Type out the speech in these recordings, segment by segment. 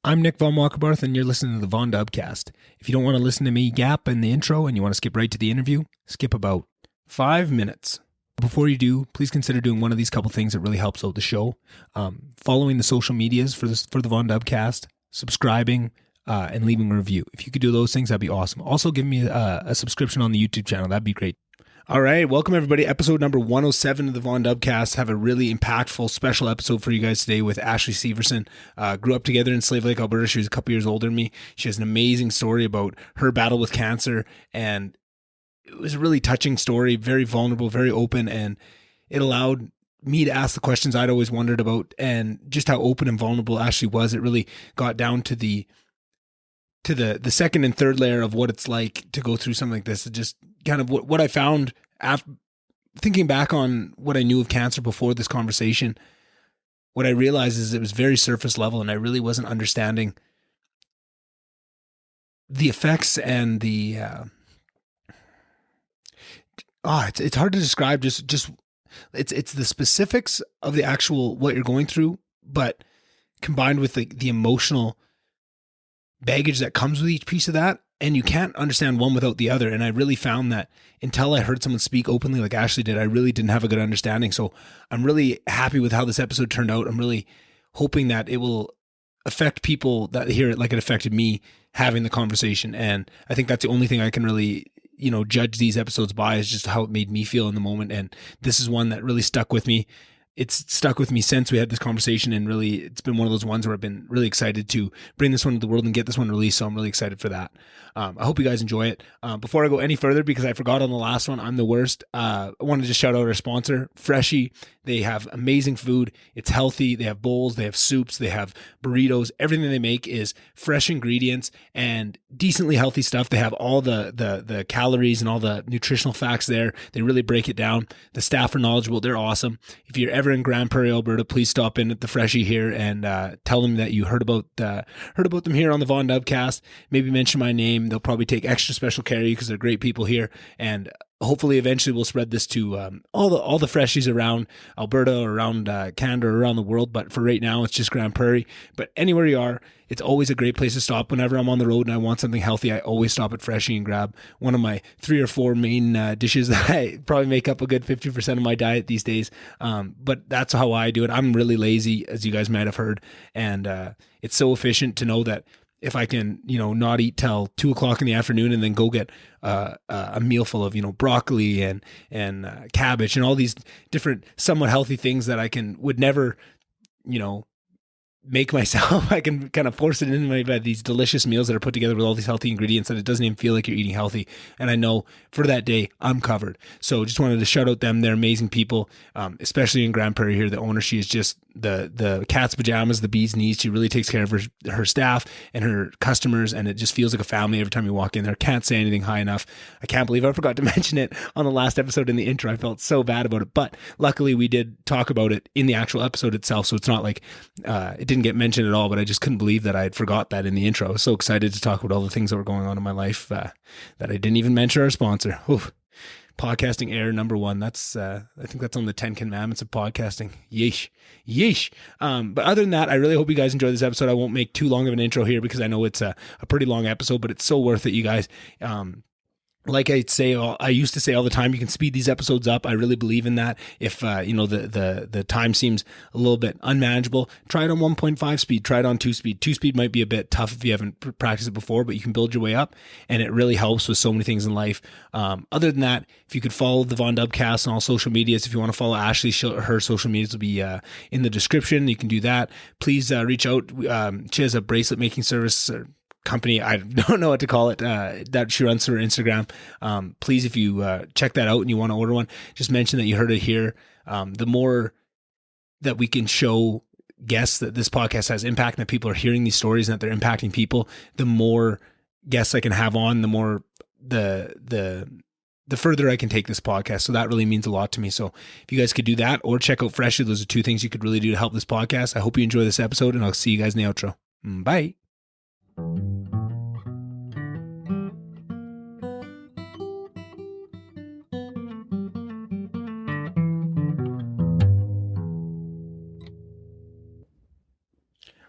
I'm Nick Von Walkerbarth, and you're listening to the Von Dubcast. If you don't want to listen to me gap in the intro and you want to skip right to the interview, skip about 5 minutes. Before you do, please consider doing one of these couple things that really helps out the show. Following the social medias for the Von Dubcast, subscribing, and leaving a review. If you could do those things, that'd be awesome. Also, give me a subscription on the YouTube channel. That'd be great. All right, welcome everybody. Episode number 107 of the Von Dubcast. Have a really impactful special episode for you guys today with Ashley Severson. Grew up together in Slave Lake, Alberta. She was a couple years older than me. She has an amazing story about her battle with cancer, and it was a really touching story, very vulnerable, very open, and it allowed me to ask the questions I'd always wondered about, and just how open and vulnerable Ashley was. It really got down to the second and third layer of what it's like to go through something like this. It just kind of what I found after thinking back on what I knew of cancer before this conversation. What I realized is it was very surface level, and I really wasn't understanding the effects and the it's hard to describe. Just it's the specifics of the actual what you're going through, but combined with the emotional baggage that comes with each piece of that, and you can't understand one without the other. And I really found that until I heard someone speak openly like Ashley did, I really didn't have a good understanding. So I'm really happy with how this episode turned out. I'm really hoping that it will affect people that hear it like it affected me having the conversation. And I think that's the only thing I can really, judge these episodes by, is just how it made me feel in the moment. And this is one that really stuck with me. It's stuck with me since we had this conversation, and really it's been one of those ones where I've been really excited to bring this one to the world and get this one released. So I'm really excited for that. I hope you guys enjoy it. Before I go any further, because I forgot on the last one, I'm the worst. I wanted to just shout out our sponsor, Freshie. They have amazing food. It's healthy. They have bowls, they have soups, they have burritos. Everything they make is fresh ingredients and decently healthy stuff. They have all the calories and all the nutritional facts there. They really break it down. The staff are knowledgeable. They're awesome. If you're ever in Grand Prairie, Alberta, please stop in at the Freshie here and tell them that you heard about them here on the Von Dubcast. Maybe mention my name. They'll probably take extra special care of you because they're great people here. And hopefully eventually we'll spread this to all the Freshies around Alberta or around Canada or around the world. But for right now, it's just Grand Prairie. But anywhere you are, it's always a great place to stop. Whenever I'm on the road and I want something healthy, I always stop at Freshie and grab one of my 3 or 4 main dishes that I probably make up a good 50% of my diet these days. But that's how I do it. I'm really lazy, as you guys might have heard. And it's so efficient to know that if I can, not eat till 2:00 in the afternoon and then go get a meal full of, broccoli and cabbage and all these different somewhat healthy things that would never, make myself. I can kind of force it into my bed, these delicious meals that are put together with all these healthy ingredients that it doesn't even feel like you're eating healthy. And I know for that day, I'm covered. So just wanted to shout out them. They're amazing people, especially in Grand Prairie here. The owner, she is just the cat's pajamas, the bee's knees. She really takes care of her staff and her customers, and it just feels like a family every time you walk in there. Can't say anything high enough. I can't believe I forgot to mention it on the last episode in the intro. I felt so bad about it, but luckily we did talk about it in the actual episode itself. So it's not like it didn't get mentioned at all, but I just couldn't believe that I had forgot that in the intro. I was so excited to talk about all the things that were going on in my life that I didn't even mention our sponsor. Oof. Podcasting error number 1. That's I think that's on the 10 commandments of podcasting. Yeesh. But other than that, I really hope you guys enjoy this episode. I won't make too long of an intro here because I know it's a pretty long episode, but it's so worth it, you guys. Like I used to say all the time, you can speed these episodes up. I really believe in that. If the time seems a little bit unmanageable, try it on 1.5 speed. Try it on 2 speed. 2 speed might be a bit tough if you haven't practiced it before, but you can build your way up, and it really helps with so many things in life. Other than that, if you could follow the Von Dubcast on all social medias, if you want to follow Ashley, her social medias will be in the description. You can do that. Please reach out. She has a bracelet making service company, I don't know what to call it, that she runs through her Instagram. Please, if you check that out and you want to order one, just mention that you heard it here. The more that we can show guests that this podcast has impact and that people are hearing these stories and that they're impacting people, the more guests I can have on, the more the further I can take this podcast. So that really means a lot to me. So if you guys could do that or check out Freshly, those are 2 things you could really do to help this podcast. I hope you enjoy this episode, and I'll see you guys in the outro. Bye.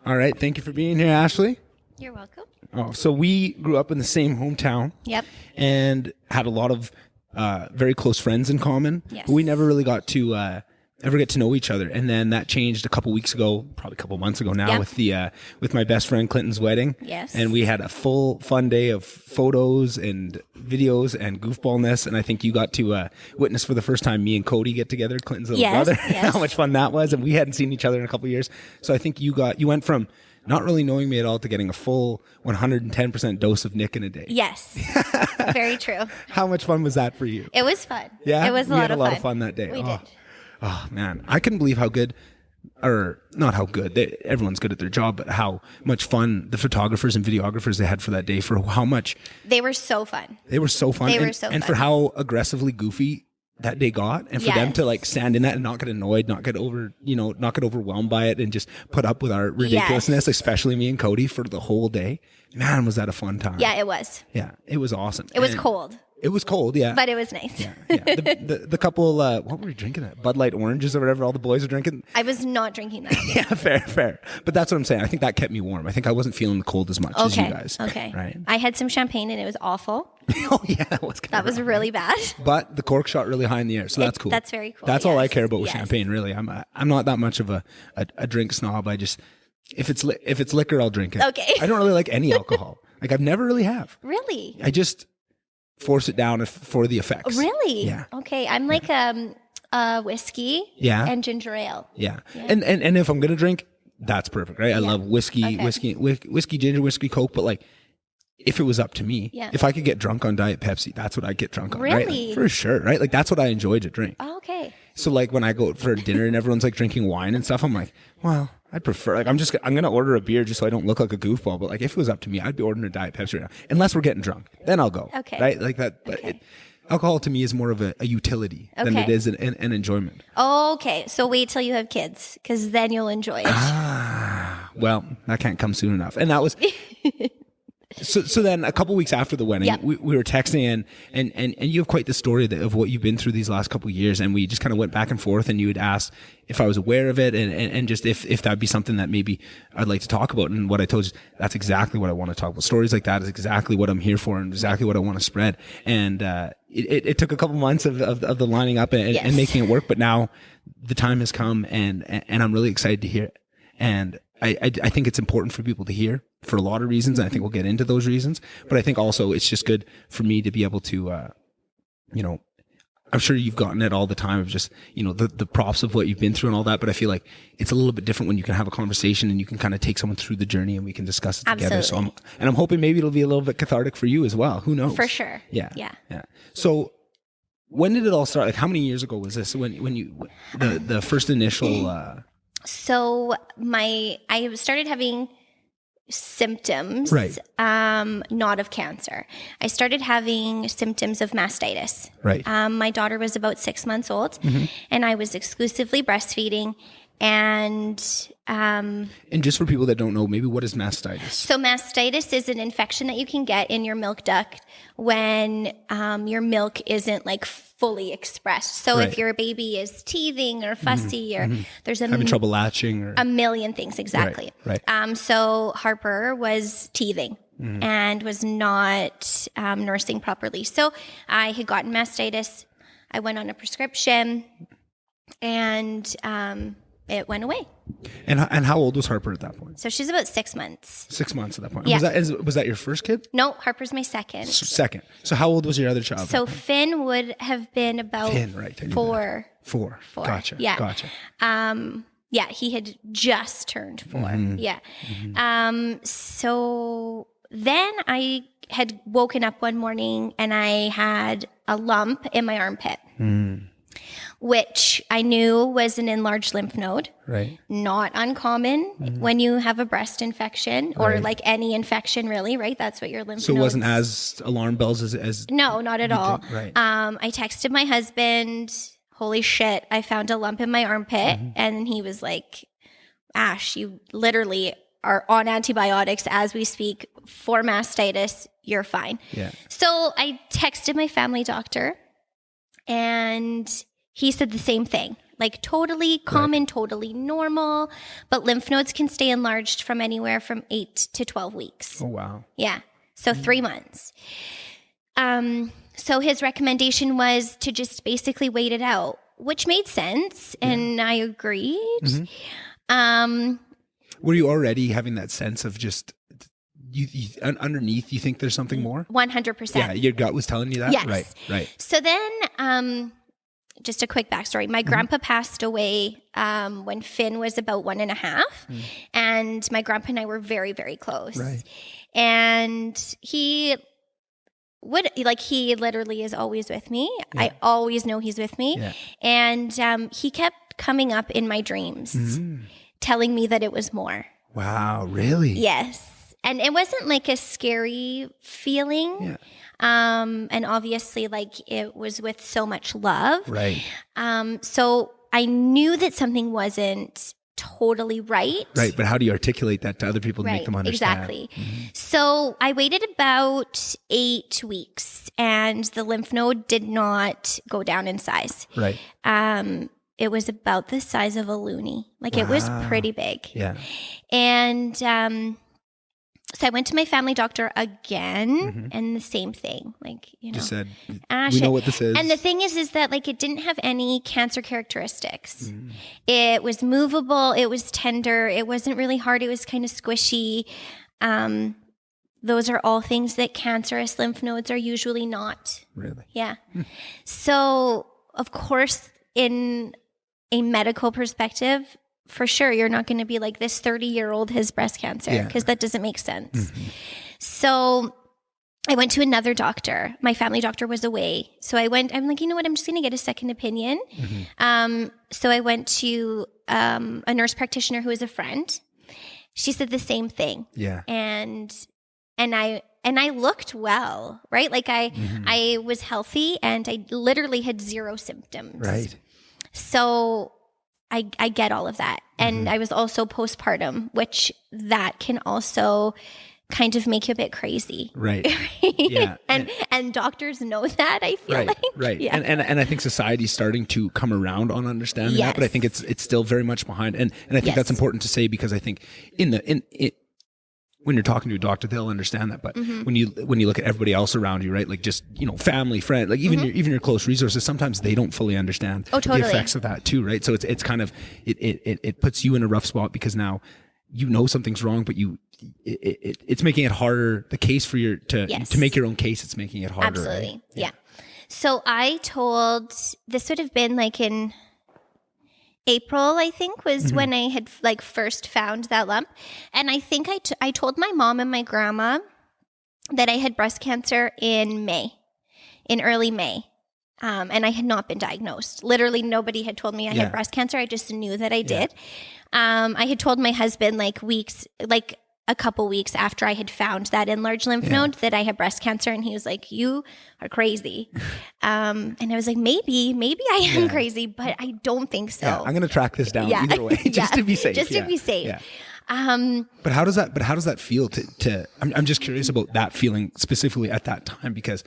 All All right. Thank you for being here, Ashley. You're welcome. Oh, so we grew up in the same hometown. Yep. And had a lot of very close friends in common. Yes. But we never really got to ever get to know each other. And then that changed a couple weeks ago, probably a couple months ago now, with my best friend Clinton's wedding. Yes. And we had a full fun day of photos and videos and goofballness. And I think you got to witness for the first time me and Cody get together, Clinton's little brother. Yes. How much fun that was. And we hadn't seen each other in a couple of years. So I think you went from not really knowing me at all to getting a full 110% dose of Nick in a day. Yes. Very true. How much fun was that for you? It was fun. Yeah? It was We had a lot of fun that day. We did. Oh, man. I couldn't believe how good, or not how good, everyone's good at their job, but how much fun the photographers and videographers they had for that day, for how much. They were so fun. They were so fun. And for how aggressively goofy that day got, and for them to like stand in that and not get annoyed, not get overwhelmed by it, and just put up with our ridiculousness, especially me and Cody, for the whole day. Man, was that a fun time. Yeah, it was. Yeah, it was awesome. It was cold. It was cold, yeah. But it was nice. Yeah. The couple, what were we drinking at? Bud Light oranges or whatever all the boys are drinking. I was not drinking that. Yeah, fair. But that's what I'm saying. I think that kept me warm. I think I wasn't feeling the cold as much as you guys. Okay. Right. I had some champagne and it was awful. Oh, yeah. That was really bad. But the cork shot really high in the air, so that's cool. That's very cool. That's all I care about with champagne, really. I'm not that much of a drink snob. I just, if it's liquor, I'll drink it. Okay. I don't really like any alcohol. Like, I've never really have. Really? I just force it down for the effects. Really? Yeah. Okay. I'm like whiskey and ginger ale. Yeah. And if I'm going to drink, that's perfect, right? I love whiskey, ginger, whiskey, Coke, but like, if it was up to me, if I could get drunk on Diet Pepsi, that's what I'd get drunk on, right? Like, for sure, right? Like, that's what I enjoy to drink. Oh, okay. So like when I go for dinner and everyone's like drinking wine and stuff, I'm like, well, I'd prefer, like, I'm going to order a beer just so I don't look like a goofball. But like, if it was up to me, I'd be ordering a Diet Pepsi right now. Unless we're getting drunk, then I'll go. Okay. Right? Like that. But alcohol to me is more of a utility than it is an enjoyment. Okay. So wait till you have kids, because then you'll enjoy it. Well, that can't come soon enough. And that was... So then a couple weeks after the wedding, we were texting and you have quite the story of what you've been through these last couple of years. And we just kind of went back and forth, and you had asked if I was aware of it and just if that'd be something that maybe I'd like to talk about. And what I told you, that's exactly what I want to talk about. Stories like that is exactly what I'm here for and exactly what I want to spread. And, it took a couple months of the lining up and making it work, but now the time has come and I'm really excited to hear it. And I think it's important for people to hear for a lot of reasons. And I think we'll get into those reasons, but I think also it's just good for me to be able to, I'm sure you've gotten it all the time of just, the props of what you've been through and all that. But I feel like it's a little bit different when you can have a conversation and you can kind of take someone through the journey and we can discuss it together. So I'm hoping maybe it'll be a little bit cathartic for you as well. Who knows? For sure. Yeah. So when did it all start? Like, how many years ago was this when you, the first initial, So I started having symptoms, not of cancer. I started having symptoms of mastitis. Right. My daughter was about 6 months old, and I was exclusively breastfeeding. And just for people that don't know, maybe what is mastitis? So mastitis is an infection that you can get in your milk duct when your milk isn't like fully expressed. So if your baby is teething or fussy or there's having trouble latching or a million things, exactly. Right. So Harper was teething and was not nursing properly. So I had gotten mastitis. I went on a prescription and it went away. And how old was Harper at that point? So she's about 6 months. 6 months at that point. Yeah. Was that your first kid? No, Harper's my second. Second. So how old was your other child? So Finn would have been about 4. 4. Gotcha. Yeah. Gotcha. Yeah, he had just turned 4. Yeah. So then I had woken up one morning and I had a lump in my armpit. Which I knew was an enlarged lymph node. Right. Not uncommon when you have a breast infection or like any infection really, right? That's what your lymph So it wasn't as alarm bells as No, not at all. Right. I texted my husband, holy shit, I found a lump in my armpit. And he was like, Ash, you literally are on antibiotics as we speak for mastitis. You're fine. Yeah. So I texted my family doctor and he said the same thing. Like totally common, totally normal, but lymph nodes can stay enlarged from anywhere from 8 to 12 weeks. Oh, wow. Yeah. So 3 months. So his recommendation was to just basically wait it out, which made sense. And I agreed. Were you already having that sense of just you underneath, you think there's something more? 100%. Yeah. Your gut was telling you that? Yes. Right. So then, just a quick backstory. My grandpa passed away when Finn was about 1.5. And my grandpa and I were very, very close. Right. And he literally is always with me. Yeah. I always know he's with me. Yeah. And he kept coming up in my dreams, telling me that it was more. Wow, really? Yes. And it wasn't like a scary feeling. Yeah. And obviously, like, it was with so much love. Right. So I knew that something wasn't totally right. Right. But how do you articulate that to other people to make them understand? Exactly. So I waited about 8 weeks and the lymph node did not go down in size. Right. It was about the size of a loony. Like, it was pretty big. Yeah. And so I went to my family doctor again, and the same thing. Like, Just said, Ash, we know what this is. And the thing is that, like, it didn't have any cancer characteristics. It was movable. It was tender. It wasn't really hard. It was kind of squishy. Those are all things that cancerous lymph nodes are usually not. Really? Yeah. So, of course, in a medical perspective, for sure, you're not going to be like, this 30-year-old has breast cancer, because that doesn't make sense. So I went to another doctor. My family doctor was away. So I'm like, you know what? I'm just going to get a second opinion. So I went to a nurse practitioner who is a friend. She said the same thing. Yeah. And I looked well, right? Like I was healthy and I literally had 0 symptoms. Right. So I get all of that. And I was also postpartum, which that can also kind of make you a bit crazy. Right. Yeah. And doctors know that, I feel like. Right. Yeah. And I think society's starting to come around on understanding that, but I think it's still very much behind. And I think that's important to say, because I think when you're talking to a doctor, they'll understand that. But when you look at everybody else around you, right? Like, just, family, friend, like even your close resources, sometimes they don't fully understand the effects of that too, right? So it's kind of, it puts you in a rough spot, because now something's wrong, but it's making it harder, the case for to make your own case. It's making it harder. Absolutely. Right? Yeah. So this would have been like in April, I think, was when I had like first found that lump. And I think I told my mom and my grandma that I had breast cancer in early May. And I had not been diagnosed. Literally nobody had told me I had breast cancer. I just knew that I did. I had told my husband a couple weeks after I had found that enlarged lymph node that I had breast cancer. And he was like, "You are crazy." And I was like, maybe I am crazy, but I don't think so. Yeah, I'm going to track this down either way, just to be safe. Just to be safe. Yeah. But how does that feel I'm just curious about that feeling specifically at that time, because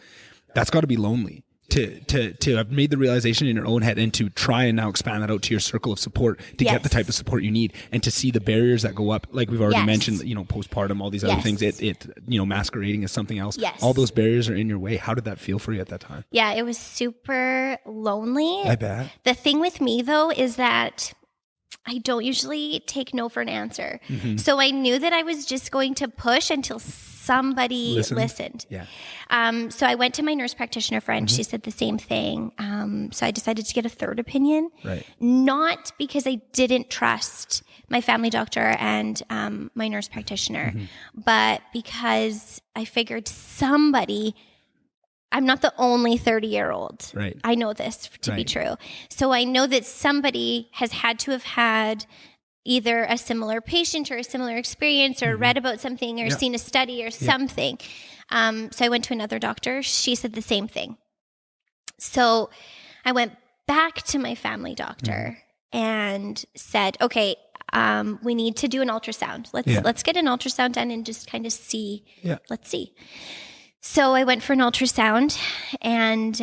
that's got to be lonely. To have made the realization in your own head, and to try and now expand that out to your circle of support to get the type of support you need, and to see the barriers that go up, like we've already mentioned, postpartum, all these other things, it masquerading as something else. Yes. All those barriers are in your way. How did that feel for you at that time? Yeah, it was super lonely. I bet. The thing with me though is that I don't usually take no for an answer. So I knew that I was just going to push until somebody listened. Yeah. So I went to my nurse practitioner friend. She said the same thing. So I decided to get a third opinion. Right. Not because I didn't trust my family doctor and my nurse practitioner, but because I figured I'm not the only 30-year-old. Right. I know this to be true. So I know that somebody has had to have had either a similar patient or a similar experience, or read about something, or seen a study or something. So I went to another doctor. She said the same thing. So I went back to my family doctor and said, okay, we need to do an ultrasound. Let's get an ultrasound done and just kind of see. Yeah. Let's see. So I went for an ultrasound, and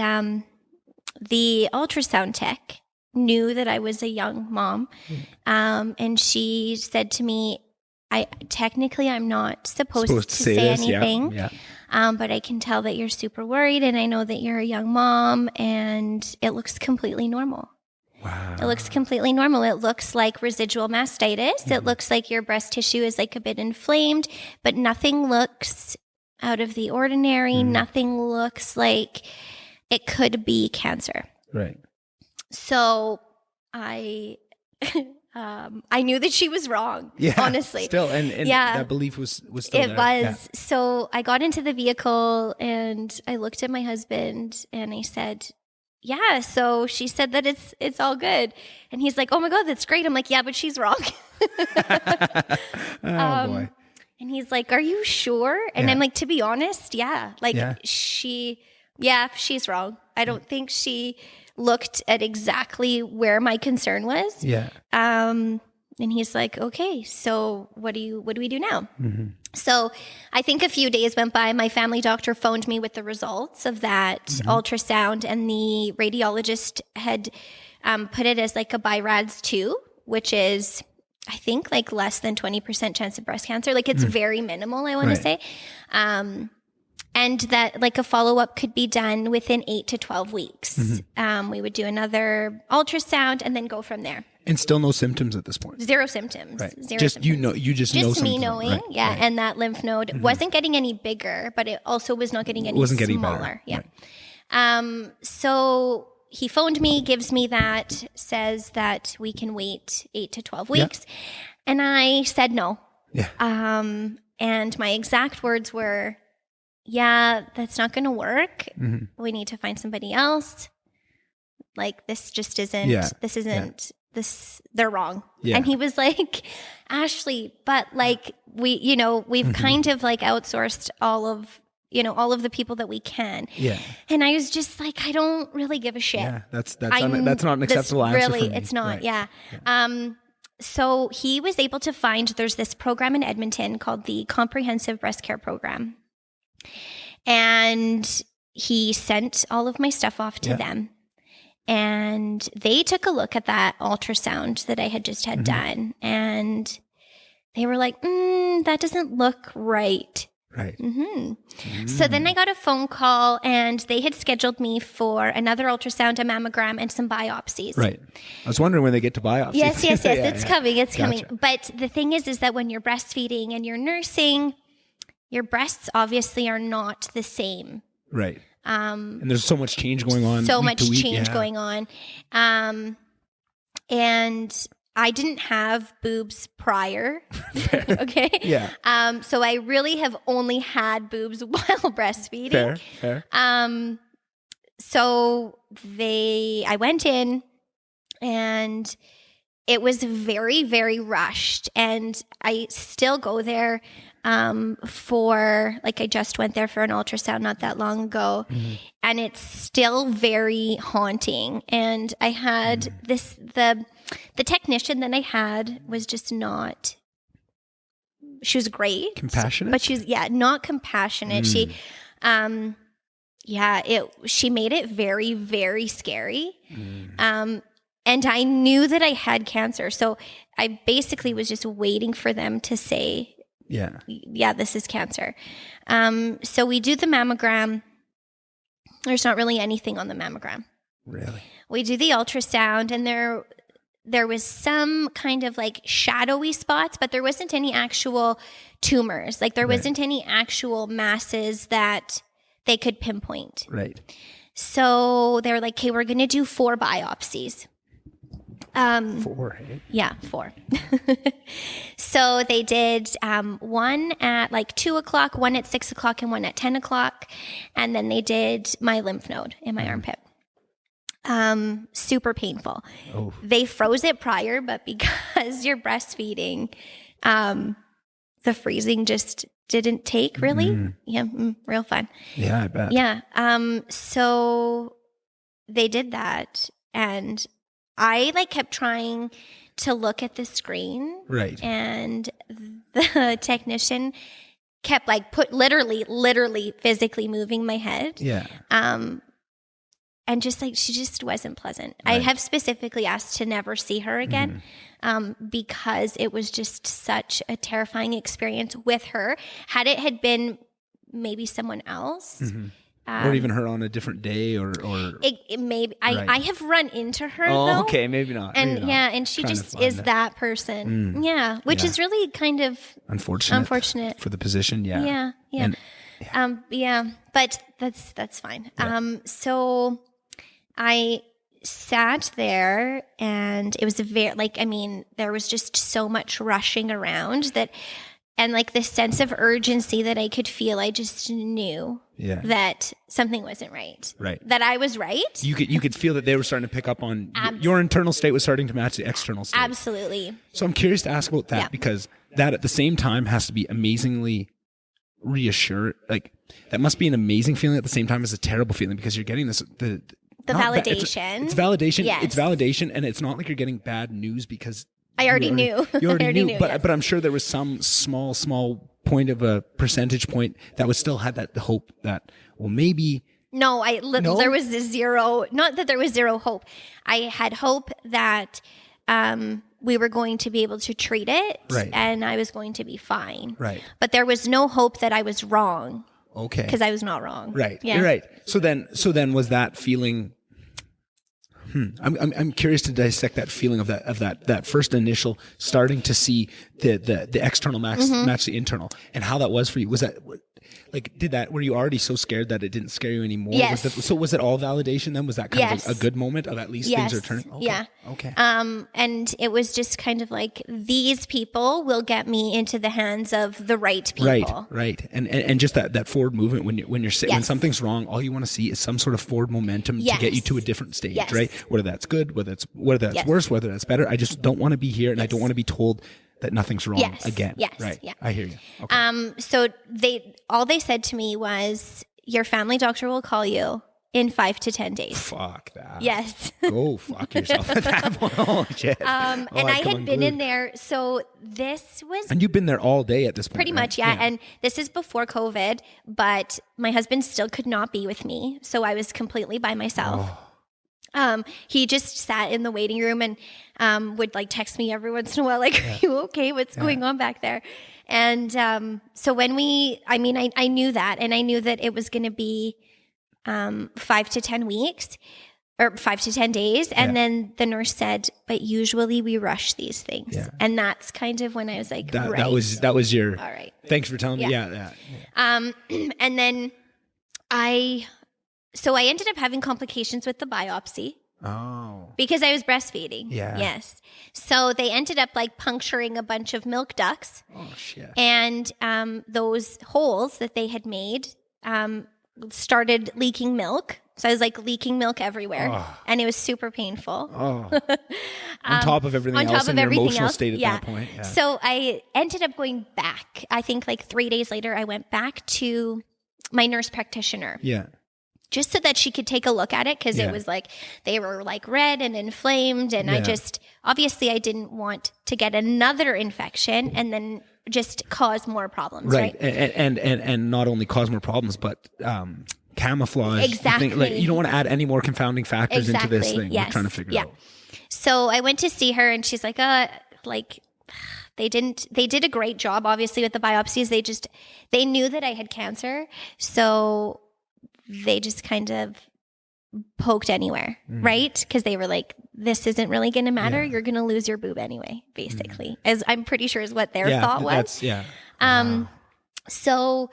the ultrasound tech knew that I was a young mom. And she said to me, I'm not supposed to say this, anything. Yeah. But I can tell that you're super worried, and I know that you're a young mom, and it looks completely normal. Wow. It looks completely normal. It looks like residual mastitis. It looks like your breast tissue is like a bit inflamed, but nothing looks out of the ordinary. Nothing looks like it could be cancer. Right. So I knew that she was wrong, honestly. Still, and that belief was still there. It was. Yeah. So I got into the vehicle and I looked at my husband and I said, yeah, so she said that it's all good. And he's like, oh my God, that's great. I'm like, yeah, but she's wrong. Boy. And he's like, are you sure? And I'm like, to be honest, yeah. Like she's wrong. I don't think she looked at exactly where my concern was. Yeah. And he's like, okay, so what do we do now? So I think a few days went by. My family doctor phoned me with the results of that ultrasound, and the radiologist had put it as like a BI-RADS 2, which is, I think, like less than 20% chance of breast cancer. Like it's very minimal, I want to say. And that like a follow-up could be done within 8 to 12 weeks. We would do another ultrasound and then go from there. And still no symptoms at this point. Zero symptoms. Right. Zero just symptoms. You just know something. Me knowing, right. Right. And that lymph node wasn't getting any bigger, but it also was not getting any smaller. Better. Yeah. So he phoned me, gives me that, says that we can wait 8 to 12 weeks. And I said no. Yeah. And my exact words were, yeah, that's not going to work. We need to find somebody else. Like this just isn't, they're wrong. And he was like, Ashley, but like we've kind of like outsourced all of the people that we can. Yeah. And I was just like, I don't really give a shit. Yeah. That's not an acceptable answer really, for me. It's not. Right. Yeah. So he was able to find, there's this program in Edmonton called the Comprehensive Breast Care Program. And he sent all of my stuff off to them. And they took a look at that ultrasound that I had just had done. And they were like, that doesn't look right. Right. So then I got a phone call and they had scheduled me for another ultrasound, a mammogram, and some biopsies. Right. I was wondering when they get to biopsies. Yes. It's coming. It's coming. But the thing is that when you're breastfeeding and you're nursing, your breasts obviously are not the same. Right. And there's so much change going on. So much change going on. And I didn't have boobs prior. Okay. Yeah. So I really have only had boobs while breastfeeding. Fair. So I went in and it was very, very rushed. And I still go there I just went there for an ultrasound not that long ago, and it's still very haunting. And I had the technician that I had was just not, she was great. Compassionate? But she's, not compassionate. She, she made it very, very scary. And I knew that I had cancer. So I basically was just waiting for them to say, yeah, this is cancer. So we do the mammogram. There's not really anything on the mammogram. Really? We do the ultrasound, and there was some kind of like shadowy spots, but there wasn't any actual tumors. Like there wasn't any actual masses that they could pinpoint. Right. So they're like, okay, we're going to do 4 biopsies. 4, hey? Yeah, 4. So they did one at like 2 o'clock, one at 6 o'clock, and one at 10 o'clock. And then they did my lymph node in my armpit. Super painful. Oh. They froze it prior, but because you're breastfeeding, the freezing just didn't take really. Yeah, real fun. Yeah, I bet. Yeah. So they did that, and I kept trying to look at the screen. Right. And the technician kept literally physically moving my head. Yeah. and just like, she just wasn't pleasant. I have specifically asked to never see her again. Because it was just such a terrifying experience with her. Had it had been maybe someone else, or even her on a different day, or it maybe I have run into her. Oh, though, okay, maybe not. and maybe not. and she just is that person. Which is really kind of unfortunate for the position. Yeah. But that's fine. So I sat there, and it was there was just so much rushing around that, and like this sense of urgency that I could feel. I just knew that something wasn't right. Right. That I was right. You could feel that they were starting to pick up on your internal state was starting to match the external state. Absolutely. So I'm curious to ask about that, because that at the same time has to be amazingly reassured. Like, that must be an amazing feeling at the same time as a terrible feeling, because you're getting this the validation. It's validation. Yes. It's validation, and it's not like you're getting bad news because I already knew. You already knew. But yes. but I'm sure there was some small point of a percentage point that was still had that hope that, well, maybe. No, there was zero. Not that there was zero hope. I had hope that we were going to be able to treat it, and I was going to be fine. Right. But there was no hope that I was wrong. Okay. Because I was not wrong. Right. Yeah. You're right. So then was that feeling? I'm curious to dissect that feeling of that first initial starting to see the external match the internal, and how that was for you. Was that were you already so scared that it didn't scare you anymore? Yes. Was it all validation then? Was that kind of a good moment of at least things are turning? Okay. Yeah. Okay. And it was just kind of like, these people will get me into the hands of the right people. Right. And just that forward movement when something's wrong, all you want to see is some sort of forward momentum to get you to a different stage, right? Whether that's good, whether that's worse, whether that's better. I just don't want to be here, and I don't want to be told that nothing's wrong again. Yes. Right. Yeah. I hear you. Okay. So they said to me was, your family doctor will call you in 5 to 10 days. Fuck that. Yes. Go fuck yourself at that point. Oh shit. And I had been in there. So this was. And you've been there all day at this point. Pretty much, yeah. And this is before COVID, but my husband still could not be with me. So I was completely by myself. Oh. He just sat in the waiting room and would like text me every once in a while, like, are you okay? What's going on back there? And so when I knew that, and I knew that it was going to be 5 to 10 weeks or 5 to 10 days. And then the nurse said, but usually we rush these things. Yeah. And that's kind of when I was like, that was your, all right. Thanks for telling me. Yeah. And then So I ended up having complications with the biopsy. Oh. Because I was breastfeeding. Yeah. Yes. So they ended up like puncturing a bunch of milk ducts. Oh, shit. And those holes that they had made started leaking milk. So I was like leaking milk everywhere. Oh. And it was super painful. Oh. On top of everything else in your emotional state at that point. Yeah. So I ended up going back. I think like 3 days later, I went back to my nurse practitioner. Yeah. Just so that she could take a look at it, because it was like they were like red and inflamed, and I didn't want to get another infection and then just cause more problems, right? And not only cause more problems, but camouflage. Exactly. You don't want to add any more confounding factors into this thing. Yes. We're trying to figure out. So I went to see her, and she's like, they did a great job, obviously, with the biopsies. They knew that I had cancer, so they just kind of poked anywhere, right? Because they were like, this isn't really going to matter. Yeah. You're going to lose your boob anyway, basically. As I'm pretty sure is what their thought was. So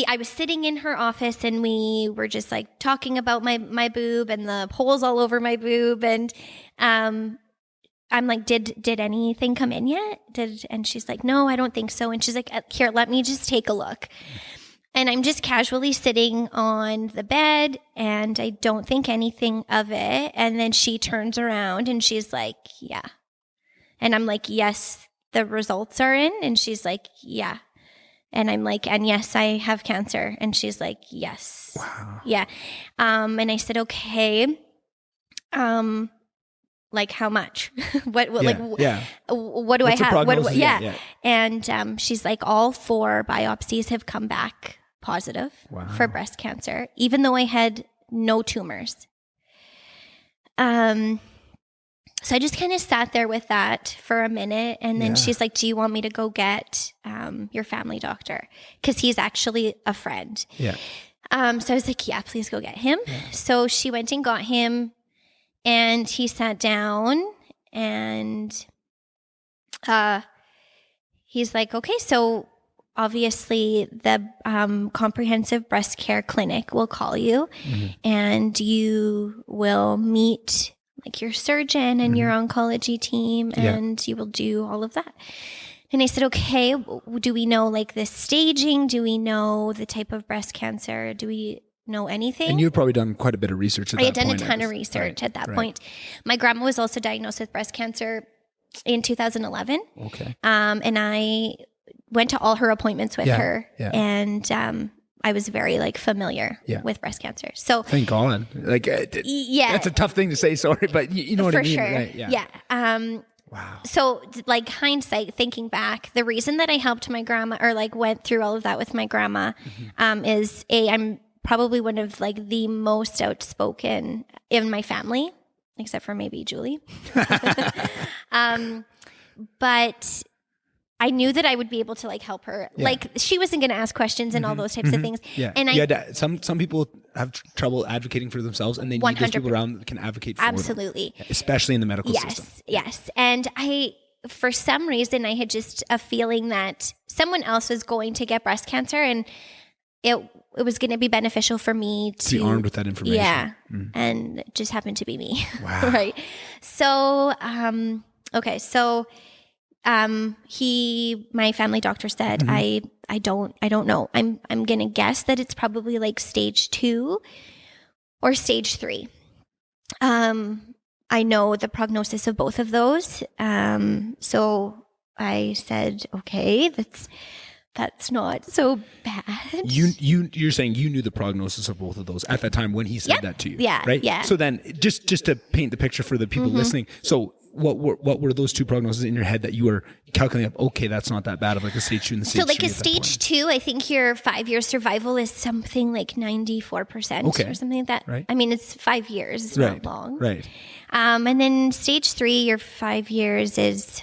I was sitting in her office, and we were just like talking about my boob and the holes all over my boob. And I'm like, did anything come in yet? And she's like, no, I don't think so. And she's like, here, let me just take a look. And I'm just casually sitting on the bed, and I don't think anything of it. And then she turns around and she's like, yeah. And I'm like, yes, the results are in. And she's like, yeah. And I'm like, and yes, I have cancer. And she's like, yes. Wow. Yeah. And I said, okay. Like how much? What do I have? And she's like, all 4 biopsies have come back positive for breast cancer, even though I had no tumors. So I just kind of sat there with that for a minute. And then she's like, do you want me to go get your family doctor? Because he's actually a friend. Yeah. So I was like, yeah, please go get him. Yeah. So she went and got him, and he sat down, and he's like, okay, so obviously the comprehensive breast care clinic will call you, and you will meet like your surgeon and your oncology team, and you will do all of that. And I said, okay, do we know like the staging? Do we know the type of breast cancer? Do we know anything? And you've probably done quite a bit of research at that point. I had done a ton of research at that point. My grandma was also diagnosed with breast cancer in 2011. Okay. And I went to all her appointments with her, and I was very like familiar with breast cancer. So thank God. Like, that's a tough thing to say. Sorry, but you know what I mean, sure. right? Yeah. Wow. So like hindsight, thinking back, the reason that I helped my grandma, or like went through all of that with my grandma, is I'm probably one of like the most outspoken in my family, except for maybe Julie. But I knew that I would be able to like help her. Yeah. Like she wasn't going to ask questions and all those types of things. Yeah. And some people have trouble advocating for themselves, and they need those people around that can advocate for them. Absolutely. Especially in the medical system. Yes. And for some reason, I had just a feeling that someone else was going to get breast cancer, and it was going to be beneficial for me to be armed with that information. Yeah. And it just happened to be me. Wow. Right. So, okay. So, my family doctor said, I don't know. I'm going to guess that it's probably like stage 2 or stage 3. I know the prognosis of both of those. So I said, okay, that's not so bad. You're saying you knew the prognosis of both of those at that time when he said that to you. Yeah. Right. Yeah. So then just to paint the picture for the people listening. So what were those two prognoses in your head that you were calculating up? Okay, that's not that bad of like a stage 2 and the stage 3. So like a stage 2, I think your 5-year survival is something like 94% or something like that. Right. I mean, it's 5 years. It's not long. Right. And then stage 3, your 5 years is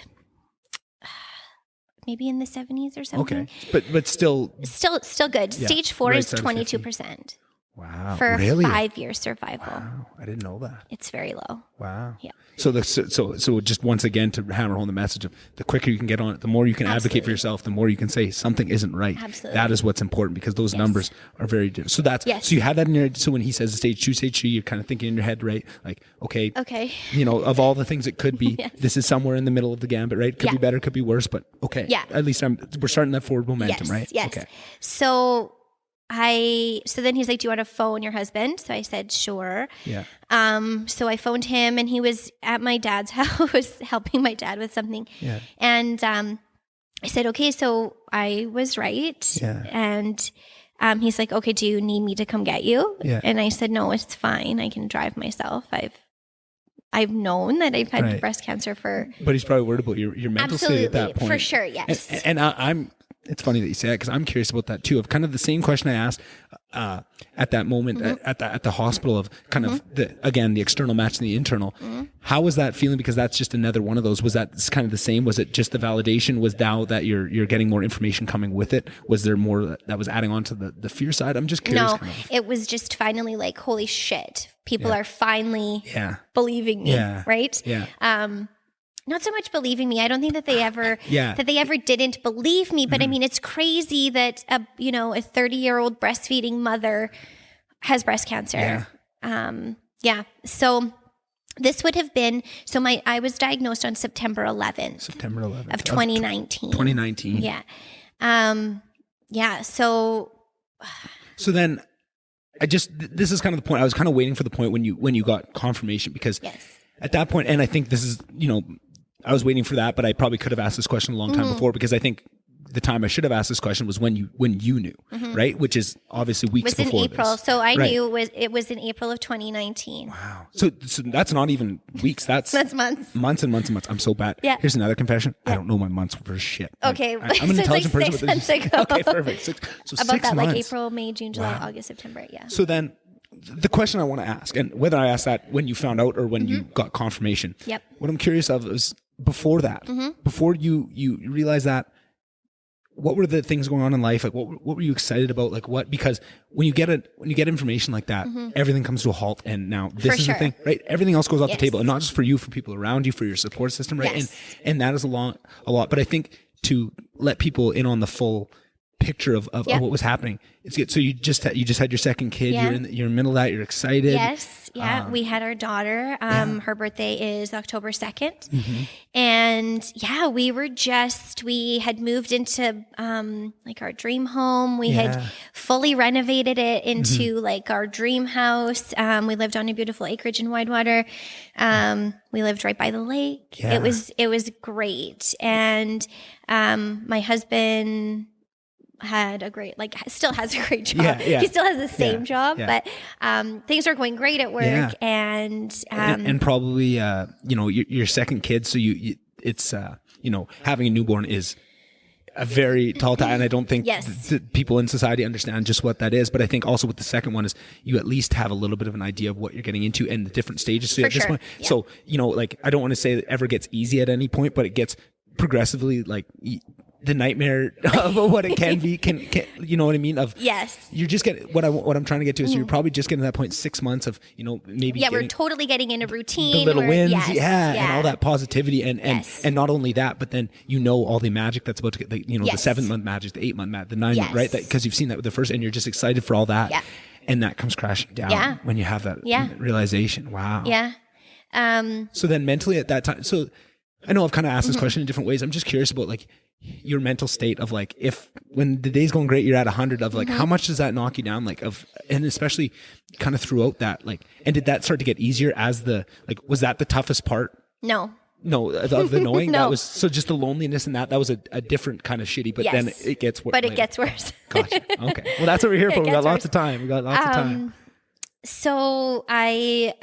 maybe in the 70s or something. Okay. But still good. Yeah. Stage 4 is 22%. Wow. For really? 5-year survival. Wow. I didn't know that. It's very low. Wow. Yeah. So just once again to hammer home the message of the quicker you can get on it, the more you can advocate for yourself, the more you can say something isn't right. Absolutely. That is what's important, because those numbers are very different. So so you had that in your, so when he says stage 2, stage 3, you're kind of thinking in your head, right? Like, okay. You know, of all the things it could be, this is somewhere in the middle of the gambit, right? Could be better, could be worse, but okay. Yeah. At least we're starting that forward momentum, right? Yes. Okay. So then he's like, do you want to phone your husband? So I said, sure. Yeah. So I phoned him, and he was at my dad's house helping my dad with something. Yeah. And, I said, okay, so I was right. Yeah. And, he's like, okay, do you need me to come get you? Yeah. And I said, no, it's fine. I can drive myself. I've known that I've had breast cancer But he's probably worried about your mental state at that point. For sure. Yes. And it's funny that you say that, because I'm curious about that too, of kind of the same question I asked at that moment at the hospital of kind of the external match and the internal. How was that feeling? Because that's just another one of those. Was that kind of the same? Was it just the validation? Was now that you're getting more information coming with it? Was there more that was adding on to the fear side? I'm just curious. No, it was just finally like, holy shit, people are finally believing me, right? Yeah. Not so much believing me. I don't think that they ever didn't believe me. But I mean, it's crazy that a 30-year-old breastfeeding mother has breast cancer. Yeah. So this would have been, I was diagnosed on September 11th. Of 2019. 2019. Yeah. Yeah. So then this is kind of the point. I was kind of waiting for the point when you got confirmation, because at that point, and I think this is, I was waiting for that, but I probably could have asked this question a long time before, because I think the time I should have asked this question was when you knew, right? Which is obviously weeks before. It was in April. So I knew it was in April of 2019. Wow. So that's not even weeks. That's months. Months and months and months. I'm so bad. Yeah. Here's another confession. Yeah. I don't know my months for shit. Okay. I'm an intelligent person. 6 months ago. Okay, perfect. So about 6 that, months. like April, May, June, July, August, September. Yeah. So then the question I want to ask, and whether I asked that when you found out or when you got confirmation, Yep. what I'm curious of is before that, before you realized that, what were the things going on in life? Like, what were you excited about? Like, what? Because when you get information like that, everything comes to a halt. And now this is the thing, right? Everything else goes off the table, and not just for you, for people around you, for your support system, right? Yes. And that is a lot. But I think to let people in on the full picture of what was happening, it's good. So you just had your second kid. Yeah. you're in the middle of that. You're excited. Yes. Yeah. We had our daughter. Her birthday is October 2nd. And yeah, we had moved into like our dream home. We had fully renovated it into like our dream house. We lived on a beautiful acreage in Widewater. We lived right by the lake. Yeah. It was great. And my husband still has a great job. He still has the same job, but things are going great at work. And probably your second kid, so it's having a newborn is a very tall task, and I don't think people in society understand just what that is. But I think also with the second one is you at least have a little bit of an idea of what you're getting into and the different stages. So at this point, so like I don't want to say it ever gets easy at any point, but it gets progressively like the nightmare of what it can be can you know what I mean? You're just getting what I'm trying to get to is you're probably just getting to that point 6 months of maybe we're totally getting in a routine, the little wins, and all that positivity and not only that, but then all the magic that's about to get the 7-month magic, the 8-month magic, the 9-month, right? Because you've seen that with the first, and you're just excited for all that, and that comes crashing down when you have that realization. Wow. So then mentally at that time, so I know I've kind of asked this question in different ways. I'm just curious about like your mental state of like, if when the day's going great, you're at 100 of like, how much does that knock you down? Like and especially kind of throughout that, like, and did that start to get easier as was that the toughest part? No, of the knowing that was, so just the loneliness and that was a different kind of shitty, but then it gets worse. But it gets worse. Gotcha. Okay. Well, that's what we're here for. We got lots of time. So I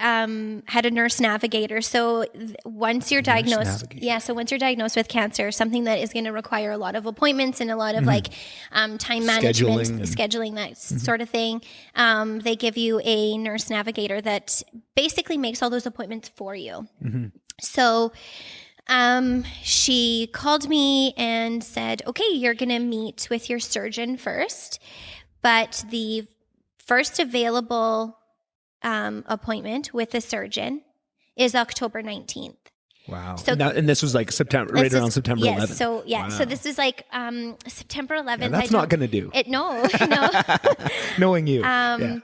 had a nurse navigator. So once you're diagnosed, once you're diagnosed with cancer, something that is going to require a lot of appointments and a lot of time management, scheduling that sort of thing. They give you a nurse navigator that basically makes all those appointments for you. So she called me and said, okay, you're going to meet with your surgeon first, but the first available appointment with the surgeon is October 19th. Wow. So and this was like September 11th. So so this is like September 11th. Yeah, that's not going to do it. No. Knowing you. I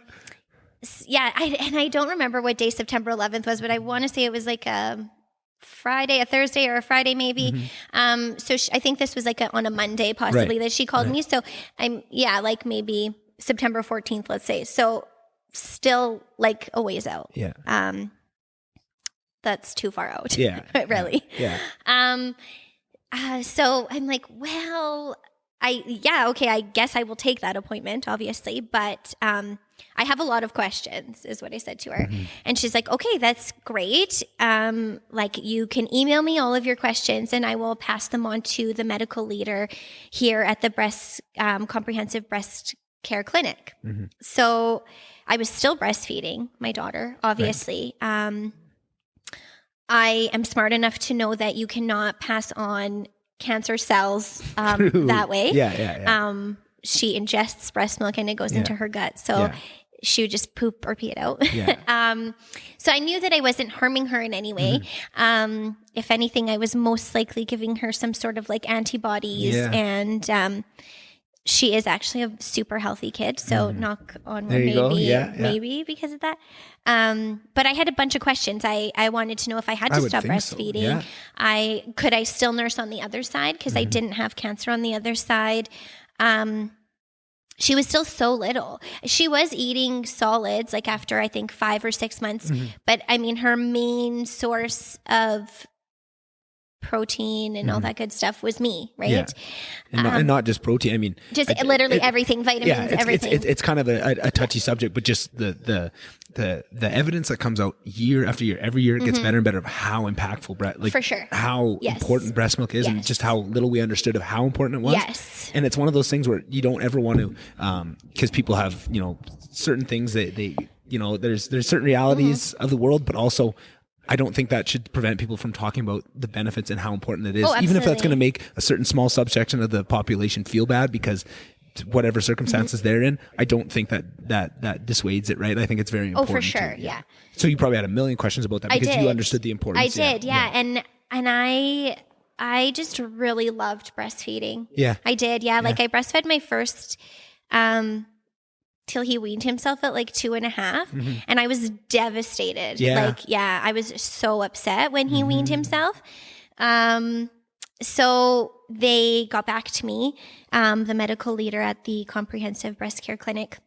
don't remember what day September 11th was, but I want to say it was like a Friday, a Thursday or a Friday maybe. So I think this was like on a Monday possibly that she called me. So I'm like maybe September 14th, let's say. So still like a ways out. That's too far out. Really. So I'm like, well, I guess I will take that appointment, obviously, but I have a lot of questions, is what I said to her. And she's like, okay, that's great. Like, you can email me all of your questions and I will pass them on to the medical leader here at the comprehensive breast care clinic. So I was still breastfeeding my daughter, obviously. I am smart enough to know that you cannot pass on cancer cells that way. She ingests breast milk and it goes into her gut. So she would just poop or pee it out. So I knew that I wasn't harming her in any way. If anything, I was most likely giving her some sort of like antibodies and she is actually a super healthy kid. So knock on wood, maybe because of that. But I had a bunch of questions. I wanted to know if I had to stop breastfeeding. Could I still nurse on the other side? Because I didn't have cancer on the other side. She was still so little. She was eating solids like after I think 5 or 6 months. But I mean, her main source of protein and all that good stuff was me, right? And not just protein. I mean, just literally everything, vitamins, everything. It's kind of a touchy subject, but just the evidence that comes out year after year, every year it gets better and better of how impactful for sure, how important breast milk is, and just how little we understood of how important it was. And it's one of those things where you don't ever want to, because people have certain things that they there's certain realities of the world, but also I don't think that should prevent people from talking about the benefits and how important it is, even if that's going to make a certain small subsection of the population feel bad because whatever circumstances they're in. I don't think that dissuades it, right? I think it's very important. Oh, for sure. Yeah. So you probably had a million questions about that because you understood the importance. I did. Yeah. And I just really loved breastfeeding. Yeah. I did. Yeah. Like I breastfed my first, till he weaned himself at like 2.5. And I was devastated. Yeah. I was so upset when he weaned himself. So they got back to me. The medical leader at the comprehensive breast care clinic,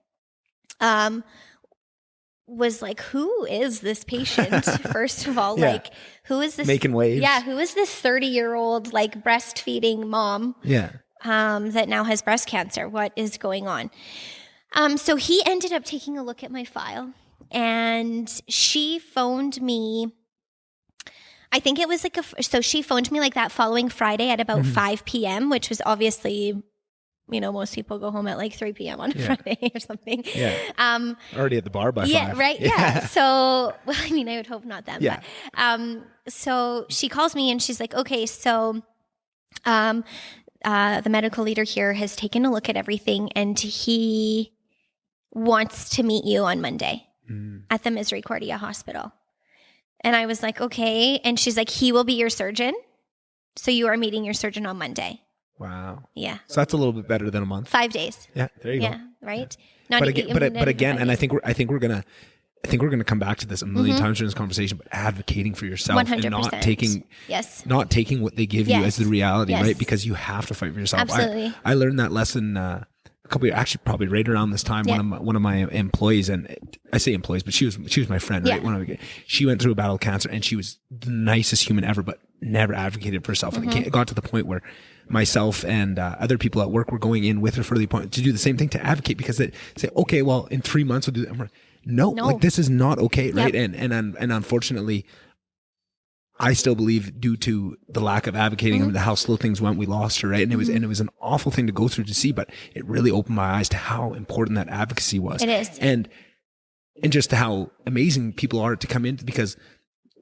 was like, who is this patient? First of all, like, who is this making waves? Yeah. Who is this 30-year-old like breastfeeding mom? Yeah. That now has breast cancer. What is going on? So he ended up taking a look at my file, and she phoned me. I think it was so she phoned me like that following Friday at about 5 p.m., which was obviously, most people go home at like 3 p.m. on a Friday or something. Yeah. Already at the bar by 5. Yeah, right. Yeah. So, I would hope not then. Yeah. But, so she calls me and she's like, okay, so, the medical leader here has taken a look at everything and he wants to meet you on Monday at the Misericordia Hospital. And I was like, okay. And she's like, he will be your surgeon. So you are meeting your surgeon on Monday. Wow. Yeah. So that's a little bit better than a month. 5 days. Yeah. There you go. Yeah. Right. Yeah. But again, and I think we're gonna come back to this a million times during this conversation, but advocating for yourself 100%. And not taking what they give you as the reality, right? Because you have to fight for yourself. Absolutely. I learned that lesson a couple years, actually probably right around this time. One of my employees, and I say employees, but she was my friend, right? She went through a battle of cancer, and she was the nicest human ever, but never advocated for herself. And it got to the point where myself and other people at work were going in with her for the appointment to do the same thing, to advocate, because they say, okay, well, in 3 months we'll do that. No, like this is not okay, right? And unfortunately, I still believe, due to the lack of advocating and how slow things went, we lost her, right? And it was an awful thing to go through to see, but it really opened my eyes to how important that advocacy was. It is, and just how amazing people are to come in, because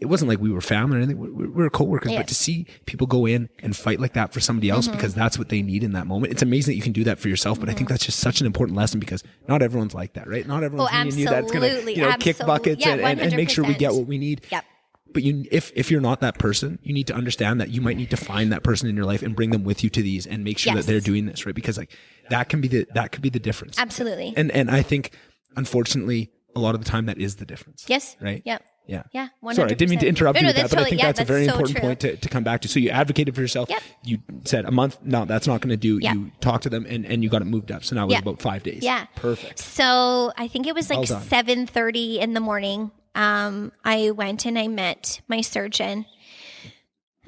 it wasn't like we were family or anything. We were co-workers, but to see people go in and fight like that for somebody else because that's what they need in that moment. It's amazing that you can do that for yourself, but I think that's just such an important lesson, because not everyone's like that, right? Not everyone's meeting you that's going to kick buckets and make sure we get what we need. Yep. But if you're not that person, you need to understand that you might need to find that person in your life and bring them with you to these and make sure that they're doing this, right? Because like that could be the difference. Absolutely. And I think, unfortunately, a lot of the time that is the difference. Yes. Right? Yeah. Yeah. Yeah. 100%. Sorry, I didn't mean to interrupt you with that, but I think that's a very important true. point to come back to. So you advocated for yourself. Yep. You said a month, no, that's not going to do. Yep. You talked to them and you got it moved up. So now it was about 5 days. Yeah. Perfect. So I think it was like 7:30 in the morning. I went and I met my surgeon,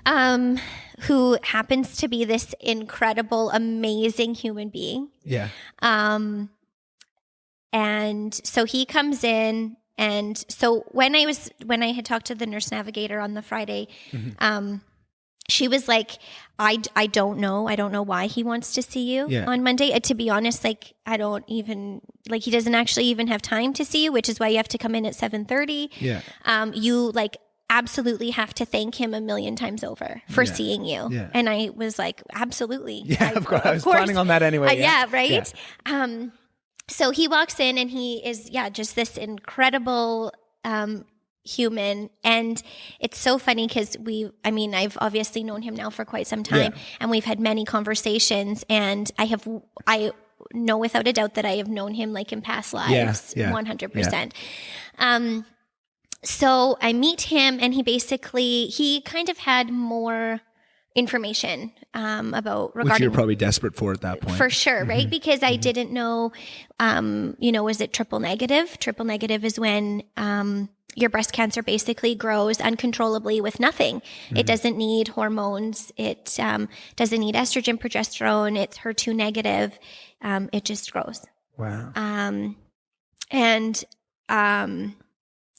who happens to be this incredible, amazing human being. Yeah. And so he comes in. And so when I had talked to the nurse navigator on the Friday, she was like, I don't know why he wants to see you on Monday. To be honest, like, I don't even, like, he doesn't actually even have time to see you, which is why you have to come in at 7:30. Yeah. You like absolutely have to thank him a million times over for seeing you. Yeah. And I was like, absolutely. Yeah, of course. I was planning on that anyway. Right. Yeah. So he walks in and he is, just this incredible human. And it's so funny because I've obviously known him now for quite some time, and we've had many conversations, and I know without a doubt that I have known him like in past lives, 100%. Yeah. So I meet him, and he kind of had more information about regarding, which you're probably desperate for at that point, for sure, right? Because I didn't know, was it triple negative? Triple negative is when your breast cancer basically grows uncontrollably with nothing. It doesn't need hormones. It doesn't need estrogen, progesterone. It's HER2 negative. It just grows. Wow.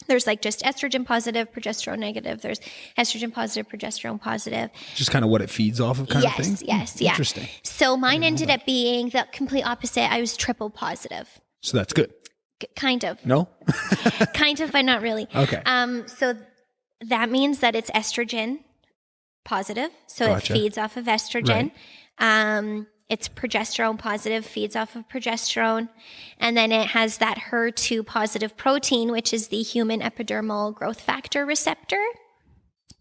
There's like just estrogen positive, progesterone negative. There's estrogen positive, progesterone positive. Just kind of what it feeds off of kind of thing? Yes. Interesting. So mine ended up being the complete opposite. I was triple positive. So that's good. Kind of. No? Kind of, but not really. Okay. So that means that it's estrogen positive. So Gotcha. it feeds off of estrogen. It's progesterone positive, feeds off of progesterone. And then it has that HER2 positive protein, which is the human epidermal growth factor receptor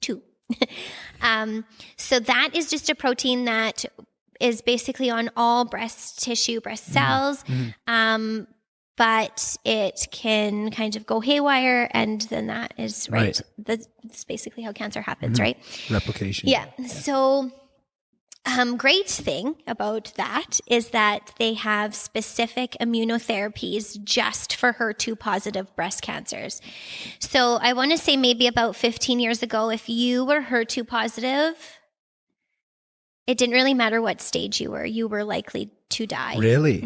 2. So that is just a protein that is basically on all breast tissue, breast cells. But it can kind of go haywire, and then that is that's basically how cancer happens, right? Replication. Yeah. So great thing about that is that they have specific immunotherapies just for HER2 positive breast cancers. So I want to say maybe about 15 years ago, if you were HER2 positive, it didn't really matter what stage you were likely to die. Really?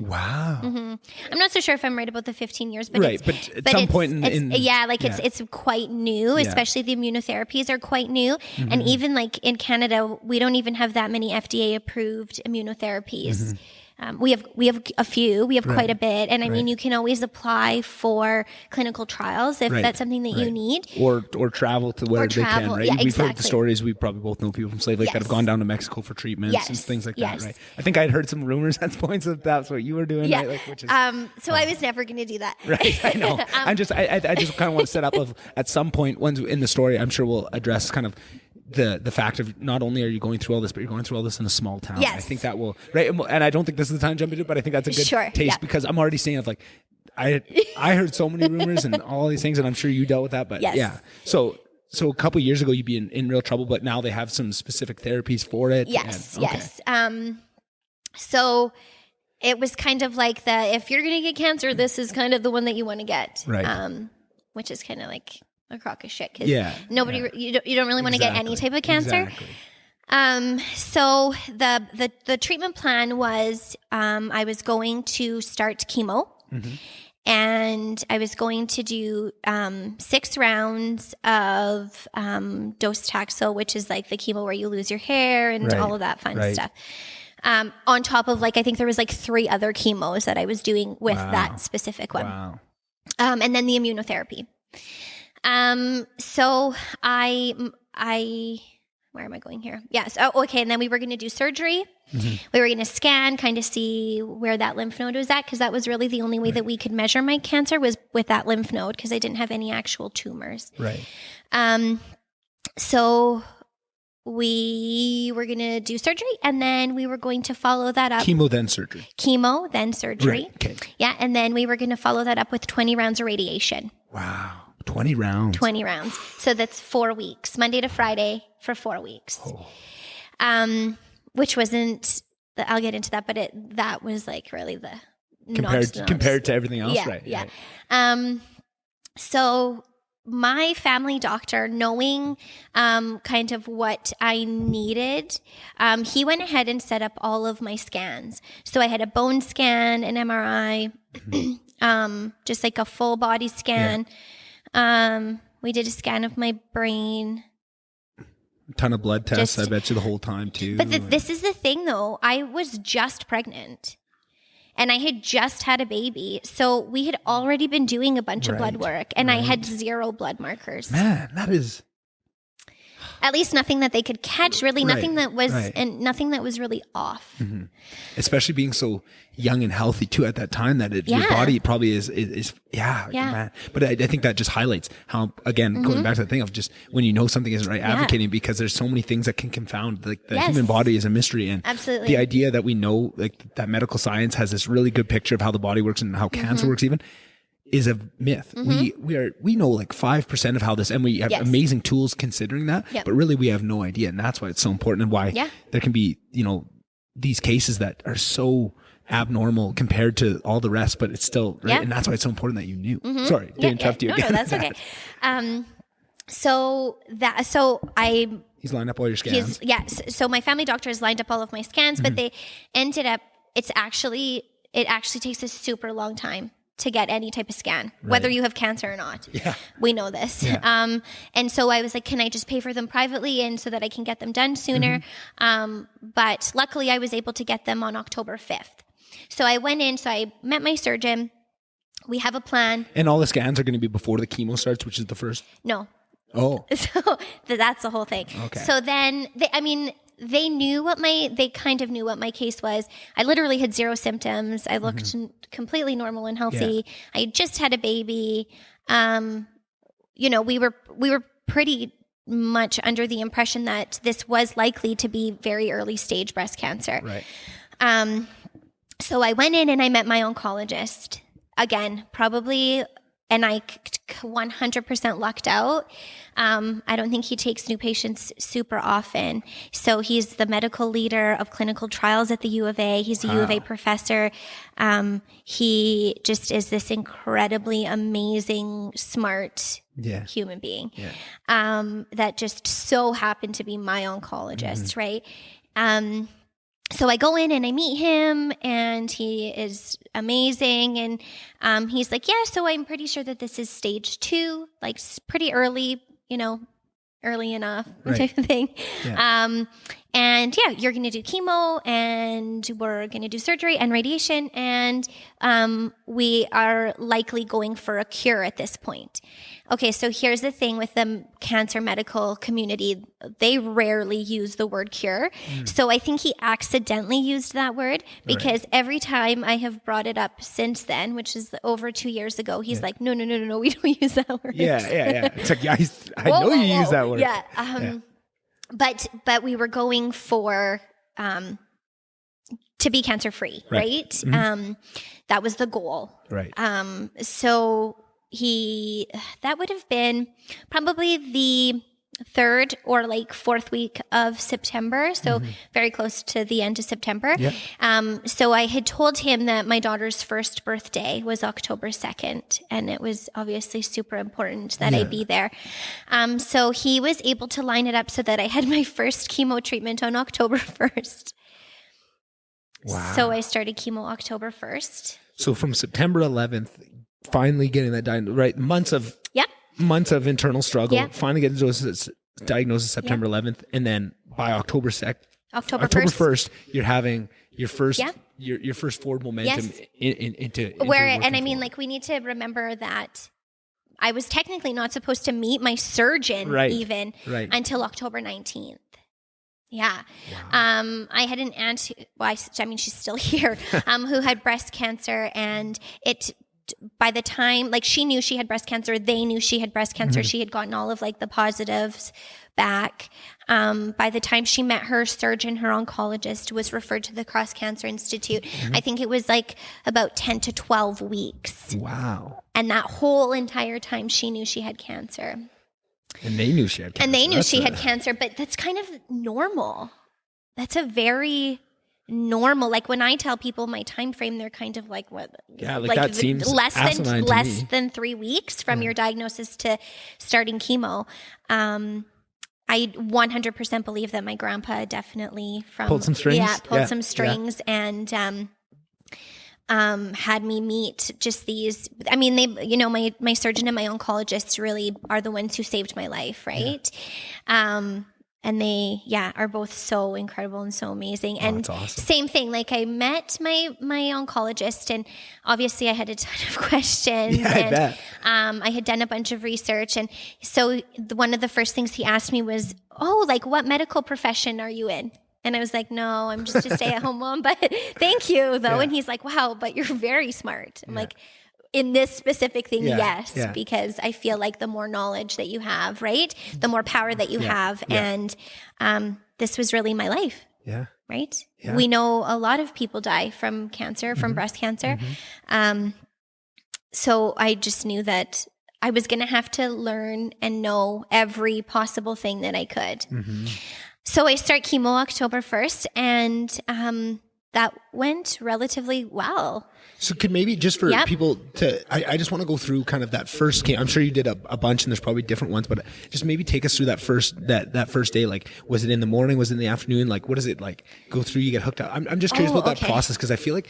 Wow. I'm not so sure if I'm right about the 15 years, but but at some point it's quite new, especially the immunotherapies are quite new. And even like in Canada, we don't even have that many FDA approved immunotherapies. We have a few, we have quite a bit. And I mean, you can always apply for clinical trials if that's something that you need. Or travel to where they can, right? Yeah, We've heard the exactly. stories. We probably both know people from Slave Lake that have gone down to Mexico for treatments and things like that, right? I think I'd heard some rumors at points that that's what you were doing, right? Like, which is, so I was never going to do that. Right, I know. I just kind of want to set up at some point when in the story, I'm sure we'll address kind of the fact of not only are you going through all this, but you're going through all this in a small town. Yes. I think that will, right? And I don't think this is the time to jump into it, but I think that's a good taste because I'm already seeing like, I heard so many rumors and all these things, and I'm sure you dealt with that, but yeah. So a couple of years ago, you'd be in real trouble, but now they have some specific therapies for it. Yes. So it was kind of like if you're going to get cancer, this is kind of the one that you want to get. Right. Which is kind of like a crock of shit because you don't really want to get any type of cancer. Exactly. So the treatment plan was I was going to start chemo. And I was going to do 6 rounds of xoxo, which is like the chemo where you lose your hair and all of that fun stuff. On top of I think there was 3 other chemos that I was doing with that specific one. Wow. And then the immunotherapy. So where am I going here? Yes. Oh, okay. And then we were going to do surgery. We were going to scan, kind of see where that lymph node was at, because that was really the only way that we could measure my cancer was with that lymph node, because I didn't have any actual tumors. Right. So we were going to do surgery, and then we were going to follow that up. Chemo, then surgery. Chemo, then surgery. Right. Okay. Yeah. And then we were going to follow that up with 20 rounds of radiation. Wow. 20 rounds. 20 rounds. So that's 4 weeks, Monday to Friday for 4 weeks. Which wasn't, I'll get into that, but that was really the compared to everything else, right? Yeah. So my family doctor, knowing kind of what I needed, he went ahead and set up all of my scans. So I had a bone scan, an MRI, just like a full body scan. We did a scan of my brain. A ton of blood tests, I bet you, the whole time too. But this is the thing though, I was just pregnant and I had just had a baby. So we had already been doing a bunch of blood work and I had 0 blood markers. Man, that is... At least nothing that they could catch, really. Nothing that was, and nothing that was really off. Especially being so young and healthy too at that time, that your body probably is man. But I think that just highlights how, again, going back to the thing of just when you know something isn't right, advocating, because there's so many things that can confound. The human body is a mystery, and the idea that we know that medical science has this really good picture of how the body works and how cancer works even, is a myth. We know 5% of how this, and we have amazing tools considering that, but really we have no idea. And that's why it's so important, and why there can be, these cases that are so abnormal compared to all the rest, but it's still right. And that's why it's so important that you knew. Sorry, didn't interrupt you again. No, that's okay. He's lined up all your scans. So my family doctor has lined up all of my scans, but they ended up, it actually takes a super long time to get any type of scan, whether you have cancer or not. We know this. And so I was like, can I just pay for them privately and so that I can get them done sooner? But luckily I was able to get them on October 5th. So I went in, so I met my surgeon. We have a plan. And all the scans are going to be before the chemo starts, which is the first? No. Oh. So that's the whole thing. Okay. So then, they kind of knew what my case was. I literally had 0 symptoms. I looked completely normal and healthy. Yeah. I had just had a baby. We were pretty much under the impression that this was likely to be very early stage breast cancer. Right. So I went in and I met my oncologist. Again, probably, and I 100% lucked out. I don't think he takes new patients super often. So he's the medical leader of clinical trials at the U of A. He's a U of A professor. He just is this incredibly amazing, smart human being that just so happened to be my oncologist, right? So I go in and I meet him, and he is amazing. And he's like, yeah, so I'm pretty sure that this is stage 2, like pretty early, early enough type of thing. Yeah. And yeah, you're going to do chemo, and we're going to do surgery and radiation. And we are likely going for a cure at this point. Okay, so here's the thing with the cancer medical community. They rarely use the word cure. So I think he accidentally used that word, because every time I have brought it up since then, which is over 2 years ago, he's like, no, we don't use that word. Yeah. It's like, I know you use that word. Yeah. But we were going for to be cancer free, right? That was the goal. Right. So that would have been probably the 3rd or like 4th week of September. So very close to the end of September. Yep. So I had told him that my daughter's first birthday was October 2nd. And it was obviously super important that I be there. So he was able to line it up so that I had my first chemo treatment on October 1st. Wow. So I started chemo October 1st. So from September 11th, finally getting that diagnosis, right? Months of internal struggle, finally getting diagnosis September 11th. And then by October 1st, you're having your first, your first forward momentum into where, and I mean, like, we need to remember that I was technically not supposed to meet my surgeon until October 19th. Yeah. Wow. I had an aunt, she's still here, who had breast cancer, and by the time, like, she knew she had breast cancer, they knew she had breast cancer. She had gotten all of like the positives back. By the time she met her surgeon, her oncologist was referred to the Cross Cancer Institute. I think it was like about 10 to 12 weeks. Wow. And that whole entire time she knew she had cancer. And they knew she had cancer. And they knew she had cancer, but that's kind of normal. That's a very normal, like, when I tell people my time frame, they're kind of like, what? Yeah, like that seems less than 3 weeks from your diagnosis to starting chemo. I 100% believe that my grandpa definitely pulled some strings. Yeah, pulled some strings and had me meet just these. I mean, they, my surgeon and my oncologist really are the ones who saved my life, right? Yeah. And they, are both so incredible and so amazing. And that's awesome. Same thing, like, I met my oncologist, and obviously I had a ton of questions. Yeah, and I bet. I had done a bunch of research. And so one of the first things he asked me was, like, what medical profession are you in? And I was like, no, I'm just a stay-at-home mom, but thank you, though. Yeah. And he's like, wow, but you're very smart. I'm like, in this specific thing, yes, because I feel like the more knowledge that you have, right, the more power that you have. Yeah. And this was really my life. Yeah. Right? Yeah. We know a lot of people die from cancer, from breast cancer. So I just knew that I was going to have to learn and know every possible thing that I could. So I start chemo October 1st, and that went relatively well. So could maybe just for people to, I just want to go through kind of that first chemo. I'm sure you did a bunch, and there's probably different ones, but just maybe take us through that first day. Like, was it in the morning? Was it in the afternoon? Like, what is it like? Go through, you get hooked up. I'm just curious about that process, because I feel like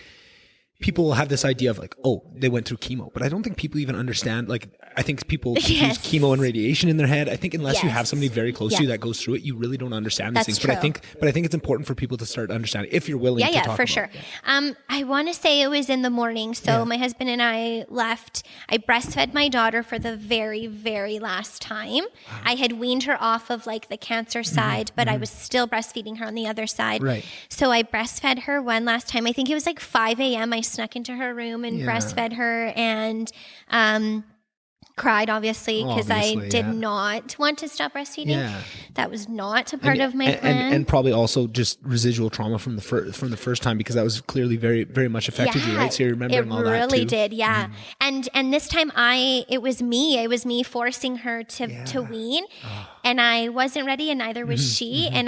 people have this idea of like, oh, they went through chemo, but I don't think people even understand. Like, I think people use chemo and radiation in their head. I think unless you have somebody very close to you that goes through it, you really don't understand these things. True. But I think it's important for people to start understanding if you're willing to talk about it. Yeah, for sure. I want to say it was in the morning. So my husband and I left. I breastfed my daughter for the very, very last time. Wow. I had weaned her off of like the cancer side, but I was still breastfeeding her on the other side. Right. So I breastfed her one last time. I think it was like 5 a.m. I snuck into her room and breastfed her and cried, obviously, because I did not want to stop breastfeeding. Yeah. That was not a part of my plan. And probably also just residual trauma from the first time, because that was clearly very, very much affected you, right? So you're remembering all that too. It really did, yeah. And this time it was me forcing her to wean, and I wasn't ready, and neither was she, and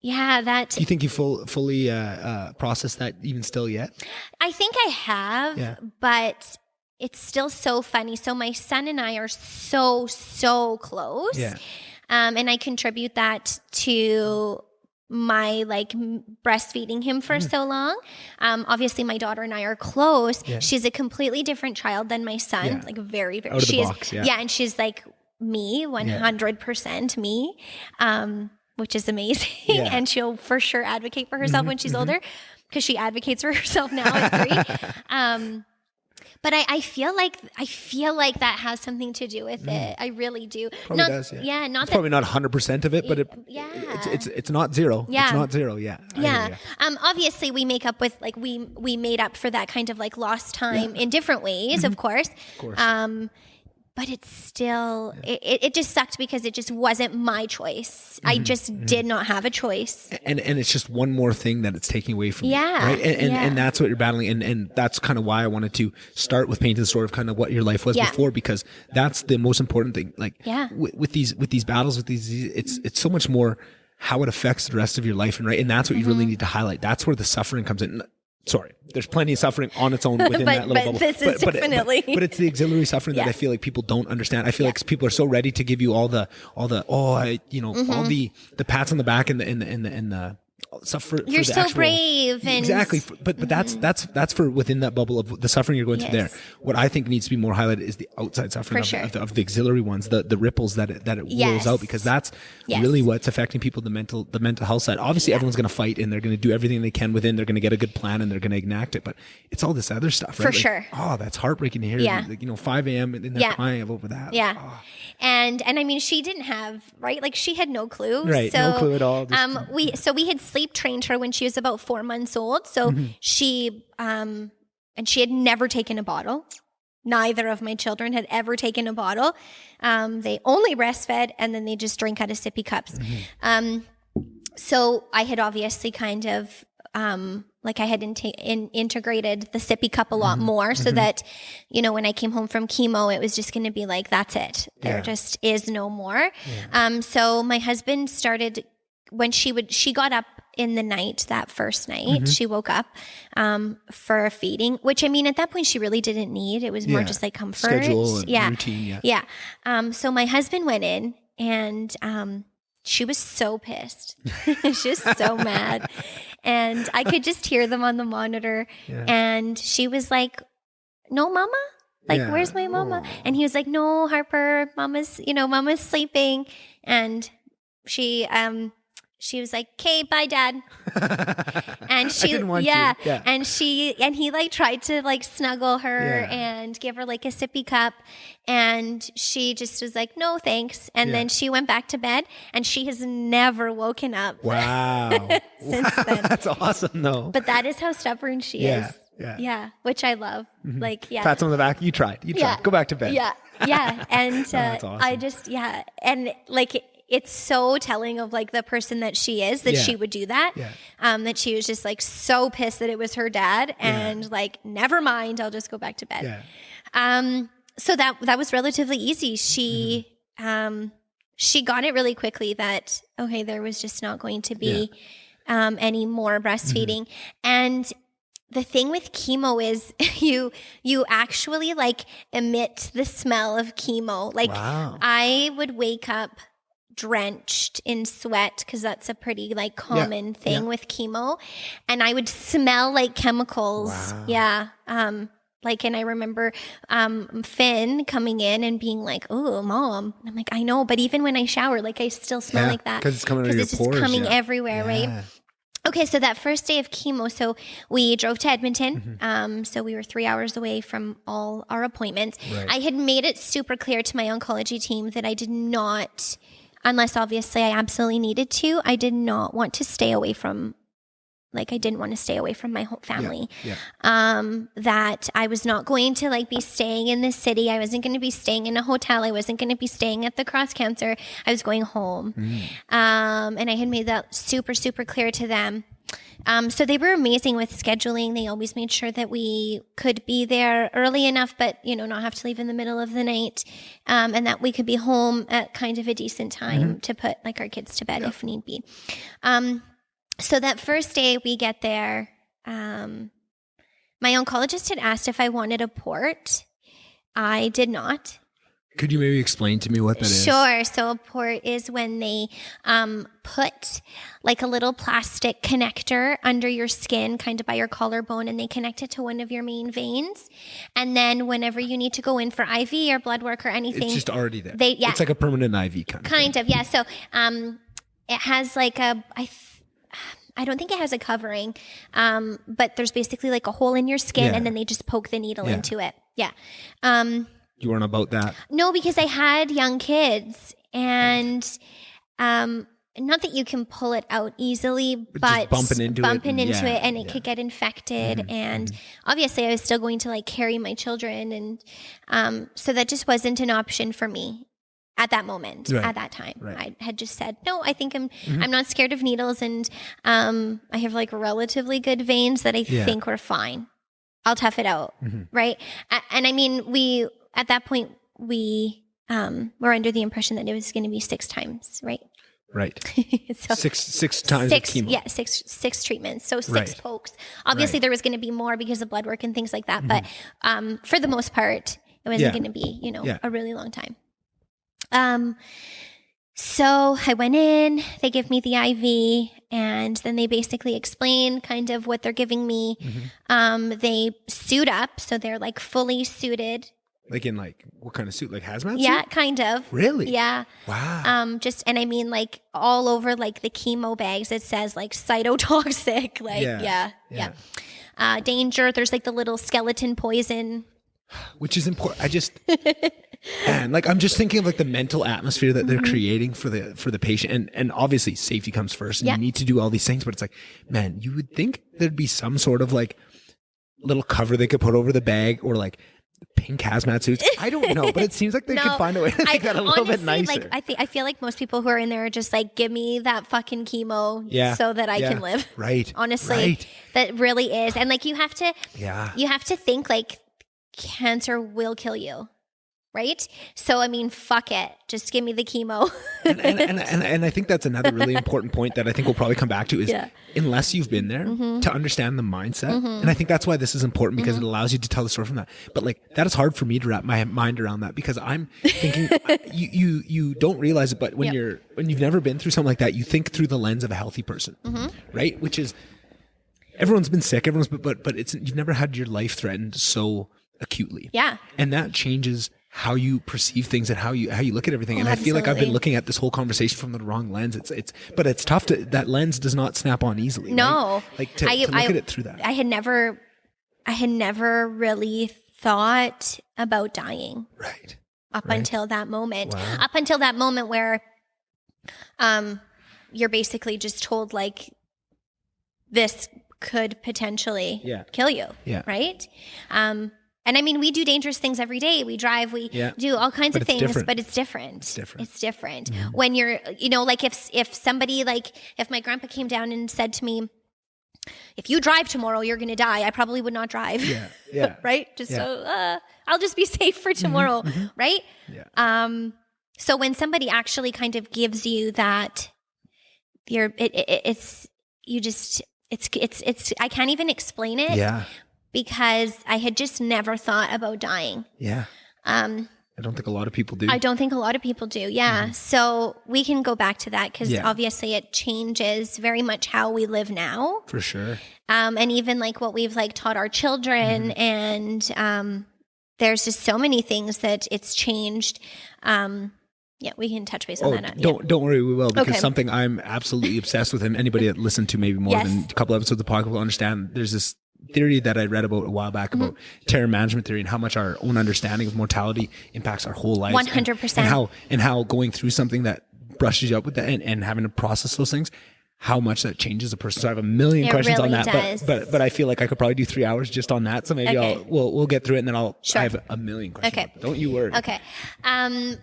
do you think you fully processed that even still yet? I think I have, but it's still so funny. So my son and I are so close. Yeah. And I contribute that to my like breastfeeding him for so long. Obviously my daughter and I are close. Yeah. She's a completely different child than my son. Like very, very, out of the box, and she's like me, 100% me. Which is amazing. Yeah. And she'll for sure advocate for herself when she's older, because she advocates for herself now at 3. But I feel like that has something to do with it. I really do. Probably does. Yeah. It's probably not 100% of it, but it's not zero. Yeah. It's not zero. Yeah. Yeah. Obviously we make up with like we made up for that kind of like lost time in different ways, of course. Of course. But it's still, it just sucked because it just wasn't my choice. I just did not have a choice. And it's just one more thing that it's taking away from you, right? And that's what you're battling. And that's kind of why I wanted to start with painting the story of kind of what your life was before, because that's the most important thing. Like with these battles, with these, it's so much more how it affects the rest of your life. And that's what you really need to highlight. That's where the suffering comes in. Sorry, there's plenty of suffering on its own within that little bubble. This is definitely. But it's the auxiliary suffering that I feel like people don't understand. I feel like people are so ready to give you all the all the pats on the back and the stuff for you're the so actual, brave and exactly. But that's for within that bubble of the suffering you're going through there. What I think needs to be more highlighted is the outside suffering of the auxiliary ones, the ripples that it rolls out, because that's really what's affecting people, the mental health side. Obviously everyone's going to fight and they're going to do everything they can within, they're going to get a good plan and they're going to enact it, but it's all this other stuff, right? For sure. Oh, that's heartbreaking to hear. Like, 5 a.m. and they're crying over that. Yeah. Oh. And I mean, she didn't have, right? Like she had no clue. Right. So, no clue at all. We had sleep trained her when she was about 4 months old. So she had never taken a bottle. Neither of my children had ever taken a bottle. They only breastfed and then they just drink out of sippy cups. So I had obviously kind of, I had integrated the sippy cup a lot more so that, when I came home from chemo, it was just going to be like, that's it. There just is no more. Yeah. So my husband started, when she got up in the night, that first night, she woke up for feeding, which I mean, at that point she really didn't need. It was more just like comfort. Schedule and routine. Yeah. So my husband went in and, she was so pissed. She was so mad. And I could just hear them on the monitor. Yeah. And she was like, no, mama? Where's my mama? And he was like, no, Harper, mama's sleeping. And she was like, okay, bye, Dad. And she, and he like tried to like snuggle her and give her like a sippy cup. And she just was like, no, thanks. And then she went back to bed and she has never woken up. Wow. Since then. That's awesome though. But that is how stupborn she is. Yeah. Which I love. Pats on the back. You tried. Go back to bed. Yeah. And that's awesome. I just, and like, it's so telling of like the person that she is, that she would do that. Yeah. That she was just like so pissed that it was her dad and like, never mind, I'll just go back to bed. Yeah. So that was relatively easy. She got it really quickly that, okay, there was just not going to be any more breastfeeding. And the thing with chemo is you actually like emit the smell of chemo. Like I would wake up drenched in sweat because that's a pretty like common thing yeah. with chemo, and I would smell like chemicals. Wow. Yeah. Like, and I remember Finn coming in and being like, "Oh, Mom," and I'm like, "I know," but even when I shower, like I still smell like that because it's coming out of your it's pores, just coming everywhere, right? Okay, so that first day of chemo, so we drove to Edmonton. So we were 3 hours away from all our appointments. Right. I had made it super clear to my oncology team that I did not, unless obviously I absolutely needed to, I did not want to stay away from, like I didn't want to stay away from my whole family. That I was not going to like be staying in the city. I wasn't going to be staying in a hotel. I wasn't going to be staying at the Cross Cancer. I was going home. And I had made that super, super clear to them. So they were amazing with scheduling. They always made sure that we could be there early enough, but, you know, not have to leave in the middle of the night. And that we could be home at kind of a decent time to put like our kids to bed if need be. So that first day we get there, my oncologist had asked if I wanted a port. I did not. Could you maybe explain to me what that is? Sure. So a port is when they put like a little plastic connector under your skin, kind of by your collarbone, and they connect it to one of your main veins. And then whenever you need to go in for IV or blood work or anything, It's just already there. Yeah. It's like a permanent IV kind of. Yeah. So it has like I don't think it has a covering, but there's basically like a hole in your skin, and then they just poke the needle into it. Yeah. You weren't about that? No, because I had young kids, and not that you can pull it out easily, but bumping into it, and it could get infected. And obviously I was still going to like carry my children. And so that just wasn't an option for me at that moment, at that time. I had just said, no, I think I'm not scared of needles. And I have like relatively good veins that I think were fine. I'll tough it out. Right. And I mean, at that point, we were under the impression that it was going to be 6 times, right? Right. So six times of chemo. Yeah, six treatments. So 6 pokes. Obviously, there was going to be more because of blood work and things like that. But for the most part, it wasn't going to be, a really long time. So I went in, they give me the IV, and then they basically explain kind of what they're giving me. They suit up. So they're like fully suited. Like in like what kind of suit? Like hazmat suit? Yeah, kind of. Really? Yeah. Wow. And I mean like all over like the chemo bags, it says like cytotoxic, like danger. There's like the little skeleton poison. Which is important. Man, like I'm just thinking of like the mental atmosphere that they're creating for the patient, and obviously safety comes first, and you need to do all these things. But it's like, man, you would think there'd be some sort of like little cover they could put over the bag, or like pink hazmat suits. I don't know, but it seems like they could find a way to make that a little bit nicer. Like I feel like most people who are in there are just like, give me that fucking chemo so that I can live. Right. Honestly, that really is, and like you have to think like cancer will kill you. Right? So, I mean, fuck it. Just give me the chemo. and I think that's another really important point that I think we'll probably come back to is unless you've been there to understand the mindset. And I think that's why this is important, because it allows you to tell the story from that. But like, that is hard for me to wrap my mind around that, because I'm thinking you don't realize it, but when you've never been through something like that, you think through the lens of a healthy person, right? Which is, everyone's been sick, but it's, you've never had your life threatened so acutely. Yeah. And that changes how you perceive things and how you look at everything. And I feel like I've been looking at this whole conversation from the wrong lens. But it's tough that lens does not snap on easily. No. Right? Like to look at it through that. I had never really thought about dying. Right. Up until that moment. Wow. Up until that moment where you're basically just told like this could potentially kill you. Yeah. Right? And I mean, we do dangerous things every day. We drive, we do all kinds of things, but it's different. It's different. When you're, like if somebody, like if my grandpa came down and said to me, if you drive tomorrow, you're going to die, I probably would not drive. Yeah. Right? Just I'll just be safe for tomorrow. Right? Yeah. So when somebody actually kind of gives you that, it's I can't even explain it. Yeah. Because I had just never thought about dying. Yeah. I don't think a lot of people do. I don't think a lot of people do. Yeah. So we can go back to that because Yeah. obviously it changes very much how we live now. For sure. And even like what we've like taught our children and there's just so many things that it's changed. Yeah, we can touch base on that. Don't worry, we will, because Okay. something I'm absolutely obsessed with, and anybody that listened to maybe more Yes. than a couple episodes of the podcast will understand. There's this theory that I read about a while back about terror management theory and how much our own understanding of mortality impacts our whole lives. 100%. And how going through something that brushes you up with that and having to process those things, how much that changes a person. So I have a million It questions on really that, does. but I feel like I could probably do 3 hours just on that. So maybe Okay. we'll get through it, and then Sure. I have a million questions. Okay. Don't you worry. Okay.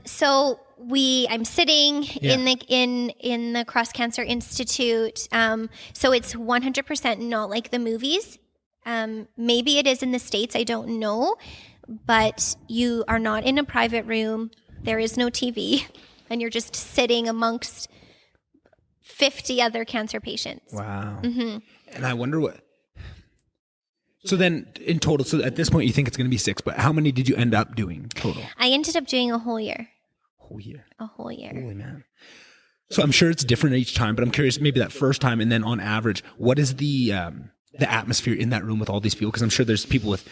So I'm sitting in the Cross Cancer Institute. So it's 100% not like the movies. Maybe it is in the States. I don't know, but you are not in a private room. There is no TV, and you're just sitting amongst 50 other cancer patients. Wow. And I wonder what. So then, in total, so at this point, you think it's going to be 6, but how many did you end up doing total? I ended up doing a whole year. Whole year. A whole year. Holy man. So I'm sure it's different each time, but I'm curious, maybe that first time, and then on average, what is the atmosphere in that room with all these people? Because I'm sure there's people with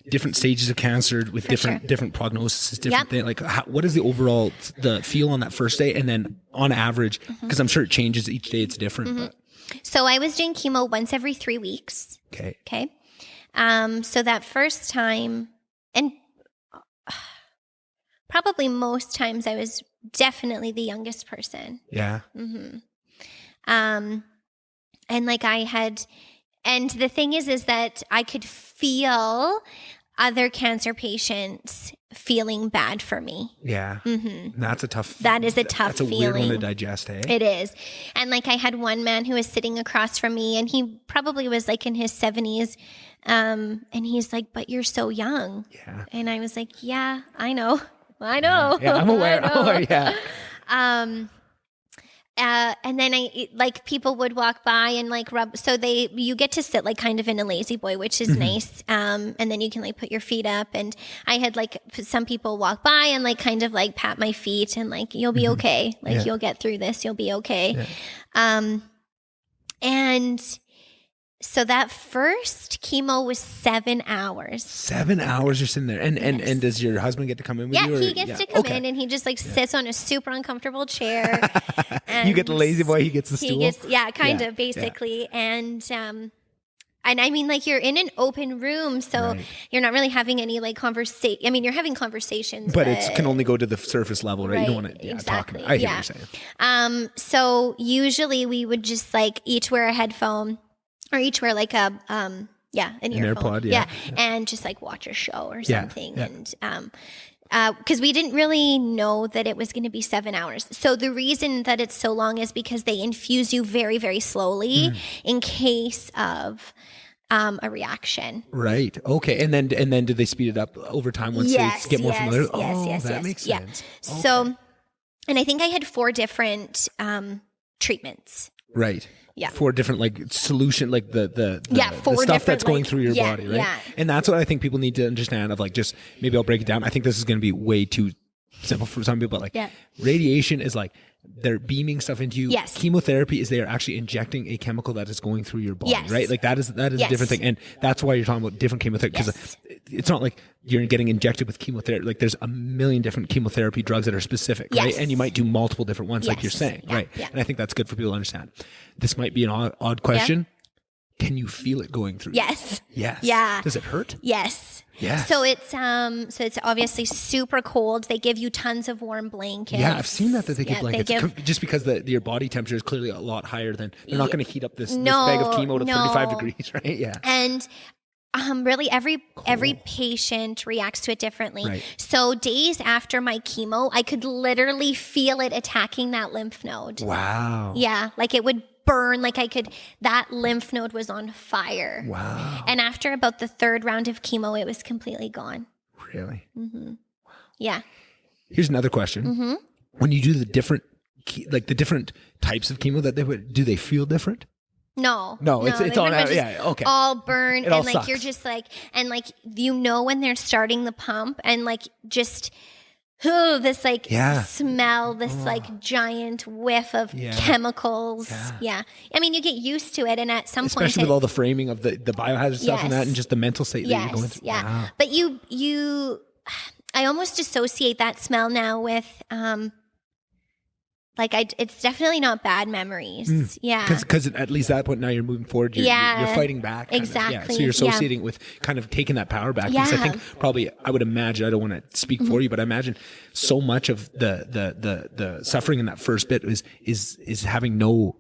different stages of cancer, with different prognosis, different things. Like, what is the overall the feel on that first day, and then on average? Because I'm sure it changes each day; it's different. But. So I was doing chemo once every 3 weeks. Okay. Okay. So that first time, and probably most times, I was definitely the youngest person. Yeah. And like and the thing is that I could feel other cancer patients feeling bad for me. Yeah. That's a tough. That is a tough That's a weird one to feeling. digest. Hey. It is. And like I had one man who was sitting across from me, and he probably was like in his 70s. And he's like, "But you're so young." Yeah. And I was like, "Yeah, I know. I know." Yeah, I'm aware. I know. I'm aware. Yeah. And then like people would walk by and like rub. So you get to sit like kind of in a lazy boy, which is nice. And then you can like put your feet up. And I had like some people walk by and like kind of like pat my feet and like, "You'll be okay. Like you'll get through this. You'll be okay." Yeah. And so that first chemo was 7 hours. 7 hours you're sitting there, and does your husband get to come in with Yeah, you? Or? he gets to come in, and he just like sits on a super uncomfortable chair. You get the lazy boy, he gets the stool. Kind Yeah, of basically, and I mean, like you're in an open room, so you're not really having any like conversation. I mean, you're having conversations, but it can only go to the surface level, right? You don't want to exactly. talk. I hear what you're saying. So usually we would just like each wear a headphone. Or each wear like an earphone. AirPod, yeah. And just like watch a show or Yeah, something. yeah. And because we didn't really know that it was going to be 7 hours. So the reason that it's so long is because they infuse you very, very slowly in case of a reaction. Right. Okay. And then do they speed it up over time once they get more familiar? That makes sense. Okay. So, and I think I had 4 different treatments. Right. Yeah. 4 different like solution, like the 4 stuff that's different, going like, through your body, right? Yeah. And that's what I think people need to understand of like, just maybe I'll break it down. I think this is going to be way too simple for some people, but like radiation is like they're beaming stuff into you. Yes. Chemotherapy is they are actually injecting a chemical that is going through your body, Yes. right? Like that is a different thing. And that's why you're talking about different chemotherapy, because it's not like you're getting injected with chemotherapy. Like there's a million different chemotherapy drugs that are specific, right? And you might do multiple different ones, like you're saying, right? Yeah. And I think that's good for people to understand. This might be an odd question. Can you feel it going through? Yes. Yes. Yeah. Does it hurt? Yes. Yeah. So it's obviously super cold. They give you tons of warm blankets. Yeah, I've seen that they give blankets. They give, just because your body temperature is clearly a lot higher than they're not going to heat up this bag of chemo to 35 degrees, right? Yeah. And really every patient reacts to it differently. Right. So days after my chemo, I could literally feel it attacking that lymph node. Wow. Yeah, like it would burn, like that lymph node was on fire. Wow. And after about the 3rd round of chemo, it was completely gone. Really? Yeah. Here's another question. When you do the different types of chemo that they would, do they feel different? No, it's all okay. All burn, it all and like sucks. you're just like, and like when they're starting the pump, and like just this like smell, this like giant whiff of chemicals. Yeah. I mean, you get used to it. And at some point, especially with all the framing of the biohazard stuff and that, and just the mental state that you're going through. Yeah. Wow. But I almost associate that smell now with, it's definitely not bad memories. Yeah. Because at least at that point now you're moving forward. You're fighting back. Exactly. So you're associating with kind of taking that power back. Because I think probably, I would imagine, I don't want to speak for you, but I imagine so much of the suffering in that first bit is having no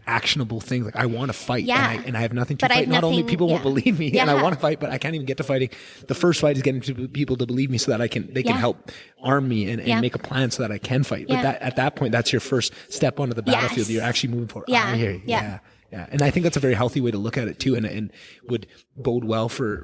actionable things. Like, I want to fight and I have nothing to fight. Not only people won't believe me and I want to fight, but I can't even get to fighting. The first fight is getting people to believe me so that they can help arm me and make a plan so that I can fight. But at that point, that's your first step onto the battlefield. You're actually moving forward. I hear you. Yeah. And I think that's a very healthy way to look at it too, and would bode well for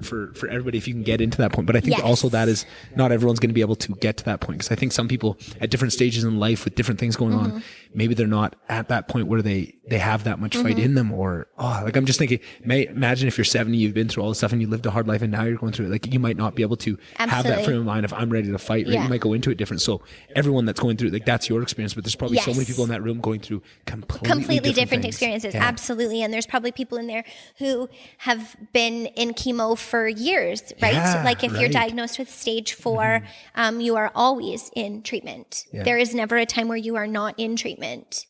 everybody if you can get into that point. But I think also that is not everyone's going to be able to get to that point, because I think some people at different stages in life with different things going on, maybe they're not at that point where they have that much fight in them, or like I'm just thinking, imagine if you're 70, you've been through all this stuff and you lived a hard life and now you're going through it. Like, you might not be able to have that frame of mind of I'm ready to fight, right? You might go into it different. So everyone that's going through it, like, that's your experience, but there's probably so many people in that room going through completely different experiences. Absolutely. And there's probably people in there who have been in chemo for years, right? Like, if you're diagnosed with stage 4, you are always in treatment. There is never a time where you are not in treatment.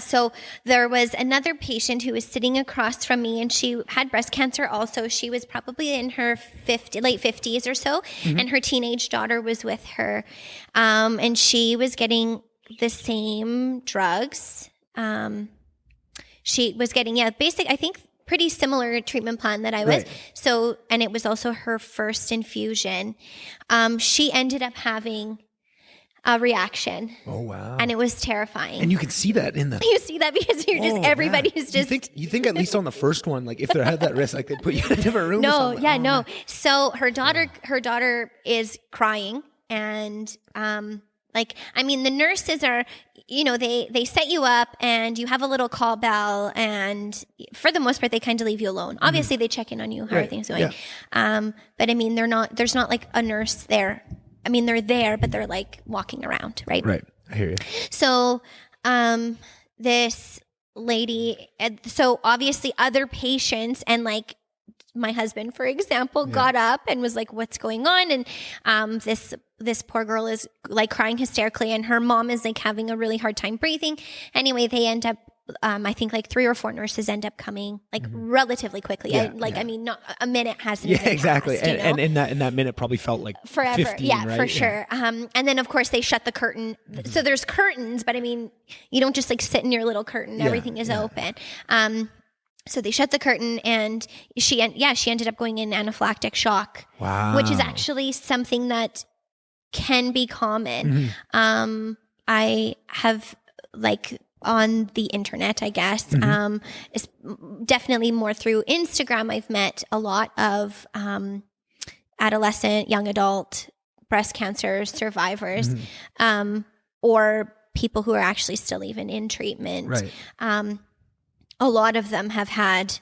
So there was another patient who was sitting across from me, and she had breast cancer also. She was probably in her late 50s or so, and her teenage daughter was with her. And she was getting the same drugs. She was getting, I think pretty similar treatment plan that I was. So, and it was also her first infusion. She ended up having a reaction. Oh, wow. And it was terrifying. And you can see that in them. You see that because you're just, everybody's just. You think at least on the first one, like, if they had that risk, like, they'd put you in a different room. No. So her daughter is crying, and, the nurses are, they set you up and you have a little call bell, and for the most part, they kind of leave you alone. Obviously, they check in on you, how are things going? But there's not like a nurse there. They're there, but they're like walking around, right? Right. I hear you. So, this lady, so obviously other patients and like my husband, for example, got up and was like, what's going on? And, this poor girl is like crying hysterically, and her mom is like having a really hard time breathing. Anyway, they end up, I think like 3 or 4 nurses end up coming like relatively quickly. Not a minute hasn't even exactly. passed, and in that minute probably felt like forever. 15, right? For sure. And then of course they shut the curtain. So there's curtains, but you don't just like sit in your little curtain. Everything is open. So they shut the curtain, and she ended up going in anaphylactic shock. Wow. Which is actually something that can be common. I have on the internet, I guess, it's definitely more through Instagram. I've met a lot of adolescent, young adult breast cancer survivors, or people who are actually still even in treatment. Right. A lot of them have had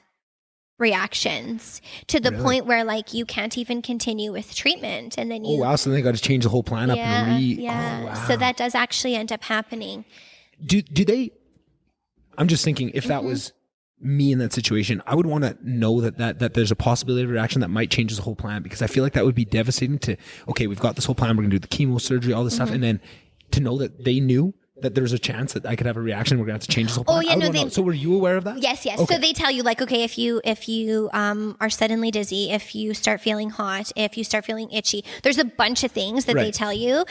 reactions to the point where you can't even continue with treatment, and then so they got to change the whole plan up so that does actually end up happening. Do they, I'm just thinking, if that was me in that situation, I would want to know that there's a possibility of reaction that might change the whole plan, because I feel like that would be devastating to, okay, we've got this whole plan, we're going to do the chemo, surgery, all this stuff, and then to know that they knew that there was a chance that I could have a reaction, we're going to have to change this whole plan. So were you aware of that? Yes. Okay. So they tell you okay, if you are suddenly dizzy, if you start feeling hot, if you start feeling itchy, there's a bunch of things that they tell you.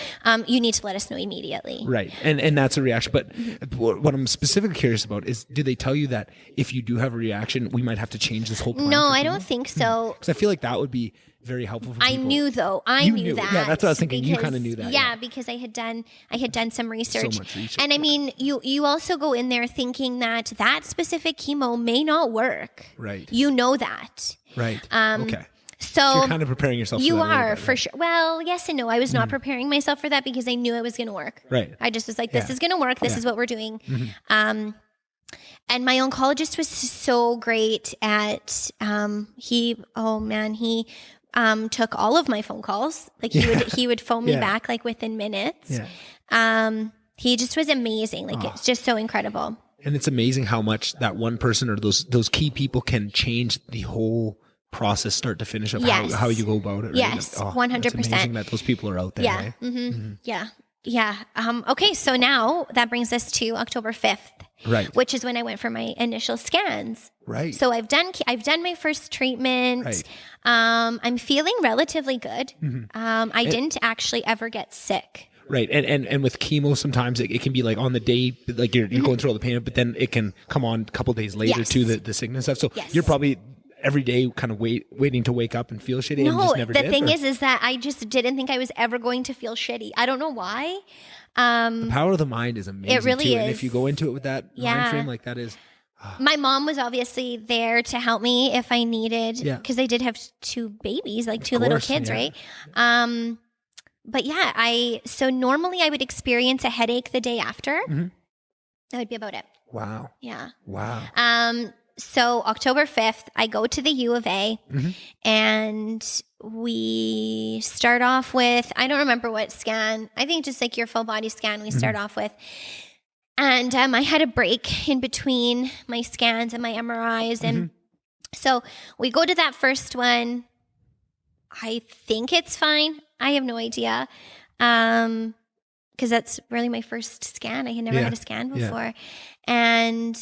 You need to let us know immediately. Right. And that's a reaction. But what I'm specifically curious about is, do they tell you that if you do have a reaction, we might have to change this whole plan? No, I don't think so. Because I feel like that would be very helpful for people. I knew that. Yeah, that's what I was thinking. You kind of knew that. Yeah, because I had done some research. So much research. And you also go in there thinking that specific chemo may not work. Right. You know that. Right. Okay. So you're kind of preparing yourself for that. You are, for sure. Well, yes and no. I was not preparing myself for that because I knew it was going to work. Right. I just was like, this is going to work. This is what we're doing. And my oncologist was so great at, he took all of my phone calls. Like he would phone me back like within minutes. Yeah. He just was amazing. Like it's just so incredible. And it's amazing how much that one person or those key people can change the whole process, start to finish, of how you go about it. Right? Yes, 100%. It's amazing that those people are out there. Yeah. Right? Yeah. Yeah. Okay. So now that brings us to October 5th, right? Which is when I went for my initial scans. Right. So I've done my first treatment. Right. I'm feeling relatively good. I didn't actually ever get sick. Right. And with chemo, sometimes it can be like on the day, like you're going through all the pain, but then it can come on a couple days later to the sickness stuff. So you're probably every day kind of waiting to wake up and feel shitty. No, and just never the did, thing is that I just didn't think I was ever going to feel shitty. I don't know why. The power of the mind is amazing. It really is. And if you go into it with that mind frame, like that is. My mom was obviously there to help me if I needed, because I did have 2 babies, like 2 little kids, right? But so normally I would experience a headache the day after. That would be about it. Wow. Yeah. Wow. So October 5th, I go to the U of A and we start off with, I don't remember what scan, I think just like your full body scan we start off with. And I had a break in between my scans and my MRIs. And so we go to that first one. I think it's fine. I have no idea. Because that's really my first scan. I had never had a scan before. And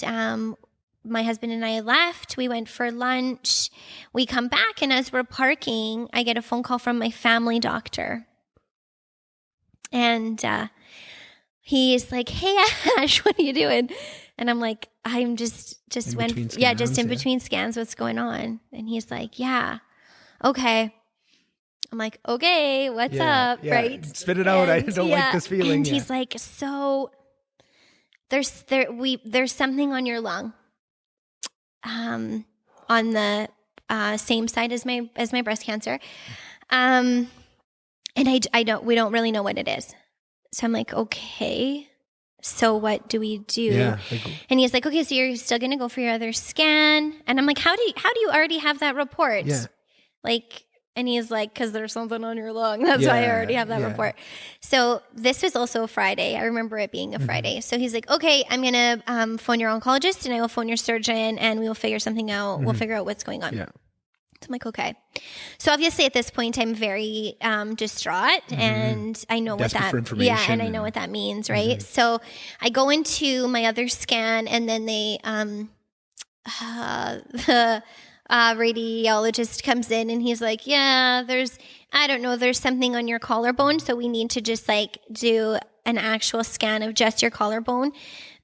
my husband and I left. We went for lunch. We come back, and as we're parking, I get a phone call from my family doctor. And he's like, "Hey, Ash, what are you doing?" And I'm like, "I'm just in between scans. What's going on?" And he's like, "Yeah, okay." I'm like, "Okay, what's up?" Right? Spit it out. I don't like this feeling. And he's like, "So there's something on your lung, on the same side as my breast cancer, and we don't really know what it is." So I'm like, "Okay, so what do we do?" Yeah. And he's like, "Okay, so you're still gonna go for your other scan?" And I'm like, "How do you already have that report?" Yeah. And he's like, "Because there's something on your lung. That's why I already have that report." So this was also a Friday. I remember it being a Friday. So he's like, "Okay, I'm going to phone your oncologist and I will phone your surgeon and we will figure something out. We'll figure out what's going on." Yeah. So I'm like, "Okay." So obviously at this point, I'm very distraught and I know Desperate what for that, information and I know what that means, right? So I go into my other scan and then they, the radiologist comes in and he's like, "Yeah, there's something on your collarbone. So we need to just like do an actual scan of just your collarbone."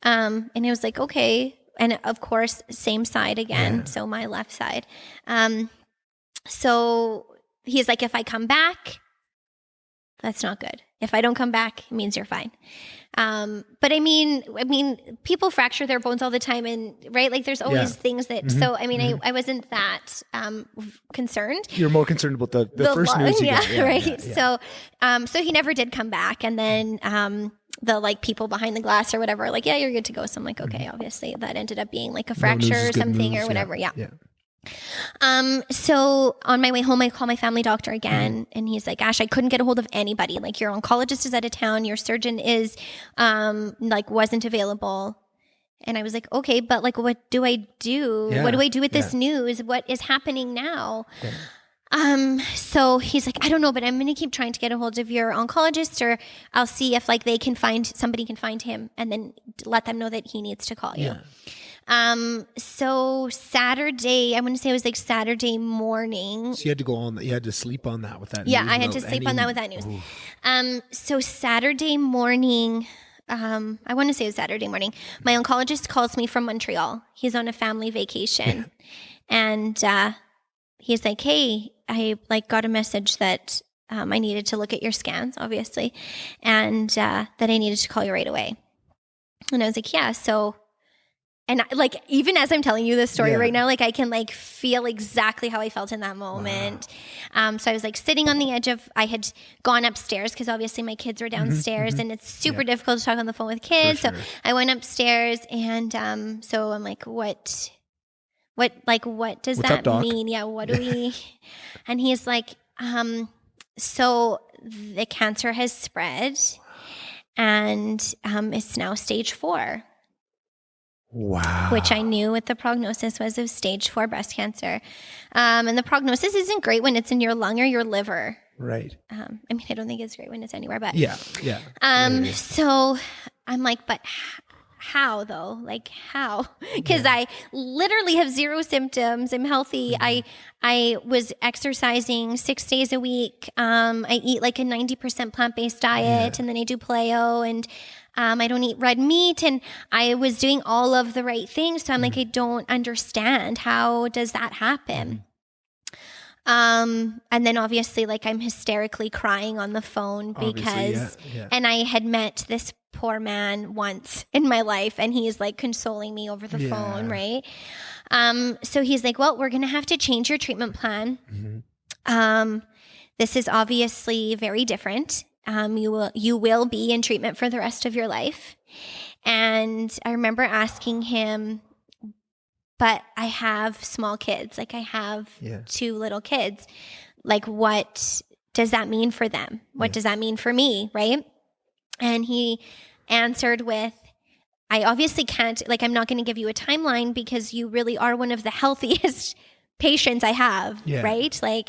And it was like, "Okay." And of course, same side again. Yeah. So my left side. So he's like, "If I come back, that's not good. If I don't come back, it means you're fine." But I mean, people fracture their bones all the time, and right, like there's always things that. So I mean, I wasn't that concerned. You're more concerned about the first news you got. Right. Yeah. So he never did come back, and then the like people behind the glass or whatever are like, "Yeah, you're good to go." So I'm like, "Okay." Obviously, that ended up being like a fracture or something or whatever. Yeah. So on my way home, I call my family doctor again and he's like, "Ash, I couldn't get a hold of anybody. Like your oncologist is out of town. Your surgeon is, wasn't available." And I was like, "Okay, but like, what do I do? Yeah. What do I do with this news? What is happening now?" Yeah. So he's like, "I don't know, but I'm going to keep trying to get a hold of your oncologist, or I'll see if like somebody can find him and then let them know that he needs to call you." So Saturday, I want to say it was like Saturday morning. So you had to sleep on that with that news. Yeah, I had to sleep on that with that news. So Saturday morning, I want to say it was Saturday morning, my oncologist calls me from Montreal. He's on a family vacation. And he's like, "Hey, I like got a message that I needed to look at your scans, obviously, and that I needed to call you right away." And I was like, "Yeah, so..." And like, even as I'm telling you this story right now, like I can like feel exactly how I felt in that moment. Wow. So I was like sitting on the edge I had gone upstairs because obviously my kids were downstairs and it's super difficult to talk on the phone with kids. Sure. So I went upstairs and so I'm like, what what does What's that up, doc? mean? Yeah. What do we, and he's like, so the cancer has spread and, it's now stage 4. Wow. Which I knew what the prognosis was of stage 4 breast cancer. And the prognosis isn't great when it's in your lung or your liver. Right. I mean, I don't think it's great when it's anywhere, but Yeah. so I'm like, but how though? Like how? Because I literally have 0 symptoms. I'm healthy. I was exercising 6 days a week. I eat like a 90% plant-based diet, and then I do paleo, and I don't eat red meat, and I was doing all of the right things. So I'm like, I don't understand. How does that happen? And then obviously, like, I'm hysterically crying on the phone because, and I had met this poor man once in my life, and he's like consoling me over the phone, right? So he's like, well, we're going to have to change your treatment plan. This is obviously very different. You will be in treatment for the rest of your life. And I remember asking him, but I have small kids. Like I have 2 little kids. Like, what does that mean for them? What does that mean for me? Right. And he answered with, I obviously can't, like, I'm not going to give you a timeline because you really are one of the healthiest patients I have. Right. Like,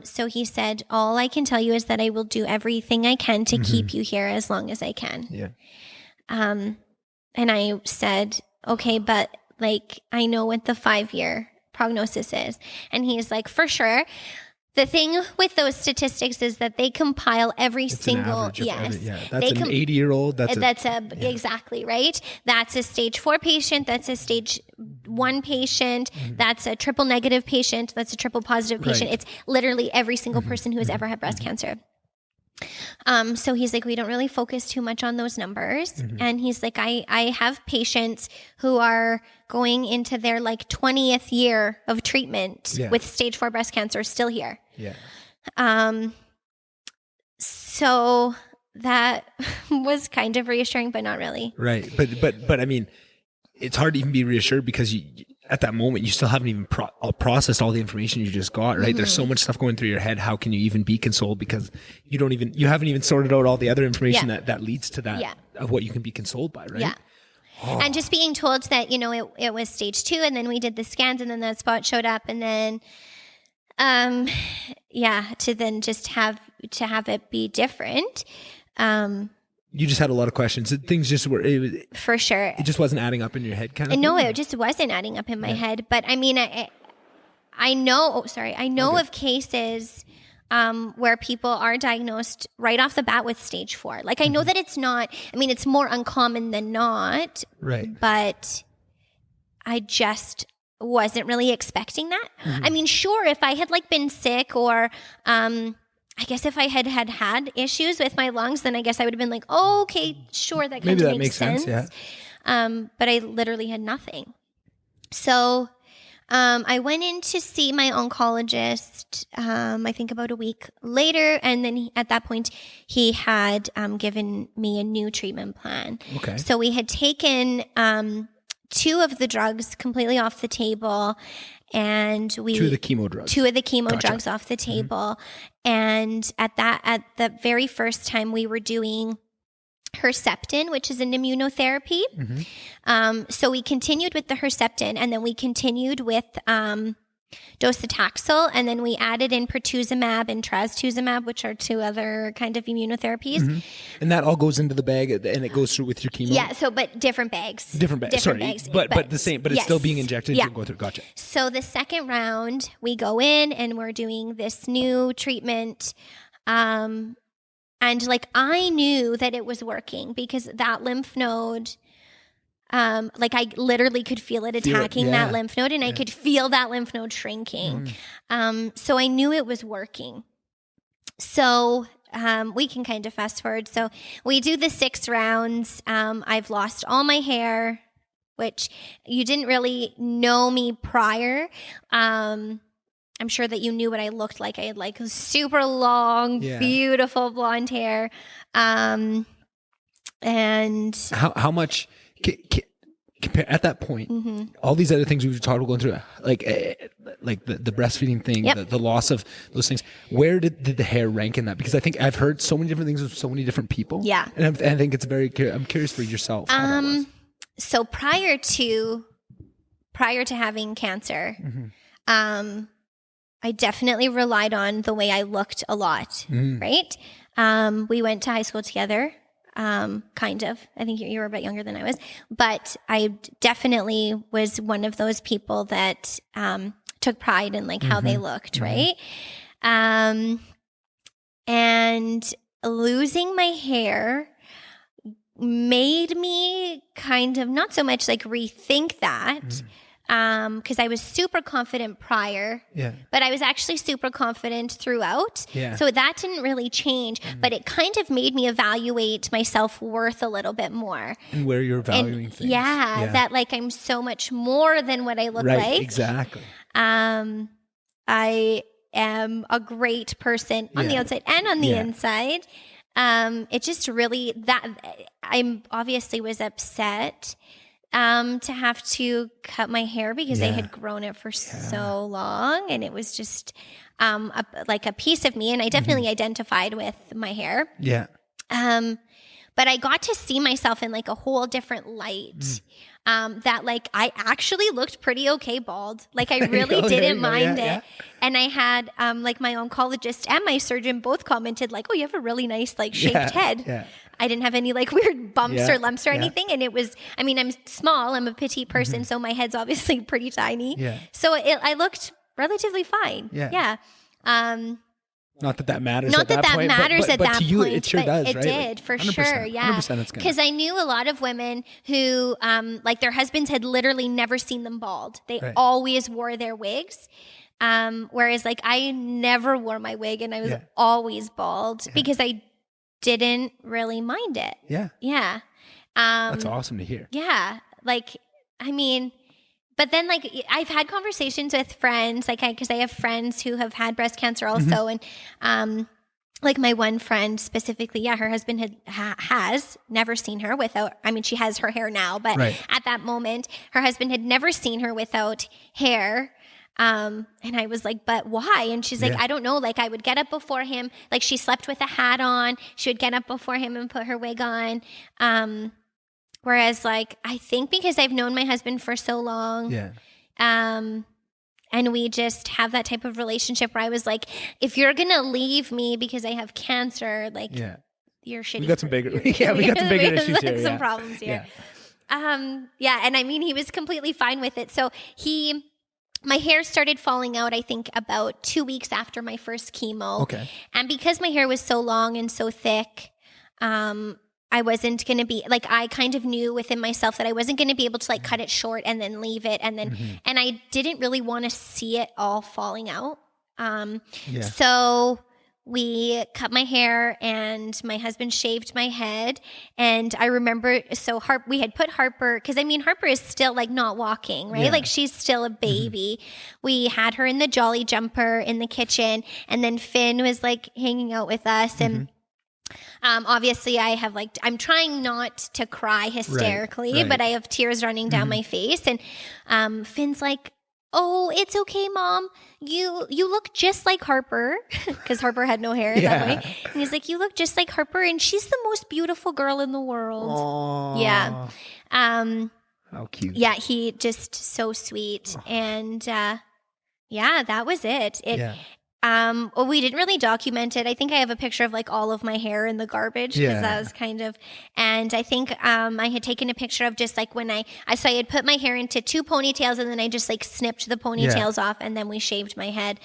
so he said, all I can tell you is that I will do everything I can to keep you here as long as I can. And I said, okay, but like, I know what the 5-year prognosis is. And he's like, for sure. The thing with those statistics is that they compile every single, that's an 80-year-old. Exactly right. That's a stage 4 patient. That's a stage 1 patient. That's a triple negative patient. That's a triple positive patient. It's literally every single person who has ever had breast cancer. So he's like, we don't really focus too much on those numbers. And he's like, I have patients who are going into their like 20th year of treatment with stage 4 breast cancer still here. So that was kind of reassuring, but not really. Right. But I mean, it's hard to even be reassured because you, at that moment, you still haven't even processed all the information you just got, right? There's so much stuff going through your head. How can you even be consoled? Because you haven't even sorted out all the other information that leads to that of what you can be consoled by, right? Yeah. Oh. And just being told that, you know, it was stage 2, and then we did the scans, and then that spot showed up, and then, to then just have it be different. You just had a lot of questions. Things just were... For sure. It just wasn't adding up in your head kind of No, thing? it just wasn't adding up in my head. But I mean, I know of cases where people are diagnosed right off the bat with stage 4. Like, I know that it's not... I mean, it's more uncommon than not. Right. But I just wasn't really expecting that. I mean, sure, if I had, like, been sick or... I guess if I had issues with my lungs, then I guess I would have been like, oh, okay, sure, that kind of makes sense. Yeah. But I literally had nothing. So I went in to see my oncologist, I think about a week later. And then at that point, he had given me a new treatment plan. Okay. So we had taken 2 of the drugs completely off the table. And 2 of the chemo drugs. 2 of the chemo drugs off the table. And at the very first time we were doing Herceptin, which is an immunotherapy. So we continued with the Herceptin, and then we continued with docetaxel, and then we added in pertuzumab and trastuzumab, which are 2 other kind of immunotherapies. And that all goes into the bag, and it goes through with your chemo? Yeah, so, but different bags. Different bags. But the same, but it's still being injected. Yeah. You can go through. Gotcha. So the second round, we go in and we're doing this new treatment. And like, I knew that it was working because that lymph node, like, I literally could feel it attacking that lymph node, and I could feel that lymph node shrinking. So I knew it was working. So we can kind of fast forward. So we do the 6 rounds. I've lost all my hair, which you didn't really know me prior. I'm sure that you knew what I looked like. I had like super long, beautiful blonde hair. And how much... at that point, all these other things we've talked about going through, like the breastfeeding thing, the loss of those things, where did the hair rank in that? Because I think I've heard so many different things with so many different people. Yeah. And I think it's I'm curious for yourself. How that was. So prior to having cancer, I definitely relied on the way I looked a lot, right? We went to high school together. Kind of. I think you were a bit younger than I was, but I definitely was one of those people that took pride in like how they looked, right? And losing my hair made me kind of not so much like rethink that. Because I was super confident prior, but I was actually super confident throughout. Yeah. So that didn't really change, but it kind of made me evaluate my self-worth a little bit more. And where you're valuing things. Yeah, that like I'm so much more than what I look like. Exactly. I am a great person on the outside and on the inside. It just really, that I obviously was upset to have to cut my hair because I had grown it for so long, and it was just like a piece of me, and I definitely identified with my hair. Yeah. But I got to see myself in like a whole different light. That like I actually looked pretty okay bald. Like I really didn't mind it. And I had like my oncologist and my surgeon both commented like, "Oh, you have a really nice like shaped head." Yeah. I didn't have any like weird bumps or lumps or anything. And it was, I mean, I'm small, I'm a petite person, so my head's obviously pretty tiny. Yeah. So I looked relatively fine. Yeah. Not that matters. Not that point, matters at but that to you, point. it sure does, it right? It did, for sure, yeah. Because I knew a lot of women who, like their husbands had literally never seen them bald. They always wore their wigs. Whereas like I never wore my wig and I was always bald because I didn't really mind it. Yeah. Yeah. That's awesome to hear. Yeah. Like, I mean... But then, like, I've had conversations with friends, like, because I have friends who have had breast cancer also, and like my one friend specifically, her husband has never seen her without. I mean, she has her hair now, but at that moment, her husband had never seen her without hair. And I was like, but why? And she's like, I don't know. Like, I would get up before him. Like, she slept with a hat on. She would get up before him and put her wig on. Whereas, like, I think because I've known my husband for so long, and we just have that type of relationship where I was like, if you're going to leave me because I have cancer, like, you're shitty. We got some bigger, we got some bigger issues here. Some problems here. And I mean, he was completely fine with it. So my hair started falling out, I think, about 2 weeks after my first chemo. Okay. And because my hair was so long and so thick, I wasn't going to be like, I kind of knew within myself that I wasn't going to be able to like cut it short and then leave it. And then, and I didn't really want to see it all falling out. So we cut my hair and my husband shaved my head. And I remember, so we had put Harper, cause I mean, Harper is still like not walking, right? Like she's still a baby. We had her in the jolly jumper in the kitchen, and then Finn was like hanging out with us, and obviously I have like, I'm trying not to cry hysterically, but I have tears running down my face. And Finn's like, "Oh, it's okay, Mom. You look just like Harper," because Harper had no hair that way. And he's like, "You look just like Harper, and she's the most beautiful girl in the world." Aww. Yeah. How cute. Yeah, he just so sweet. And that was it. Well, we didn't really document it. I think I have a picture of like all of my hair in the garbage because that was kind of, and I think I had taken a picture of just like when I had put my hair into 2 ponytails, and then I just like snipped the ponytails off, and then we shaved my head.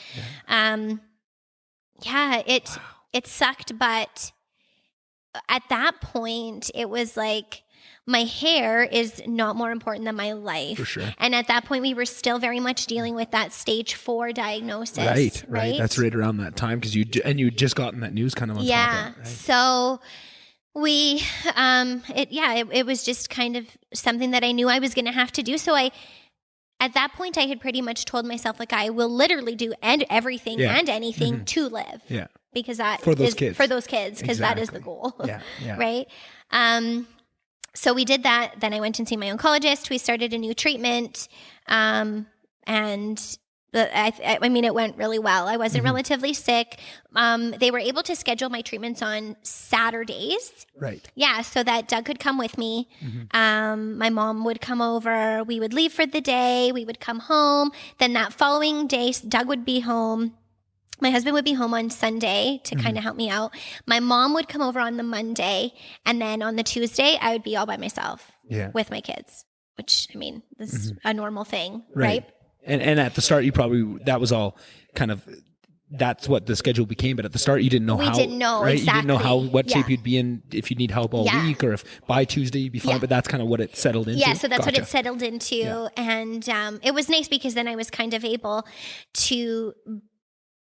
It sucked, but at that point it was like, my hair is not more important than my life. For sure. And at that point, we were still very much dealing with that stage 4 diagnosis. Right. That's right around that time, because you'd just gotten that news kind of on top of it, right? So we, it was just kind of something that I knew I was going to have to do. So at that point, I had pretty much told myself, like, I will literally do everything and anything to live. Yeah. Because that for those kids, because that is the goal. Right. So we did that. Then I went and see my oncologist. We started a new treatment. And I mean, it went really well. I wasn't relatively sick. They were able to schedule my treatments on Saturdays. Right. Yeah. So that Doug could come with me. My mom would come over. We would leave for the day. We would come home. Then that following day, Doug would be home. My husband would be home on Sunday to kind of help me out. My mom would come over on the Monday. And then on the Tuesday, I would be all by myself with my kids, which, I mean, this is a normal thing, right? And at the start, you probably, that was all kind of, that's what the schedule became. But at the start, you didn't know we how. We didn't know, right? exactly. You didn't know what shape you'd be in, if you need help all week, or if by Tuesday you'd be fine. But that's kind of what it settled into. Yeah, so that's what it settled into. And it was nice because then I was kind of able to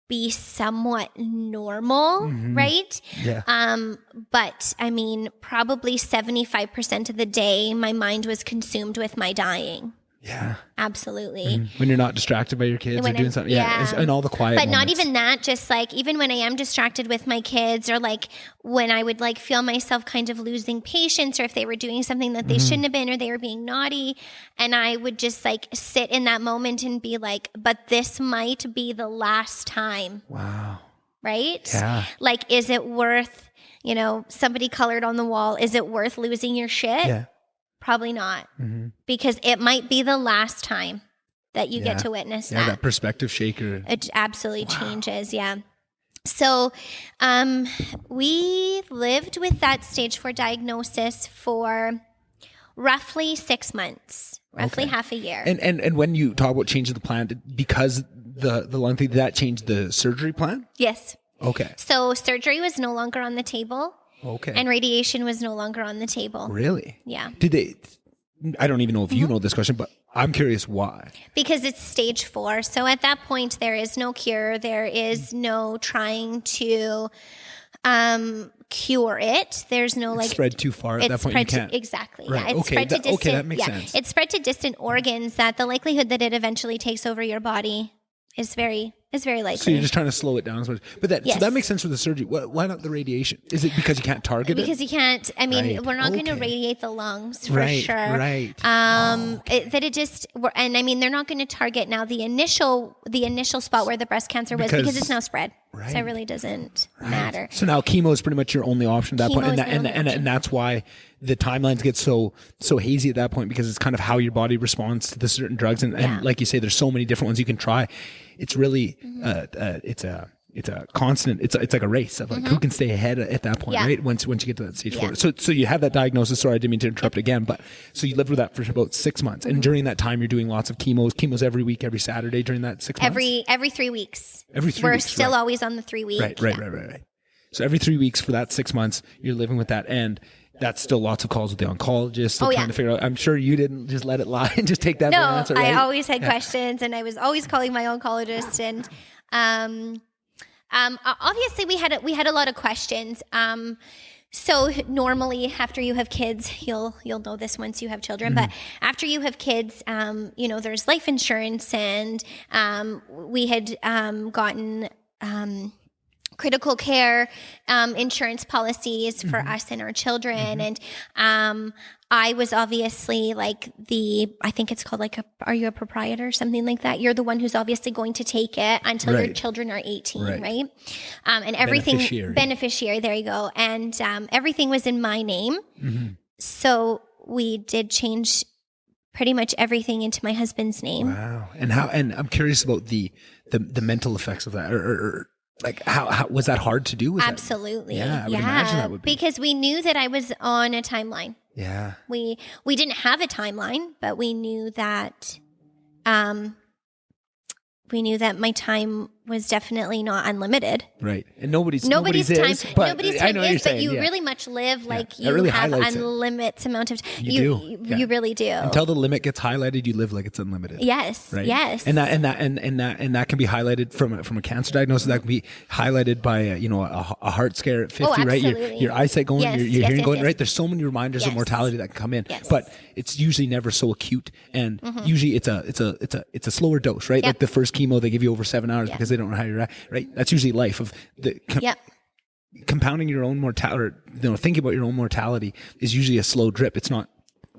be somewhat normal, right? Yeah. But I mean, probably 75% of the day, my mind was consumed with my dying. Yeah. Absolutely. When you're not distracted by your kids or doing something. Yeah. And all the quiet But moments. not even that, just like, even when I am distracted with my kids, or like when I would like feel myself kind of losing patience, or if they were doing something that they shouldn't have been, or they were being naughty. And I would just like sit in that moment and be like, but this might be the last time. Wow. Right? Yeah. Like, is it worth, somebody colored on the wall, is it worth losing your shit? Yeah. Probably not, because it might be the last time that you get to witness that. Yeah, that perspective shaker. It absolutely changes, yeah. So we lived with that stage 4 diagnosis for roughly 6 months, roughly half a year. And when you talk about changing the plan, because the lung thing, did that change the surgery plan? Yes. Okay. So surgery was no longer on the table. Okay. And radiation was no longer on the table. Really? Yeah. Did they, I don't even know if you know this question, but I'm curious why. Because it's stage 4. So at that point, there is no cure. There is no trying to cure it. There's no It's spread too far at that point. You can't. Exactly. Right. Yeah. It's spread to distant. That makes sense. It's spread to distant organs that the likelihood that it eventually takes over your body is very likely. So you're just trying to slow it down as much. But so that makes sense for the surgery. Why not the radiation? Is it because you can't target it? Because you can't. I mean, we're not going to radiate the lungs for sure. Right. And I mean, they're not going to target now the initial spot where the breast cancer was because it's now spread. Right. So it really doesn't matter. So now chemo is pretty much your only option at that point, and that's why the timelines get so hazy at that point, because it's kind of how your body responds to the certain drugs, and like you say, there's so many different ones you can try. It's really it's a constant. It's like a race of like who can stay ahead at that point, right? Once you get to that stage 4. So you have that diagnosis. Sorry, I didn't mean to interrupt again, but so you lived with that for about 6 months, and during that time, you're doing lots of chemos every week, every Saturday during that 6 months. Every 3 weeks. Every 3 We're weeks. still always on the 3 week. Right. So every 3 weeks for that 6 months, you're living with that, and that's still lots of calls with the oncologist, still trying to figure out. I'm sure you didn't just let it lie and just take that for an answer, right? I always had questions, and I was always calling my oncologist, and obviously we had a lot of questions. So normally after you have kids, you'll know this once you have children, but after you have kids, there's life insurance, and we had gotten critical care insurance policies for us and our children. And I was obviously like I think it's called like are you a proprietor or something like that? You're the one who's obviously going to take it until your children are 18, right? And everything, beneficiary, there you go. And everything was in my name. So we did change pretty much everything into my husband's name. Wow. And I'm curious about the mental effects of that, or like how was that hard to do? Absolutely. I would imagine that would be. Because we knew that I was on a timeline. Yeah. We didn't have a timeline, but we knew that my time was definitely not unlimited. Right. And nobody's time is, but you really much live like you really have unlimited amount of time. You really do. Until the limit gets highlighted, you live like it's unlimited. Yes. Right? Yes. And that can be highlighted from a cancer diagnosis. That can be highlighted by a heart scare at 50, right? Your eyesight going, your hearing going, right? There's so many reminders of mortality that can come in. Yes. But it's usually never so acute, and usually it's a slower dose, right? Like the first chemo they give you over 7 hours because they don't know how you're at, right? That's usually life of the compounding your own mortality, or thinking about your own mortality is usually a slow drip. It's not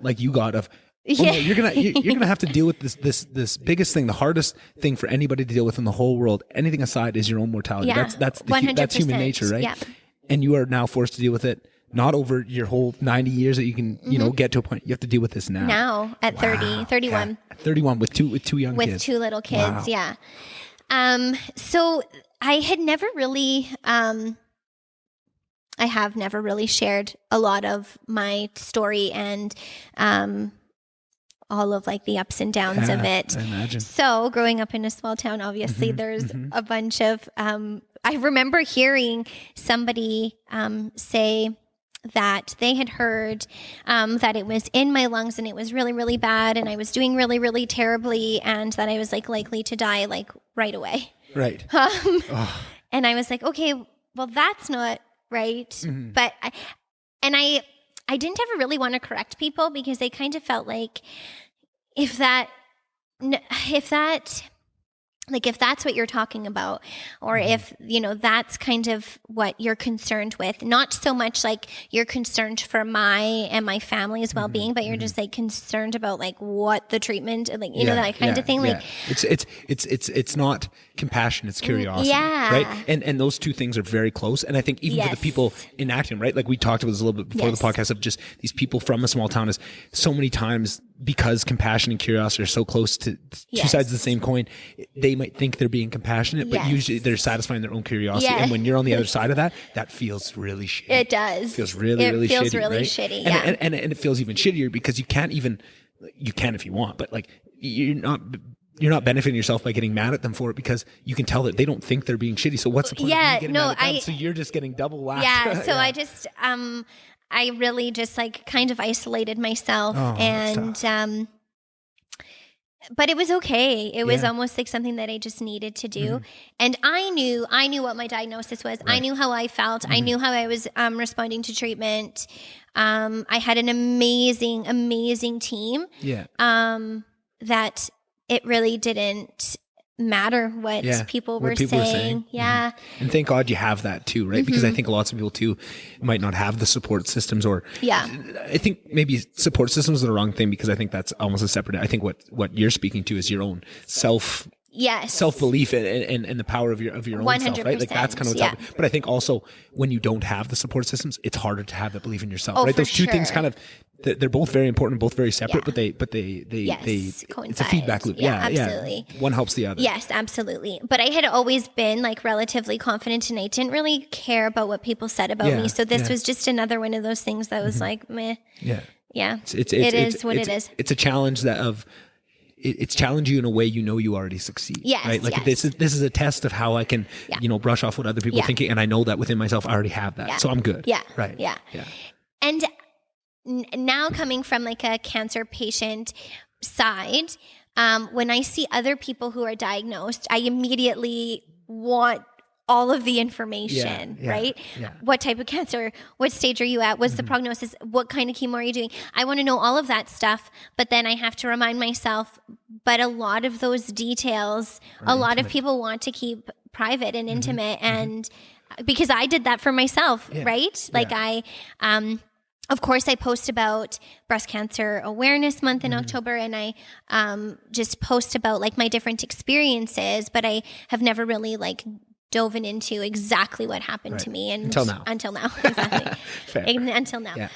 like you got of, oh, no, you're gonna have to deal with this biggest thing, the hardest thing for anybody to deal with in the whole world. Anything aside is your own mortality. Yeah, That's human nature, right? Yeah. And you are now forced to deal with it. Not over your whole 90 years that you can, get to a point. You have to deal with this now. Now at 31. Yeah. 31 with two young kids. With 2 little kids. Wow. Yeah. So I had never really, I have never really shared a lot of my story and, all of like the ups and downs of it. I imagine. So growing up in a small town, obviously there's a bunch of, I remember hearing somebody, say that they had heard, that it was in my lungs and it was really, really bad. And I was doing really, really terribly. And that I was like likely to die like right away. Right. And I was like, okay, well that's not right. But I didn't ever really want to correct people because they kind of felt like if that's what you're talking about, or if, that's kind of what you're concerned with, not so much like you're concerned for my family's well-being, but you're just like concerned about like what the treatment, like, that kind of thing. Like it's not compassion, it's curiosity. Yeah. Right. And those two things are very close. And I think even for the people enacting, right? Like we talked about this a little bit before the podcast of just these people from a small town is so many times because compassion and curiosity are so close to two sides of the same coin, they might think they're being compassionate, but usually they're satisfying their own curiosity. Yeah. And when you're on the other side of that, that feels really shitty. It does. It feels really shitty. Really right? shitty. And it feels even shittier because you can if you want, but like you're not benefiting yourself by getting mad at them for it because you can tell that they don't think they're being shitty. So what's the point of you getting mad at them? So you're just getting double whacked. Yeah. So I just, I really just like kind of isolated myself but it was okay. It was almost like something that I just needed to do. And I knew what my diagnosis was. Right. I knew how I felt. I knew how I was responding to treatment. I had an amazing team. Yeah. That it really didn't matter what people were saying. Yeah. And thank God you have that too, right? Because I think lots of people too might not have the support systems I think maybe support systems are the wrong thing because I think that's almost a separate, I think what you're speaking to is your own self-belief and the power of your own self, right? Like that's kind of what's happening. But I think also when you don't have the support systems, it's harder to have that belief in yourself, right? Those two things kind of, they're both very important, both very separate, but they coincide. It's a feedback loop. Yeah, absolutely. Yeah. One helps the other. Yes, absolutely. But I had always been like relatively confident and I didn't really care about what people said about me. So this was just another one of those things that was like, meh. Yeah. Yeah. It is what it is. It's a challenge it's challenging you in a way you already succeed. Yes, right? Like this is a test of how I can brush off what other people are thinking, and I know that within myself I already have that, so I'm good. Yeah, right. Yeah. And now coming from like a cancer patient side, when I see other people who are diagnosed, I immediately want all of the information, right? Yeah. What type of cancer? What stage are you at? What's the prognosis? What kind of chemo are you doing? I want to know all of that stuff, but then I have to remind myself, but a lot of those details, a lot of people want to keep private and intimate. And because I did that for myself, right? Like of course, I post about Breast Cancer Awareness Month in October, and I just post about like my different experiences, but I have never really like dove into exactly what happened to me. And until now, exactly. Until now. Yeah.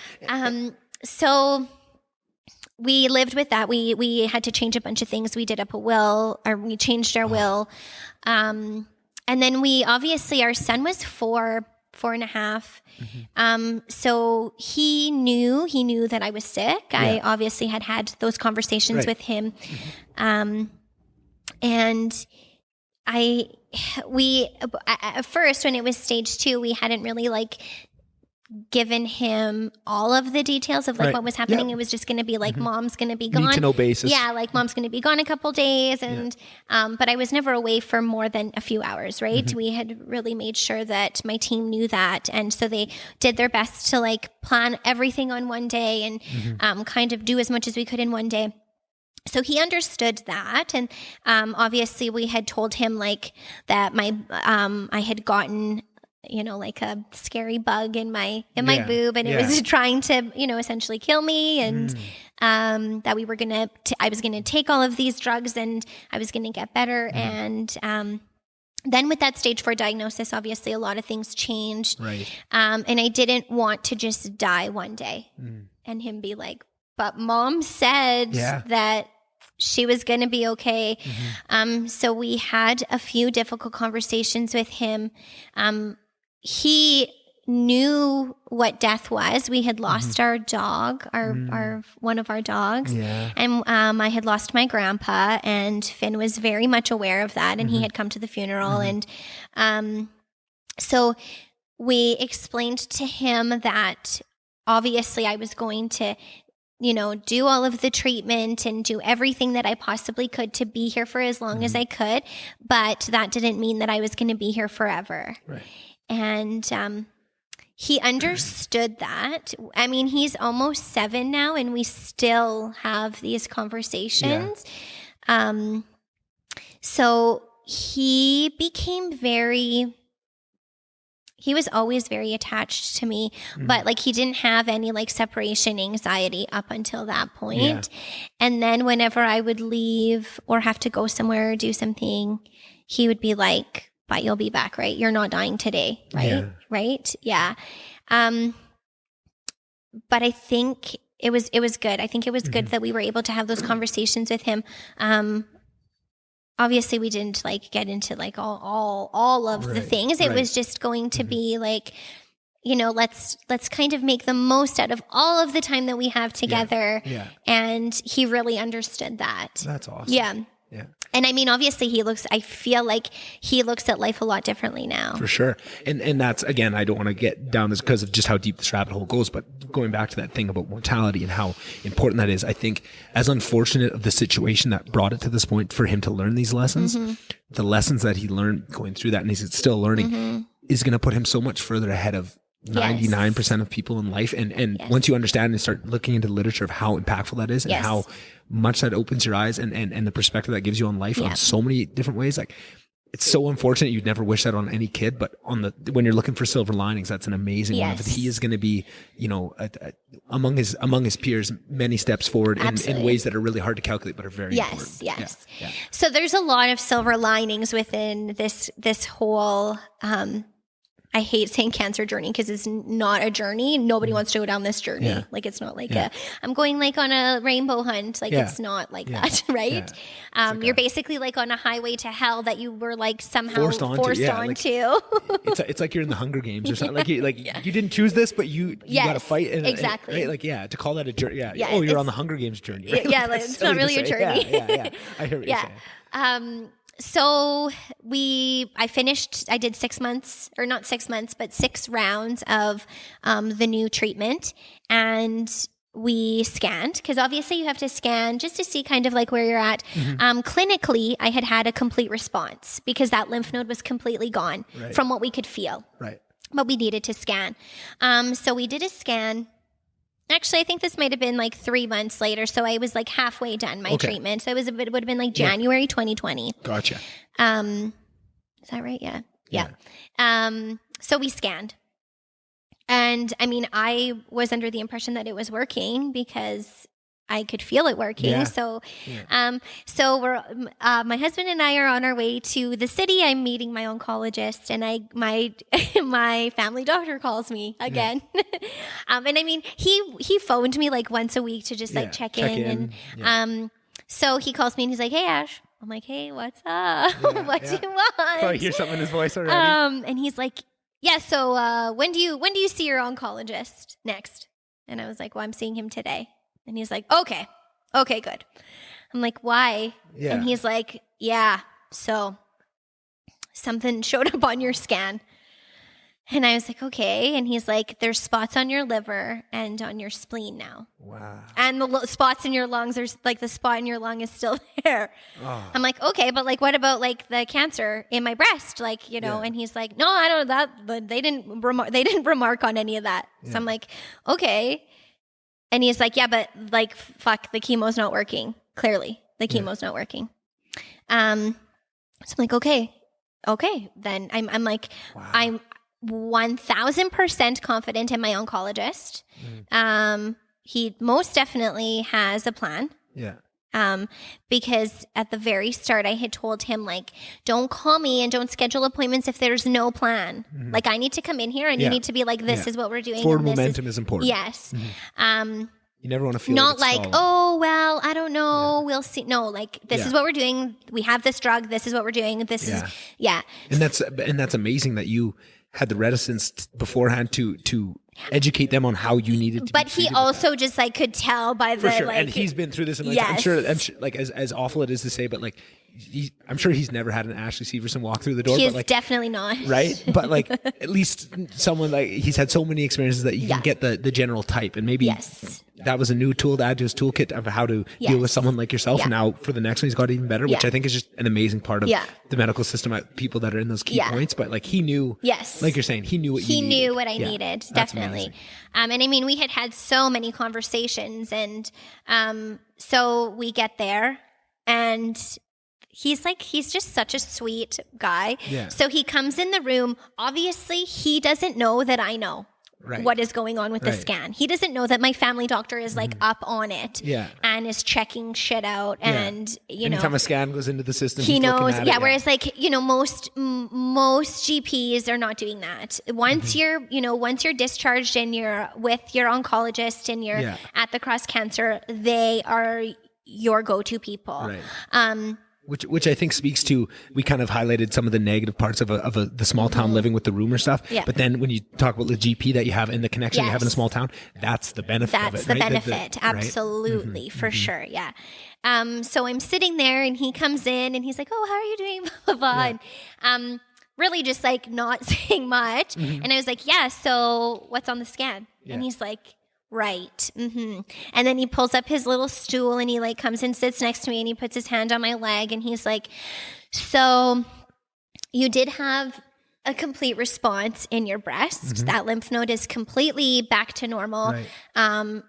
So we lived with that. We had to change a bunch of things. We did up a will, or we changed our will. And then obviously our son was 4.5. So he knew that I was sick. I obviously had those conversations with him. And at first when it was stage 2, we hadn't really like given him all of the details of like what was happening. It was just going to be like, mom's going to be gone. Need to know basis. Yeah. Like mom's going to be gone a couple days. And, but I was never away for more than a few hours. Right. We had really made sure that my team knew that. And so they did their best to like plan everything on one day and, kind of do as much as we could in one day. So he understood that. And, obviously we had told him like that I had gotten like a scary bug in my Yeah. boob, and it was trying to, essentially kill me, and that I was gonna take all of these drugs and I was gonna get better, and then with that stage 4 diagnosis, obviously a lot of things changed, Right. And I didn't want to just die one day, and him be like, "But Mom said that she was going to be okay." So we had a few difficult conversations with him. He knew what death was. We had lost our dog, our one of our dogs, and I had lost my grandpa, and Finn was very much aware of that, and he had come to the funeral, and so we explained to him that obviously I was going to do all of the treatment and do everything that I possibly could to be here for as long as I could, but that didn't mean that I was going to be here forever. Right. And he understood that. I mean, he's almost 7 now, and we still have these conversations. So he became he was always very attached to me, but like he didn't have any like separation anxiety up until that point. And then whenever I would leave or have to go somewhere or do something, he would be like, "But you'll be back, right? You're not dying today, right?" Yeah. Right? Yeah. But I think it was good. I think it was good that we were able to have those conversations with him. Obviously we didn't like get into like all of the things. It was just going to be like, let's kind of make the most out of all of the time that we have together. Yeah. And he really understood that. That's awesome. Yeah. Yeah. And I mean, obviously I feel like he looks at life a lot differently now. For sure. And that's, again, I don't want to get down this because of just how deep this rabbit hole goes, but going back to that thing about mortality and how important that is, I think as unfortunate of the situation that brought it to this point for him to learn these lessons, the lessons that he learned going through that, and he's still learning, is going to put him so much further ahead of 99% of people in life. And once you understand and start looking into the literature of how impactful that is and how much that opens your eyes and the perspective that gives you on life on so many different ways, like it's so unfortunate. You'd never wish that on any kid, but when you're looking for silver linings, that's an amazing one. He is going to be, among his peers, many steps forward in ways that are really hard to calculate, but are very important. Yes. Yeah. So there's a lot of silver linings within this whole, I hate saying cancer journey because it's not a journey. Nobody wants to go down this journey. Yeah. Like it's not like I'm going like on a rainbow hunt. Like it's not like that, right? Yeah. You're basically like on a highway to hell that you were like somehow forced onto. It's like you're in the Hunger Games or something. You didn't choose this, but you got to fight. Exactly. Right? To call that a journey. Yeah. Oh, you're on the Hunger Games journey. Right? Yeah. Like, it's not really a journey. Yeah. I hear what you're saying. So I did 6 months, or not 6 months, but 6 rounds of the new treatment, and we scanned, because obviously you have to scan just to see kind of like where you're at. Clinically, I had a complete response because that lymph node was completely gone from what we could feel. Right. But we needed to scan. So we did a scan. Actually, I think this might have been like 3 months later. So I was like halfway done my treatment. So it would have been like January 2020. Gotcha. Is that right? Yeah. So we scanned. And I mean, I was under the impression that it was working because I could feel it working. Yeah. So we're, my husband and I are on our way to the city. I'm meeting my oncologist, and my family doctor calls me again. And I mean, he phoned me like once a week to just like check in. And so he calls me and he's like, "Hey, Ash." I'm like, "Hey, what's up? What do you want?" I hear something in his voice already. And he's like, "Yeah, so when do you see your oncologist next?" And I was like, "Well, I'm seeing him today." And he's like, okay, good. I'm like, "Why?" Yeah. And he's like, "Yeah, so something showed up on your scan." And I was like, "Okay." And he's like, "There's spots on your liver and on your spleen now." Wow. And the spots in your lungs, there's like the spot in your lung is still there. Oh. I'm like, "Okay, but like, what about like the cancer in my breast?" Like, And he's like, "No, I don't know that, but they didn't remark on any of that." Yeah. So I'm like, "Okay." And he's like, "Yeah, but like, fuck, the chemo's not working. Clearly, the chemo's not working." So I'm like, okay. Then I'm like, wow. 1000% confident in my oncologist. He most definitely has a plan. Yeah. Because at the very start, I had told him, like, don't call me and don't schedule appointments if there's no plan. Like, I need to come in here and you need to be like, this is what we're doing. Forward momentum is important. Yes. You never want to feel not like, stalled. oh, well, I don't know. We'll see. No, like, this is what we're doing. We have this drug. This is what we're doing. This is, And that's amazing that you had the reticence beforehand to educate them on how you needed to. But he also just like could tell by the sure. like, and he's been through this. And like, I'm sure, like as awful it is to say, but like, I'm sure he's never had an Ashley Severson walk through the door. He's but like, definitely not. Right. But like, at least someone like he's had so many experiences that you can get the general type, and maybe that was a new tool to add to his toolkit of how to deal with someone like yourself. And now for the next one, he's got even better, which I think is just an amazing part of the medical system. People that are in those key points, but like he knew, like you're saying, he knew what you needed. He knew what I needed, definitely. And I mean, we had so many conversations, and so we get there, and he's just such a sweet guy. Yeah. So he comes in the room. Obviously, he doesn't know that I know what is going on with the scan. He doesn't know that my family doctor is like up on it and is checking shit out. And, you know, anytime a scan goes into the system, he knows. Whereas like, you know, most GPs are not doing that. Once once you're discharged and you're with your oncologist and you're at the Cross Cancer, they are your go-to people. Right. Which I think speaks to, we kind of highlighted some of the negative parts of the small town living with the rumor stuff. Yeah. But then when you talk about the GP that you have and the connection you have in a small town, that's the benefit of it. That's the benefit. Absolutely. For sure. Yeah. So I'm sitting there and he comes in and he's like, oh, how are you doing? Blah, blah, blah. And, really just like not saying much. And I was like, yeah, so what's on the scan? And he's like, right. And then he pulls up his little stool and he like comes and sits next to me and he puts his hand on my leg and he's like, so you did have a complete response in your breast. That lymph node is completely back to normal. Right.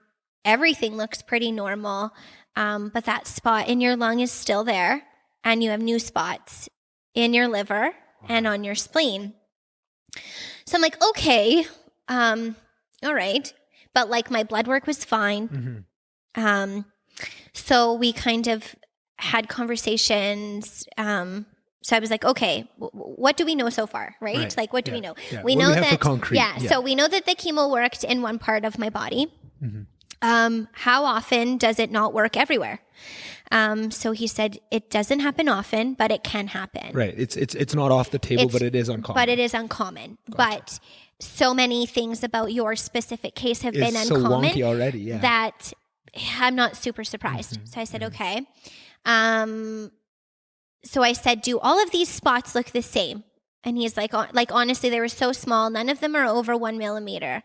Everything looks pretty normal. But that spot in your lung is still there, and you have new spots in your liver and on your spleen. So I'm like, okay, all right. But like my blood work was fine. So we kind of had conversations. So I was like, okay, what do we know so far? Right? Like, what do we know? Yeah. We know that concrete. So we know that the chemo worked in one part of my body. How often does it not work everywhere? So he said it doesn't happen often, but it can happen. Right. It's not off the table, but it is uncommon. But it is uncommon. Gotcha. But so many things about your specific case have been uncommon. So wonky already, that I'm not super surprised. So I said, okay. So I said, do all of these spots look the same? And he's like honestly, they were so small. None of them are over 1 millimeter.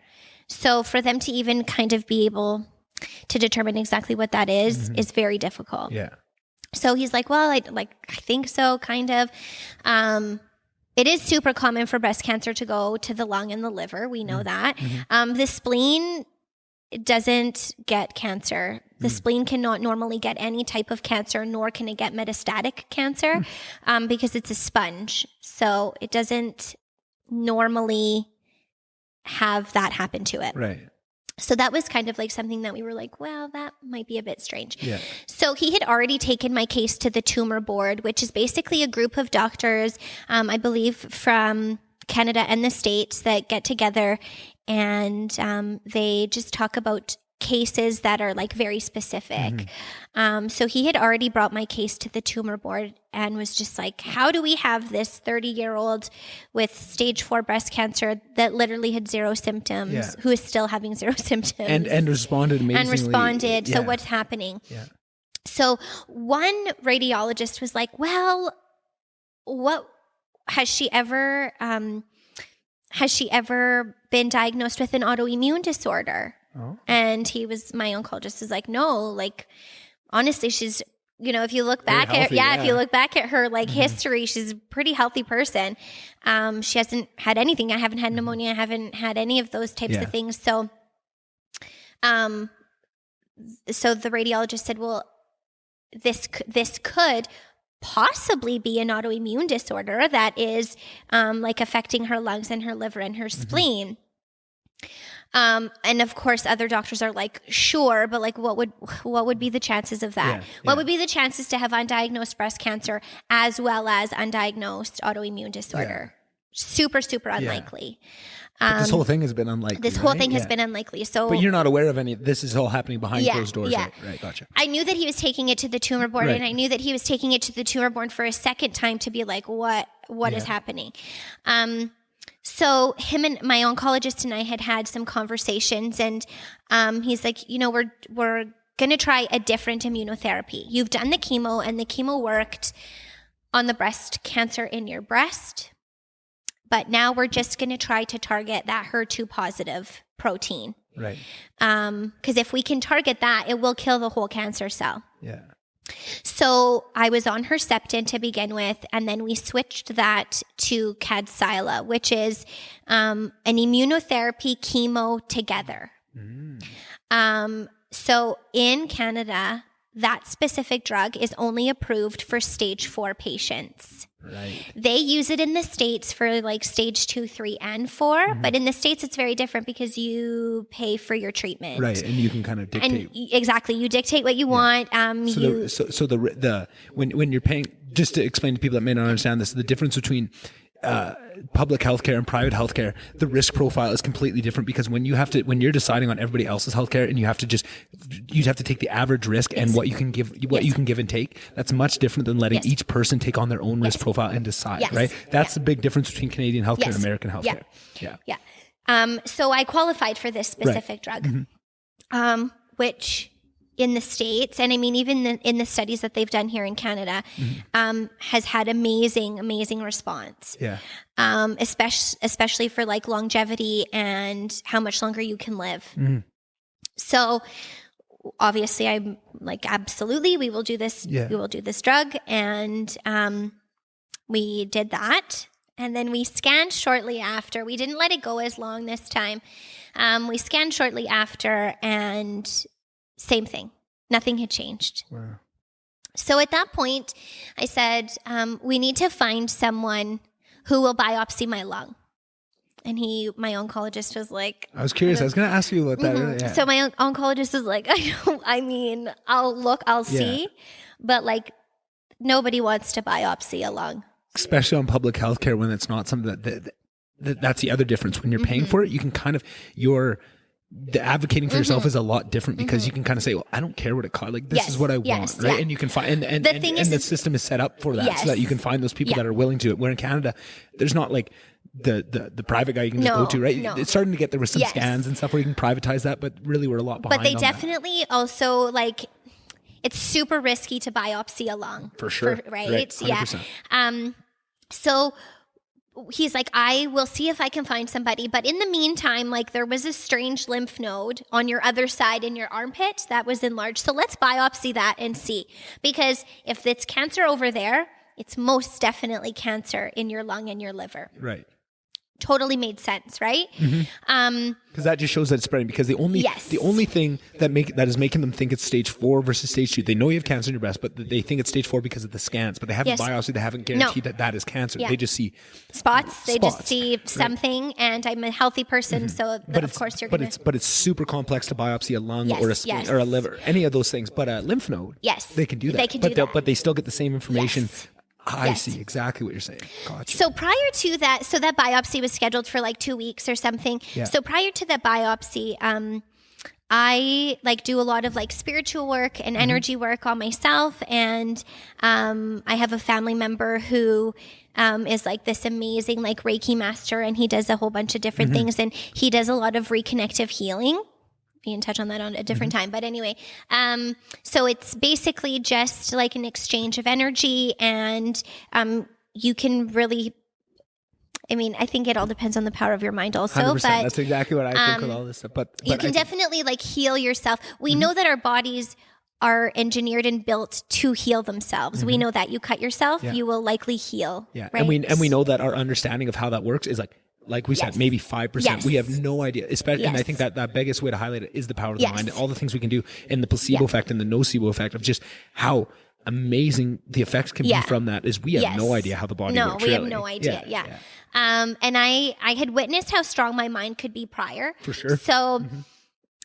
So for them to even kind of be able to determine exactly what that is very difficult. Yeah. So he's like, well, I think so, kind of. It is super common for breast cancer to go to the lung and the liver. We know that. The spleen doesn't get cancer. The spleen cannot normally get any type of cancer, nor can it get metastatic cancer because it's a sponge. So it doesn't normally have that happen to it. Right. So that was kind of like something that we were like, well, that might be a bit strange. Yeah. So he had already taken my case to the tumor board, which is basically a group of doctors, I believe from Canada and the States, that get together and they just talk about cases that are like very specific. So he had already brought my case to the tumor board and was just like, how do we have this 30-year-old with stage 4 breast cancer that literally had 0 symptoms, who is still having 0 symptoms and responded amazingly. So what's happening? So one radiologist was like, well, what has she ever been diagnosed with an autoimmune disorder? And my oncologist was like, no, like, honestly, she's, if you look back if you look back at her like history, she's a pretty healthy person. She hasn't had anything. I haven't had pneumonia. I haven't had any of those types of things. So, so the radiologist said, well, this could possibly be an autoimmune disorder that is like affecting her lungs and her liver and her spleen. And of course, other doctors are like, sure, but like, what would be the chances of that? What would be the chances to have undiagnosed breast cancer as well as undiagnosed autoimmune disorder? Super, super unlikely. But this whole thing has been unlikely. This whole thing has been unlikely. So, but you're not aware of any. This is all happening behind closed doors, right? Gotcha. I knew that he was taking it to the tumor board, and I knew that he was taking it to the tumor board for a second time to be like, what is happening? So him and my oncologist and I had some conversations, and he's like, we're going to try a different immunotherapy. You've done the chemo, and the chemo worked on the breast cancer in your breast. But now we're just going to try to target that HER2 positive protein. Right. Because if we can target that, it will kill the whole cancer cell. Yeah. So I was on Herceptin to begin with, and then we switched that to Kadcyla, which is an immunotherapy chemo together. So in Canada, that specific drug is only approved for stage 4 patients. Right. They use it in the States for like stage 2, 3, and 4. But in the States, it's very different because you pay for your treatment. Right. And you can kind of dictate. And exactly. You dictate what you want. So when you're paying, just to explain to people that may not understand this, the difference between public healthcare and private healthcare, the risk profile is completely different, because when you're deciding on everybody else's healthcare and you have to take the average risk and what you can give, you can give and take, that's much different than letting each person take on their own risk profile and decide, right? That's the big difference between Canadian healthcare and American healthcare. So I qualified for this specific drug, which in the States, and I mean, even in the studies that they've done here in Canada, has had amazing response. Yeah. Especially for like longevity and how much longer you can live. So obviously I'm like, absolutely, we will do this. We will do this drug. And we did that. And then we scanned shortly after. We didn't let it go as long this time. We scanned shortly after, and same thing. Nothing had changed. Wow. So at that point, I said, we need to find someone who will biopsy my lung. And my oncologist was like... I was curious. I was going to ask you about that earlier. Yeah. So my oncologist was like, I'll look, I'll see. But like, nobody wants to biopsy a lung. Especially on public healthcare, when it's not something that's the other difference. When you're paying for it, you can kind of... The advocating for yourself is a lot different, because you can kind of say, well, I don't care what it costs. Like, this is what I want, right? And you can find, and the system is set up for that, so that you can find those people that are willing to it. Where in Canada, there's not like the private guy you can just go to, right? It's starting to get, there was some scans and stuff where you can privatize that, but really we're a lot behind. But they definitely also like, it's super risky to biopsy a lung. For sure. Right? 100%. Yeah. So he's like, I will see if I can find somebody. But in the meantime, like, there was a strange lymph node on your other side in your armpit that was enlarged. So let's biopsy that and see. Because if it's cancer over there, it's most definitely cancer in your lung and your liver. Right. Totally made sense, right? Because that just shows that it's spreading. Because the only thing that is making them think it's stage 4 versus stage 2, they know you have cancer in your breast, but they think it's stage 4 because of the scans. But they haven't biopsied, they haven't guaranteed that is cancer. They just see spots. They just see something, and I'm a healthy person, so of course you're going to. But it's super complex to biopsy a lung or a spleen or a liver, any of those things. But a lymph node, they can do that. They can do that. But they still get the same information. I see exactly what you're saying. Gotcha. So prior to that, that biopsy was scheduled for like 2 weeks or something. Yeah. So prior to that biopsy, I like do a lot of like spiritual work and energy work on myself. And I have a family member who is like this amazing like Reiki master, and he does a whole bunch of different things, and he does a lot of reconnective healing. We can touch on that on a different time. But anyway, so it's basically just like an exchange of energy, and you can really, I mean, I think it all depends on the power of your mind also. 100%. But that's exactly what I think with all this stuff. But you can definitely like heal yourself. We know that our bodies are engineered and built to heal themselves. We know that you cut yourself, you will likely heal. Yeah. Right? And we know that our understanding of how that works is like we said, maybe 5%. We have no idea. Especially, and I think that biggest way to highlight it is the power of the mind. All the things we can do, and the placebo effect and the nocebo effect of just how amazing the effects can be from that is we have no idea how the body works. We have no idea. Yeah. And I had witnessed how strong my mind could be prior. For sure. So,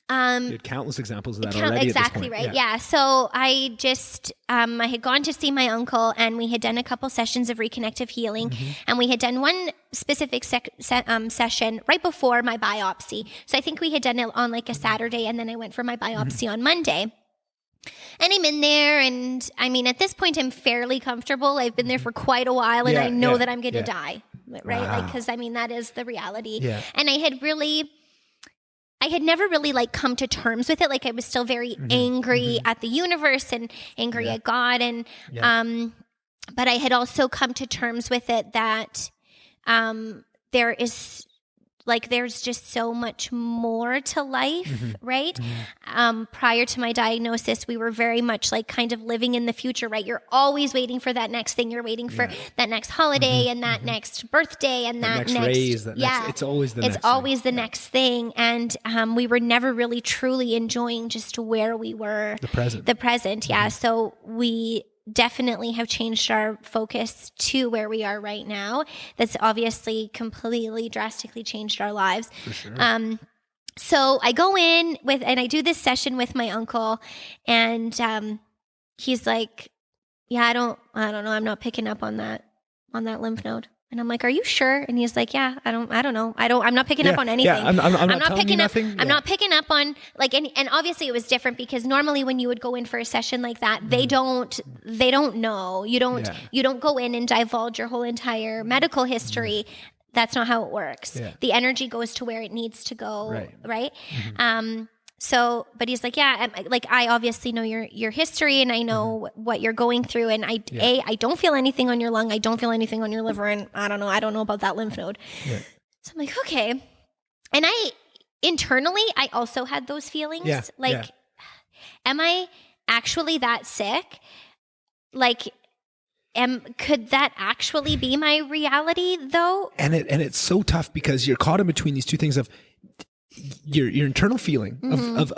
you had countless examples of that already. Exactly right. Yeah. So I just, I had gone to see my uncle, and we had done a couple sessions of reconnective healing, and we had done one specific session right before my biopsy. So I think we had done it on like a Saturday, and then I went for my biopsy on Monday. And I'm in there, and I mean, at this point, I'm fairly comfortable. I've been there for quite a while, and I know that I'm going to die, right? Wow. Like, because I mean, that is the reality. Yeah. And I had never really like come to terms with it. Like, I was still very angry at the universe and angry at God, and but I had also come to terms with it that there's just so much more to life, right? Prior to my diagnosis, we were very much like kind of living in the future, right? You're always waiting for that next thing. You're waiting for that next holiday and that next birthday and that next raise. It's always the next thing. And we were never really truly enjoying just where we were. The present. Yeah. So we definitely have changed our focus to where we are right now. That's obviously completely drastically changed our lives. For sure. So I go in and I do this session with my uncle, and he's like, yeah, I don't know. I'm not picking up on that lymph node. And I'm like, are you sure? And he's like, yeah, I don't know. I'm not picking up on anything. Yeah, I'm not picking up. I'm not picking up on like, and obviously it was different because normally when you would go in for a session like that, they don't know. You don't go in and divulge your whole entire medical history. That's not how it works. Yeah. The energy goes to where it needs to go. Right. So, but he's like, yeah, I obviously know your history, and I know what you're going through, and I don't feel anything on your lung, I don't feel anything on your liver, and I don't know about that lymph node. Yeah. So I'm like, okay. And internally, I also had those feelings. Yeah. Like, am I actually that sick? Like, could that actually be my reality though? And it's so tough because you're caught in between these two things of your internal feeling of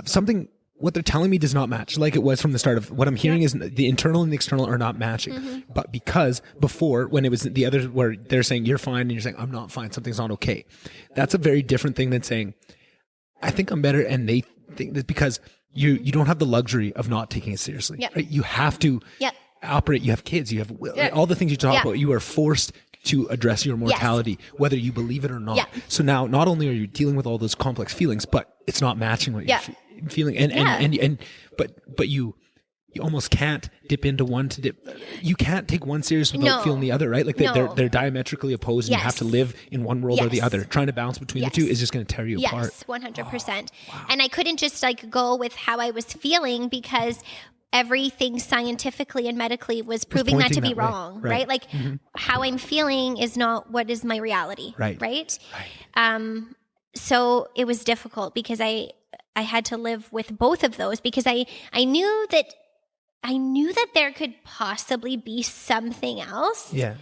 something. What they're telling me does not match, like it was from the start. Of what I'm hearing is the internal and the external are not matching. But because before, when it was the other, where they're saying you're fine and you're saying I'm not fine, something's not okay. That's a very different thing than saying I think I'm better, and they think that because you don't have the luxury of not taking it seriously. Right? You have to operate. You have kids. You have all the things you talk about. You are forced to address your mortality, whether you believe it or not. So now, not only are you dealing with all those complex feelings, but it's not matching what you're feeling. But you almost can't dip into one to dip. You can't take one serious without feeling the other, right? Like they're diametrically opposed, and you have to live in one world or the other. Trying to balance between the two is just going to tear you apart. 100%. Wow. And I couldn't just like go with how I was feeling because everything scientifically and medically was proving that to be wrong, right? Like how I'm feeling is not what is my reality, right? So it was difficult because I had to live with both of those because I knew that there could possibly be something else. Yeah.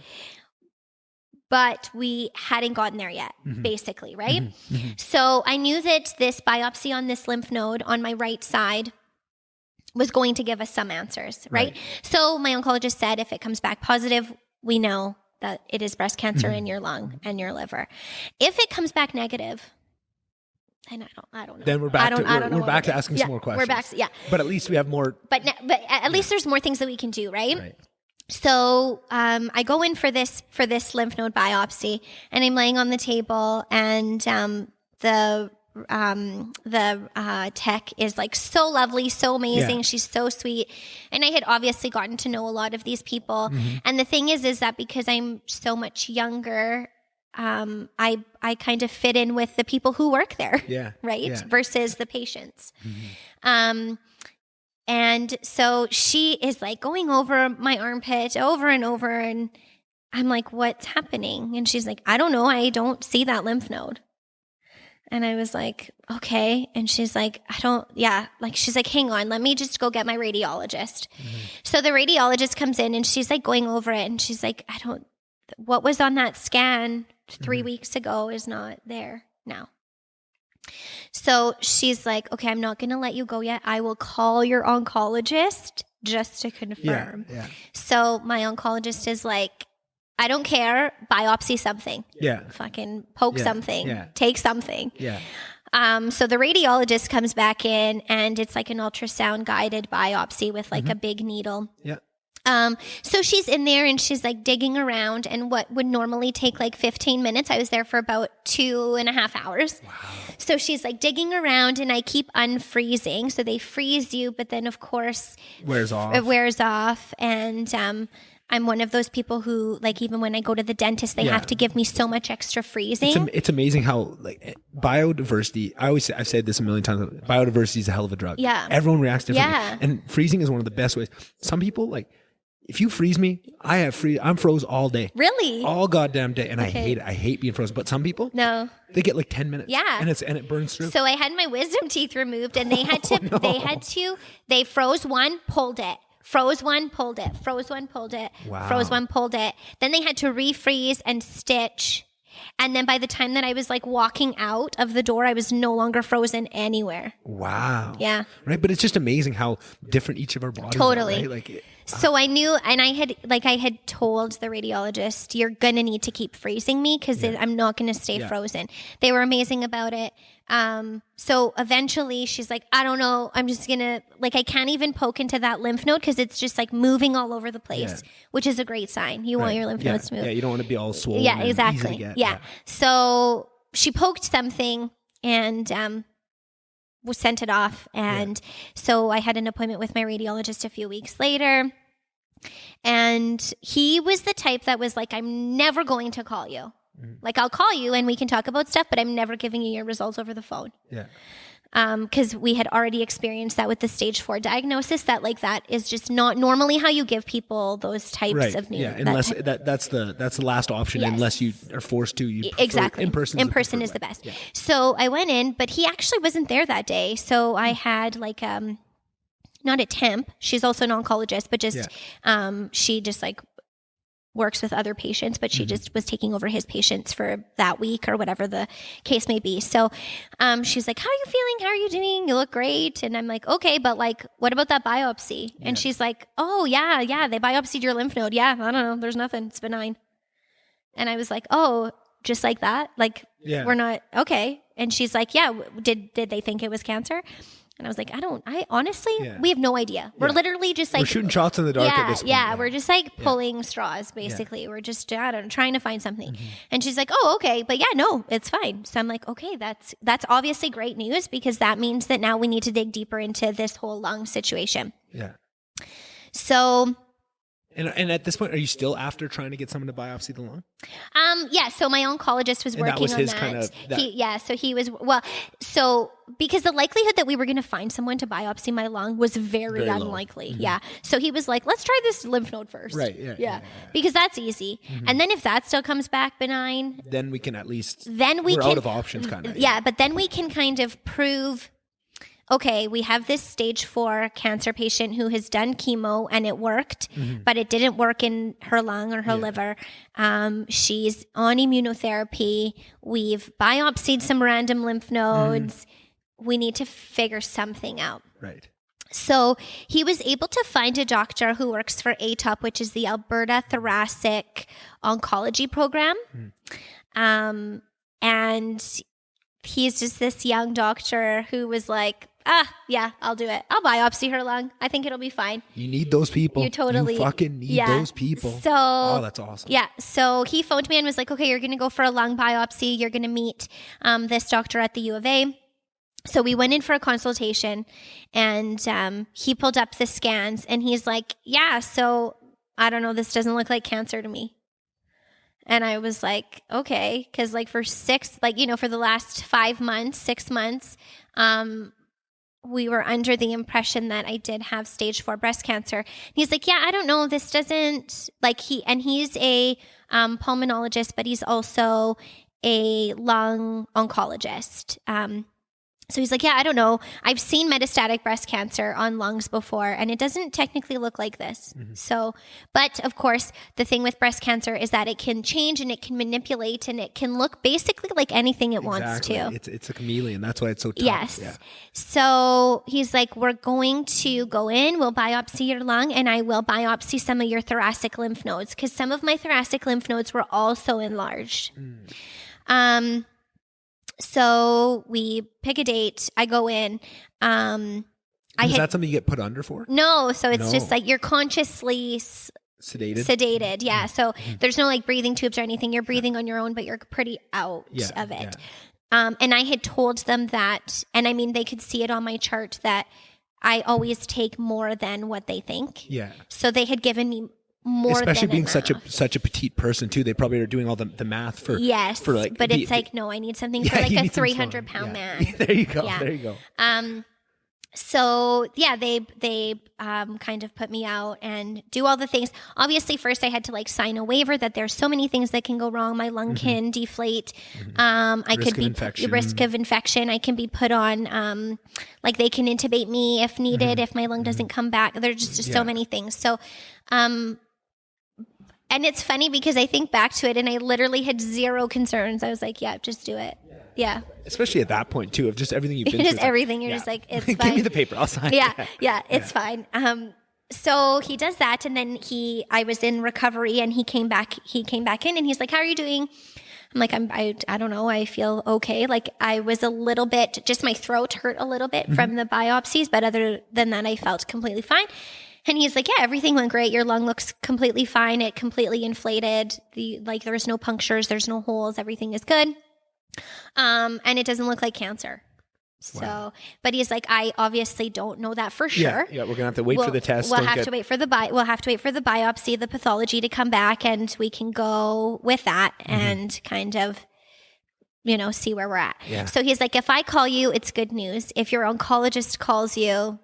But we hadn't gotten there yet, basically, right? So I knew that this biopsy on this lymph node on my right side was going to give us some answers, right? So my oncologist said, if it comes back positive, we know that it is breast cancer in your lung and your liver. If it comes back negative, and I don't know. Then we're back to asking some more questions. We're back, But at least we have more. But at least there's more things that we can do, right? So I go in for this lymph node biopsy, and I'm laying on the table, and the tech is like so lovely, so amazing. Yeah. She's so sweet. And I had obviously gotten to know a lot of these people. And the thing is that because I'm so much younger, I kind of fit in with the people who work there, versus the patients. And so she is like going over my armpit over and over, and I'm like, what's happening? And she's like, I don't know. I don't see that lymph node. And I was like, okay. And she's like, she's like, hang on, let me just go get my radiologist. So the radiologist comes in, and she's like going over it, and she's like, what was on that scan 3 weeks ago is not there now. So she's like, okay, I'm not going to let you go yet. I will call your oncologist just to confirm. Yeah. So my oncologist is like, I don't care. Biopsy something. Yeah. Fucking poke something. Yeah. Take something. Yeah. So the radiologist comes back in and it's like an ultrasound guided biopsy with like a big needle. Yeah. So she's in there and she's like digging around, and what would normally take like 15 minutes, I was there for about 2.5 hours. Wow. So she's like digging around and I keep unfreezing. So they freeze you, but then of course Wears off. it wears off. And, I'm one of those people who, like, even when I go to the dentist, they have to give me so much extra freezing. It's amazing how, like, biodiversity, I've said this a million times, biodiversity is a hell of a drug. Yeah. Everyone reacts differently. Yeah. And freezing is one of the best ways. Some people, like, if you freeze me, I'm froze all day. Really? All goddamn day. And I Okay. hate it. I hate being frozen. But some people, No. they get like 10 minutes. Yeah. And it burns through. So I had my wisdom teeth removed, and they had to, they froze one, pulled it. Froze one, pulled it. Froze one, pulled it. Wow. Froze one, pulled it. Then they had to refreeze and stitch. And then by the time that I was like walking out of the door, I was no longer frozen anywhere. Wow. Yeah. Right. But it's just amazing how different each of our bodies Totally. are. Right? Like, So I knew, and I had told the radiologist, you're going to need to keep freezing me because I'm not going to stay frozen. They were amazing about it. So eventually she's like, I don't know, I'm just going to, like, I can't even poke into that lymph node because it's just like moving all over the place, which is a great sign. You want your lymph nodes to move. Yeah. You don't want to be all swollen. Yeah, and exactly. easy to get. Yeah. So she poked something and, we sent it off. And so I had an appointment with my radiologist a few weeks later. And he was the type that was like, I'm never going to call you. Like, I'll call you and we can talk about stuff, but I'm never giving you your results over the phone. Yeah. Because we had already experienced that with the stage 4 diagnosis, that like that is just not normally how you give people those types of news. Yeah, unless that's the last option. Yes. Unless you are forced to. You Exactly. In person. Is the best. Yeah. So I went in, but he actually wasn't there that day. So I had like not a temp. She's also an oncologist, but just she just like works with other patients, but she just was taking over his patients for that week or whatever the case may be. So she's like, how are you feeling? How are you doing? You look great. And I'm like, okay, but like, what about that biopsy? And she's like, oh yeah, they biopsied your lymph node. Yeah, I don't know. There's nothing. It's benign. And I was like, oh, just like that? Like, we're not, okay. And she's like, yeah, did they think it was cancer? And I was like, I honestly, we have no idea. We're literally just like, we're shooting shots in the dark at this point. Yeah, we're just like pulling straws, basically. We're just, I don't know, trying to find something. And she's like, oh, okay. But yeah, no, it's fine. So I'm like, okay, that's obviously great news because that means that now we need to dig deeper into this whole lung situation. Yeah. So... And at this point, are you still after trying to get someone to biopsy the lung? Yeah. So my oncologist was working that was on his that. kind of that. So he was because the likelihood that we were going to find someone to biopsy my lung was very unlikely. Yeah. So he was like, let's try this lymph node first. Right. Yeah. Because that's easy. And then if that still comes back benign, then we can at least. we're out of options, kind of. Yeah. But then we can kind of prove. Okay, we have this stage 4 cancer patient who has done chemo and it worked, but it didn't work in her lung or her liver. She's on immunotherapy. We've biopsied some random lymph nodes. We need to figure something out. Right. So he was able to find a doctor who works for ATOP, which is the Alberta Thoracic Oncology Program. And he's just this young doctor who was like, yeah, I'll do it. I'll biopsy her lung. I think it'll be fine. You need those people. You totally You fucking need those people. So, oh, that's awesome. Yeah. So he phoned me and was like, okay, you're going to go for a lung biopsy. You're going to meet this doctor at the U of A. So we went in for a consultation and he pulled up the scans and he's like, yeah, so I don't know, this doesn't look like cancer to me. And I was like, okay, because like for the last 5 months, 6 months, we were under the impression that I did have stage 4 breast cancer. And he's like, yeah, I don't know. This doesn't he's a pulmonologist, but he's also a lung oncologist. So he's like, yeah, I don't know. I've seen metastatic breast cancer on lungs before, and it doesn't technically look like this. So, but of course, the thing with breast cancer is that it can change and it can manipulate and it can look basically like anything it wants to. It's a chameleon. That's why it's so tough. Yes. Yeah. So he's like, we're going to go in, we'll biopsy your lung, and I will biopsy some of your thoracic lymph nodes, because some of my thoracic lymph nodes were also enlarged. So we pick a date. I go in. Is that something you get put under for? No. So it's just like you're consciously sedated. Yeah. So there's no like breathing tubes or anything. You're breathing on your own, but you're pretty out of it. Yeah. And I had told them that, and I mean, they could see it on my chart that I always take more than what they think. Yeah. So they had given me more, especially than being enough. such a petite person too. They probably are doing all the math for like, but it's like, no, I need something for like a 300-pound man. There you go. Yeah. There you go. So yeah, they kind of put me out and do all the things. Obviously, first I had to like sign a waiver that there's so many things that can go wrong. My lung can deflate. I could be risk of infection. I can be put on, like they can intubate me if needed, if my lung doesn't come back. There's just so many things. So, and it's funny because I think back to it and I literally had zero concerns. I was like, yeah, just do it. Yeah. Especially at that point too, of just everything you've been through. Just everything. You're just like, it's fine. Give me the paper. I'll sign it. Yeah, it's fine. So he does that. And then I was in recovery and he came back in and he's like, how are you doing? I'm like, I don't know. I feel okay. Like I was a little bit, just my throat hurt a little bit from the biopsies, but other than that, I felt completely fine. And he's like, yeah, everything went great. Your lung looks completely fine. It completely inflated. There was no punctures. There's no holes. Everything is good. And it doesn't look like cancer. So, but he's like, I obviously don't know that for sure. Yeah, we're gonna have to wait for the test. We'll have to wait for the biopsy, the pathology to come back, and we can go with that and kind of, see where we're at. Yeah. So he's like, if I call you, it's good news. If your oncologist calls you,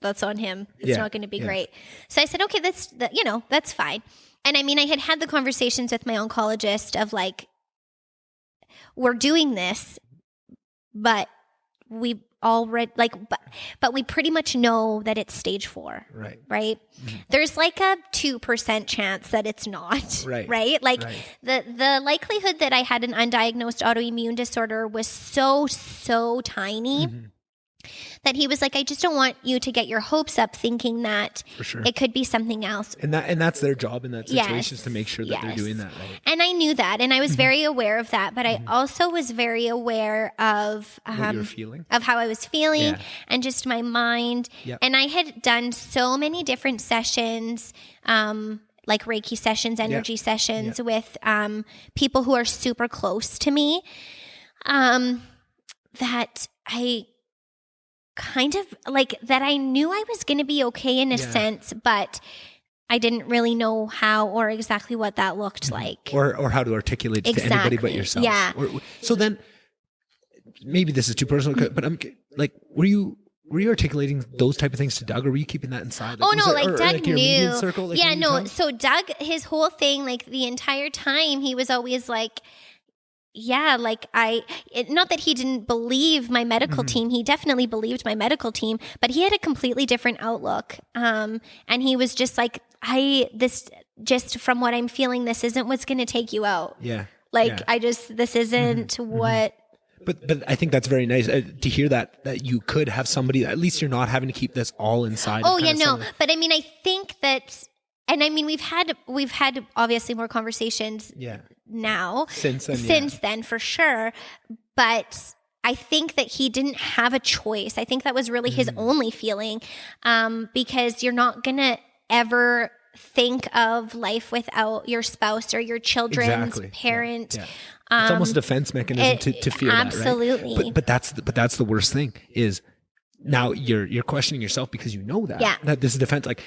that's on him. It's not going to be great. So I said, okay, that's fine. And I mean, I had the conversations with my oncologist of like, we're doing this, but we already but we pretty much know that it's stage 4. Right. There's like a 2% chance that it's not. Right. Like the likelihood that I had an undiagnosed autoimmune disorder was so tiny. That he was like, I just don't want you to get your hopes up thinking that it could be something else. And that's their job in that situation, is to make sure that they're doing that right. And I knew that, and I was very aware of that, but I also was very aware of what you were feeling, of how I was feeling, and just my mind. And I had done so many different sessions, like Reiki sessions, energy sessions with people who are super close to me, that I kind of like that I knew I was going to be okay in a sense, but I didn't really know how or exactly what that looked like. Or how to articulate it to anybody but yourself. Yeah. So then maybe this is too personal, but I'm like, were you articulating those type of things to Doug, or were you keeping that inside? Doug knew. Circle, So Doug, his whole thing, like the entire time, he was always like, not that he didn't believe my medical team. He definitely believed my medical team, but he had a completely different outlook. And he was just like, just from what I'm feeling, this isn't what's going to take you out. Yeah. This isn't what. But I think that's very nice to hear that you could have somebody, at least you're not having to keep this all inside. Oh yeah, no. But I mean, I think that, and I mean, we've had obviously more conversations. Now since then for sure, but I think that he didn't have a choice. I think that was really his only feeling, because you're not gonna ever think of life without your spouse or your children's parent. It's almost a defense mechanism to feel absolutely that, right? But that's the worst thing is now you're questioning yourself because you know that this is defense. Like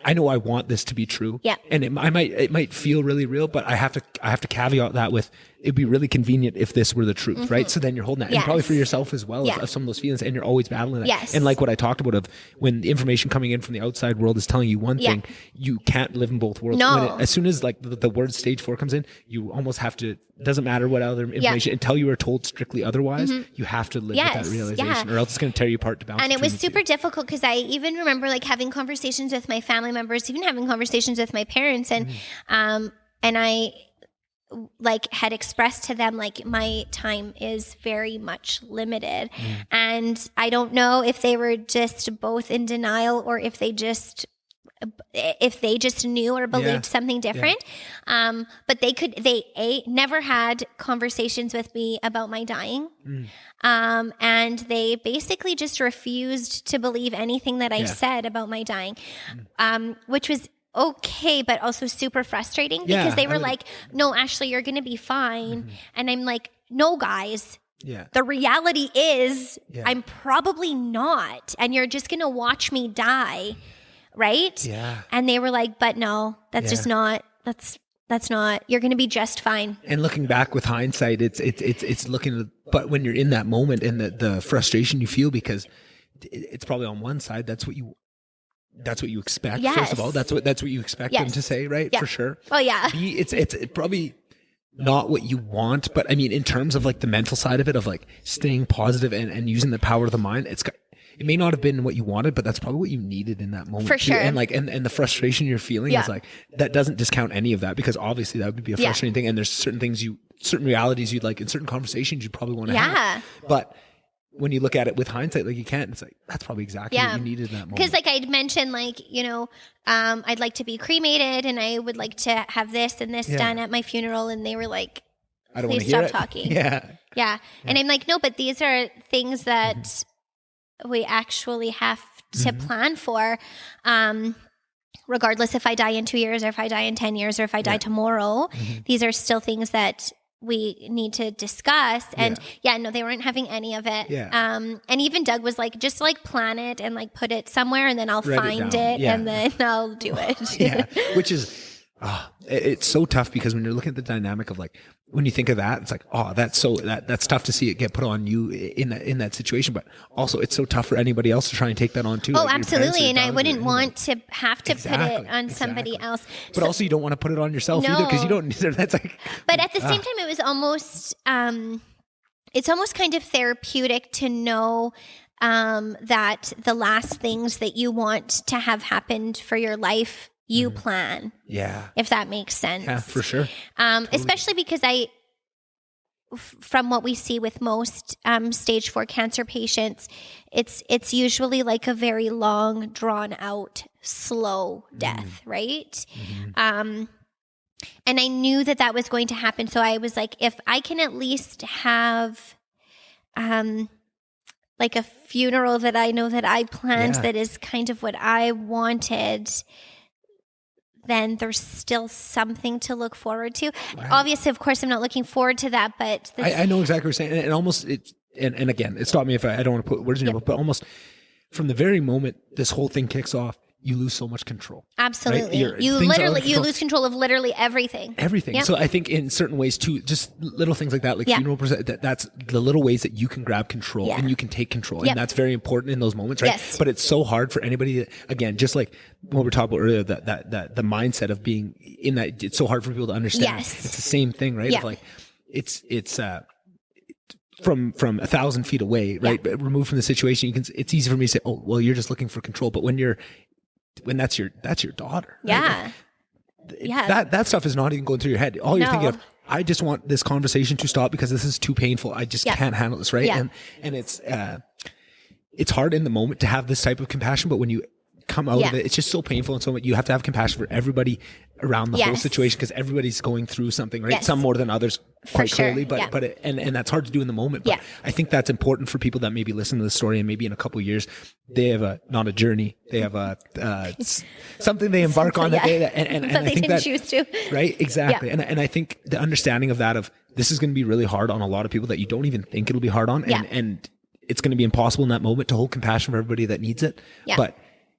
I know I want this to be true. Yeah. And it might feel really real, but I have to caveat that with, it'd be really convenient if this were the truth, right? So then you're holding that, and probably for yourself as well, of some of those feelings, and you're always battling that. Yes. And like what I talked about of when the information coming in from the outside world is telling you one thing, you can't live in both worlds. No. As soon as like the word stage 4 comes in, you almost have to, doesn't matter what other information, until you are told strictly otherwise, you have to live with that realization, or else it's going to tear you apart to balance. And it was super difficult because I even remember like having conversations with my family members, even having conversations with my parents, and I like had expressed to them like my time is very much limited, and I don't know if they were just both in denial or if they just knew or believed something different. But they never had conversations with me about my dying. And they basically just refused to believe anything that I said about my dying, which was okay, but also super frustrating because they were like, no, Ashley, you're going to be fine. And I'm like, no, guys. The reality is I'm probably not. And you're just going to watch me die. Right? And they were like, but no, that's just not, that's not, you're going to be just fine. And looking back with hindsight, it's looking, but when you're in that moment and the frustration you feel, because it's probably on one side, that's what you expect. First of all, that's what you expect them to say, right? For sure. Oh yeah. It's probably not what you want, but I mean, in terms of like the mental side of it, of like staying positive and using the power of the mind, it may not have been what you wanted, but that's probably what you needed in that moment. For sure. And like, and the frustration you're feeling is like, that doesn't discount any of that, because obviously that would be a frustrating thing. And there's certain realities you'd like in certain conversations you'd probably want to have. But when you look at it with hindsight, like you can't, it's like, that's probably exactly what you needed in that moment. Because like I'd mentioned, like, you know, I'd like to be cremated and I would like to have this and this done at my funeral. And they were like, I don't please stop talking. Yeah. And I'm like, no, but these are things that we actually have to plan for, regardless if I die in 2 years or if I die in 10 years or if I die tomorrow. These are still things that we need to discuss. And no, they weren't having any of it. And even Doug was like, just like plan it and like put it somewhere and then I'll find it and then I'll do it. Which is, it's so tough, because when you're looking at the dynamic of like, when you think of that, it's like, that's tough to see it get put on you in that situation. But also it's so tough for anybody else to try and take that on too. Oh, like absolutely. And I wouldn't want to have to put it on somebody else. But also you don't want to put it on yourself either, because you don't either. That's like, but at the same time, it was almost, it's almost kind of therapeutic to know that the last things that you want to have happened for your life, you plan. If that makes sense. Yeah, for sure. Totally. Especially because from what we see with most stage 4 cancer patients, it's usually like a very long, drawn out, slow death, right? And I knew that was going to happen. So I was like, if I can at least have like a funeral that I know that I planned that is kind of what I wanted, then there's still something to look forward to. Right. Obviously, of course, I'm not looking forward to that, but I know exactly what you're saying. And almost, and again, it stopped me if I don't want to put words in your mouth, but almost from the very moment this whole thing kicks off, you lose so much control. Absolutely. Right? You lose control of literally everything. Everything. Yep. So I think in certain ways too, just little things like that, like funeral, that's the little ways that you can grab control and you can take control. And that's very important in those moments, right? Yes. But it's so hard for anybody to, again, just like what we were talking about earlier, that the mindset of being in that, it's so hard for people to understand. Yes. It's the same thing, right? Of like, it's from 1,000 feet away, right? But removed from the situation, it's easy for me to say, oh, well, you're just looking for control. But when that's your daughter. Yeah. Right? That stuff is not even going through your head. All you're thinking of, I just want this conversation to stop because this is too painful. I just can't handle this. Right. Yeah. And it's hard in the moment to have this type of compassion, but when you come out of it, it's just so painful. And so you have to have compassion for everybody around the whole situation, because everybody's going through something, right? Some more than others, quite clearly, but that's hard to do in the moment. But I think that's important for people that maybe listen to the story and maybe in a couple of years, they have not a journey. They have something they embark on that day and I think didn't choose to. Right. Exactly. Yeah. And I think the understanding of that, of this is going to be really hard on a lot of people that you don't even think it'll be hard on. And it's going to be impossible in that moment to hold compassion for everybody that needs it. Yeah. But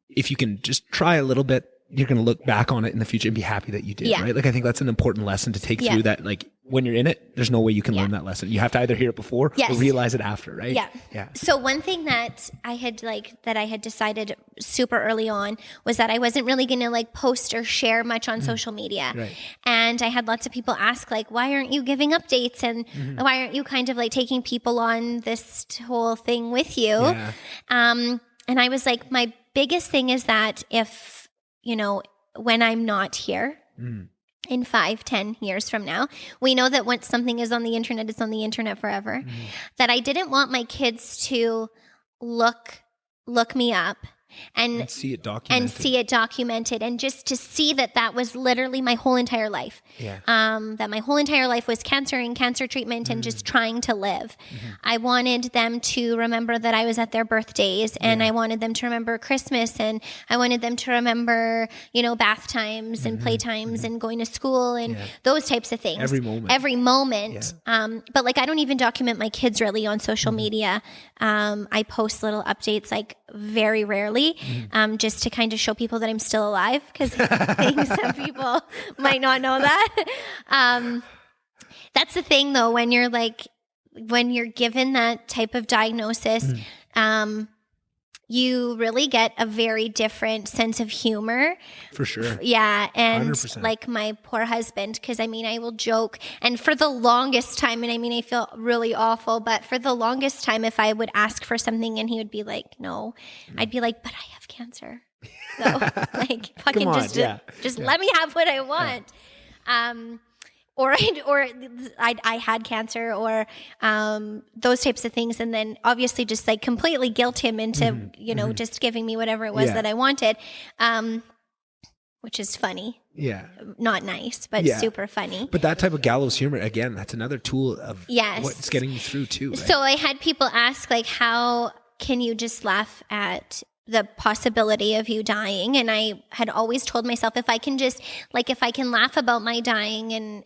if you can just try a little bit, you're going to look back on it in the future and be happy that you did, right? Like, I think that's an important lesson to take through that. Like, when you're in it, there's no way you can learn that lesson. You have to either hear it before or realize it after, right? Yeah. So one thing that I had decided super early on was that I wasn't really going to like post or share much on social media. Right. And I had lots of people ask like, why aren't you giving updates? And why aren't you kind of like taking people on this whole thing with you? Yeah. And I was like, my biggest thing is that if, you know, when I'm not here in 5-10 years from now, we know that once something is on the internet, it's on the internet forever. That I didn't want my kids to look me up and see it documented and just to see that that was literally my whole entire life. That my whole entire life was cancer and cancer treatment and just trying to live. I wanted them to remember that I was at their birthdays, and I wanted them to remember Christmas, and I wanted them to remember, you know, bath times and play times and going to school and those types of things. Every moment. But like, I don't even document my kids really on social media. I post little updates like very rarely, just to kind of show people that I'm still alive, because I think some people might not know that. That's the thing though, when you're given that type of diagnosis, you really get a very different sense of humor. For sure. Yeah. And 100%. like my poor husband, because I mean, I will joke. And for the longest time, and I mean, I feel really awful, but for the longest time, if I would ask for something and he would be like, no, I'd be like, but I have cancer. So like, fucking just let me have what I want. Or I had cancer, or those types of things, and then obviously just like completely guilt him into you know just giving me whatever it was that I wanted, which is funny. Yeah, not nice, but super funny. But that type of gallows humor, again, that's another tool of what's getting you through too. Right? So I had people ask like, how can you just laugh at the possibility of you dying? And I had always told myself, if I can laugh about my dying, and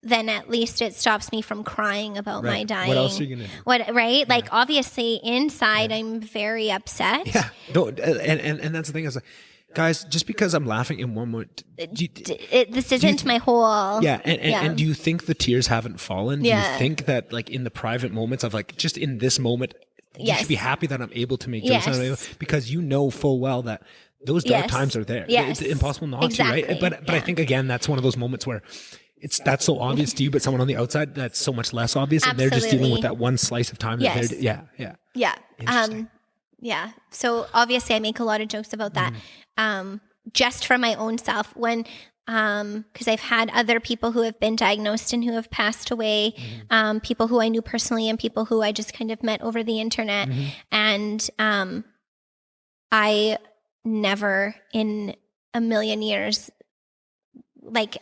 then at least it stops me from crying about my dying. What else are you going to do? Right? Like, obviously inside I'm very upset. Yeah. And that's the thing is, like, guys, just because I'm laughing in one moment, this isn't my whole. Yeah. And do you think the tears haven't fallen? Do you think that like in the private moments of like, just in this moment, you should be happy that I'm able to make jokes because you know full well that those dark times are there. It's impossible not to, right? But I think again, that's one of those moments where that's so obvious to you, but someone on the outside, that's so much less obvious. And they're just dealing with that one slice of time. Yeah. So obviously I make a lot of jokes about that. Just for my own self, when, cause I've had other people who have been diagnosed and who have passed away, people who I knew personally and people who I just kind of met over the internet. And, I never in a million years, like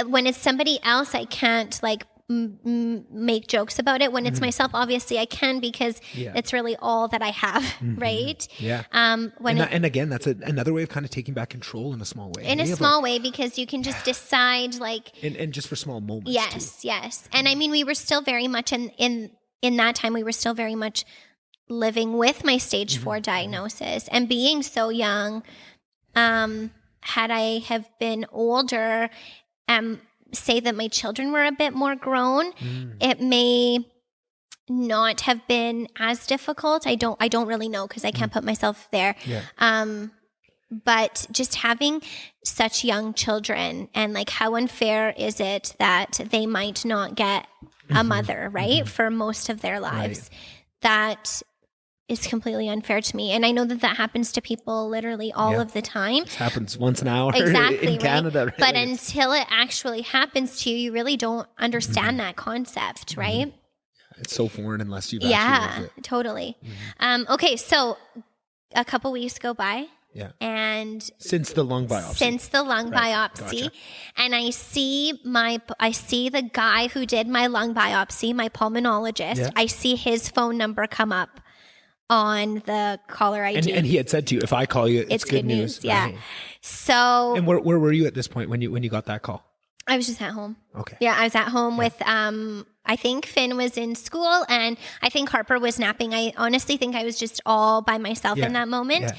when it's somebody else, I can't like make jokes about it. When it's myself, obviously I can, because it's really all that I have, right? Yeah. And again, that's another way of kind of taking back control in a small way. In a small way, because you can just decide like... And just for small moments Yes. And I mean, we were still very much in that time, we were still very much living with my stage 4 diagnosis, and being so young. Had I have been older, say that my children were a bit more grown, it may not have been as difficult. I don't really know, because I can't put myself there. But just having such young children, and like, how unfair is it that they might not get a mother, right? For most of their lives. That is completely unfair to me. And I know that happens to people literally all of the time. It happens once an hour in Canada. Right? But until it actually happens to you, you really don't understand that concept, right? It's so foreign unless you've actually lived it. Totally. Okay, so a couple weeks go by. Yeah. And since the lung biopsy. Gotcha. And I see the guy who did my lung biopsy, my pulmonologist. Yeah. I see his phone number come up on the caller ID. And he had said to you, if I call you, it's good news. Yeah. Right. So. And where were you at this point when you got that call? I was just at home. Okay. Yeah, I was at home with, I think Finn was in school, and I think Harper was napping. I honestly think I was just all by myself in that moment.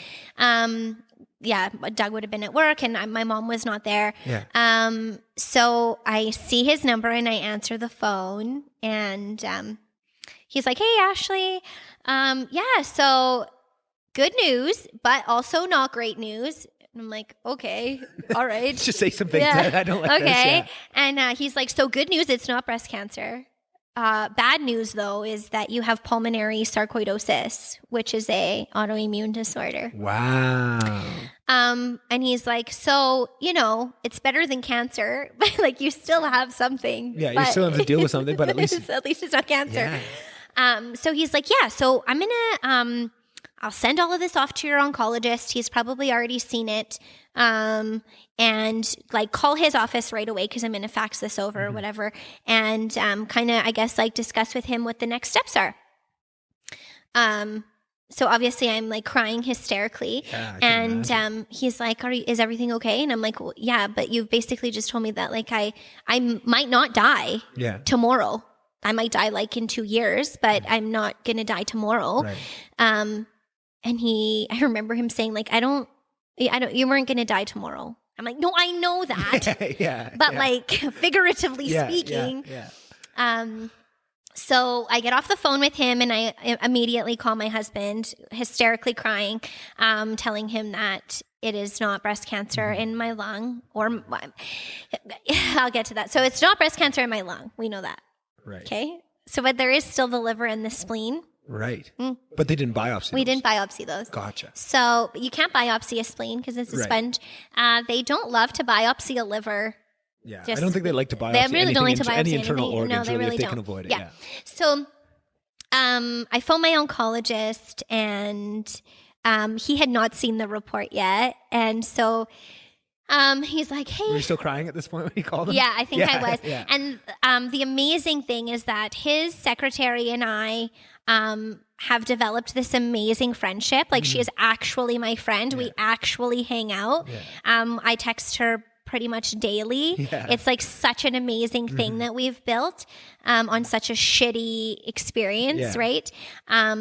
Doug would have been at work and my mom was not there. Yeah. So I see his number and I answer the phone and he's like, hey, Ashley. So good news, but also not great news. And I'm like, okay, all right. Just say something. I don't like this. Okay. Yeah. And he's like, so good news, it's not breast cancer. Bad news, though, is that you have pulmonary sarcoidosis, which is a autoimmune disorder. Wow. And he's like, so, it's better than cancer, but like you still have something. Yeah, you still have to deal with something, but at least it's not cancer. Yeah. So he's like, so I'm going to, I'll send all of this off to your oncologist. He's probably already seen it. And like call his office right away because I'm going to fax this over or whatever. And kind of, I guess, like discuss with him what the next steps are. So obviously I'm like crying hysterically. Yeah, and he's like, is everything okay? And I'm like, well, yeah, but you've basically just told me that like I might not die tomorrow. I might die like in 2 years, but I'm not going to die tomorrow. Right. And I remember him saying like, you weren't going to die tomorrow. I'm like, no, I know that. But like figuratively speaking. So I get off the phone with him and I immediately call my husband, hysterically crying, telling him that it is not breast cancer in my lung, or I'll get to that. So it's not breast cancer in my lung. We know that. Right. Okay. So, but there is still the liver and the spleen. Right. But they didn't biopsy We those. didn't biopsy those. Gotcha. So you can't biopsy a spleen because it's a sponge. They don't love to biopsy a liver. Yeah. I don't think they like to biopsy They really don't like to biopsy any internal anything. organs, No, they really if they don't. can avoid it. Yeah. So I phoned my oncologist and he had not seen the report yet. And so he's like, hey. Were you still crying at this point when you called him? Yeah, I think I was. Yeah. And the amazing thing is that his secretary and I have developed this amazing friendship. Like she is actually my friend. We actually hang out. I text her pretty much daily. It's like such an amazing thing that we've built on such a shitty experience, right?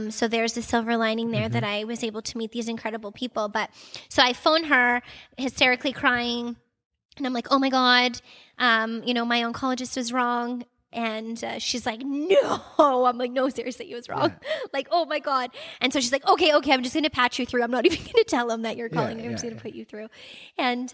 So there's a silver lining there that I was able to meet these incredible people. But so I phone her hysterically crying and I'm like, oh my God, my oncologist was wrong. And she's like, no. I'm like, no, seriously, he was wrong. Like, oh my God. And so she's like, okay, I'm just going to patch you through. I'm not even going to tell him that you're calling. I'm just going to put you through. And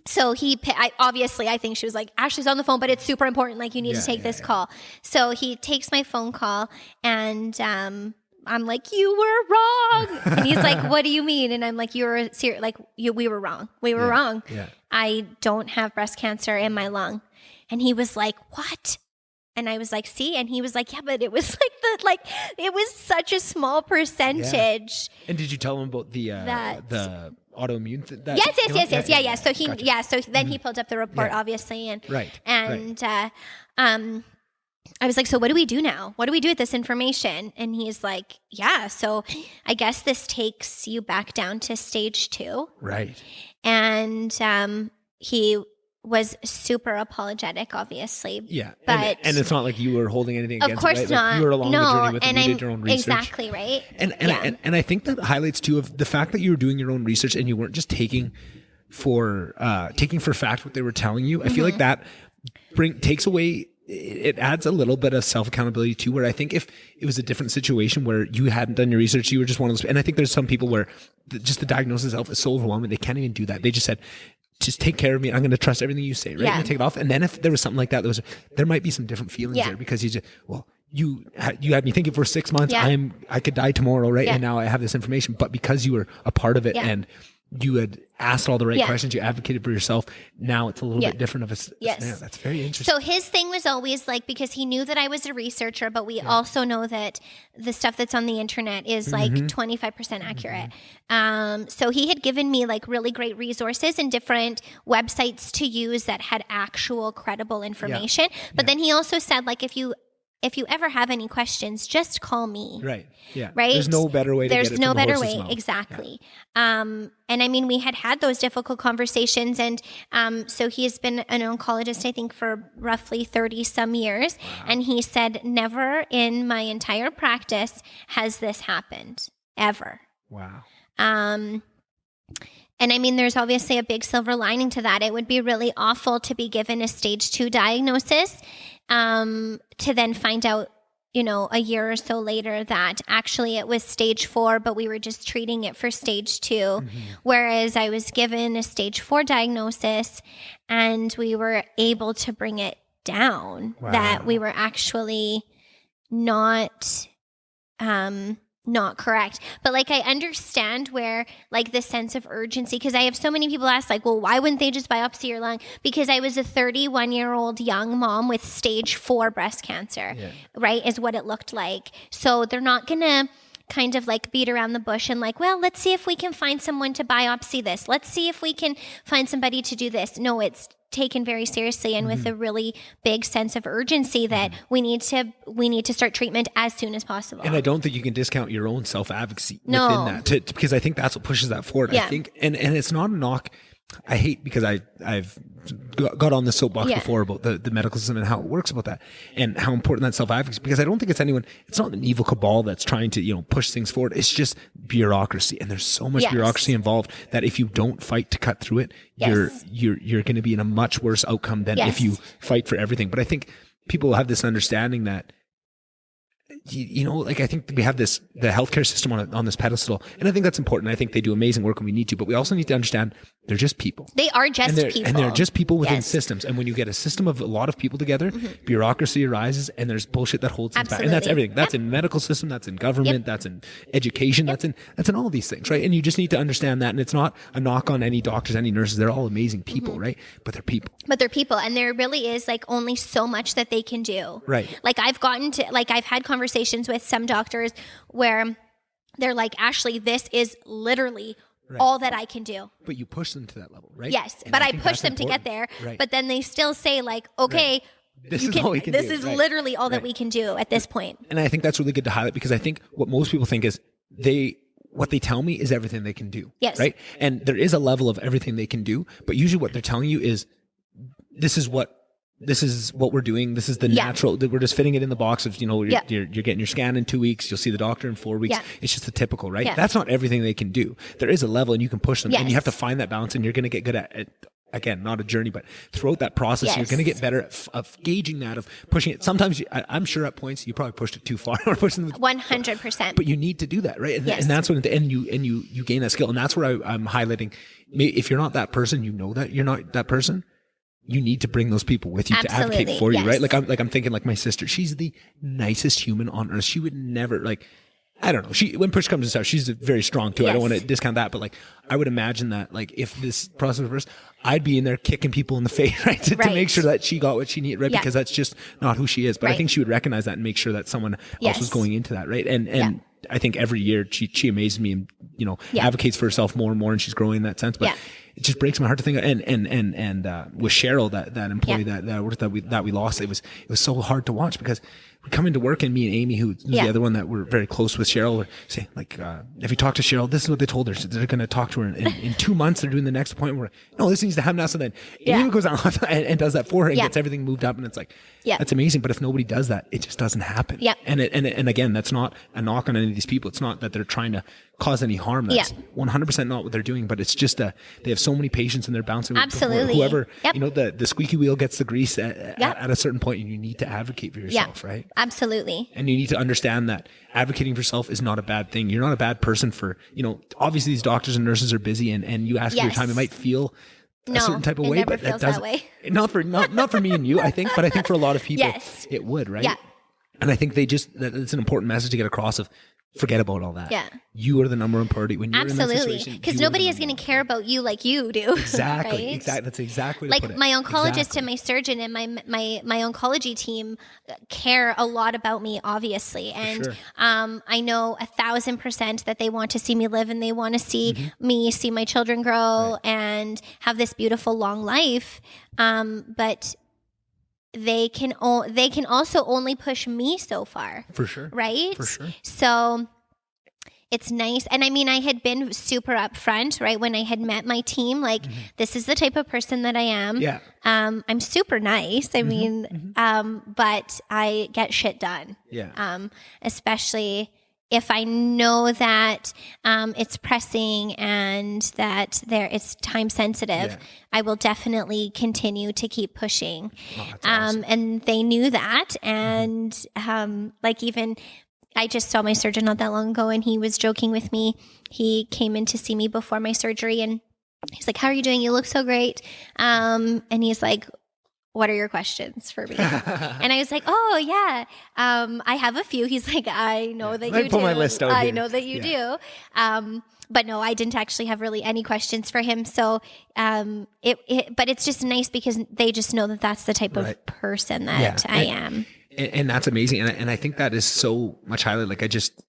so I think she was like, Ashley's on the phone, but it's super important. Like, you need to take this call. So he takes my phone call and I'm like, you were wrong. And he's like, what do you mean? And I'm like, we were wrong. We were wrong. Yeah. I don't have breast cancer in my lung. And he was like, what? And I was like, see? And he was like, yeah, but it was it was such a small percentage. And did you tell him about the autoimmune? Yes. Yeah. So Gotcha. So then he pulled up the report, obviously. And, I was like, so what do we do now? What do we do with this information? And he's like, so I guess this takes you back down to stage 2. Right. And he was super apologetic, obviously. Yeah. But and it's not like you were holding anything against of course it, right? not. Like you were along the journey with him. You did your own research. Exactly, right? And I think that highlights too of the fact that you were doing your own research and you weren't just taking for fact what they were telling you. I feel like that takes away, it adds a little bit of self-accountability too, where I think if it was a different situation where you hadn't done your research, you were just one of those, and I think there's some people where just the diagnosis itself is so overwhelming, they can't even do that. They just said, just take care of me. I'm going to trust everything you say, right? Yeah. I'm going to take it off. And then if there was something like that, there might be some different feelings there because you just, you had me thinking for 6 months, I could die tomorrow, right? And now I have this information, but because you were a part of it and you had asked all the right questions, you advocated for yourself. Now it's a little bit different of a scenario. That's very interesting. So his thing was always like, because he knew that I was a researcher, but we also know that the stuff that's on the internet is like 25% accurate. So he had given me like really great resources and different websites to use that had actual credible information. But then he also said, like, if you ever have any questions, just call me. Right. Yeah. Right. There's no better way to get it from the horse's mouth. Exactly. Yeah. And I mean, we had those difficult conversations. And so he has been an oncologist, I think, for roughly 30 some years. Wow. And he said, never in my entire practice has this happened, ever. Wow. And I mean, there's obviously a big silver lining to that. It would be really awful to be given a stage 2 diagnosis, to then find out, a year or so later that actually it was stage 4, but we were just treating it for stage 2. Mm-hmm. Whereas I was given a stage 4 diagnosis and we were able to bring it down, that we were actually not correct. But like, I understand where like the sense of urgency, because I have so many people ask like, well, why wouldn't they just biopsy your lung? Because I was a 31-year-old young mom with stage 4 breast cancer, right? Is what it looked like. So they're not going to kind of like beat around the bush and like, well, let's see if we can find someone to biopsy this. Let's see if we can find somebody to do this. No, it's taken very seriously and with a really big sense of urgency that we need to start treatment as soon as possible. And I don't think you can discount your own self-advocacy within that, because I think that's what pushes that forward. I think, and it's not a knock. I hate, because I've got on the soapbox before about the medical system and how it works about that and how important that self-advocacy, because I don't think it's not an evil cabal that's trying to, push things forward. It's just bureaucracy. And there's so much bureaucracy involved that if you don't fight to cut through it, you're going to be in a much worse outcome than if you fight for everything. But I think people have this understanding that, like, I think we have the healthcare system on this pedestal, and I think that's important. I think they do amazing work and we need to, but we also need to understand they're just people. They are just people. And they're just people within systems. And when you get a system of a lot of people together, bureaucracy arises and there's bullshit that holds things back. And that's everything. That's in medical system, that's in government, that's in education, that's in all these things, right? And you just need to understand that. And it's not a knock on any doctors, any nurses. They're all amazing people, right? But they're people. And there really is like only so much that they can do. Right. Like I've had conversations with some doctors where they're like, Ashley, this is literally all that I can do. But you push them to that level, right? Yes, but I push them to get there. Right. But then they still say like, okay, this is all we can do. This is literally all that we can do at this point. And I think that's really good to highlight, because I think what most people think is what they tell me is everything they can do. Yes. Right? And there is a level of everything they can do, but usually what they're telling you is this is what we're doing. This is the natural, we're just fitting it in the box of, you're getting your scan in 2 weeks. You'll see the doctor in 4 weeks. Yeah. It's just the typical, right? Yeah. That's not everything they can do. There is a level and you can push them and you have to find that balance, and you're going to get good at it. Again, not a journey, but throughout that process, you're going to get better of gauging that, of pushing it. Sometimes I'm sure at points you probably pushed it too far. 100%. But you need to do that, right? And that's when, and you gain that skill. And that's where I'm highlighting. If you're not that person, that you're not that person. You need to bring those people with you to advocate for you, right? I'm thinking like my sister. She's the nicest human on earth. She would never I don't know. When push comes to shove, she's very strong too. I don't want to discount that, but I would imagine that if this process reversed, I'd be in there kicking people in the face, right? To make sure that she got what she needed, right? Because that's just not who she is. But I think she would recognize that and make sure that someone else was going into that, right? And I think every year she amazes me and, advocates for herself more and more, and she's growing in that sense. But it just breaks my heart to think, and with Cheryl, that employee that we lost, it was so hard to watch, because we come into work and me and Amy, who's the other one that we're very close with, Cheryl, were saying if you talk to Cheryl, this is what they told her. So they're going to talk to her in 2 months. They're doing the next appointment. No, this needs to happen now. So then Amy goes out and does that for her and gets everything moved up. And it's like, that's amazing. But if nobody does that, it just doesn't happen. Yeah. And again, that's not a knock on any of these people. It's not that they're trying to cause any harm. That's 100% not what they're doing, but it's just they have so many patients and they're bouncing. Absolutely. Whoever, the squeaky wheel gets the grease at a certain point, and you need to advocate for yourself, right? Absolutely. And you need to understand that advocating for yourself is not a bad thing. You're not a bad person for, obviously these doctors and nurses are busy and you ask for your time. It might feel a certain type of way, but that doesn't. Not for me and you, I think, but I think for a lot of people, it would, right? Yeah. And I think it's an important message to get across of, forget about all that. Yeah. You are the number one priority when you're in that situation. Because nobody is going to care about you like you do. Exactly. Right? Exactly. That's exactly like my oncologist and my surgeon and my oncology team care a lot about me, obviously. And I know 1,000% that they want to see me live, and they want to see me see my children grow and have this beautiful long life. But they can also only push me so far. For sure. Right? For sure. So it's nice. And I mean, I had been super upfront, right? When I had met my team, this is the type of person that I am. Yeah. I'm super nice. I mean, but I get shit done. Yeah. Especially if I know that it's pressing and that it's time sensitive, I will definitely continue to keep pushing. Oh, that's awesome. And they knew that. And like even I just saw my surgeon not that long ago, and he was joking with me. He came in to see me before my surgery, and he's like, "How are you doing? You look so great." And he's like, "What are your questions for me?" And I was like, "Oh yeah, I have a few." He's like, "I know that you do. Pull my list out I here. know that you do." But no, I didn't actually have really any questions for him. So, but it's just nice because they just know that that's the type of person that I am. And that's amazing. And I think that is so much highlighted. Like I just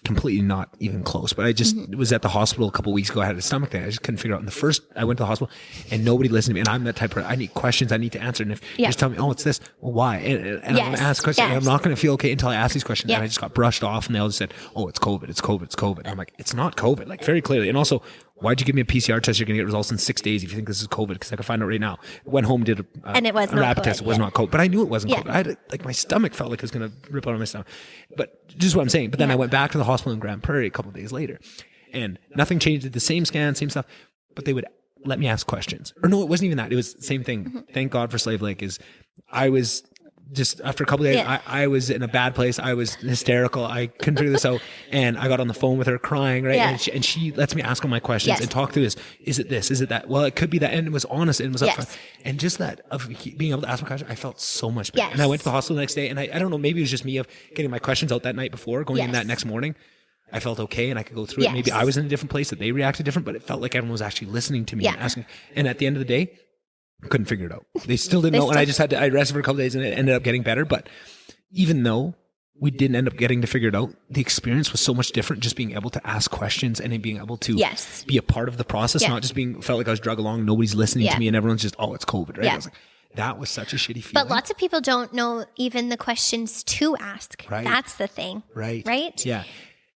completely not even close, but I just was at the hospital a couple of weeks ago. I had a stomach thing. I just couldn't figure out. And the first I went to the hospital and nobody listened to me. And I'm that type of person. I need questions. I need to answer. And if you just tell me, oh, it's this, well, why? And I'm going to ask questions. And I'm not going to feel okay until I ask these questions. And I just got brushed off and they all just said, oh, it's COVID. It's COVID. It's COVID. And I'm like, it's not COVID, like very clearly. And also, why'd you give me a PCR test? You're going to get results in 6 days if you think this is COVID, because I can find out right now. Went home, did and it was a rapid test. It was not COVID, but I knew it wasn't COVID. I had like my stomach felt like it was going to rip out of my stomach. But just what I'm saying. But then I went back to the hospital in Grand Prairie a couple of days later, and nothing changed. Did the same scan, same stuff, but they would let me ask questions. Or no, it wasn't even that. It was the same thing. Thank God for Slave Lake. I was just after a couple of days, I was in a bad place. I was hysterical. I couldn't figure this out. And I got on the phone with her crying, right? Yeah. And she lets me ask all my questions and talk through this. Is it this? Is it that? Well, it could be that. And it was honest. And it was upfront. And just that of being able to ask my question, I felt so much better. And I went to the hospital the next day, and I don't know, maybe it was just me of getting my questions out that night before, going in that next morning. I felt okay and I could go through it. Maybe I was in a different place, that they reacted different, but it felt like everyone was actually listening to me and asking. And at the end of the day, couldn't figure it out. They still didn't know. And I just I rested for a couple of days and it ended up getting better. But even though we didn't end up getting to figure it out, the experience was so much different, just being able to ask questions and then being able to be a part of the process, not just felt like I was drug along. Nobody's listening to me and everyone's just, oh, it's COVID, right? I was like, that was such a shitty feeling. But lots of people don't know even the questions to ask. Right. That's the thing. Right. Right? Yeah.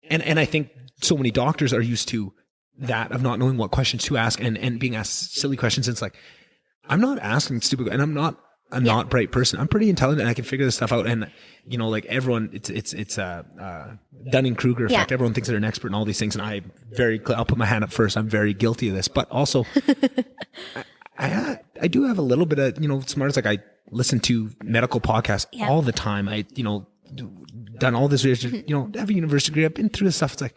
And I think so many doctors are used to that, of not knowing what questions to ask and being asked silly questions. And it's like, I'm not asking stupid, and I'm not a not bright person. I'm pretty intelligent and I can figure this stuff out. And, you know, like everyone, it's a Dunning-Kruger effect. Yeah. Everyone thinks they're an expert in all these things. And I'll put my hand up first. I'm very guilty of this, but also I do have a little bit of, you know, smarts. Like I listen to medical podcasts all the time. I, you know, done all this research, you know, have a university degree. I've been through this stuff. It's like,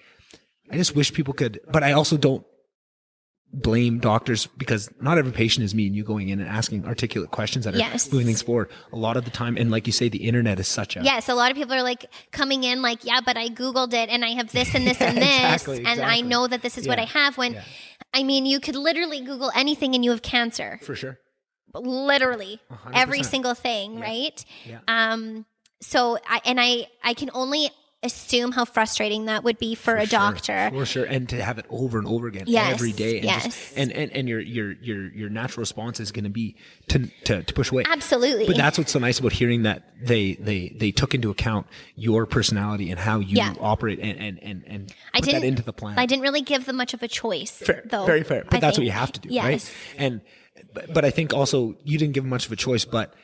I just wish people could, but I also don't blame doctors, because not every patient is me and you going in and asking articulate questions that are moving things forward a lot of the time. And like you say, the internet is such a... Yes, a lot of people are like coming in like, yeah, but I Googled it and I have this and this and this. And I know that this is what I have, when, I mean, you could literally Google anything and you have cancer. For sure. Literally 100%. Every single thing, right? Yeah. So I can only assume how frustrating that would be for a doctor. For sure. And to have it over and over again every day. And and your natural response is going to be to push away. Absolutely. But that's what's so nice about hearing that they took into account your personality and how you operate and put that into the plan. I didn't really give them much of a choice. Fair, though. Very fair. But that's what you have to do, right? And but I think also you didn't give them much of a choice, but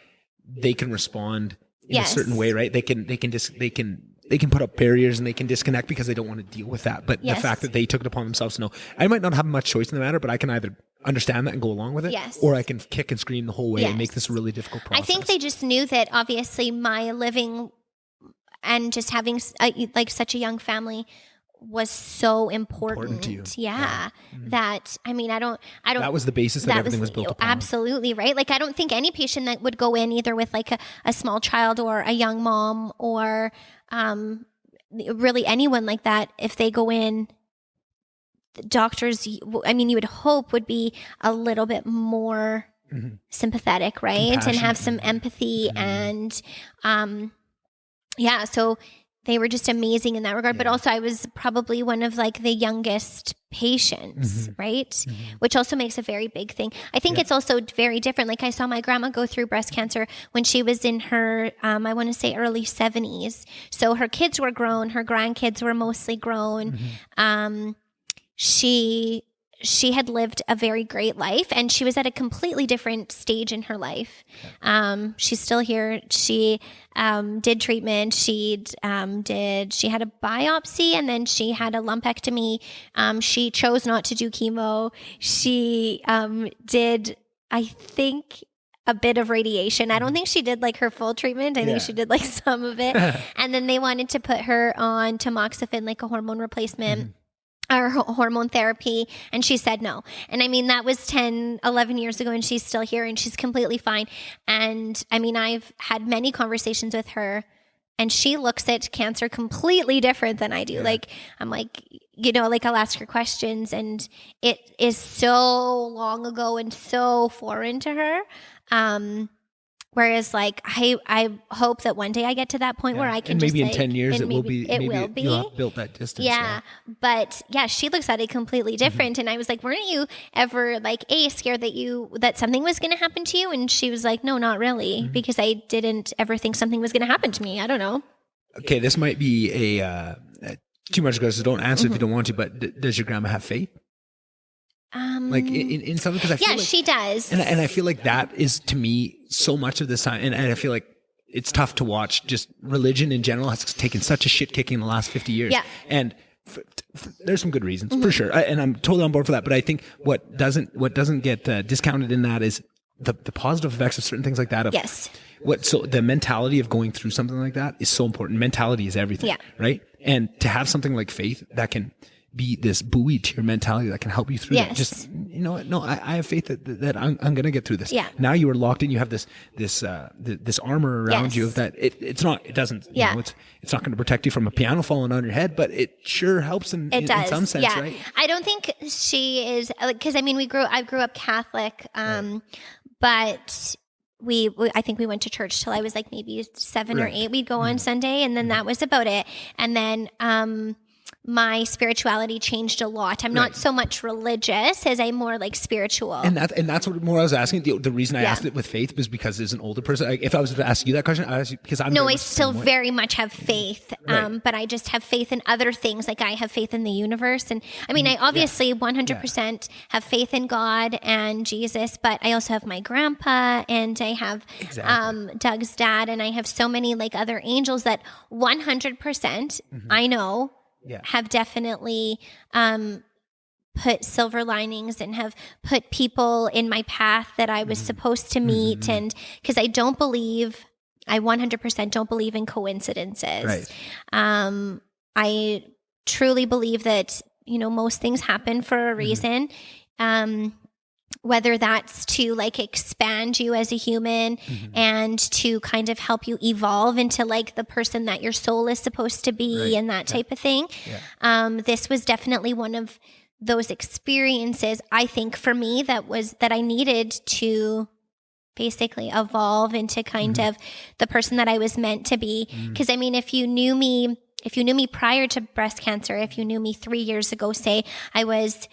they can respond in a certain way, right? They can put up barriers and they can disconnect because they don't want to deal with that. But the fact that they took it upon themselves to know, I might not have much choice in the matter, but I can either understand that and go along with it, or I can kick and scream the whole way and make this a really difficult process. I think they just knew that obviously my living and just having like such a young family was so important to you. Yeah. That, I mean, I don't. That was the basis that everything was built upon. Absolutely, right? Like, I don't think any patient that would go in either with like a small child or a young mom or really anyone like that, if they go in, the doctors, I mean, you would hope would be a little bit more sympathetic, right? And have some empathy and, so they were just amazing in that regard. But also I was probably one of like the youngest patients, right? Which also makes a very big thing. I think it's also very different. Like I saw my grandma go through breast cancer when she was in her, I want to say early 70s. So her kids were grown. Her grandkids were mostly grown. She she had lived a very great life, and she was at a completely different stage in her life. She's still here. She did treatment. She had a biopsy, and then she had a lumpectomy. She chose not to do chemo. She did, I think, a bit of radiation. I don't think she did like her full treatment. I think she did like some of it. And then they wanted to put her on tamoxifen, like a hormone replacement. Or hormone therapy, and she said no. And I mean, that was 10, 11 years ago, and she's still here and she's completely fine. And I mean, I've had many conversations with her, and she looks at cancer completely different than I do. Yeah. Like, I'm like, you know, like I'll ask her questions, and it is so long ago and so foreign to her. Whereas, like, I hope that one day I get to that point where I can, and maybe just, in 10 years it will be. You'll have built that distance. Yeah, but yeah, she looks at it completely different. And I was like, weren't you ever like scared that something was going to happen to you? And she was like, no, not really, because I didn't ever think something was going to happen to me. I don't know. Okay, this might be a too much, so don't answer if you don't want to. But does your grandma have faith? Like in something, because I feel like she does, and I feel like that is, to me, so much of this time, and I feel like it's tough to watch. Just religion in general has taken such a shit kicking in the last 50 years, and there's some good reasons for sure, and I'm totally on board for that. But I think what doesn't get discounted in that is the positive effects of certain things like that. So the mentality of going through something like that is so important. Mentality is everything, right? And to have something like faith that can be this buoy to your mentality that can help you through that. Just, you know what? No, I have faith that I'm going to get through this. Yeah. Now you are locked in. You have this armor around you that it's not going to protect you from a piano falling on your head, but it sure helps in some sense, right? I don't think she is, because I mean, I grew up Catholic, but I think we went to church till I was like maybe 7 or 8. We'd go on Sunday, and then that was about it. And then, my spirituality changed a lot. I'm not so much religious as I'm more like spiritual. And that's what more I was asking. The reason I asked it with faith was because as an older person, like, if I was to ask you that question, I ask you because I'm I still very much have faith. But I just have faith in other things. Like I have faith in the universe. And I mean, I obviously 100% have faith in God and Jesus, but I also have my grandpa, and I have Doug's dad, and I have so many like other angels that 100% I know have definitely put silver linings and have put people in my path that I was supposed to meet. And because I 100% don't believe in coincidences. I truly believe that, you know, most things happen for a reason. Whether that's to like expand you as a human and to kind of help you evolve into like the person that your soul is supposed to be and that type of thing. This was definitely one of those experiences, I think, for me that I needed to basically evolve into kind of the person that I was meant to be. Because I mean, if you knew me prior to breast cancer, if you knew me 3 years ago, say, I was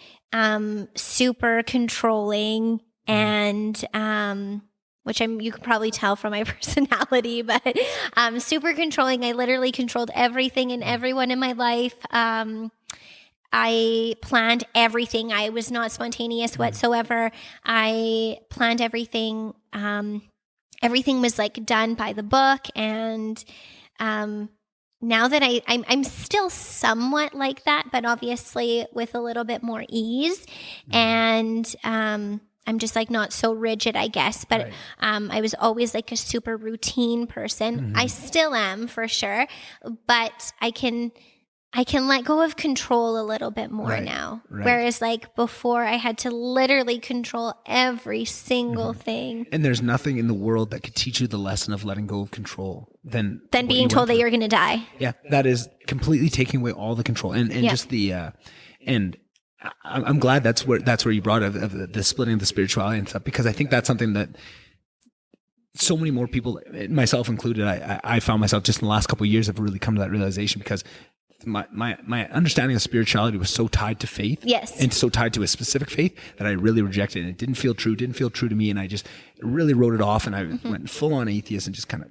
super controlling and which you could probably tell from my personality, but super controlling. I literally controlled everything and everyone in my life. I planned everything. I was not spontaneous whatsoever. I planned everything. Everything was like done by the book. And now that I'm still somewhat like that, but obviously with a little bit more ease. And I'm just like not so rigid, I guess. But I was always like a super routine person. I still am, for sure. But I can let go of control a little bit more now. Whereas like before, I had to literally control every single thing. And there's nothing in the world that could teach you the lesson of letting go of control than being told that you're going to die. Yeah, that is completely taking away all the control and just the and I'm glad that's where you brought of the splitting of the spirituality and stuff, because I think that's something that so many more people, myself included, I found myself just in the last couple of years have really come to that realization, because my understanding of spirituality was so tied to faith. Yes. And so tied to a specific faith that I really rejected it. And it didn't feel true to me. And I just really wrote it off, and I went full on atheist and just kind of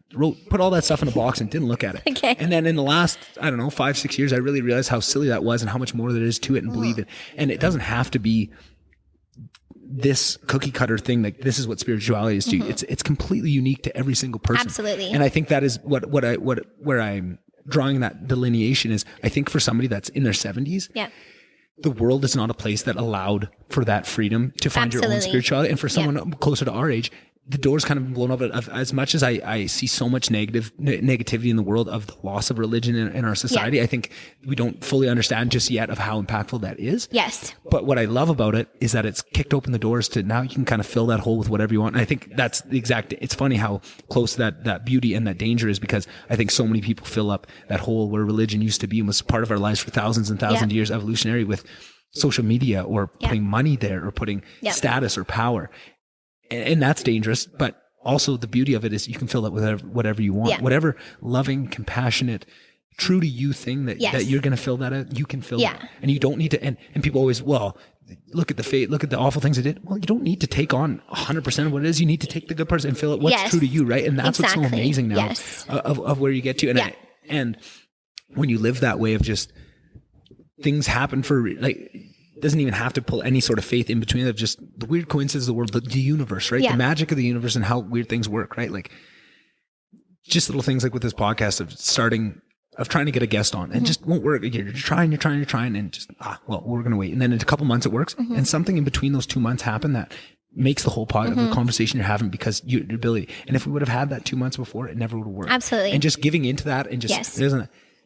put all that stuff in a box and didn't look at it. Okay. And then in the last, I don't know, 5-6 years, I really realized how silly that was and how much more there is to it, and believe it. And it doesn't have to be this cookie cutter thing. Like, this is what spirituality is to you. It's completely unique to every single person. Absolutely. And I think that is where I'm drawing that delineation is, I think for somebody that's in their 70s, the world is not a place that allowed for that freedom to find your own spirituality. And for someone closer to our age, the door's kind of blown up. As much as I see so much negativity in the world of the loss of religion in our society, I think we don't fully understand just yet of how impactful that is. Yes. But what I love about it is that it's kicked open the doors to now you can kind of fill that hole with whatever you want. And I think that's the exact, it's funny how close that beauty and that danger is, because I think so many people fill up that hole where religion used to be and was part of our lives for thousands and thousands of years, evolutionary, with social media or putting money there or putting status or power. And that's dangerous, but also the beauty of it is you can fill it with whatever you want, whatever loving, compassionate, true to you thing that you're going to fill that out, you can fill it. And you don't need to, and people always, well, look at the fate, look at the awful things I did. Well, you don't need to take on 100% of what it is. You need to take the good parts and fill it what's true to you, right? And that's what's so amazing now of where you get to. And when you live that way of just things happen for, like, doesn't even have to pull any sort of faith in between, of just the weird coincidences of the world, the universe, right? The magic of the universe and how weird things work, right? Like, just little things like with this podcast of trying to get a guest on and just won't work. You're trying and just, well, we're going to wait. And then in a couple months it works. And something in between those 2 months happened that makes the whole part of the conversation you're having, because your ability. And if we would have had that 2 months before, it never would have worked. Absolutely. And just giving into that and just,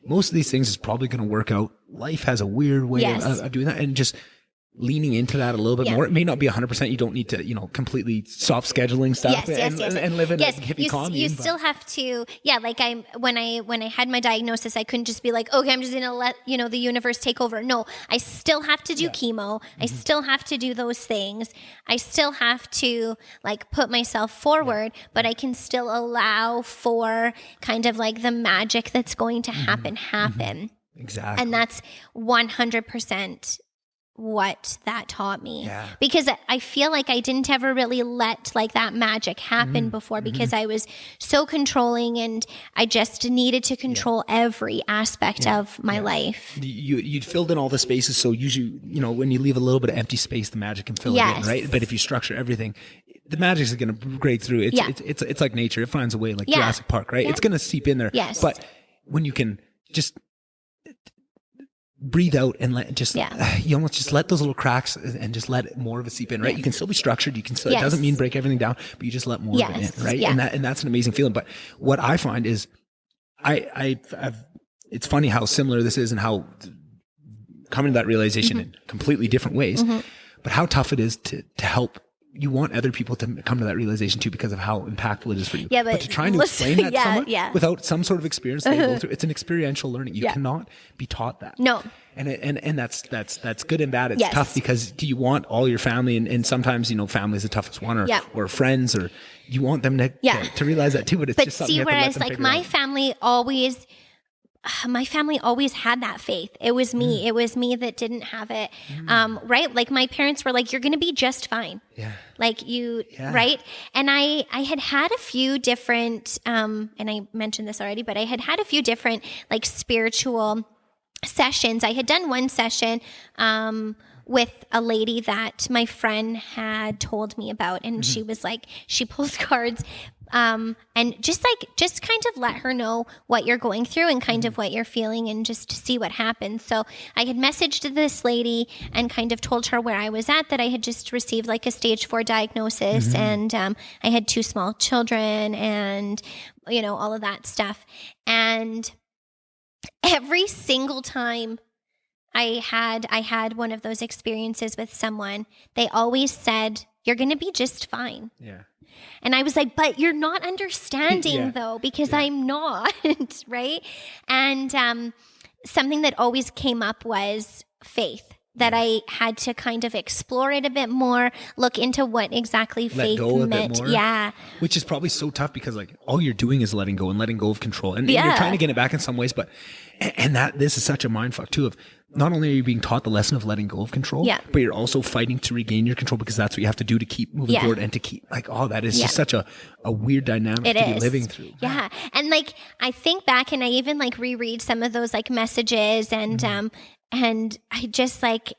most of these things is probably going to work out. Life has a weird way of doing that, and just leaning into that a little bit more. It may not be 100%. You don't need to, completely stop scheduling stuff and live in a hippie commune. You still have to, like when I had my diagnosis, I couldn't just be like, okay, I'm just going to let, the universe take over. No, I still have to do chemo. I still have to do those things. I still have to put myself forward, but I can still allow for kind of the magic that's going to happen. Exactly. And that's 100% what that taught me, because I feel like I didn't ever really let that magic happen before, because I was so controlling, and I just needed to control every aspect of my life. You'd filled in all the spaces, so usually when you leave a little bit of empty space, the magic can fill it in, right? But if you structure everything, the magic is going to break through. It's like nature; it finds a way, like Jurassic Park, right? It's going to seep in there. Yes. But when you can just breathe out and you almost just let those little cracks and just let more of it seep in, right? You can still be structured. You can still, it doesn't mean break everything down, but you just let more of it in, right? And that's an amazing feeling. But what I find is it's funny how similar this is and how coming to that realization in completely different ways, but how tough it is to help. You want other people to come to that realization too, because of how impactful it is for you. Yeah, but to try and explain that to someone without some sort of experience they go through, it's an experiential learning. You cannot be taught that. No. And that's good and bad. It's tough because you want all your family, and sometimes family is the toughest one, or friends, or you want them to realize that too. But it's just something you have to let them figure out. My family always had that faith. It was me. It was me that didn't have it. Right? My parents were like, you're going to be just fine. Yeah. Right? And I had a few different, and I mentioned this already, but I had a few different spiritual sessions. I had done one session, with a lady that my friend had told me about. And she was she pulls cards, and just kind of let her know what you're going through and kind of what you're feeling, and just to see what happens. So I had messaged this lady and kind of told her where I was at, that I had just received a stage 4 diagnosis, and I had 2 small children, and all of that stuff. And every single time I had one of those experiences with someone, they always said, you're going to be just fine. Yeah. And I was like, but you're not understanding though, because I'm not, right? And something that always came up was faith. that I had to kind of explore it a bit more, look into what exactly faith meant. Yeah. Which is probably so tough because like all you're doing is letting go of control. And you're trying to get it back in some ways, but this is such a mindfuck too of not only are you being taught the lesson of letting go of control, but you're also fighting to regain your control because that's what you have to do to keep moving forward and to keep like, that is just such a weird dynamic to be living through. Yeah. And like, I think back and I even like reread some of those like messages and I just like,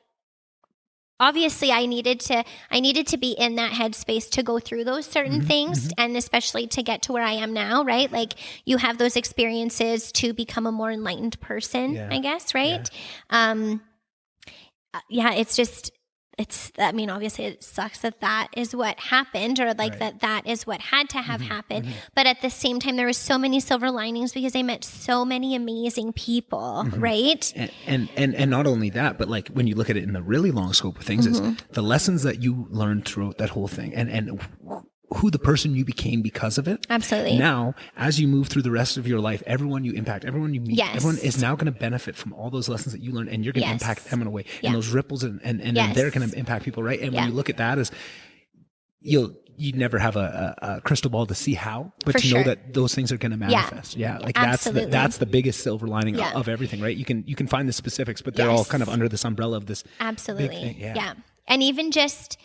obviously I needed to be in that headspace to go through those certain things and especially to get to where I am now, right? Like you have those experiences to become a more enlightened person, I guess, right? I mean, obviously it sucks that is what happened or like that is what had to have happened. But at the same time, there was so many silver linings because I met so many amazing people, right? And not only that, but like when you look at it in the really long scope of things is the lessons that you learned throughout that whole thing and who the person you became because of it. Absolutely. Now, as you move through the rest of your life, everyone you impact, everyone you meet, everyone is now going to benete from all those lessons that you learned and you're going to impact them in a way. And those ripples and they're going to impact people, right? And when you look at that as you never have a crystal ball to see how, but to know that those things are going to manifest. Yeah. Like that's the biggest silver lining of everything, right? You can find the specifics, but they're all kind of under this umbrella of this. Absolutely. Big thing. Yeah. And even just,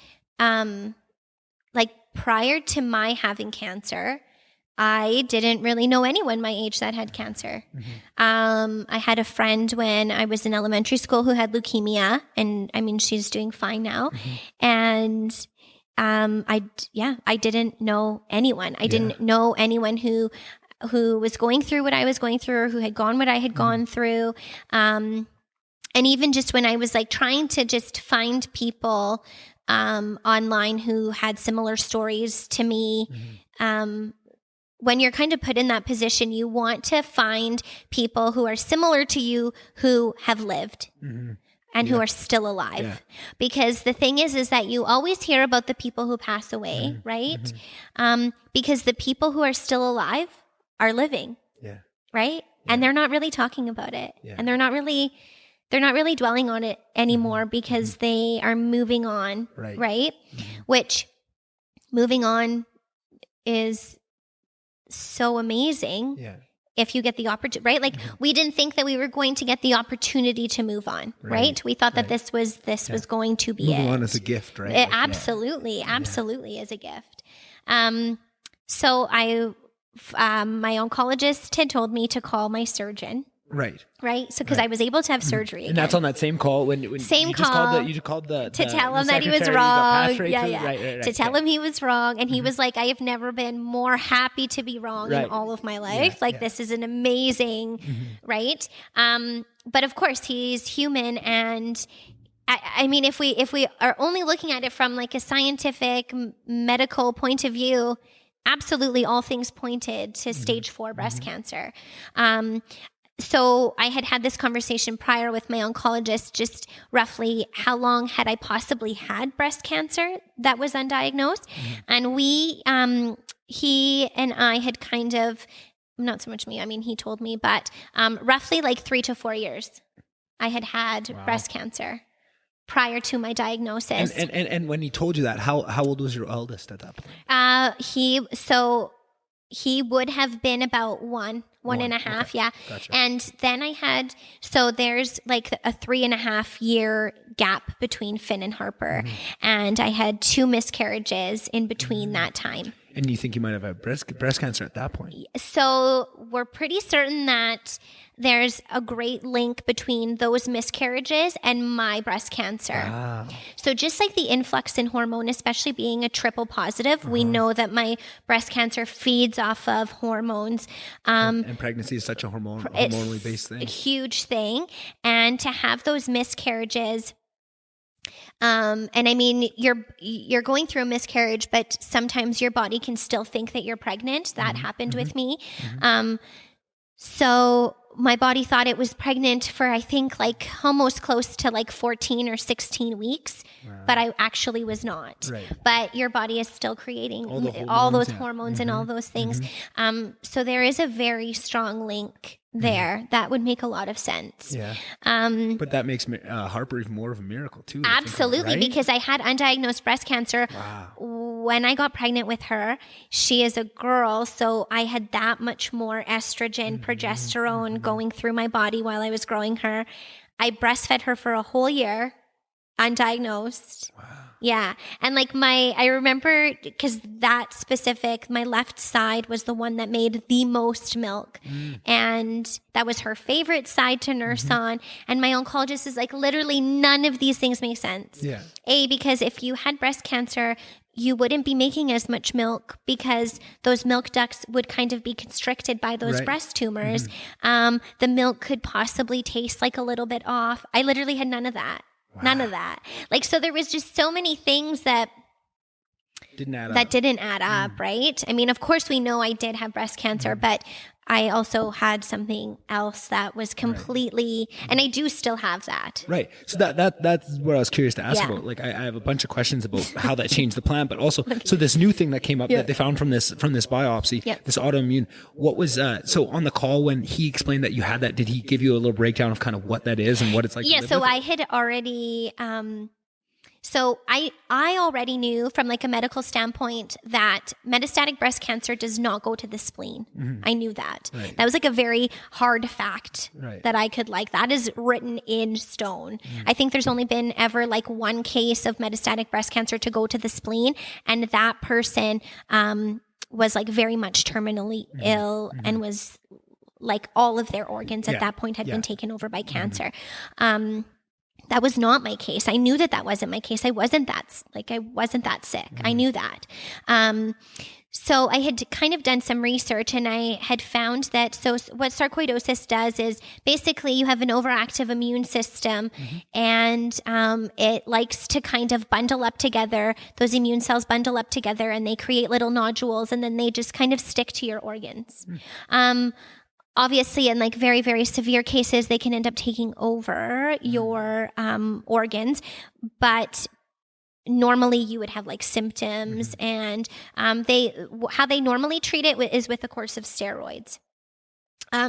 like prior to my having cancer, I didn't really know anyone my age that had cancer. I had a friend when I was in elementary school who had leukemia, and I mean, she's doing fine now. And I didn't know anyone. I didn't know anyone who was going through what I was going through or who had gone what I had gone through. And even just when I was like trying to just find people online who had similar stories to me. When you're kind of put in that position, you want to find people who are similar to you who have lived and who are still alive. Because the thing is that you always hear about the people who pass away, right? Because the people who are still alive are living, right? And they're not really talking about it. And they're not really dwelling on it anymore because they are moving on, right? Which moving on is so amazing if you get the opportunity, right? Like we didn't think that we were going to get the opportunity to move on, right? We thought that this was going to be moving on as a gift, right? It absolutely is a gift. So my oncologist had told me to call my surgeon. Right. So, because I was able to have surgery again. And that's on that same call when you just called the to tell him that he was wrong. To tell him he was wrong. And he was like, I have never been more happy to be wrong in all of my life. This is an amazing, right? But of course he's human. And I mean, if we are only looking at it from like a scientific medical point of view, absolutely all things pointed to stage 4 breast cancer. So I had this conversation prior with my oncologist, just roughly how long had I possibly had breast cancer that was undiagnosed. And he and I had kind of, not so much me, I mean, he told me, but roughly like 3 to 4 years I had breast cancer prior to my diagnosis. And when he told you that, how old was your eldest at that point? He would have been about one and a half. Okay. Gotcha. And then there's like a 3.5 year gap between Finn and Harper. And I had 2 miscarriages in between that time. And you think you might have had breast cancer at that point? So we're pretty certain that there's a great link between those miscarriages and my breast cancer. Wow. So just like the influx in hormone, especially being a triple positive, we know that my breast cancer feeds off of hormones. And pregnancy is such a hormonally based thing. It's a huge thing. And to have those miscarriages, and I mean, you're going through a miscarriage, but sometimes your body can still think that you're pregnant. That happened with me. So my body thought it was pregnant for, I think, like almost close to like 14 or 16 weeks, but I actually was not. Right. But your body is still creating all those hormones and all those things. So there is a very strong link there. That would make a lot of sense. Yeah. But that makes Harper even more of a miracle too. Absolutely, right? because I had undiagnosed breast cancer. When I got pregnant with her. She is a girl, so I had that much more estrogen, progesterone going through my body while I was growing her. I breastfed her for a whole year, undiagnosed. Wow. Yeah. And like I remember, because that specific, my left side was the one that made the most milk. And that was her favorite side to nurse on. And my oncologist is like, literally none of these things make sense. Yeah. Because if you had breast cancer, you wouldn't be making as much milk because those milk ducts would kind of be constricted by those breast tumors. The milk could possibly taste like a little bit off. I literally had none of that. Wow. None of that. Like, so there was just so many things that didn't add up, right? I mean, of course we know I did have breast cancer, but I also had something else that was completely, and I do still have that. Right. So that's what I was curious to ask about. Like, I have a bunch of questions about how that changed the plan, but also, so this new thing that came up that they found from this biopsy, this autoimmune, what was, so on the call when he explained that you had that, did he give you a little breakdown of kind of what that is and what it's like? Yeah. So I had already, so I already knew from like a medical standpoint that metastatic breast cancer does not go to the spleen. I knew that. Right. That was like a very hard fact that I could that is written in stone. I think there's only been ever like one case of metastatic breast cancer to go to the spleen, and that person was like very much terminally ill and was like all of their organs at that point had been taken over by cancer. That was not my case. I knew that wasn't my case. I wasn't that sick. I knew that. So I had kind of done some research, and I had found that, so what sarcoidosis does is basically you have an overactive immune system, and it likes to kind of bundle up together. Those immune cells bundle up together and they create little nodules, and then they just kind of stick to your organs. Obviously, in like very, very severe cases, they can end up taking over your organs, but normally you would have like symptoms, and how they normally treat it is with a course of steroids.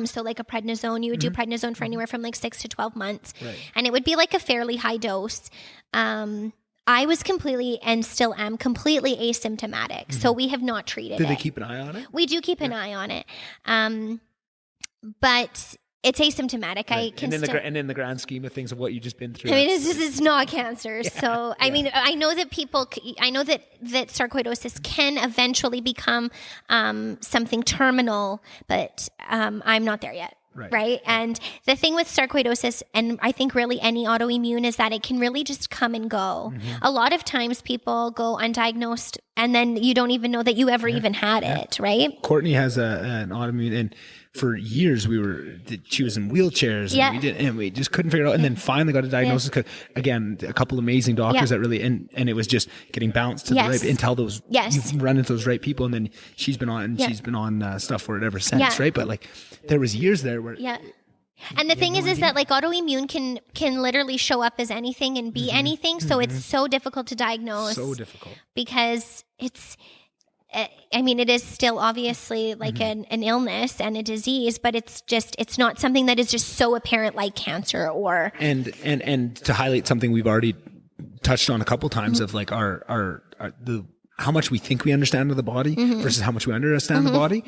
So like a prednisone, you would do prednisone for anywhere from like 6 to 12 months, and it would be like a fairly high dose. I was completely, and still am completely asymptomatic, so we have not treated it. Do they keep an eye on it? We do keep an eye on it. But it's asymptomatic. Right. And in the grand scheme of things of what you just been through, I mean, it's not cancer. So I mean, I know that that sarcoidosis can eventually become something terminal, but I'm not there yet. Right. And the thing with sarcoidosis, and I think really any autoimmune, is that it can really just come and go. A lot of times people go undiagnosed and then you don't even know that you ever even had it. Right. Courtney has an autoimmune, and for years she was in wheelchairs, and we just couldn't figure it out. And then finally got a diagnosis because, again, a couple of amazing doctors that really, and it was just getting bounced to the right until those, you run into those right people. And then she's been on stuff for it ever since. Right. But like there was years there where. And the thing is that like autoimmune can literally show up as anything and be anything. So it's so difficult to diagnose. So difficult. Because I mean, it is still obviously like an illness and a disease, but it's not something that is just so apparent like cancer or. And to highlight something we've already touched on a couple times of like our how much we think we understand of the body versus how much we understand the body.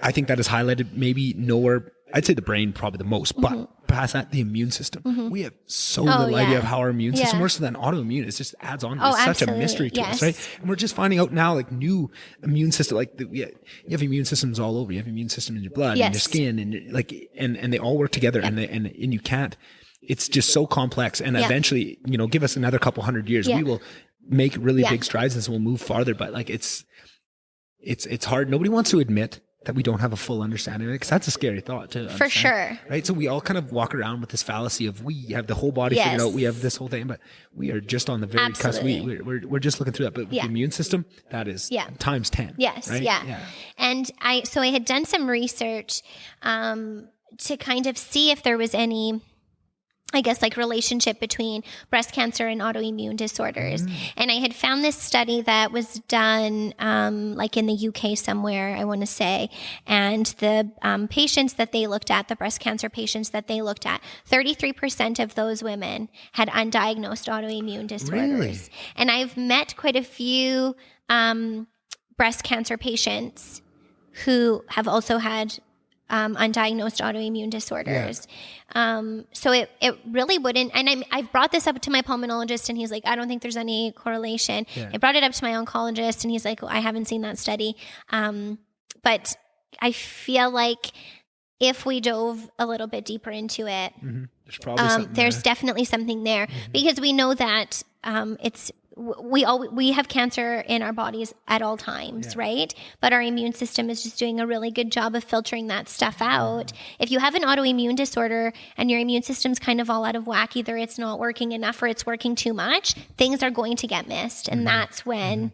I think that is highlighted maybe nowhere. I'd say the brain probably the most, but past that, the immune system. We have so little idea of how our immune system works. So then autoimmune, it just adds on. It's such a mystery to us, right? And we're just finding out now, like new immune system, like you have immune systems all over. You have immune system in your blood, in your skin, and like, and they all work together, and you can't. It's just so complex, and eventually, give us another couple hundred years, we will make really big strides, and so we'll move farther. But like, it's hard. Nobody wants to admit that we don't have a full understanding of it, because that's a scary thought to understand, for sure. Right? So we all kind of walk around with this fallacy of we have the whole body figured out, we have this whole thing, but we are just on the very cusp. We're just looking through that. But with the immune system, that is times 10. Yes. Right? Yeah. And I had done some research, to kind of see if there was any, I guess, like relationship between breast cancer and autoimmune disorders. And I had found this study that was done like in the UK somewhere, I want to say. And the patients that they looked at, the breast cancer patients that they looked at, 33% of those women had undiagnosed autoimmune disorders. Really? And I've met quite a few breast cancer patients who have also had undiagnosed autoimmune disorders. So it really wouldn't, and I've brought this up to my pulmonologist and he's like, I don't think there's any correlation. I brought it up to my oncologist and he's like, I haven't seen that study. But I feel like if we dove a little bit deeper into it, there's probably something there's there. definitely something there because we know that we have cancer in our bodies at all times, right? But our immune system is just doing a really good job of filtering that stuff out. If you have an autoimmune disorder and your immune system's kind of all out of whack, either it's not working enough or it's working too much, things are going to get missed. And that's when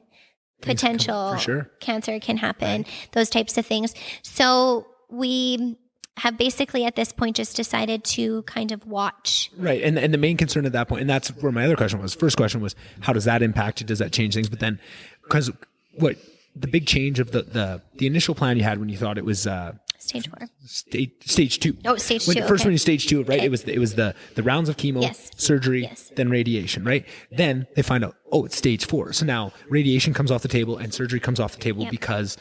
potential cancer can happen, those types of things. So we have basically at this point just decided to kind of watch. Right. And the main concern at that point, and that's where my other question was. First question was, how does that impact you? Does that change things? But then, because what the big change of the initial plan you had when you thought it was stage 4. Stage 2. Oh, stage 2. First when you stage 2, right? Okay. It was the rounds of chemo, surgery, then radiation, right? Then they find out, it's stage 4. So now radiation comes off the table and surgery comes off the table because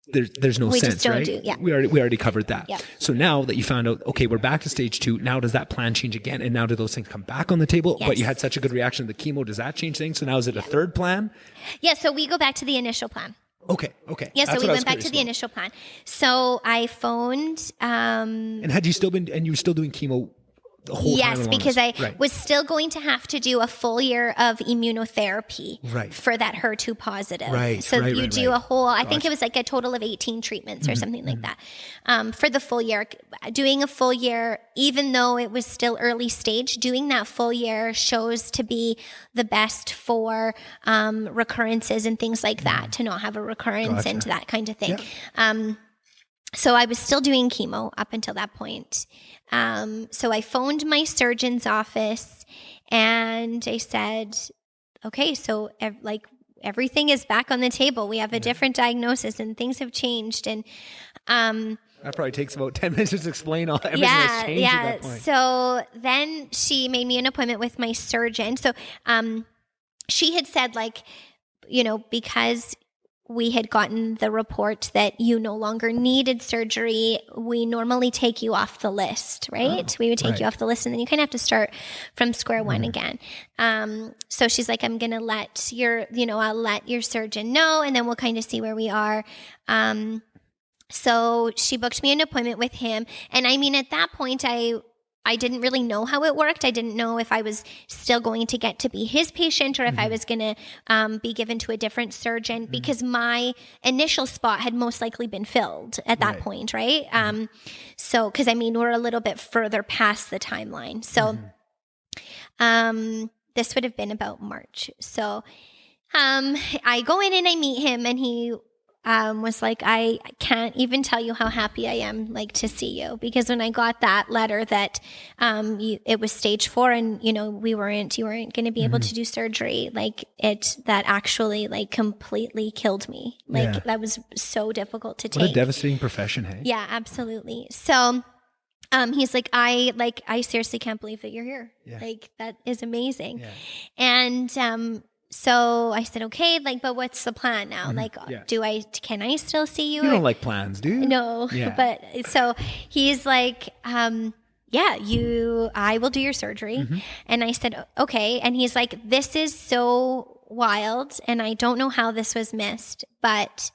there's no sense, right? We already covered that. So now that you found out, okay, we're back to stage 2. Now does that plan change again? And now do those things come back on the table? But you had such a good reaction to the chemo. Does that change things? So now is it a third plan? Yeah. So we go back to the initial plan. Okay. Yeah. So we went back to the initial plan. So I phoned. And had you still been? And you were still doing chemo the whole time? Yes, because I was still going to have to do a full year of immunotherapy for that HER2 positive. So you do a whole, I think it was like a total of 18 treatments or something like that for the full year. Doing a full year, even though it was still early stage, doing that full year shows to be the best for recurrences and things like that, to not have a recurrence and that kind of thing. So I was still doing chemo up until that point. So I phoned my surgeon's office and I said, okay, so everything is back on the table. We have a different diagnosis and things have changed. And that probably takes about 10 minutes to explain all everything that's changed at that point. So then she made me an appointment with my surgeon. So she had said, because we had gotten the report that you no longer needed surgery, we normally take you off the list, right? We would take you off the list and then you kind of have to start from square one again. So she's like, I'm going to I'll let your surgeon know and then we'll kind of see where we are. So she booked me an appointment with him. And I mean, at that point, I didn't really know how it worked. I didn't know if I was still going to get to be his patient or if I was going to be given to a different surgeon because my initial spot had most likely been filled at that point, right? So, because I mean, we're a little bit further past the timeline. So this would have been about March. So I go in and I meet him and he was like, I can't even tell you how happy I am, to see you, because when I got that letter that it was stage 4 and you weren't going to be able to do surgery, that actually completely killed me. That was so difficult to take. What a devastating profession, hey? Yeah, absolutely. So he's like, I seriously can't believe that you're here. That is amazing. And so I said, okay, but what's the plan now? Can I still see you? You don't like plans, do you? No. But so he's like, I will do your surgery. And I said, okay. And he's like, this is so wild. And I don't know how this was missed, but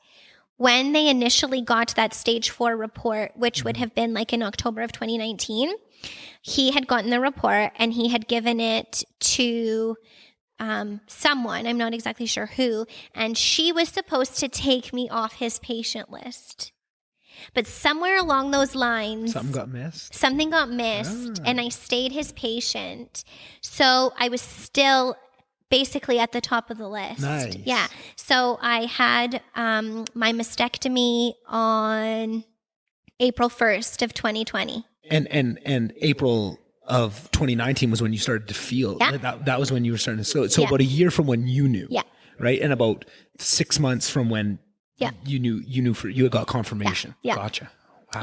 when they initially got that stage 4 report, which would have been in October of 2019, he had gotten the report and he had given it to someone, I'm not exactly sure who, and she was supposed to take me off his patient list. But somewhere along those lines, something got missed and I stayed his patient. So I was still basically at the top of the list. Nice. Yeah. So I had my mastectomy on April 1st of 2020. And April of 2019 was when you started to feel that was when you were starting to slow. So about a year from when you knew, right? And about 6 months from when you knew you had got confirmation. Gotcha. Wow.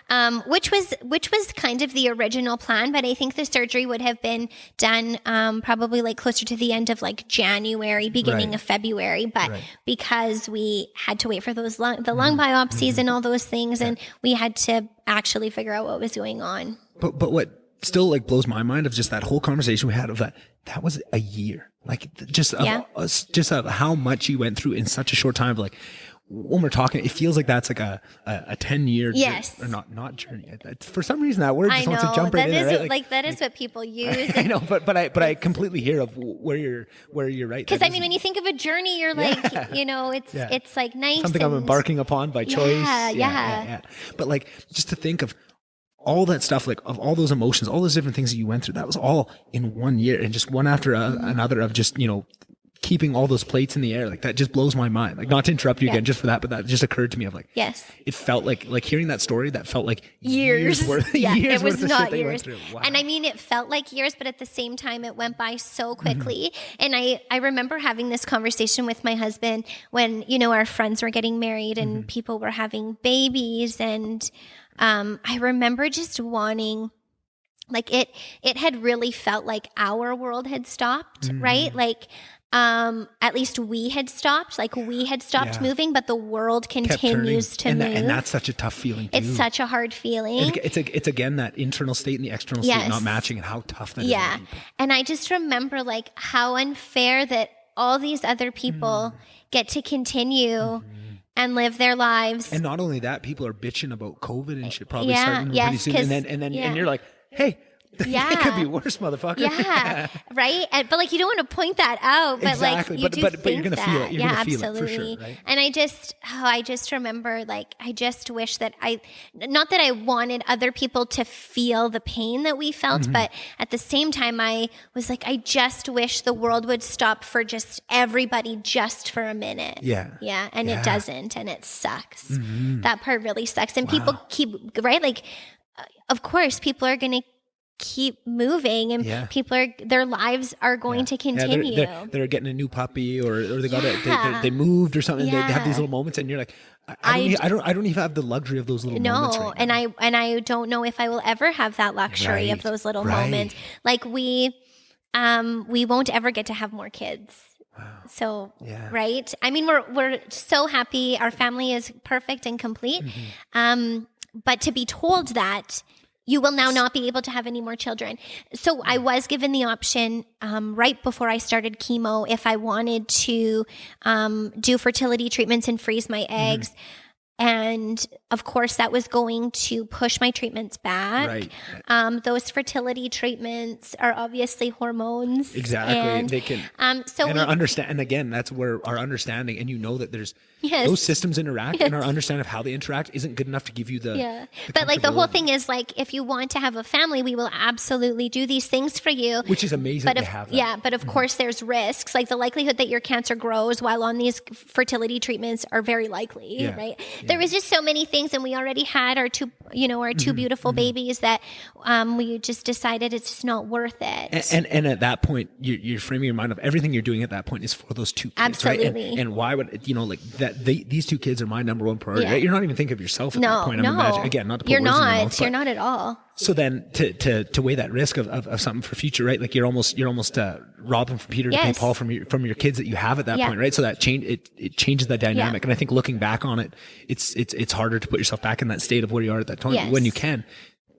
Yeah. Which was kind of the original plan, but I think the surgery would have been done probably like closer to the end of like January, beginning of February. But because we had to wait for those the lung biopsies and all those things, and we had to actually figure out what was going on. But what still like blows my mind of just that whole conversation we had of that was a year, like just of how much you went through in such a short time. Like, when we're talking, it feels like that's like a 10-year yes. or not journey. For some reason, that word just wants to jump right in. Right? That is what people use. I know, but I completely hear of where you're right. Because I mean, when you think of a journey, you're like, it's like nice. Something I'm embarking upon by choice. Yeah. But like, just to think of all that stuff, like of all those emotions, all those different things that you went through, that was all in 1 year, and just one after another of just, keeping all those plates in the air. Like, that just blows my mind. Like, not to interrupt you again just for that, but that just occurred to me of like, yes, it felt like hearing that story, that felt like years worth, it was not years. Wow. And I mean, it felt like years, but at the same time, it went by so quickly. And I remember having this conversation with my husband when, our friends were getting married and people were having babies. And I remember just wanting, like, it had really felt like our world had stopped, right? Like, at least we had stopped, moving, but the world continues to move. And that's such a tough feeling too. It's such a hard feeling. It's again, that internal state and the external state not matching, and how tough that is. Yeah. And I just remember like how unfair that all these other people get to continue and live their lives. And not only that, people are bitching about COVID and shit probably starting pretty soon. And you're like, hey, yeah, it could be worse, motherfucker. Yeah, right. But like, you don't want to point that out, but exactly. Like, but you're gonna feel it. You're gonna absolutely. Feel it for sure, right? And I just remember, like, I just wish that not that I wanted other people to feel the pain that we felt, but at the same time, I was like, I just wish the world would stop for just everybody just for a minute. Yeah. And it doesn't, and it sucks. That part really sucks. And people keep, right? Like, of course, people are gonna keep moving, and their lives are going to continue. They're getting a new puppy, or they they moved or something. They have these little moments, and you're like, I don't even have the luxury of those little moments right now. and I don't know if I will ever have that luxury of those little moments. Like, we won't ever get to have more kids. Wow. So, right? I mean, we're so happy. Our family is perfect and complete. But to be told that you will now not be able to have any more children. So I was given the option right before I started chemo if I wanted to do fertility treatments and freeze my eggs. And of course, that was going to push my treatments back. Right. Those fertility treatments are obviously hormones. Exactly. And, they can. And again, that's where our understanding, and that there's those systems interact, and our understanding of how they interact isn't good enough to give you the. But like, the whole thing is like, if you want to have a family, we will absolutely do these things for you. Which is amazing to have that. Yeah, but of course, there's risks. Like, the likelihood that your cancer grows while on these fertility treatments are very likely. Right. There was just so many things, and we already had our two beautiful babies that we just decided it's just not worth it. And at that point, you're framing your mind of everything you're doing at that point is for those two kids, absolutely. Right? And why would like that? These two kids are my number one priority. Right? You're not even thinking of yourself at that point. I'm imagining, again, not to put you're words not. in your mouth, You're not at all. So then to weigh that risk of something for future, right? Like, you're almost robbing from Peter to pay Paul from your kids that you have at that point, right? So that it changes that dynamic. And I think looking back on it, it's harder to put yourself back in that state of where you are at that time. When you can,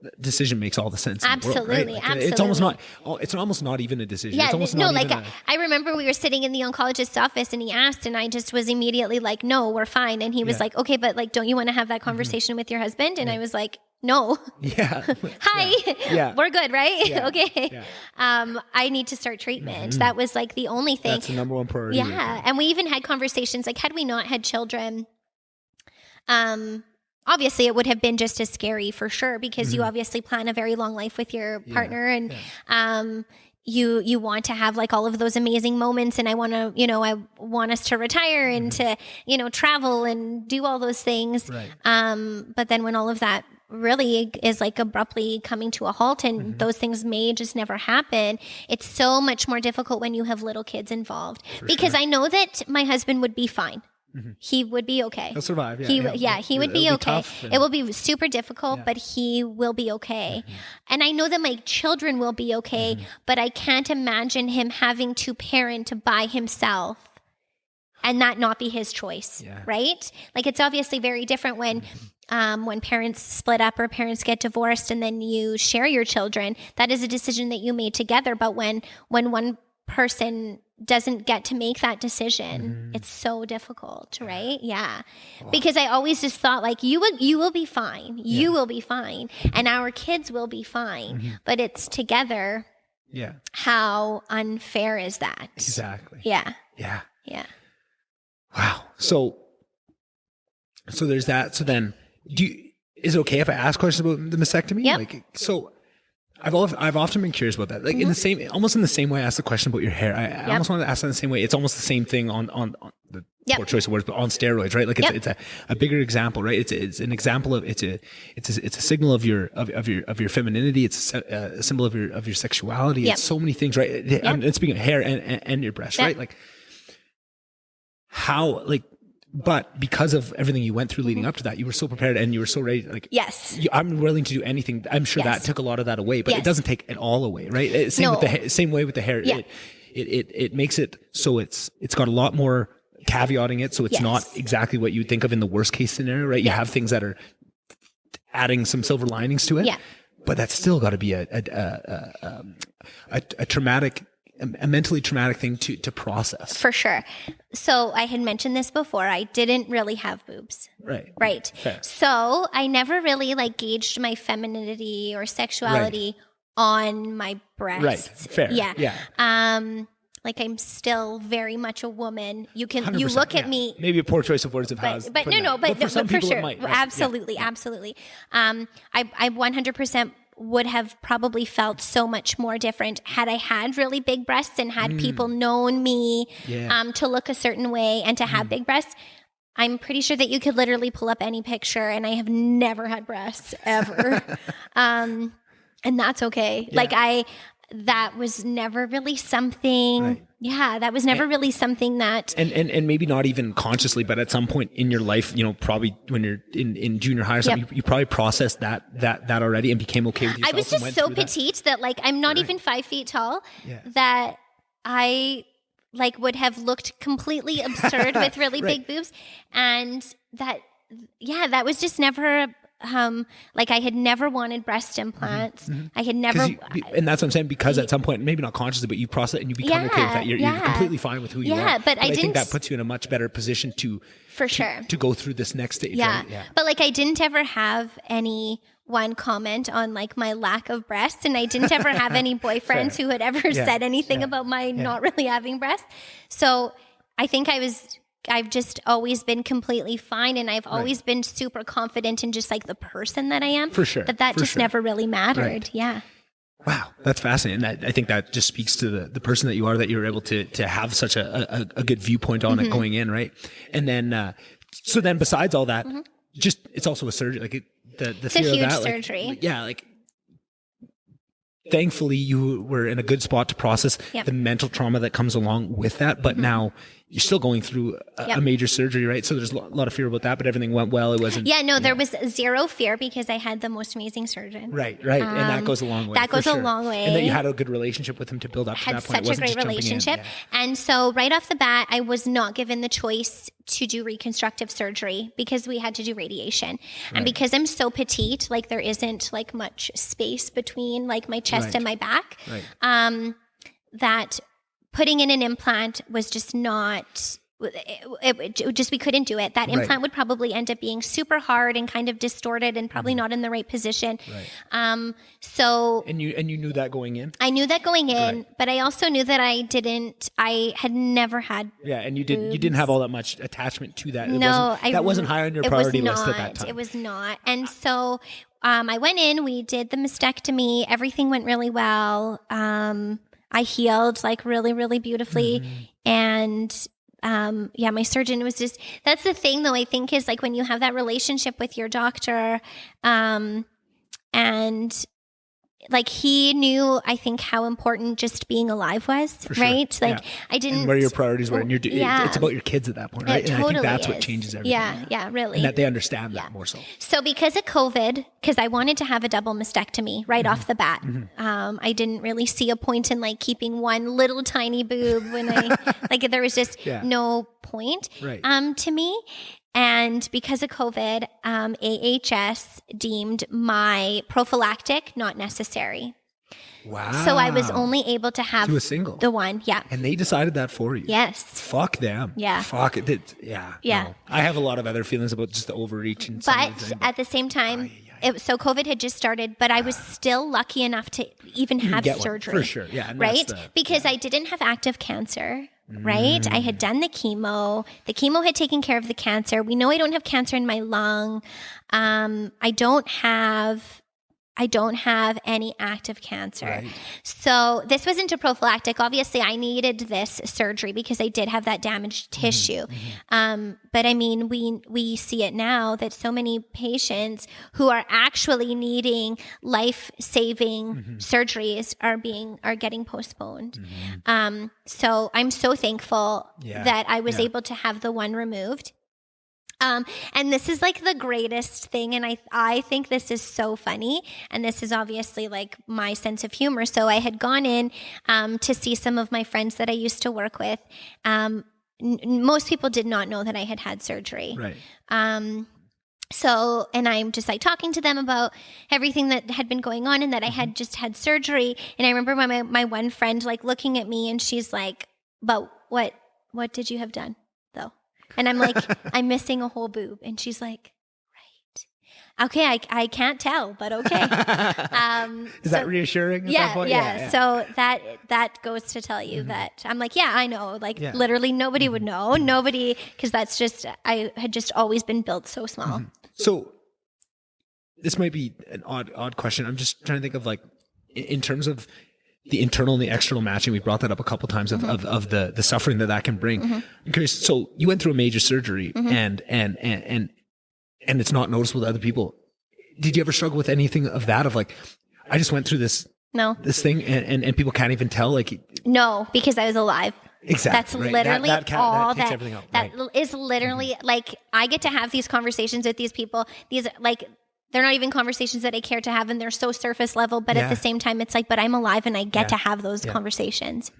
the decision makes all the sense. Absolutely, in the world, right? Like, absolutely. It's almost not even a decision. Yeah, it's almost I remember we were sitting in the oncologist's office, and he asked, and I just was immediately like, no, we're fine. And he was like, okay, but like, don't you want to have that conversation with your husband? And I was like, no. Hi. We're good, right? Okay. I need to start treatment. That was like the only thing. That's the number one priority. Yeah. And we even had conversations, like, had we not had children, obviously it would have been just as scary for sure, because you obviously plan a very long life with your partner, and you want to have like all of those amazing moments, and I want us to retire and to, travel and do all those things. Right. But then when all of that really is like abruptly coming to a halt and those things may just never happen. It's so much more difficult when you have little kids involved because I know that my husband would be fine. He would be okay. He'll survive. He would be okay. It will be super difficult, Yeah. but he will be okay. And I know that my children will be okay, but I can't imagine him having to parent by himself and that not be his choice, right? Like it's obviously very different when parents split up or parents get divorced and then you share your children. That is a decision that you made together. But when one person doesn't get to make that decision, it's so difficult, right? Yeah. Wow. Because I always just thought like you will be fine. You will be fine. And our kids will be fine. But it's together. Yeah. How unfair is that? Exactly. Yeah. Yeah. Yeah. Wow. So there's that. So then is it okay if I ask questions about the mastectomy? Yep. Like, so I've often been curious about that. Like almost in the same way I asked the question about your hair. I almost wanted to ask that in the same way. It's almost the same thing on the poor choice of words, but on steroids, right? Like it's a bigger example, right? It's an example of it's a signal of your femininity. It's a symbol of your sexuality. It's so many things, right? And speaking of hair and your breast, right? Like how but because of everything you went through leading up to that, you were so prepared and you were so ready. Like, yes, I'm willing to do anything. I'm sure that took a lot of that away, but it doesn't take it all away, right? Same way with the hair. Yeah. It makes it so it's got a lot more caveating it, so it's not exactly what you think of in the worst case scenario, right? You have things that are adding some silver linings to it, but that's still got to be a traumatic. A mentally traumatic thing to process. For sure. So I had mentioned this before. I didn't really have boobs. Right. Fair. So I never really gauged my femininity or sexuality on my breasts. Right. Fair. Yeah. I'm still very much a woman. You look at me. Maybe a poor choice of words of how. But for some people sure. it might. Right? Absolutely. I 100% would have probably felt so much more different had I had really big breasts and had people known me to look a certain way and to have big breasts. I'm pretty sure that you could literally pull up any picture and I have never had breasts ever. And that's okay. Yeah. That was never really something. Right. Yeah, that was never really something that. And maybe not even consciously, but at some point in your life, probably when you're in junior high or something, you probably processed that already and became okay with yourself. I was just so petite that I'm not even 5 feet tall. Yeah. That I would have looked completely absurd with really big boobs, and that was just never. I had never wanted breast implants. I had never, and that's what I'm saying. Because at some point, maybe not consciously, but you process it and you become okay with that. You're completely fine with who you are. Yeah, but I think that puts you in a much better position to go through this next stage. Yeah, right? Yeah. But I didn't ever have anyone comment on my lack of breasts, and I didn't ever have any boyfriends who had ever said anything about my not really having breasts. So I think I've just always been completely fine, and I've always been super confident in just the person that I am. For sure. But that just never really mattered. Right. Yeah. Wow, that's fascinating. I think that just speaks to the person that you are, that you're able to have such a good viewpoint on it going in, right? And then, so then besides all that, just it's also a surgery. It's fear a huge of that, surgery. Thankfully, you were in a good spot to process the mental trauma that comes along with that. But now you're still going through a major surgery, right? So there's a lot of fear about that, but everything went well. It wasn't. Yeah, no, there was zero fear because I had the most amazing surgeon. Right. And that goes a long way. That goes a long way. And that you had a good relationship with him to build up to that point. Had such a great relationship. Yeah. And so right off the bat, I was not given the choice to do reconstructive surgery because we had to do radiation. Right. And because I'm so petite, there isn't much space between my chest and my back. Right. That putting in an implant was just not, we couldn't do it. That implant would probably end up being super hard and kind of distorted and probably not in the right position. Right. So. And you knew that going in? I knew that going in, but I also knew that I had never had. Yeah. And you didn't have all that much attachment to that. That wasn't high on your priority list at that time. It was not. And so, I went in, we did the mastectomy. Everything went really well. I healed really, really beautifully. And my surgeon was just, that's the thing though, I think is like when you have that relationship with your doctor, and like he knew, I think, how important just being alive was, For sure. right? Like I didn't. And where your priorities were, and it's about your kids at that point, right? It And totally I think that's is. what changes everything. Yeah, really. And that they understand that more so. So because of COVID, because I wanted to have a double mastectomy right off the bat, I didn't really see a point in like keeping one little tiny boob when I like there was just no point to me. And because of COVID, AHS deemed my prophylactic not necessary. Wow. So I was only able to have the one. Yeah. And they decided that for you. Yes. Fuck them. Yeah. Fuck it. Yeah. No. I have a lot of other feelings about just the overreach and But at the same time, so COVID had just started, but I was still lucky enough to even have surgery. For sure. Yeah. Right? Because I didn't have active cancer. Right? I had done the chemo. The chemo had taken care of the cancer. We know I don't have cancer in my lung. I don't have any active cancer. Right. So this wasn't a prophylactic. Obviously, I needed this surgery because I did have that damaged tissue. But I mean, we see it now that so many patients who are actually needing life-saving surgeries are getting postponed. So I'm so thankful that I was able to have the one removed. And this is like the greatest thing. And I think this is so funny. And this is obviously like my sense of humor. So I had gone in to see some of my friends that I used to work with. Most people did not know that I had had surgery. Right. So, and I'm just like talking to them about everything that had been going on and that I had just had surgery. And I remember my one friend like looking at me and she's like, but what did you have done though? And I'm like, I'm missing a whole boob. And she's like, right. Okay, I can't tell, but okay. Is that reassuring at that point? Yeah. So that goes to tell you that I'm like, I know. Like literally nobody would know. Nobody, because that's just, I had just always been built so small. So this might be an odd question. I'm just trying to think of like, in terms of the internal and the external matching, we brought that up a couple of times of the suffering that can bring. I'm curious. So you went through a major surgery and it's not noticeable to other people. Did you ever struggle with anything of that? Of like, I just went through this thing and people can't even tell. Like, no, because I was alive. Exactly. That's literally all that. That is literally like, I get to have these conversations with these people. These like, they're not even conversations that I care to have, and they're so surface level. But at the same time, it's like, but I'm alive and I get to have those conversations.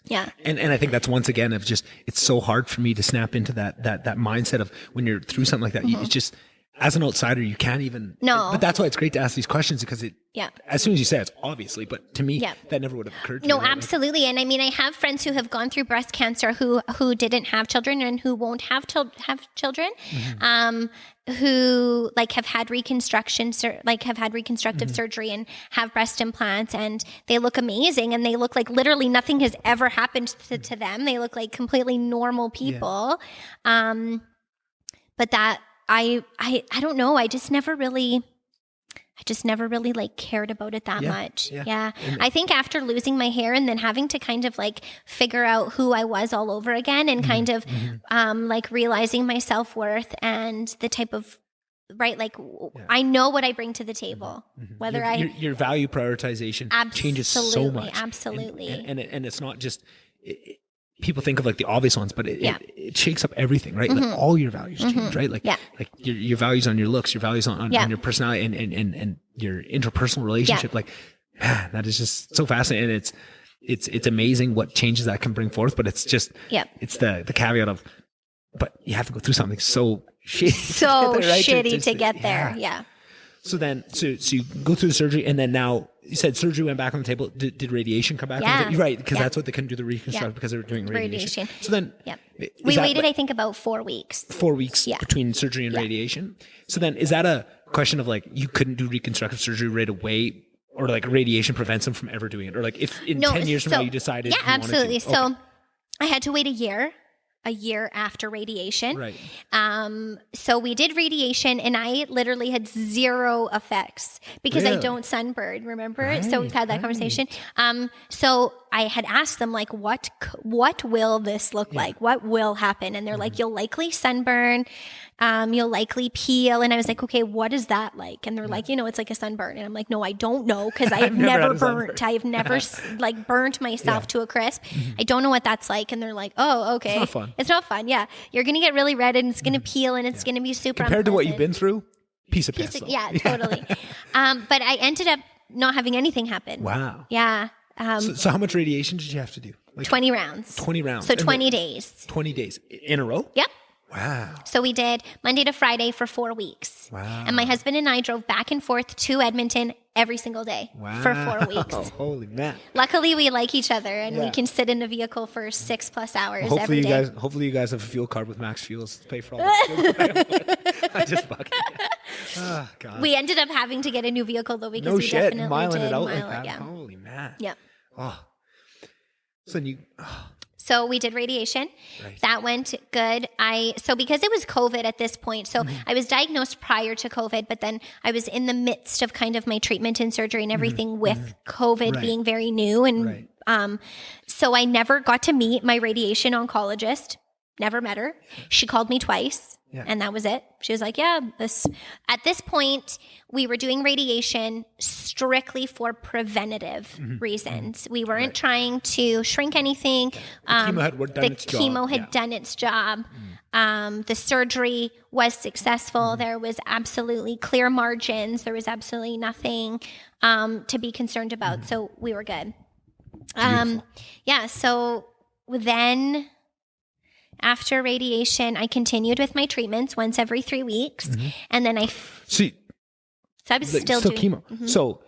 Yeah. And I think that's once again of just, it's so hard for me to snap into that mindset of when you're through something like that, it's just, as an outsider, you can't even. No. But that's why it's great to ask these questions because as soon as you say it's obviously, but to me, that never would have occurred to me. No, absolutely. And I mean, I have friends who have gone through breast cancer who didn't have children and who won't have children, who like have had reconstructive surgery and have breast implants, and they look amazing and they look like literally nothing has ever happened to them. They look like completely normal people. But that, I don't know. I just never really like cared about it that much. Yeah. I think after losing my hair and then having to kind of like figure out who I was all over again and kind of like realizing my self-worth and the type of I know what I bring to the table. Whether your value prioritization changes so much. Absolutely. And it's not just people think of like the obvious ones, but it shakes up everything, right? Like all your values change, right? Like your values on your looks, your values on your personality and your interpersonal relationship. Like, man, that is just so fascinating. And it's amazing what changes that can bring forth, but it's just, it's the caveat of, but you have to go through something so shitty to get there. Yeah. So then, so you go through the surgery, and then now you said surgery went back on the table. Did radiation come back on the table? Right, because that's what they couldn't do the reconstruct because they were doing radiation. So then, we waited, I think, about 4 weeks. 4 weeks between surgery and radiation. So then, is that a question of like you couldn't do reconstructive surgery right away, or like radiation prevents them from ever doing it, or like if in 10 years from now you decided? Yeah, absolutely. So I had to wait a year after radiation. Right. So we did radiation and I literally had zero effects because I don't sunburn, remember? Right, so we've had that conversation. So I had asked them, like, what will this look like? What will happen? And they're like, you'll likely sunburn, you'll likely peel. And I was like, okay, what is that like? And they're like, it's like a sunburn. And I'm like, no, I don't know, because I have never burnt. I have never like burnt myself to a crisp. I don't know what that's like. And they're like, oh, okay. It's not fun. It's not fun. Yeah. You're going to get really red and it's going to peel and it's going to be super Compared to what you've unpleasant. been through, piece of piss. Yeah, totally. But I ended up not having anything happen. Wow. Yeah. So how much radiation did you have to do? Like 20 rounds. 20 rounds. So 20 days. 20 days in a row? Yep. Wow. So we did Monday to Friday for 4 weeks. Wow. And my husband and I drove back and forth to Edmonton every single day for 4 weeks. Holy man. Luckily, we like each other and we can sit in a vehicle for 6+ hours Hopefully every day. Hopefully you guys have a fuel card with Max Fuels to pay for all that. I just fucking. Oh, God. We ended up having to get a new vehicle though, because No we shit. definitely Miling did it out like mile that. yeah. Holy man. Yep. Oh. So you. So we did radiation. Right. That went good. So because it was COVID at this point, so I was diagnosed prior to COVID, but then I was in the midst of kind of my treatment and surgery and everything with COVID being very new. And so I never got to meet my radiation oncologist. Never met her. She called me twice. Yeah. And that was it. She was like, at this point, we were doing radiation strictly for preventative reasons. We weren't trying to shrink anything. The chemo had done its job. The surgery was successful. There was absolutely clear margins. There was absolutely nothing to be concerned about. So we were good. So then after radiation, I continued with my treatments once every 3 weeks. And then I was still doing chemo. So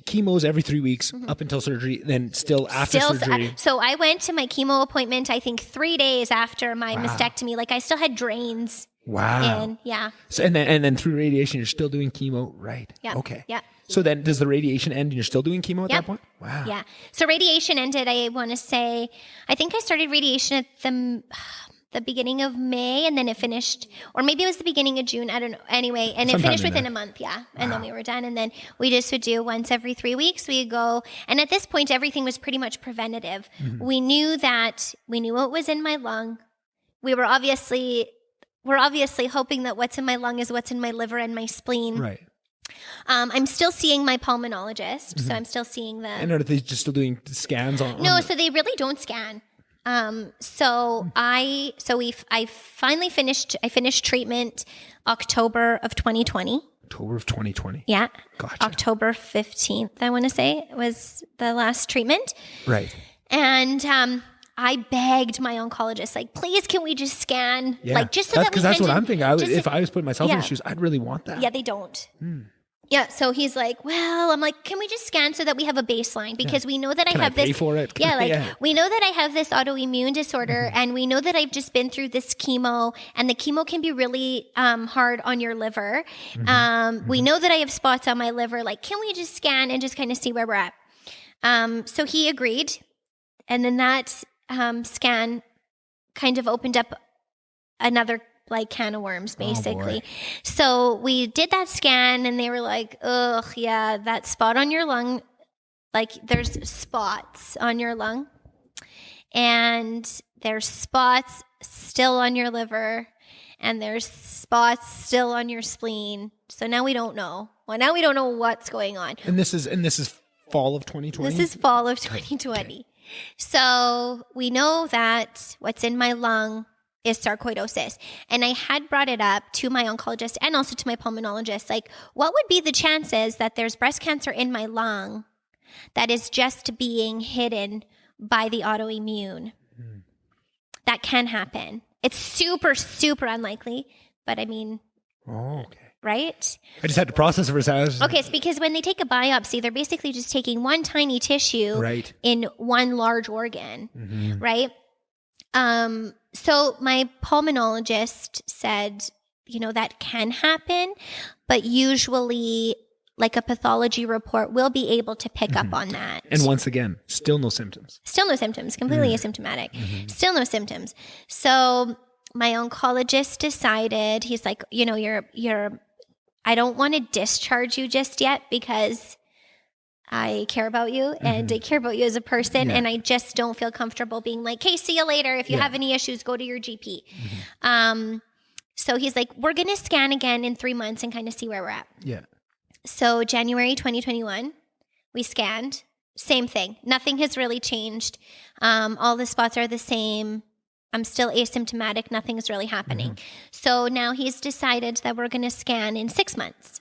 chemo's every 3 weeks up until surgery, then still after surgery. So I went to my chemo appointment, I think 3 days after my mastectomy. Like I still had drains. Wow. In. Yeah. So, and then through radiation, you're still doing chemo, right? Yeah. Okay. Yeah. So then does the radiation end and you're still doing chemo at that point? Wow. Yeah. So radiation ended, I want to say, I think I started radiation at the beginning of May, and then it finished, or maybe it was the beginning of June, I don't know. Anyway, and it finished within a month, and then we were done, and then we just would do once every 3 weeks. We'd go, and at this point, everything was pretty much preventative. We knew what was in my lung. We're obviously hoping that what's in my lung is what's in my liver and my spleen. Right. I'm still seeing my pulmonologist, so I'm still seeing them. And are they just still doing scans on? No, so they really don't scan. I finally finished. I finished treatment October of 2020. October of 2020. Yeah. Gotcha. October 15th, I want to say, was the last treatment. Right. And I begged my oncologist, like, please, can we just scan? Yeah. Like, just so that we because that's what I'm thinking. just if I was putting myself in the shoes, I'd really want that. Yeah, they don't. Yeah, so he's like, well, I'm like, can we just scan so that we have a baseline? Because we know that I have pay this. for it? We know that I have this autoimmune disorder, and we know that I've just been through this chemo, and the chemo can be really hard on your liver. We know that I have spots on my liver. Like, can we just scan and just kind of see where we're at? So he agreed, and then that scan kind of opened up another can of worms, basically. So we did that scan, and they were like, ugh, yeah, that spot on your lung, like there's spots on your lung, and there's spots still on your liver, and there's spots still on your spleen. So now we don't know. Well, now we don't know what's going on. And this is fall of 2020? This is fall of 2020. Okay. So we know that what's in my lung is sarcoidosis. And I had brought it up to my oncologist and also to my pulmonologist, like, what would be the chances that there's breast cancer in my lung that is just being hidden by the autoimmune? That can happen. It's super, super unlikely, but I mean, right? I just had to process it for a second. Okay, it's because when they take a biopsy, they're basically just taking one tiny tissue in one large organ, right? So my pulmonologist said, that can happen, but usually like a pathology report will be able to pick up on that. And once again, still no symptoms. Still no symptoms, completely asymptomatic. Still no symptoms. So my oncologist decided, he's like, I don't want to discharge you just yet because I care about you and I care about you as a person. And I just don't feel comfortable being like, hey, see you later. If you have any issues, go to your GP. So he's like, we're going to scan again in 3 months and kind of see where we're at. Yeah. So January 2021, we scanned. Same thing. Nothing has really changed. All the spots are the same. I'm still asymptomatic. Nothing's really happening. So now he's decided that we're going to scan in 6 months.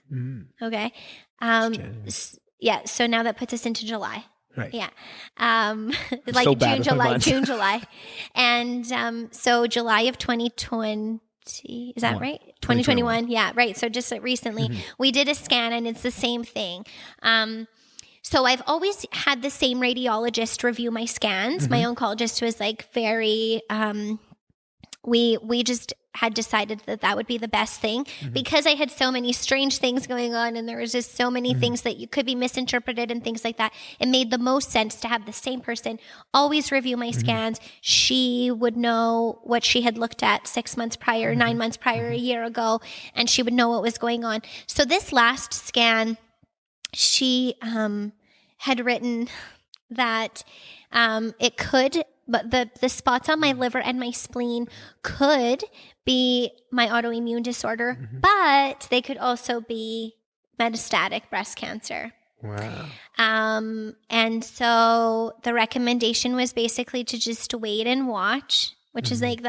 Okay. Yeah. So now that puts us into July. Right. Yeah. Like so June, July. And so July of 2020, is that right? 2021. Yeah. Right. So just like recently we did a scan and it's the same thing. So I've always had the same radiologist review my scans. My oncologist was like very, we just had decided that that would be the best thing because I had so many strange things going on and there was just so many things that you could be misinterpreted and things like that. It made the most sense to have the same person always review my scans. She would know what she had looked at 6 months prior, 9 months prior, a year ago, and she would know what was going on. So this last scan, she had written that it could, but the spots on my liver and my spleen could be my autoimmune disorder, but they could also be metastatic breast cancer. Wow. And so the recommendation was basically to just wait and watch, which is like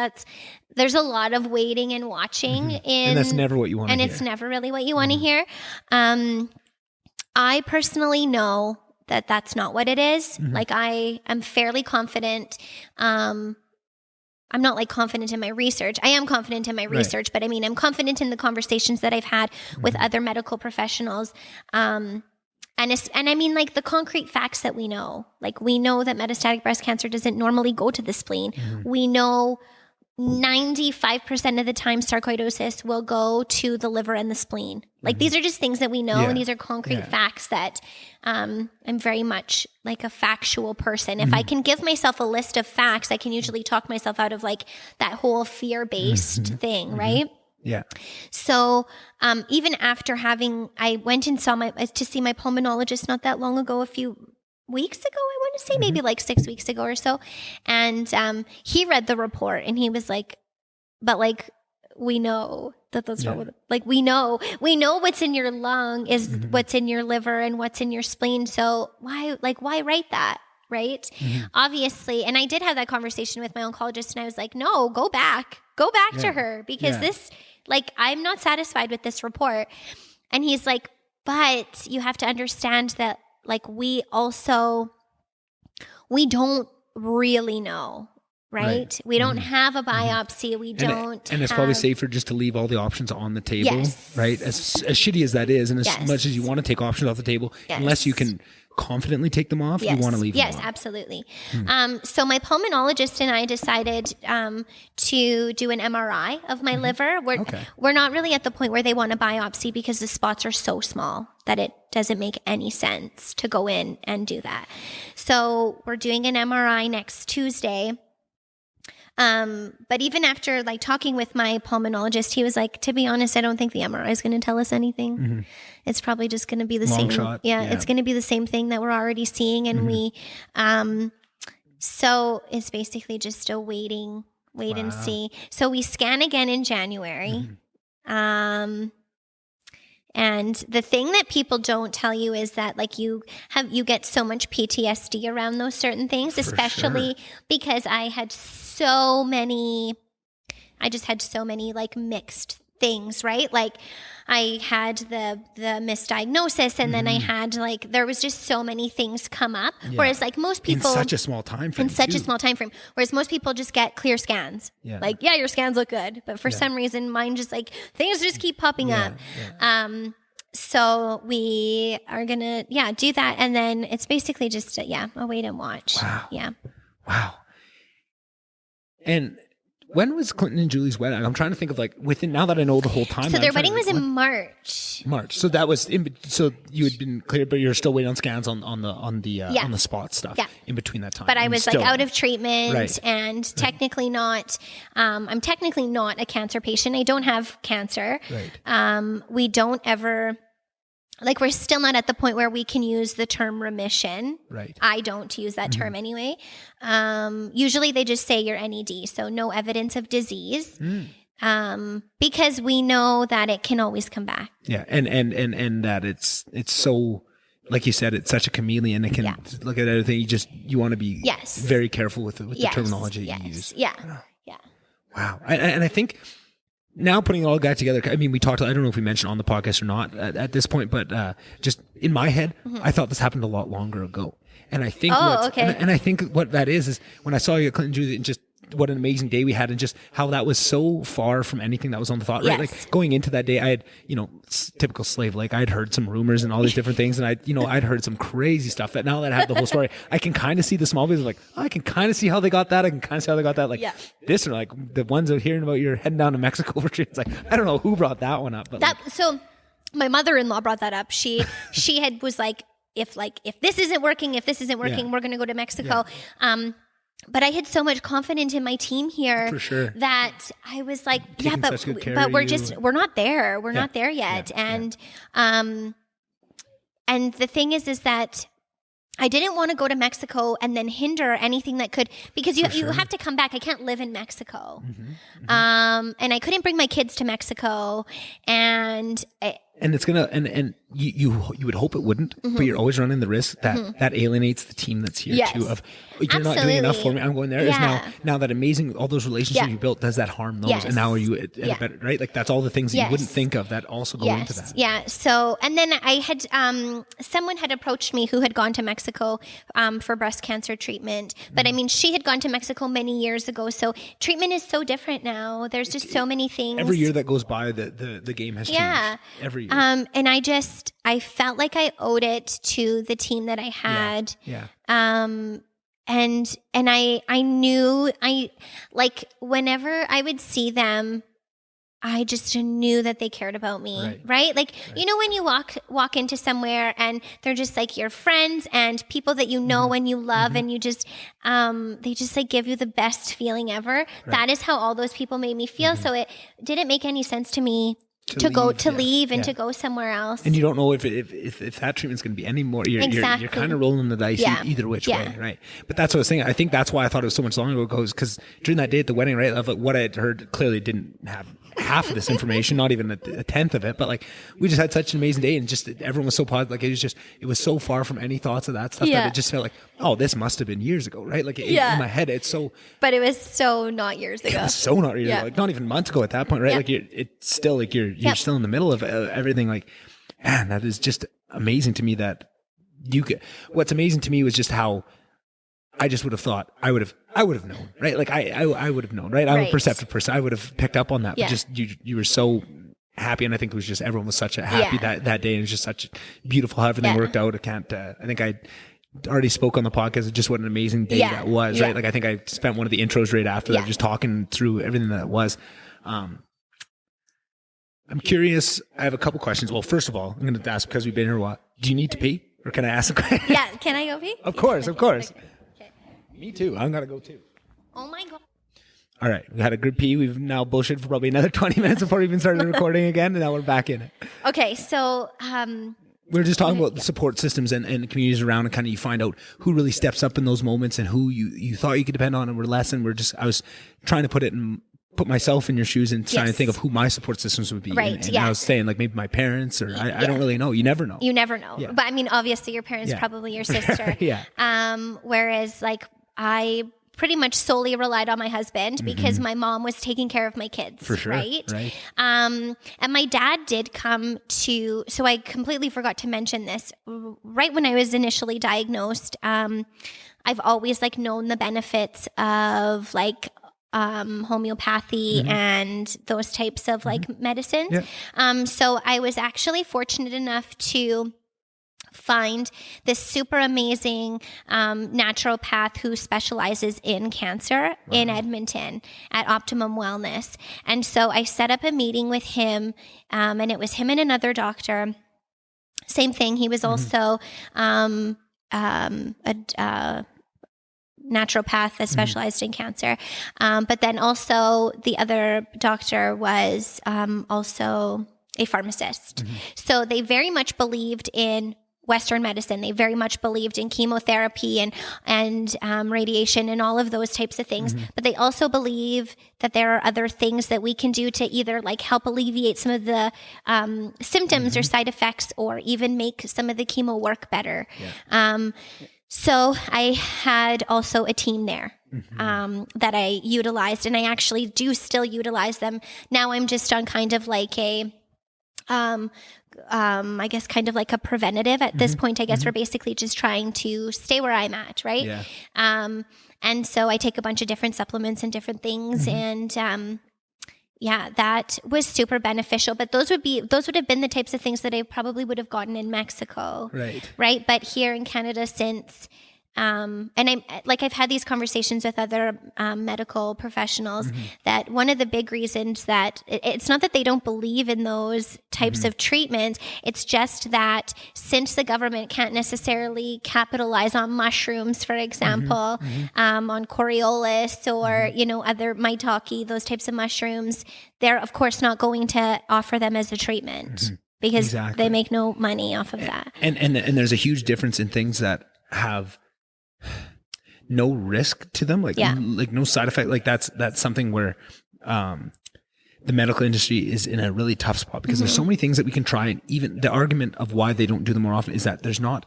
there's a lot of waiting and watching and that's never what you want to hear. And it's never really what you want to hear. I personally know that that's not what it is. Like I am fairly confident. I'm not like confident in my research. I am confident in my research, but I mean, I'm confident in the conversations that I've had with other medical professionals. And I mean like the concrete facts that we know, like we know that metastatic breast cancer doesn't normally go to the spleen. We know 95% of the time sarcoidosis will go to the liver and the spleen. Like these are just things that we know and these are concrete facts that I'm very much like a factual person. If I can give myself a list of facts, I can usually talk myself out of like that whole fear-based thing, right? Yeah. So even after I went and saw to see my pulmonologist not that long ago, a few weeks ago, I want to say maybe like 6 weeks ago or so. And he read the report and he was like, but like, we know that that's not what, like, we know what's in your lung is what's in your liver and what's in your spleen. So why write that? Right. Obviously. And I did have that conversation with my oncologist and I was like, no, go back to her because this, like, I'm not satisfied with this report. And he's like, but you have to understand that, like, we don't really know, right? We don't have a biopsy. We don't. And it's probably safer just to leave all the options on the table, right? As shitty as that is, and as much as you want to take options off the table, unless you can confidently take them off, you want to leave them off. Yes, absolutely. So my pulmonologist and I decided to do an MRI of my liver. We're not really at the point where they want a biopsy because the spots are so small that it doesn't make any sense to go in and do that. So we're doing an MRI next Tuesday. But even after like talking with my pulmonologist, he was like, to be honest, I don't think the MRI is going to tell us anything. It's probably just going to be the same. Shot. It's going to be the same thing that we're already seeing. And so it's basically just a wait and see. So we scan again in January. And the thing that people don't tell you is that like you get so much PTSD around those certain things, especially because I had so many like mixed things, right? Like I had the misdiagnosis and then I had like, there was just so many things come up. Whereas like most people in such a small time frame. Whereas most people just get clear scans. Like, your scans look good. But for some reason mine just like things just keep popping up. So we are going to, do that. And then it's basically just a wait and watch. Wow. Yeah. Wow. And when was Clinton and Julie's wedding? I'm trying to think of like within, now that I know the whole time. So their wedding was in March. So that was so you had been cleared, but you're still waiting on scans on the spot stuff in between that time. But I was like out of treatment and technically not, I'm technically not a cancer patient. I don't have cancer. We don't ever, like we're still not at the point where we can use the term remission. Right. I don't use that term anyway. Usually they just say you're NED, so no evidence of disease. Because we know that it can always come back. Yeah, and that it's so, like you said, it's such a chameleon. It can look at everything. You want to be very careful with the terminology that you use. Yeah. Wow. And I think now putting all that together, I mean, we talked, I don't know if we mentioned on the podcast or not at this point, but just in my head, I thought this happened a lot longer ago. And I think and I think what that is when I saw you at Clinton Jr. and just what an amazing day we had, and just how that was so far from anything that was on the thought, right? Like going into that day, I had, typical slave, like I'd heard some rumors and all these different things, and I'd heard some crazy stuff that now that I have the whole story, I can kind of see the small bits, like, I can kind of see how they got that. I can kind of see how they got that. Like this, or like the ones out hearing about you're heading down to Mexico for treatment. It's like, I don't know who brought that one up, but so my mother-in-law brought that up. She was like, if this isn't working, we're going to go to Mexico. But I had so much confidence in my team here that I was like, but we're not there. We're not there yet. And the thing is that I didn't want to go to Mexico and then hinder anything that could, because you have to come back. I can't live in Mexico. And I couldn't bring my kids to Mexico, and it's gonna, and you would hope it wouldn't, but you're always running the risk that alienates the team that's here too. Of you're not doing enough for me, I'm going there. Is now that amazing, all those relationships you built, does that harm those? And now are you at a better, right? Like that's all the things that you wouldn't think of that also go into that. Yeah. So, and then I had someone had approached me who had gone to Mexico for breast cancer treatment, but I mean, she had gone to Mexico many years ago. So treatment is so different now. There's just so many things. Every year that goes by, the game has changed. Every year. And I felt like I owed it to the team that I had. And I knew like whenever I would see them, I just knew that they cared about me, right? Like, when you walk into somewhere and they're just like your friends and people that you know and you love and you just, they just like give you the best feeling ever. That is how all those people made me feel. So it didn't make any sense to me to leave and to go somewhere else. And you don't know if that treatment's going to be any more. You're kind of rolling the dice either which way, right? But that's what I was saying. I think that's why I thought it was so much longer ago, because during that day at the wedding, right, of like what I had heard clearly didn't have half of this information, not even a tenth of it. But like we just had such an amazing day, and just everyone was so positive. Like it was so far from any thoughts of that stuff that it just felt like, oh, this must have been years ago, right? Like in my head, it's so. But it was so not years ago. It was so not years ago, like not even months ago at that point, right? Like it's still like you're still in the middle of everything. Like, man, that is just amazing to me that you could. What's amazing to me was just how I just would have thought I would have known, right? Like I would have known, right? I'm a perceptive person. I would have picked up on that. But just you were so happy, and I think it was just everyone was such a happy that day, and it was just such beautiful how everything worked out. I think I already spoke on the podcast of just what an amazing day that was, right? Like I think I spent one of the intros right after that, just talking through everything that it was. I'm curious. I have a couple questions. Well, first of all, I'm going to ask, because we've been here a while, do you need to pee, or can I ask a question? Yeah, can I go pee? Of course. Okay. Me too. I'm going to go too. Oh my God. All right. We had a good pee. We've now bullshit for probably another 20 minutes before we even started recording again, and now we're back in it. Okay. So, we were just talking about the support systems and communities around, and kind of you find out who really steps up in those moments and who you thought you could depend on and were less. And I was trying to put myself in your shoes and trying to think of who my support systems would be. Right. And I was saying like maybe my parents, or I don't really know. You never know. You never know. Yeah. But I mean, obviously your parents, probably your sister. Whereas like I pretty much solely relied on my husband because my mom was taking care of my kids. For sure. Right. And my dad did come to, so I completely forgot to mention this right when I was initially diagnosed. I've always like known the benefits of like, homeopathy and those types of like medicines. So I was actually fortunate enough to find this super amazing naturopath who specializes in cancer in Edmonton at Optimum Wellness. And so I set up a meeting with him, and it was him and another doctor. Same thing. He was also a naturopath that specialized in cancer. But then also the other doctor was also a pharmacist. So they very much believed in Western medicine. They very much believed in chemotherapy and radiation and all of those types of things. But they also believe that there are other things that we can do to either like help alleviate some of the symptoms or side effects, or even make some of the chemo work better. So I had also a team there that I utilized, and I actually do still utilize them. Now I'm just on kind of like a I guess kind of like a preventative at this point. I guess we're basically just trying to stay where I'm at, right? Yeah. And so I take a bunch of different supplements and different things, and that was super beneficial. But those would have been the types of things that I probably would have gotten in Mexico, right? But here in Canada, since and I've had these conversations with other medical professionals that one of the big reasons that it's not that they don't believe in those types of treatments, it's just that since the government can't necessarily capitalize on mushrooms, for example, on Coriolis or, other maitake, those types of mushrooms, they're of course not going to offer them as a treatment because they make no money off of that. And there's a huge difference in things that have no risk to them, like no side effect. Like that's something where the medical industry is in a really tough spot because there's so many things that we can try. And even the argument of why they don't do them more often is that there's not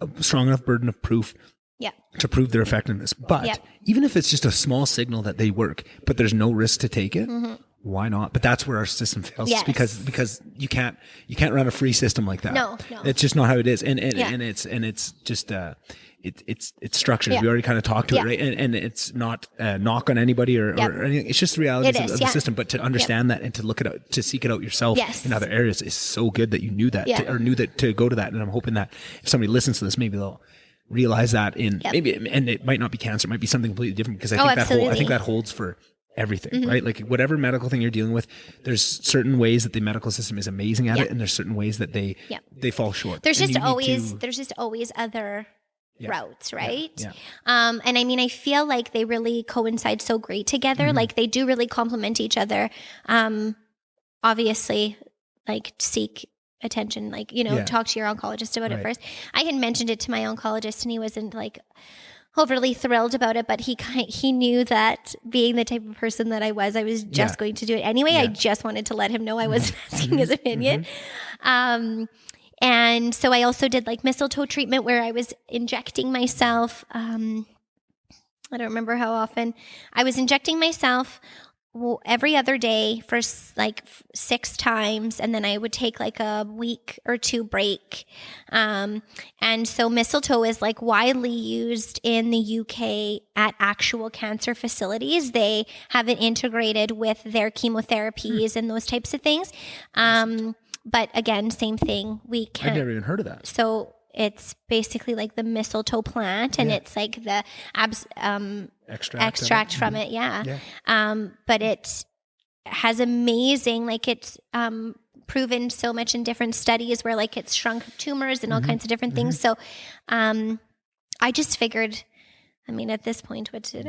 a strong enough burden of proof to prove their effectiveness. But even if it's just a small signal that they work, but there's no risk to take it, why not? But that's where our system fails because you can't run a free system like that. No. It's just not how it is. And it's just it's structured. We already kind of talked to it, right? And it's not a knock on anybody or anything. It's just the realities of the system. But to understand that and to look it out, to seek it out yourself in other areas is so good that you knew that knew that to go to that. And I'm hoping that if somebody listens to this, maybe they'll realize that maybe, and it might not be cancer, it might be something completely different, because I think that holds for everything, right? Like whatever medical thing you're dealing with, there's certain ways that the medical system is amazing at it, and there's certain ways that they fall short. There's just always other routes, right? And I mean, I feel like they really coincide so great together. Like they do really complement each other. Obviously, like seek attention, like, talk to your oncologist about it first. I had mentioned it to my oncologist and he wasn't like overly thrilled about it, but he knew that being the type of person that I was just going to do it anyway. I just wanted to let him know I wasn't asking his opinion. And so I also did like mistletoe treatment where I was injecting myself. I don't remember how often. I was injecting myself every other day for like 6 times, and then I would take like a week or 2 break. And so mistletoe is like widely used in the UK at actual cancer facilities. They have it integrated with their chemotherapies and those types of things. But again, same thing. I've never even heard of that. So it's basically like the mistletoe plant, and it's like the extract from it. But it has amazing, like it's proven so much in different studies where like it's shrunk tumors and all kinds of different things. So I just figured, I mean, at this point, what's the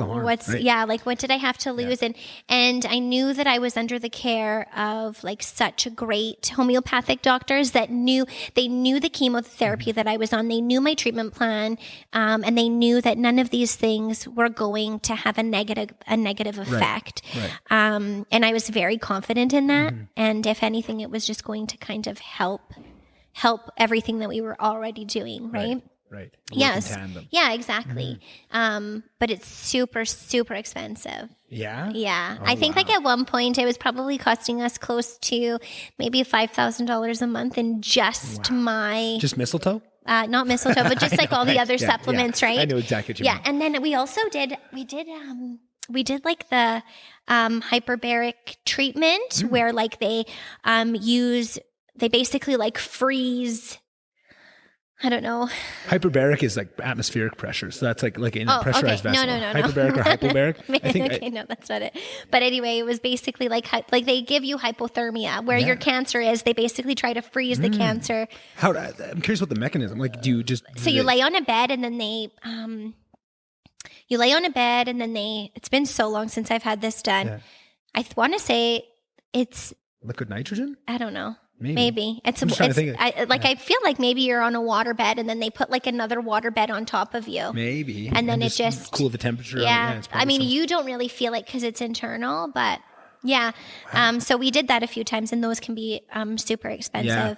harm? Like what did I have to lose? And I knew that I was under the care of like such great homeopathic doctors that knew the chemotherapy that I was on. They knew my treatment plan, and they knew that none of these things were going to have a negative effect. And I was very confident in that. And if anything, it was just going to kind of help everything that we were already doing, right? Right. Yes. Yeah, exactly. But it's super, super expensive. Yeah. Yeah. I think like at one point it was probably costing us close to maybe $5,000 a month in just just mistletoe? Not mistletoe, but just like all the other supplements, right? I know exactly what you mean. And then we also did like the hyperbaric treatment where like they basically like freeze. I don't know. Hyperbaric is like atmospheric pressure. So that's like in a pressurized vessel. No. Hyperbaric or hypobaric? No, that's not it. But anyway, it was basically like they give you hypothermia where your cancer is. They basically try to freeze the cancer. I'm curious what the mechanism. Like, do you just... So you lay on a bed and then they... it's been so long since I've had this done. Yeah. I want to say it's liquid nitrogen? I don't know. Maybe. Maybe. I'm just trying to think. I feel like maybe you're on a water bed and then they put like another water bed on top of you. Maybe. And then it just cool the temperature. Yeah. It's I mean, something. you don't really feel it because it's internal, but yeah. So we did that a few times and those can be super expensive. Yeah.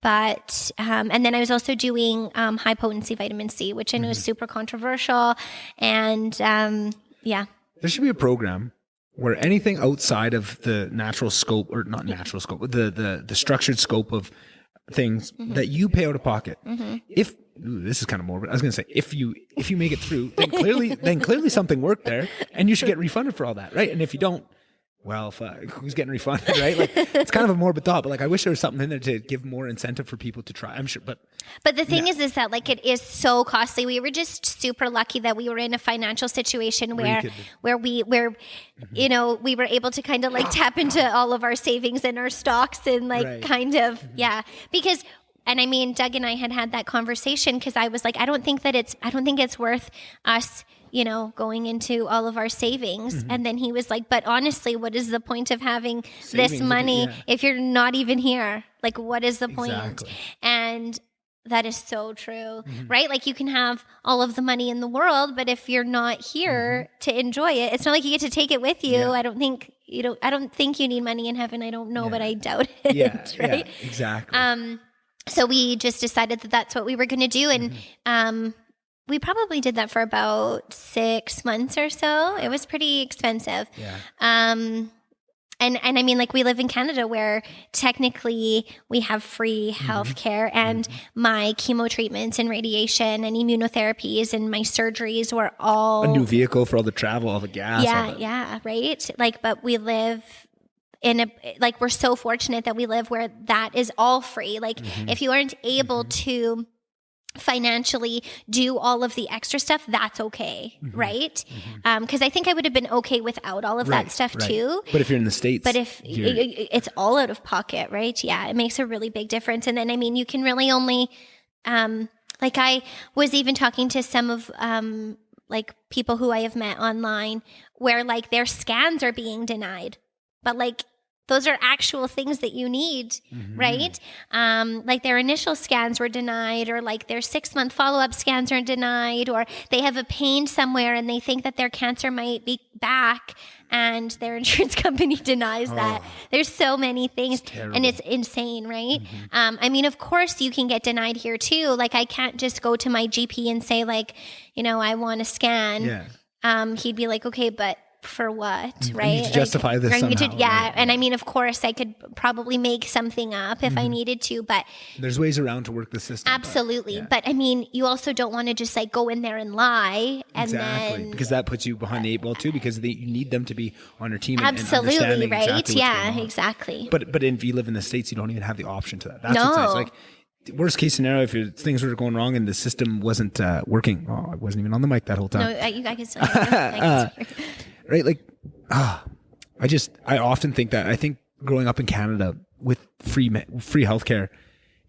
But, and then I was also doing high potency vitamin C, which I know is super controversial. And yeah. There should be a program where anything outside of the natural scope, or not natural scope, the structured scope of things that you pay out of pocket. If this is kind of morbid, I was going to say, if you make it through, then clearly something worked there, and you should get refunded for all that, right? And if you don't, well, fuck, who's getting refunded, right? Like, it's kind of a morbid thought, but like, I wish there was something in there to give more incentive for people to try. I'm sure, but the thing is that like it is so costly. We were just super lucky that we were in a financial situation where we were able to kind of like tap into all of our savings and our stocks and like kind of because. And I mean, Doug and I had that conversation because I was like, I don't think it's worth us, going into all of our savings. And then he was like, but honestly, what is the point of having this money if you're not even here? Like, what is the point? Exactly. And that is so true, right? Like you can have all of the money in the world, but if you're not here to enjoy it, it's not like you get to take it with you. I don't think you need money in heaven. I don't know, but I doubt it. Right? Yeah, exactly. So we just decided that that's what we were going to do. And we probably did that for about 6 months or so. It was pretty expensive. Yeah. And I mean, like we live in Canada where technically we have free healthcare and my chemo treatments and radiation and immunotherapies and my surgeries were all... A new vehicle for all the travel, all the gas. Yeah, right? Like, but we live... we're so fortunate that we live where that is all free. Like if you aren't able to financially do all of the extra stuff, that's okay. Right. Cause I think I would have been okay without all of that stuff too. But if you're in the States, it's all out of pocket, right? Yeah. It makes a really big difference. And then, I mean, you can really only, like I was even talking to some of, like people who I have met online where like their scans are being denied. But like, those are actual things that you need, right? Like their initial scans were denied or like their 6-month follow-up scans are denied or they have a pain somewhere and they think that their cancer might be back and their insurance company denies that. There's so many things and it's insane, right? I mean, of course you can get denied here too. Like I can't just go to my GP and say like, I want a scan. He'd be like, okay, but for what, right? You need to justify this somehow. Right? And I mean, of course, I could probably make something up if I needed to, but... There's ways around to work the system. Absolutely. But I mean, you also don't want to just like go in there and lie and then... Because that puts you behind the 8 ball too, because you need them to be on your team Absolutely, and understanding right? exactly what's going on. Exactly. But if you live in the States, you don't even have the option to that. That's what's nice. Like, worst case scenario, if things were going wrong and the system wasn't working... Oh, I wasn't even on the mic that whole time. No, I can still hear you. Right? Like, I often think that. I think growing up in Canada with free healthcare,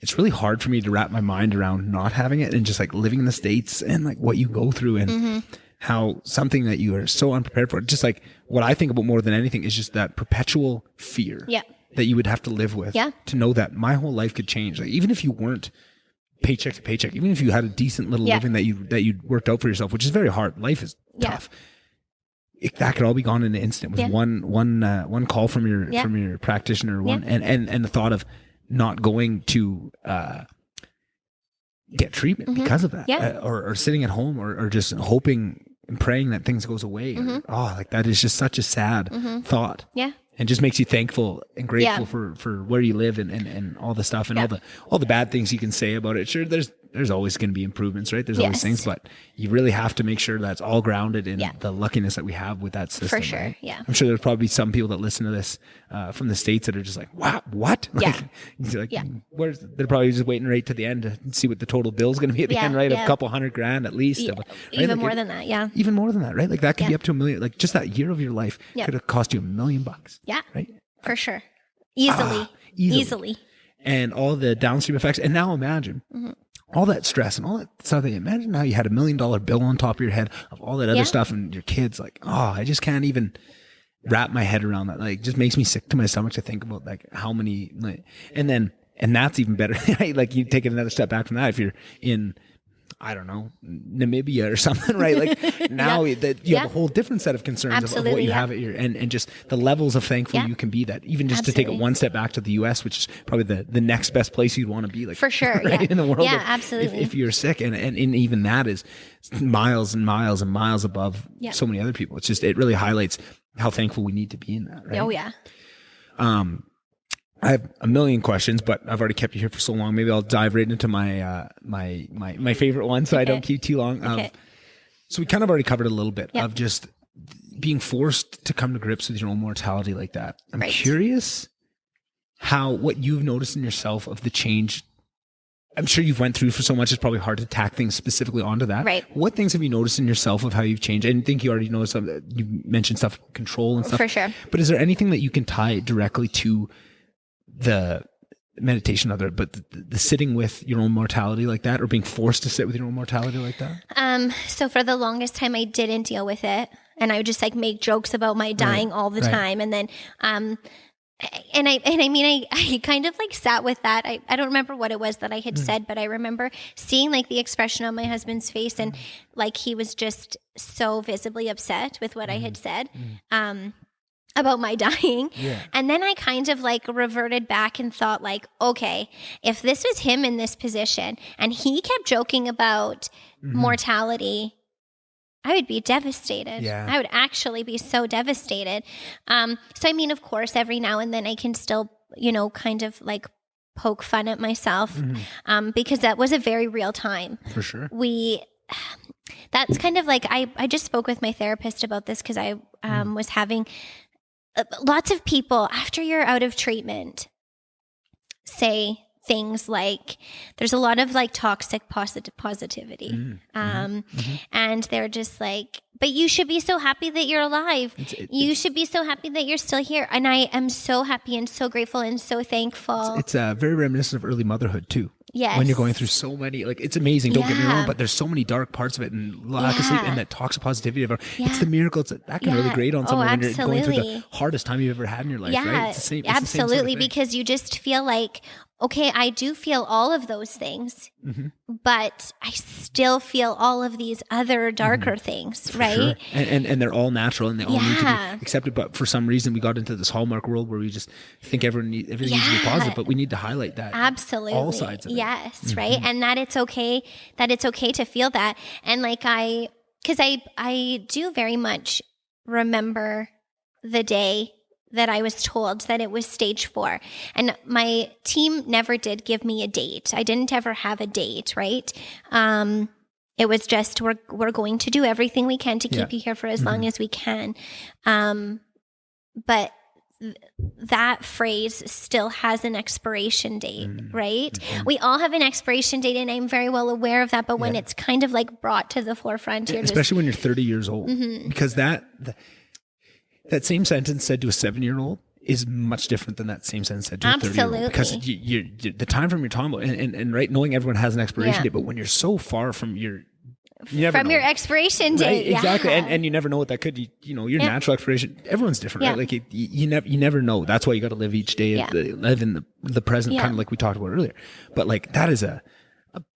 it's really hard for me to wrap my mind around not having it and just like living in the States and like what you go through and how something that you are so unprepared for. Just like what I think about more than anything is just that perpetual fear that you would have to live with to know that my whole life could change. Like even if you weren't paycheck to paycheck, even if you had a decent little living that you worked out for yourself, which is very hard. Life is tough. That could all be gone in an instant with one call from your practitioner, and the thought of not going to get treatment because of that, or sitting at home, or just hoping and praying that things goes away. Like that is just such a sad thought. Yeah. And just makes you thankful and grateful for where you live and all the stuff and all the bad things you can say about it. Sure, there's always going to be improvements, right? There's always things, but you really have to make sure that's all grounded in the luckiness that we have with that system. For sure, right? yeah. I'm sure there's probably some people that listen to this from the States that are just like, wow, what? Like, they're probably just waiting right to the end to see what the total bill is going to be at the end, right? A couple $100,000 at least. Yeah. Right? Even more than that, yeah. Even more than that, right? Like that could be up to $1 million. Like just that year of your life could have cost you $1 million. Yeah. Right? For sure. Easily. And all the downstream effects. And now imagine all that stress and all that stuff. Imagine now you had $1 million bill on top of your head of all that other stuff and your kids like, I just can't even wrap my head around that. Like, it just makes me sick to my stomach to think about like how many, like, and that's even better. Like, you take it another step back from that. If you're in, I don't know, Namibia or something, right? Like, now that you have a whole different set of concerns of what you have at your, and just the levels of thankful you can be, that even just to take it one step back to the US, which is probably the next best place you'd want to be, like, for sure, right, in the world. Yeah, absolutely. If you're sick, and even that is miles and miles and miles above so many other people. It's just, it really highlights how thankful we need to be in that, right? Oh yeah. I have a million questions, but I've already kept you here for so long. Maybe I'll dive right into my my favorite one, so I don't keep too long. So we kind of already covered a little bit of just being forced to come to grips with your own mortality like that. I'm curious what you've noticed in yourself of the change. I'm sure you've went through for so much, it's probably hard to tack things specifically onto that. Right. What things have you noticed in yourself of how you've changed? I think you already noticed something. You mentioned stuff, control and stuff. For sure. But is there anything that you can tie directly to the meditation of it, but the sitting with your own mortality like that, or being forced to sit with your own mortality like that? So for the longest time, I didn't deal with it, and I would just like make jokes about my dying all the time. And then, I kind of like sat with that. I don't remember what it was that I had said, but I remember seeing like the expression on my husband's face, and like he was just so visibly upset with what I had said. About my dying. And then I kind of like reverted back and thought like, okay, if this was him in this position and he kept joking about mortality, I would be devastated. I would actually be so devastated. So I mean, of course, every now and then I can still, kind of like poke fun at myself, because that was a very real time. For sure. That's kind of like, I just spoke with my therapist about this because I was having lots of people after you're out of treatment say things like, there's a lot of like toxic positivity. And they're just like, but you should be so happy that you're alive. You should be so happy that you're still here. And I am so happy and so grateful and so thankful. It's very reminiscent of early motherhood too. Yes. When you're going through so many, like, it's amazing, don't get me wrong, but there's so many dark parts of it, and lack of sleep, and that toxic positivity of it. It's the miracle. That can really grate on someone when you're going through the hardest time you've ever had in your life, right? It's the same, absolutely, sort of because you just feel like, okay, I do feel all of those things, but I still feel all of these other darker things, right? Sure. And they're all natural, and they all need to be accepted. But for some reason, we got into this Hallmark world where we just think everything needs to be positive, but we need to highlight that. Absolutely. All sides of it. Yes, right? And that it's okay to feel that. And like because I do very much remember the day that I was told that it was stage 4. And my team never did give me a date. I didn't ever have a date, right? It was just, we're going to do everything we can to keep you here for as long as we can. But that phrase still has an expiration date, right? We all have an expiration date, and I'm very well aware of that. But when it's kind of like brought to the forefront, especially when you're 30 years old, because that same sentence said to a 7-year-old is much different than that same sentence said to a 30-year-old. Because you the time from your time, and right, knowing everyone has an expiration date, but when you're so far from your your expiration date, right? Exactly, and you never know what that could. Your natural expiration. Everyone's different, right? Like you never know. That's why you got to live each day, live in the present, kind of like we talked about earlier. But like that is a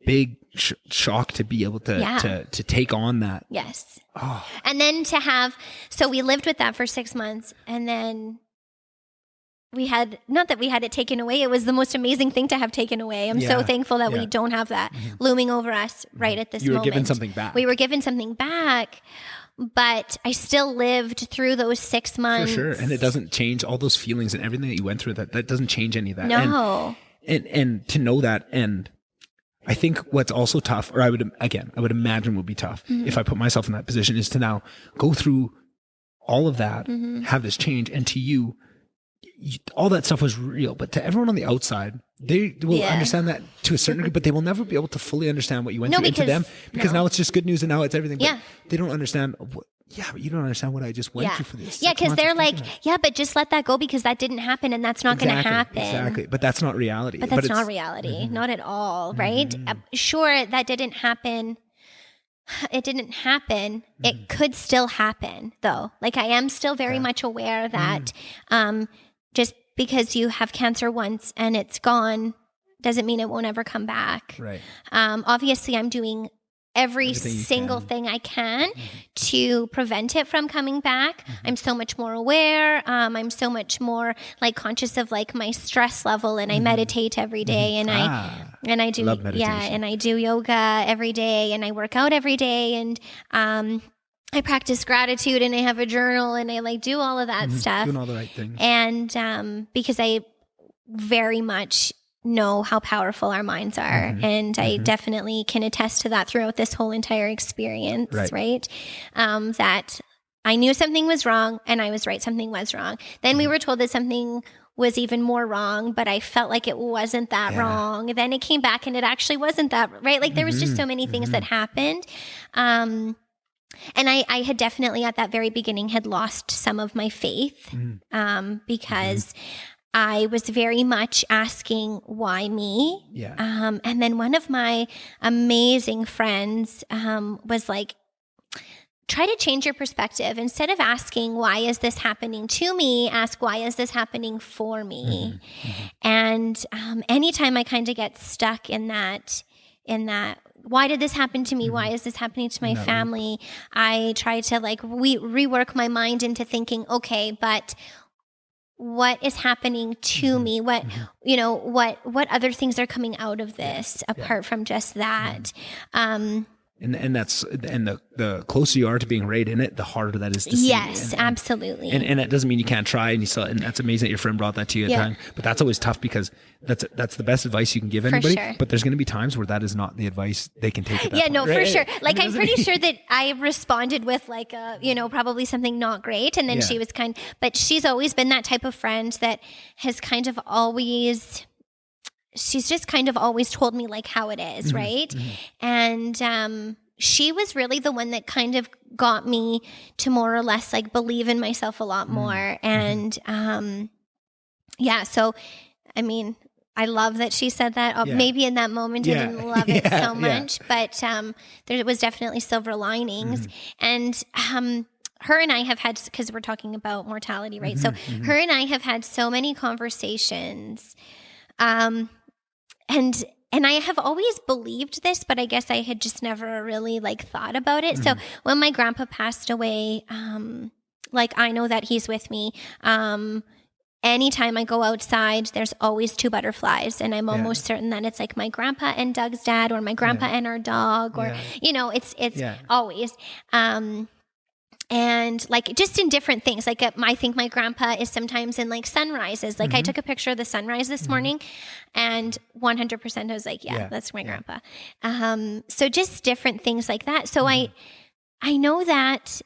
big shock to be able to take on that. Yes. Oh. And then so we lived with that for 6 months, and then not that we had it taken away. It was the most amazing thing to have taken away. I'm so thankful that we don't have that looming over us right at this moment. You were given something back. We were given something back, but I still lived through those 6 months. For sure. And it doesn't change all those feelings and everything that you went through. That doesn't change any of that. No. And to know that, and I think what's also tough, or I would imagine would be tough if I put myself in that position, is to now go through all of that, have this change, and to you, all that stuff was real, but to everyone on the outside, they will understand that to a certain degree, but they will never be able to fully understand what you went through. And to them, because now it's just good news and now it's everything. But they don't understand. But you don't understand what I just went through for this. Yeah, because they're like, but just let that go because that didn't happen and that's not going to happen. Exactly. But that's not reality. But that's not reality. Not at all, right? Sure, that didn't happen it didn't happen. It could still happen though. Like I am still very much aware that just because you have cancer once and it's gone doesn't mean it won't ever come back. Right. Obviously I'm doing every single thing I can to prevent it from coming back. I'm so much more aware. I'm so much more like conscious of like my stress level, and I meditate every day, and I do and I do yoga every day, and I work out every day, and I practice gratitude, and I have a journal, and I like do all of that stuff. Doing all the right things. And because I very much know how powerful our minds are. And I definitely can attest to that throughout this whole entire experience, right? That I knew something was wrong and I was right, something was wrong. Then we were told that something was even more wrong, but I felt like it wasn't that wrong. Then it came back and it actually wasn't that, right? Like there was just so many things that happened. And I had definitely at that very beginning had lost some of my faith because I was very much asking, why me? And then one of my amazing friends was like, try to change your perspective. Instead of asking, why is this happening to me? Ask, why is this happening for me? And anytime I kind of get stuck in that, why did this happen to me? Why is this happening to my family? I try to like rework my mind into thinking, okay, but what is happening to me? What, you know, what other things are coming out of this apart from just that? And that's, and the closer you are to being right in it, the harder that is to see. Yes, absolutely. And that doesn't mean you can't try, and you still, and that's amazing that your friend brought that to you at the time. But that's always tough because that's the best advice you can give anybody. Sure. But there's going to be times where that is not the advice they can take at that point, for sure. Like I'm pretty sure that I responded with like a, you know, probably something not great. And then she was but she's always been that type of friend that has kind of always, she's just kind of always told me like how it is. Right. And, she was really the one that kind of got me to more or less like believe in myself a lot more. And, so, I mean, I love that she said that. Maybe in that moment I didn't love it so much, but there was definitely silver linings. And her and I have had, because we're talking about mortality, right? So her and I have had so many conversations, and I have always believed this, but I guess I had just never really like thought about it. So when my grandpa passed away, like I know that he's with me. Anytime I go outside, there's always two butterflies, and I'm almost certain that it's like my grandpa and Doug's dad, or my grandpa and our dog, or you know, it's always. And like just in different things, like I think my grandpa is sometimes in like sunrises. Like I took a picture of the sunrise this morning, and 100% I was like, that's my grandpa. So just different things like that. So I know that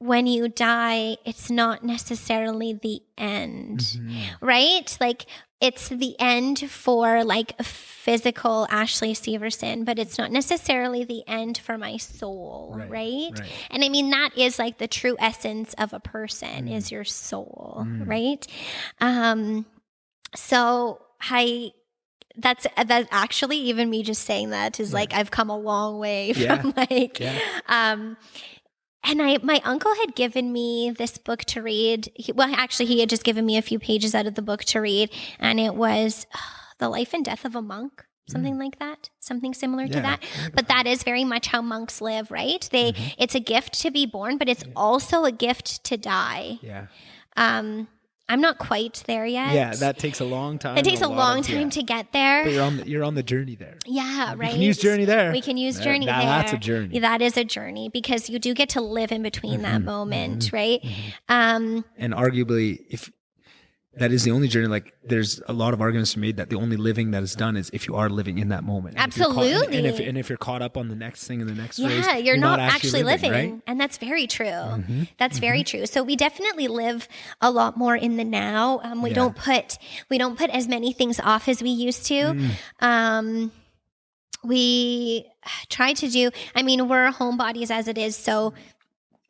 when you die, it's not necessarily the end, right? Like it's the end for like physical Ashley Severson, but it's not necessarily the end for my soul, right? And I mean, that is like the true essence of a person is your soul, right? So that's actually, even me just saying that is like, I've come a long way from like, and my uncle had given me this book to read. He had just given me a few pages out of the book to read, and it was The Life and Death of a Monk, something like that, something similar to that. But that is very much how monks live, right? It's a gift to be born, but it's also a gift to die. I'm not quite there yet. Yeah, that takes a long time. It takes a long time to get there. But you're on the journey there. Yeah, right. We can use journey there. We can use journey there. That's a journey. That is a journey, because you do get to live in between that moment, right? And arguably, if that is the only journey, like there's a lot of arguments made that the only living that is done is if you are living in that moment. Absolutely. And if you're caught up on the next thing and the next phrase, you're not actually living. Right? And that's very true. That's very true. So we definitely live a lot more in the now. We don't put as many things off as we used to. We try to do, I mean, we're homebodies as it is, so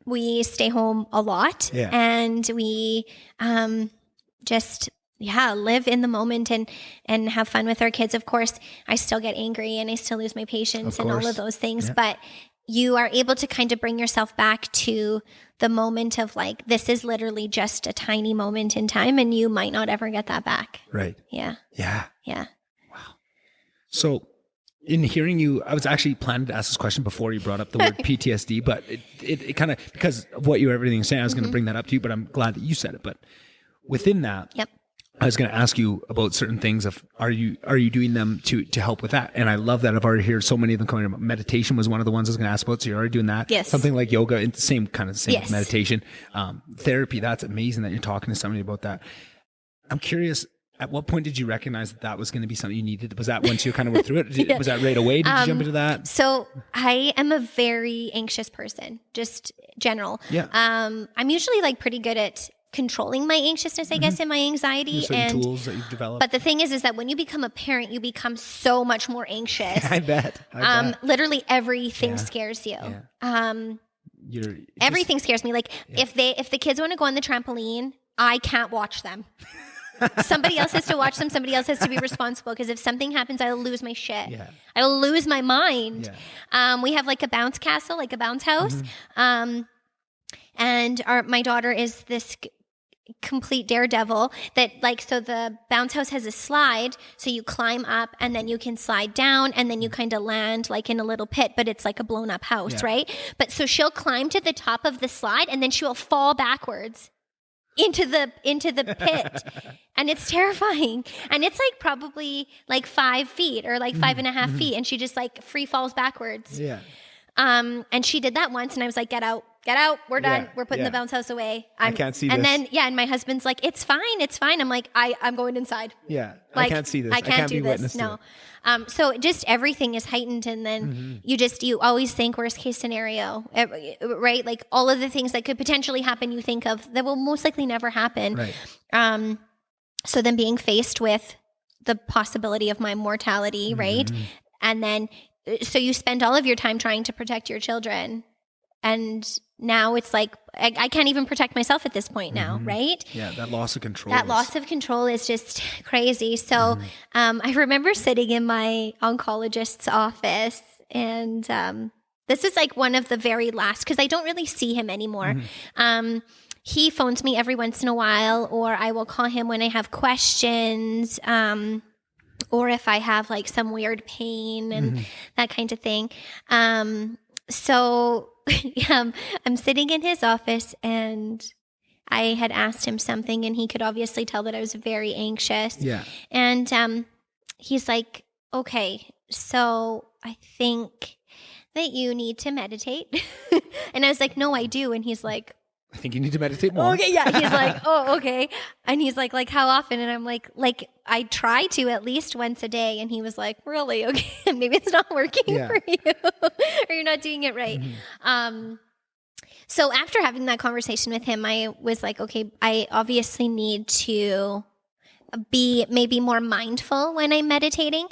we stay home a lot, and we just live in the moment and have fun with our kids. Of course, I still get angry and I still lose my patience and all of those things, but you are able to kind of bring yourself back to the moment of like, this is literally just a tiny moment in time and you might not ever get that back. Right. Yeah. Yeah. Yeah. Wow. So in hearing you, I was actually planning to ask this question before you brought up the word PTSD, but it kind of, because of what you were everything saying, I was going to bring that up to you, but I'm glad that you said it. But within that, I was going to ask you about certain things of, are you doing them to help with that? And I love that I've already heard so many of them coming about. Meditation was one of the ones I was going to ask about. So you're already doing that. Yes. Something like yoga, it's the same with meditation. Therapy, that's amazing that you're talking to somebody about that. I'm curious, at what point did you recognize that was going to be something you needed? Was that once you kind of went through it? Was that right away? Did you jump into that? So I am a very anxious person, just general. Yeah. I'm usually like pretty good at controlling my anxiousness, I guess, and my anxiety. And tools that you've developed. But the thing is that when you become a parent, you become so much more anxious. I bet. Literally everything scares you. Yeah. Everything scares me. Like if the kids want to go on the trampoline, I can't watch them. Somebody else has to watch them. Somebody else has to be responsible, because if something happens, I'll lose my shit. Yeah. I'll lose my mind. Yeah. We have like a bounce castle, like a bounce house. And my daughter is this complete daredevil that like, so the bounce house has a slide, so you climb up and then you can slide down and then you kind of land like in a little pit, but it's like a blown up house, right? But so she'll climb to the top of the slide and then she will fall backwards into the pit. And it's terrifying. And it's like probably like 5 feet or like 5.5 feet. And she just like free falls backwards. Yeah. And she did that once and I was like, get out, we're done. We're putting the bounce house away. I can't see and this. And then, and my husband's like, it's fine. I'm like, I'm going inside. Yeah. Like, I can't see this. I can't be do this. No. So just everything is heightened. And then you always think worst case scenario, right? Like all of the things that could potentially happen, you think of that will most likely never happen. Right. So then being faced with the possibility of my mortality, right? And then, so you spend all of your time trying to protect your children. And now it's like, I can't even protect myself at this point now, right? Yeah, that loss of control. That loss of control is just crazy. So I remember sitting in my oncologist's office, and this is like one of the very last, because I don't really see him anymore. He phones me every once in a while, or I will call him when I have questions, or if I have like some weird pain and that kind of thing. So I'm sitting in his office, and I had asked him something, and he could obviously tell that I was very anxious. Yeah. And he's like, okay, so I think that you need to meditate. And I was like, no, I do. And he's like, I think you need to meditate more. Okay, yeah. He's like, oh, okay. And he's like, how often? And I'm like, I try to at least once a day. And he was like, really? Okay, maybe it's not working for you, or you're not doing it right. So after having that conversation with him, I was like, okay, I obviously need to be maybe more mindful when I'm meditating,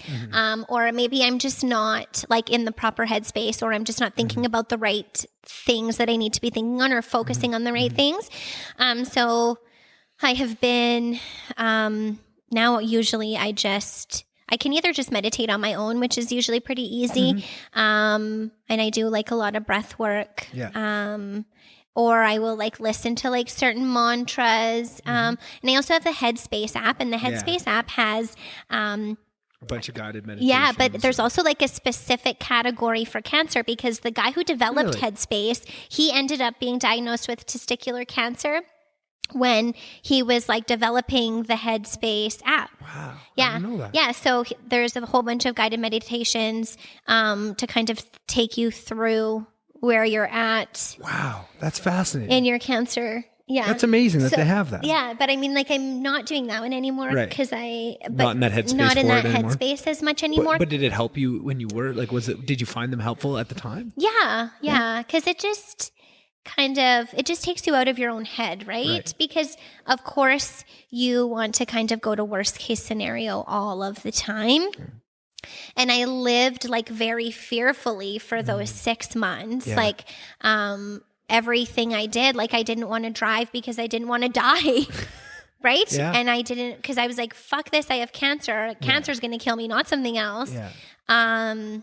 or maybe I'm just not like in the proper headspace, or I'm just not thinking about the right things that I need to be thinking on, or focusing on the right things. So I have been, now usually I can either just meditate on my own, which is usually pretty easy. And I do like a lot of breath work. Or I will like listen to like certain mantras. And I also have the Headspace app, and the Headspace app has a bunch of guided meditations. Yeah, but there's also like a specific category for cancer, because the guy who developed Headspace, he ended up being diagnosed with testicular cancer when he was like developing the Headspace app. Wow. Yeah. I didn't know that. Yeah. So there's a whole bunch of guided meditations to kind of take you through where you're at. Wow. That's fascinating. In your cancer. Yeah. That's amazing that they have that. Yeah. But I mean, like, I'm not doing that one anymore because not in that headspace. Not in that headspace as much anymore. But did it help you when you were like, did you find them helpful at the time? Yeah. Yeah. Because it just it just takes you out of your own head, right? Because of course you want to kind of go to worst case scenario all of the time. And I lived like very fearfully for those 6 months. Like, everything I did, like I didn't want to drive because I didn't want to die. Right. Yeah. And I didn't, because I was like, fuck this. I have cancer. Cancer is going to kill me, not something else. So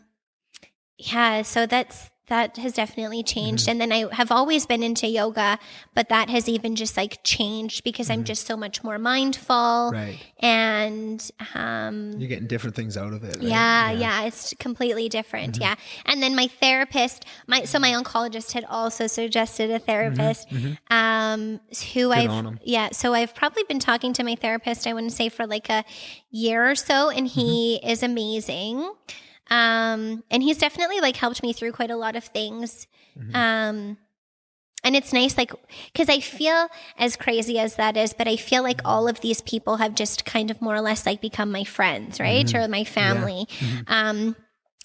that has definitely changed. And then I have always been into yoga, but that has even just like changed because I'm just so much more mindful. Right. And you're getting different things out of it. Right? Yeah, it's completely different. Yeah. And then my therapist, my oncologist had also suggested a therapist so I've probably been talking to my therapist, I wouldn't say for like a year or so, and he is amazing. And he's definitely like helped me through quite a lot of things. And it's nice, like, cause I feel, as crazy as that is, but I feel like all of these people have just kind of more or less like become my friends, right? Or my family.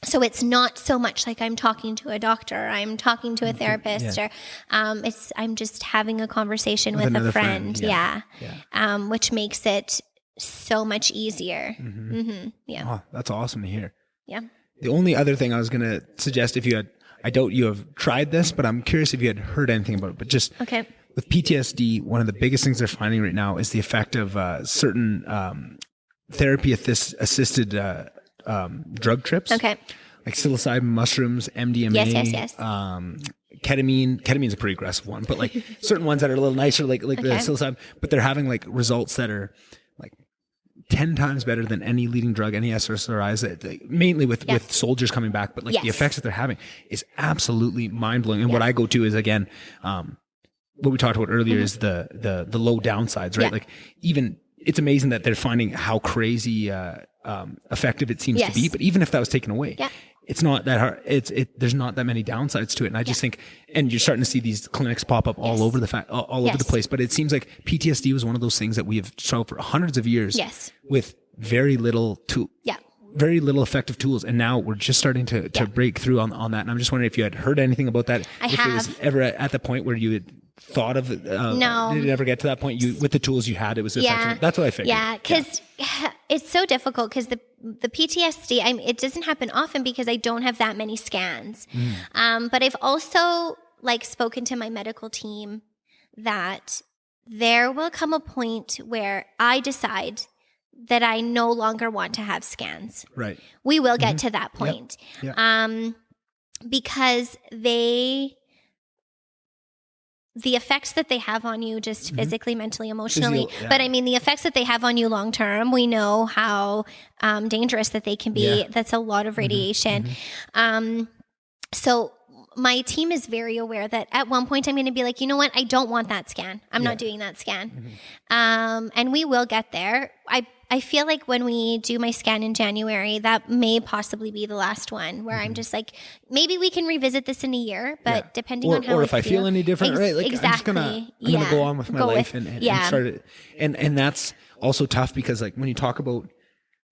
So it's not so much like I'm talking to a doctor, I'm talking to a therapist, or I'm just having a conversation with a friend. Which makes it so much easier. Oh, that's awesome to hear. Yeah. The only other thing I was going to suggest, I doubt you have tried this, but I'm curious if you had heard anything about it. But just with PTSD, one of the biggest things they're finding right now is the effect of certain therapy-assisted drug trips. Okay. Like psilocybin mushrooms, MDMA. Yes. Ketamine. Ketamine's a pretty aggressive one, but like certain ones that are a little nicer, like the psilocybin, but they're having like results that are like 10 times better than any leading drug, any SSRIs, mainly with soldiers coming back. But like the effects that they're having is absolutely mind blowing. And what I go to is, again, what we talked about earlier is the low downsides, right? Like even it's amazing that they're finding how crazy effective it seems to be. But even if that was taken away, it's not that hard. There's not that many downsides to it. And I just think, and you're starting to see these clinics pop up all over all over the place. But it seems like PTSD was one of those things that we have struggled for hundreds of years with very little very little effective tools. And now we're just starting to break through on that. And I'm just wondering if you had heard anything about that. If it was ever at the point where you had thought of it. No. Did it ever get to that point? With the tools you had, it was effective. That's what I figured. Yeah, because it's so difficult because the PTSD, it doesn't happen often because I don't have that many scans. But I've also like spoken to my medical team that there will come a point where I decide that I no longer want to have scans. Right. We will get to that point. Because the effects that they have on you just physically, mentally, emotionally, but I mean, the effects that they have on you long term, we know how dangerous that they can be. That's a lot of radiation. So my team is very aware that at one point I'm going to be like, you know what? I don't want that scan. I'm not doing that scan. And we will get there. I feel like when we do my scan in January, that may possibly be the last one where I'm just like, maybe we can revisit this in a year, but depending on how or if I feel any different, right? Like exactly. I'm just gonna go on with my life and start it. And that's also tough because like when you talk about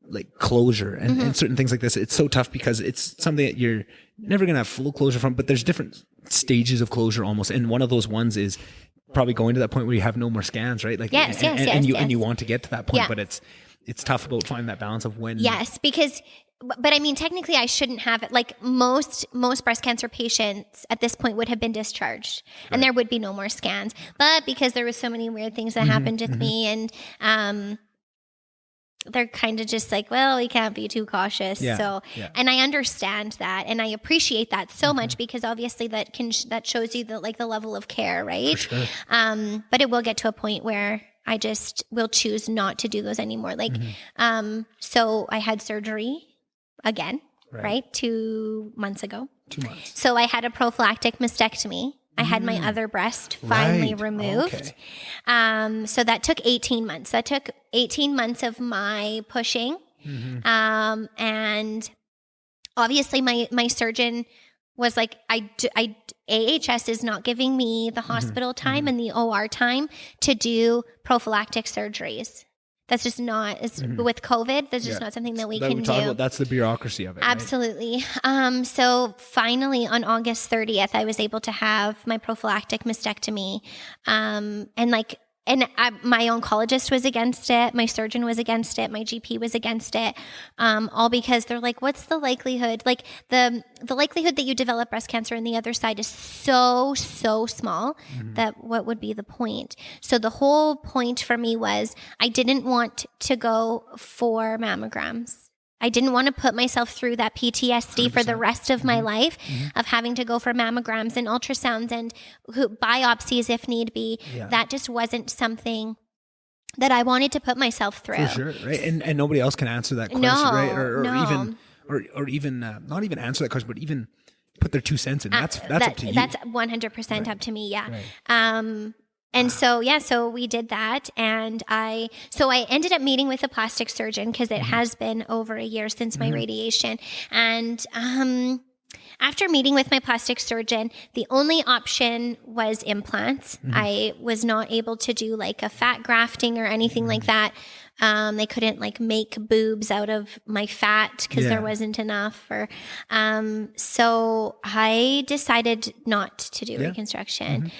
like closure and certain things like this, it's so tough because it's something that you're never going to have full closure from, but there's different stages of closure almost. And one of those ones is probably going to that point where you have no more scans, right? Like, and you want to get to that point, but it's tough about finding that balance of when. Yes, because, but I mean, technically I shouldn't have it. Like most breast cancer patients at this point would have been discharged and there would be no more scans. But because there was so many weird things that happened with me and, they're kind of just like, well, we can't be too cautious. And I understand that. And I appreciate that so much because obviously that shows you the level of care. Right. For sure. But it will get to a point where I just will choose not to do those anymore. So I had surgery again, right? 2 months ago. 2 months. So I had a prophylactic mastectomy. I had my other breast finally removed. So that took 18 months. That took 18 months of my pushing. And obviously my surgeon was like, AHS is not giving me the hospital time and the OR time to do prophylactic surgeries. That's just not, with COVID, that's just not something that we can do. That's the bureaucracy of it. Absolutely. Right? So finally on August 30th, I was able to have my prophylactic mastectomy. And my oncologist was against it. My surgeon was against it. My GP was against it. All because they're like, what's the likelihood? Like the likelihood that you develop breast cancer on the other side is so small that what would be the point? So the whole point for me was I didn't want to go for mammograms. I didn't want to put myself through that PTSD 100%. For the rest of my life of having to go for mammograms and ultrasounds and biopsies if need be. Yeah. That just wasn't something that I wanted to put myself through. For sure, right? And nobody else can answer that question, right? Or even not even answer that question, but even put their 2 cents in. That's up to you. That's 100% up to me. Yeah. Right. And so we did that. And I ended up meeting with a plastic surgeon because it has been over a year since my radiation. And, after meeting with my plastic surgeon, the only option was implants. I was not able to do like a fat grafting or anything like that. They couldn't like make boobs out of my fat because there wasn't enough. So I decided not to do reconstruction.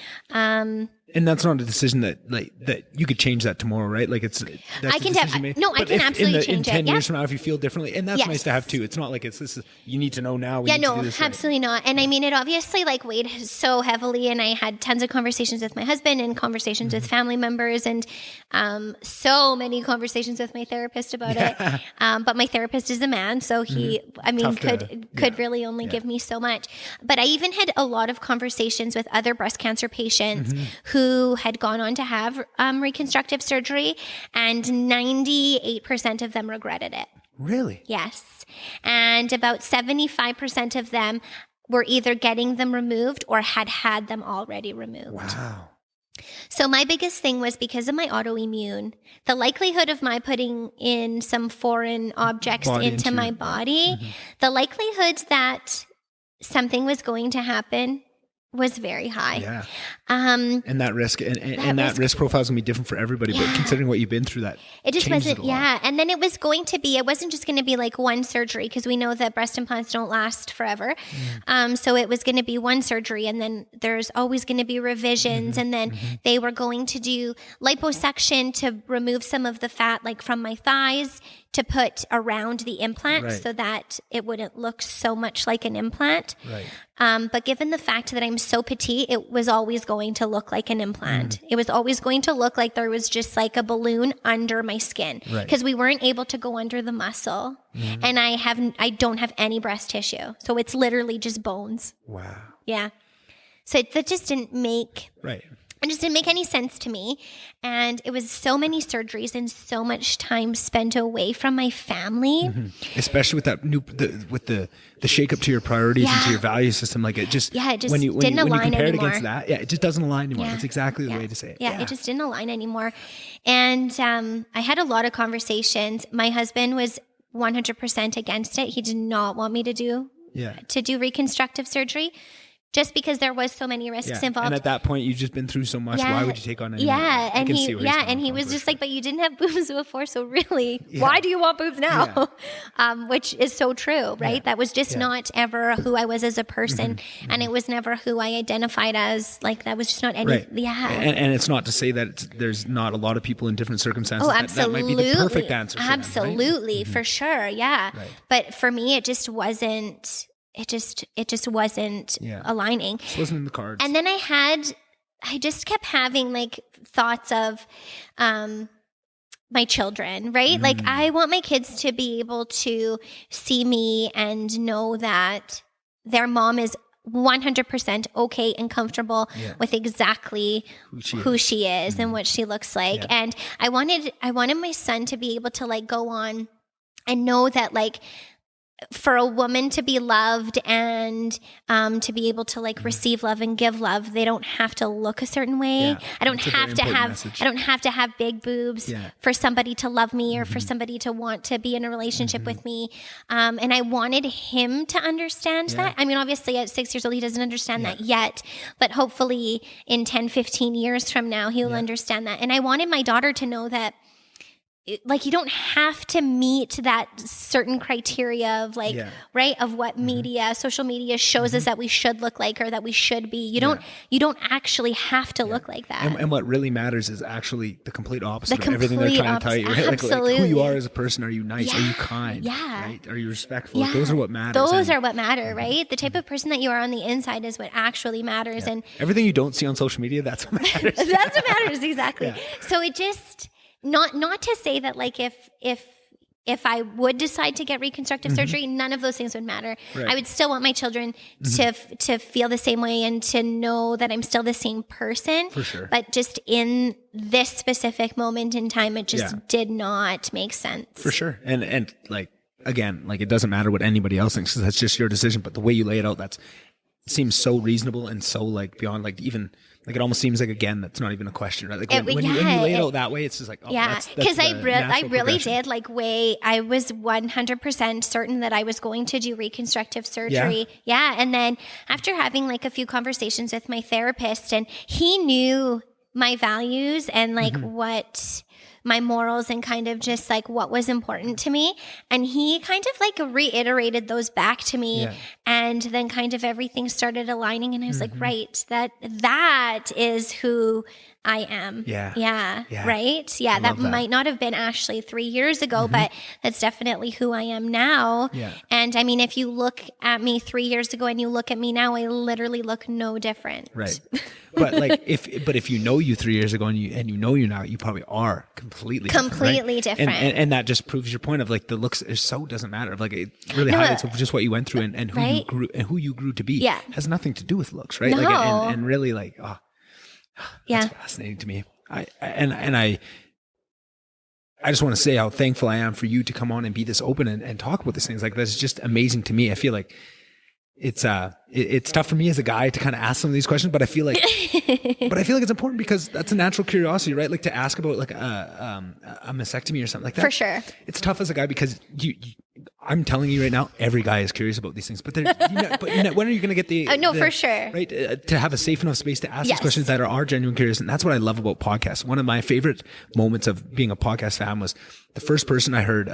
And that's not a decision that you could change that tomorrow, right? Like that's I can absolutely change in 10 it. years from now, if you feel differently, and that's nice to have too. It's not like you need to know now. Absolutely not. And I mean, it obviously like weighed so heavily, and I had tons of conversations with my husband and conversations with family members, and so many conversations with my therapist about it. But my therapist is a man, so he, could really only give me so much. But I even had a lot of conversations with other breast cancer patients who had gone on to have reconstructive surgery, and 98% of them regretted it. Really? Yes. And about 75% of them were either getting them removed or had them already removed. Wow. So my biggest thing was because of my autoimmune, the likelihood of my putting in some foreign objects into my body, the likelihood that something was going to happen was very high. Yeah. And that risk and that risk profile is gonna be different for everybody, but considering what you've been through, that it just wasn't. And then it wasn't just going to be like one surgery, because we know that breast implants don't last forever. So it was going to be one surgery, and then there's always going to be revisions, and then they were going to do liposuction to remove some of the fat, like from my thighs, to put around the implant so that it wouldn't look so much like an implant. Right. But given the fact that I'm so petite, it was always going to look like an implant. It was always going to look like there was just like a balloon under my skin, because we weren't able to go under the muscle. And I don't have any breast tissue. So it's literally just bones. Wow. Yeah. So that just didn't make... Right. It just didn't make any sense to me. And it was so many surgeries and so much time spent away from my family. Especially with that with the shake up to your priorities and to your value system. Like it just when you compare it against that, it just doesn't align anymore. That's exactly the way to say it. Yeah, it just didn't align anymore. And I had a lot of conversations. My husband was 100% against it. He did not want me to do reconstructive surgery, just because there was so many risks involved. And at that point, you've just been through so much. Why would you take on any more? And he was just like, but you didn't have boobs before, so really, why do you want boobs now? Which is so true, right? That was just not ever who I was as a person, and it was never who I identified as. Like, that was just not any. And it's not to say that there's not a lot of people in different circumstances. Oh, absolutely. That might be the perfect answer. Absolutely, for sure, Right. But for me, it just wasn't. It just wasn't aligning. It wasn't in the cards. And then I just kept having like thoughts of my children, right? Like, I want my kids to be able to see me and know that their mom is 100% okay and comfortable with exactly who she is and what she looks like. And I wanted my son to be able to like go on and know that, like, for a woman to be loved and to be able to like receive love and give love, they don't have to look a certain way. I don't have to have big boobs for somebody to love me or for somebody to want to be in a relationship with me. And I wanted him to understand that. I mean, obviously at 6 years old, he doesn't understand that yet, but hopefully in 10, 15 years from now, he'll understand that. And I wanted my daughter to know that like you don't have to meet that certain criteria of like, right, of what media, social media shows us that we should look like or that we should be. You don't actually have to look like that. And what really matters is actually the complete opposite of everything they're trying to tell you. Right? Like who you are as a person. Are you nice? Are you kind? Right? Are you respectful? Like, those are what matter. Those are what matter, right? The type of person that you are on the inside is what actually matters. And everything you don't see on social media, that's what matters. That's what matters, exactly. So it just... Not to say that like if I would decide to get reconstructive surgery, none of those things would matter. Right. I would still want my children to feel the same way and to know that I'm still the same person. For sure. But just in this specific moment in time, it just did not make sense. For sure. And like, again, like it doesn't matter what anybody else thinks, 'cause that's just your decision. But the way you lay it out, seems so reasonable and so like beyond like even like it almost seems like again that's not even a question, right? Like when you lay it out that way, it's just like because I really did I was 100% certain that I was going to do reconstructive surgery. And then after having like a few conversations with my therapist, and he knew my values and like what my morals and kind of just like what was important to me. And he kind of like reiterated those back to me. And then kind of everything started aligning. And I was like, right, that is who I am. Right? That might not have been Ashley 3 years ago, but that's definitely who I am now. And I mean, if you look at me 3 years ago and you look at me now, I literally look no different. Right. But like if you know you 3 years ago and you know you now, you probably are completely different. And that just proves your point of like the looks doesn't matter. Like it really highlights just what you went through and who you grew to be has nothing to do with looks, right? No. Like and really like that's fascinating to me. I just want to say how thankful I am for you to come on and be this open and talk about these things. Like that's just amazing to me. I feel like it's tough for me as a guy to kind of ask some of these questions, but I feel like it's important because that's a natural curiosity, right? Like to ask about like a mastectomy or something like that. For sure. It's tough as a guy because I'm telling you right now, every guy is curious about these things, but when are you going to get the for sure, right? To have a safe enough space to ask these questions that are genuine curious. And that's what I love about podcasts. One of my favorite moments of being a podcast fan was the first person I heard,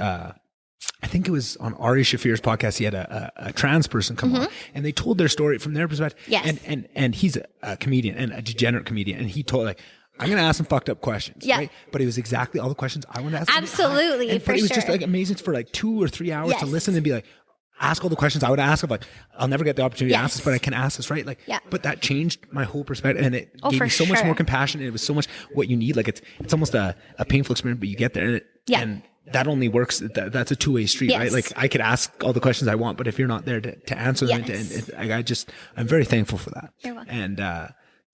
I think it was on Ari Shafir's podcast. He had a trans person come on, and they told their story from their perspective. Yes. And he's a comedian and a degenerate comedian, and he told like, I'm going to ask some fucked up questions. Right? But it was exactly all the questions I wanted to ask. Absolutely. But it was just like amazing for like 2 or 3 hours to listen and be like, ask all the questions I would ask of like, I'll never get the opportunity to ask this, but I can ask this, right? Like, but that changed my whole perspective, and it gave me so much more compassion. And it was so much what you need. Like it's almost a painful experience, but you get there and that only works. That's a two-way street, right? Like I could ask all the questions I want, but if you're not there to answer them, I'm very thankful for that. You're welcome.